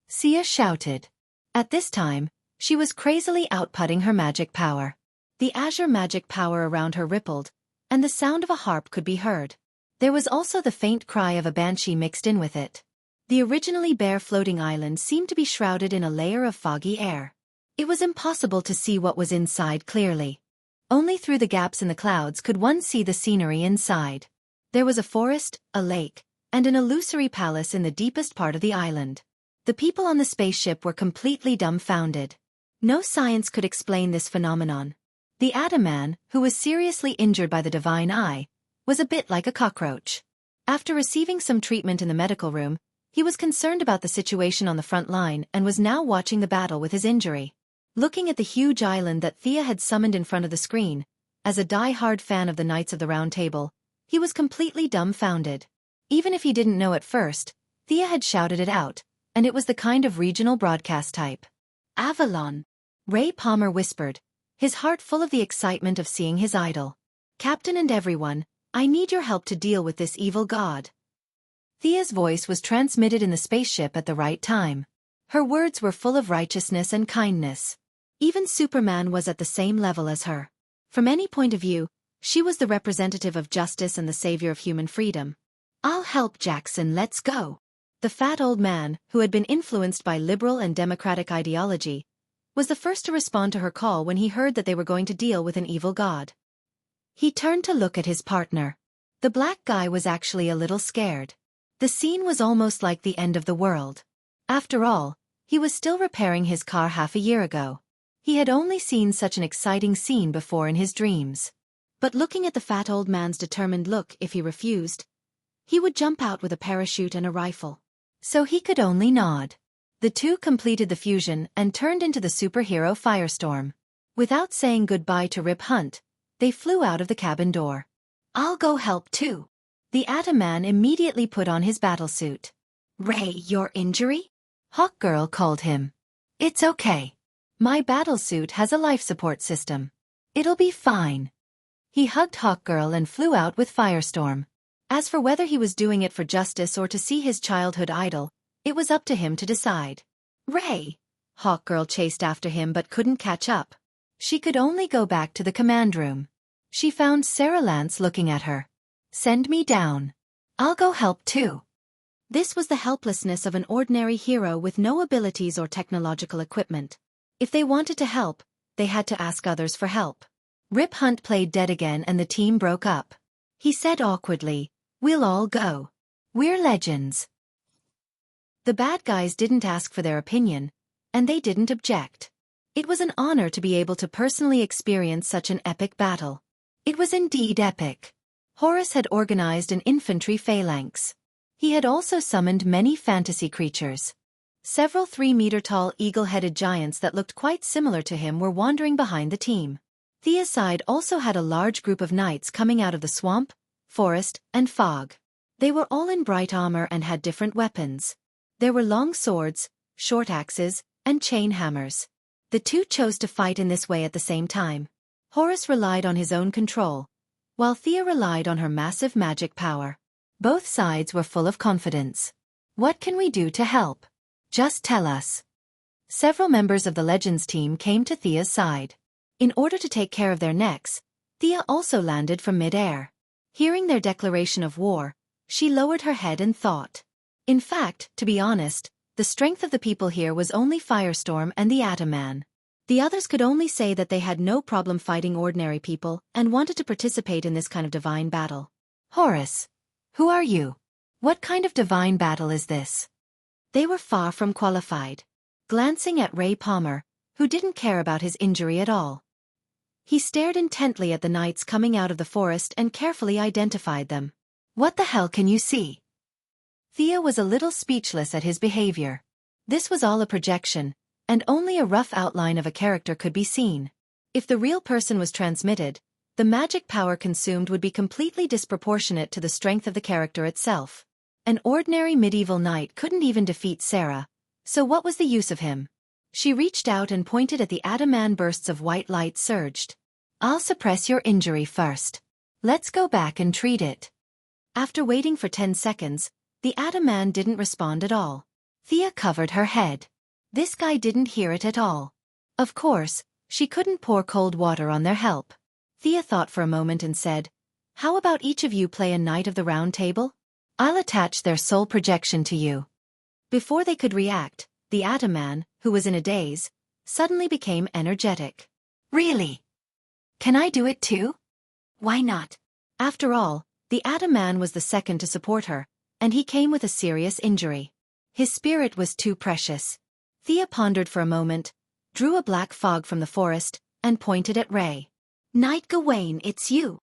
Sia shouted. At this time, she was crazily outputting her magic power. The azure magic power around her rippled, and the sound of a harp could be heard. There was also the faint cry of a banshee mixed in with it. The originally bare floating island seemed to be shrouded in a layer of foggy air. It was impossible to see what was inside clearly. Only through the gaps in the clouds could one see the scenery inside. There was a forest, a lake, and an illusory palace in the deepest part of the island. The people on the spaceship were completely dumbfounded. No science could explain this phenomenon. The Atom Man, who was seriously injured by the divine eye, was a bit like a cockroach. After receiving some treatment in the medical room, he was concerned about the situation on the front line and was now watching the battle with his injury. Looking at the huge island that Thea had summoned in front of the screen, as a die-hard fan of the Knights of the Round Table, he was completely dumbfounded. Even if he didn't know at first, Thea had shouted it out, and it was the kind of regional broadcast type. Avalon! Ray Palmer whispered, his heart full of the excitement of seeing his idol. Captain and everyone, I need your help to deal with this evil god. Thea's voice was transmitted in the spaceship at the right time. Her words were full of righteousness and kindness. Even Superman was at the same level as her. From any point of view, she was the representative of justice and the savior of human freedom. I'll help Jackson, let's go. The fat old man, who had been influenced by liberal and democratic ideology, was the first to respond to her call when he heard that they were going to deal with an evil god. He turned to look at his partner. The black guy was actually a little scared. The scene was almost like the end of the world. After all, he was still repairing his car half a year ago. He had only seen such an exciting scene before in his dreams. But looking at the fat old man's determined look, if he refused, he would jump out with a parachute and a rifle. So he could only nod. The two completed the fusion and turned into the superhero Firestorm. Without saying goodbye to Rip Hunt, they flew out of the cabin door. I'll go help too. The Atom Man immediately put on his battlesuit. Ray, your injury? Hawkgirl called him. It's okay. My battlesuit has a life support system. It'll be fine. He hugged Hawkgirl and flew out with Firestorm. As for whether he was doing it for justice or to see his childhood idol, it was up to him to decide. Ray! Hawkgirl chased after him but couldn't catch up. She could only go back to the command room. She found Sarah Lance looking at her. Send me down. I'll go help too. This was the helplessness of an ordinary hero with no abilities or technological equipment. If they wanted to help, they had to ask others for help. Rip Hunt played dead again and the team broke up. He said awkwardly, "We'll all go. We're legends." The bad guys didn't ask for their opinion, and they didn't object. It was an honor to be able to personally experience such an epic battle. It was indeed epic. Horus had organized an infantry phalanx. He had also summoned many fantasy creatures. Several 3-meter-tall eagle-headed giants that looked quite similar to him were wandering behind the team. Thea's side also had a large group of knights coming out of the swamp, forest, and fog. They were all in bright armor and had different weapons. There were long swords, short axes, and chain hammers. The two chose to fight in this way at the same time. Horus relied on his own control, while Thea relied on her massive magic power. Both sides were full of confidence. What can we do to help? Just tell us. Several members of the Legends team came to Thea's side. In order to take care of their necks, Thea also landed from mid-air. Hearing their declaration of war, she lowered her head and thought. In fact, to be honest, the strength of the people here was only Firestorm and the Atom Man. The others could only say that they had no problem fighting ordinary people and wanted to participate in this kind of divine battle. Horus, who are you? What kind of divine battle is this? They were far from qualified. Glancing at Ray Palmer, who didn't care about his injury at all. He stared intently at the knights coming out of the forest and carefully identified them. What the hell can you see? Thea was a little speechless at his behavior. This was all a projection, and only a rough outline of a character could be seen. If the real person was transmitted, the magic power consumed would be completely disproportionate to the strength of the character itself. An ordinary medieval knight couldn't even defeat Sarah, so what was the use of him? She reached out and pointed at the Atom Man. Bursts of white light surged. I'll suppress your injury first. Let's go back and treat it. After waiting for 10 seconds, the Atom Man didn't respond at all. Thea covered her head. This guy didn't hear it at all. Of course, she couldn't pour cold water on their help. Thea thought for a moment and said, how about each of you play a Knight of the Round Table? I'll attach their soul projection to you. Before they could react, the Atom Man, who was in a daze, suddenly became energetic. Really? Can I do it too? Why not? After all, the Atom Man was the second to support her, and he came with a serious injury. His spirit was too precious. Thea pondered for a moment, drew a black fog from the forest, and pointed at Ray. Knight Gawain, it's you.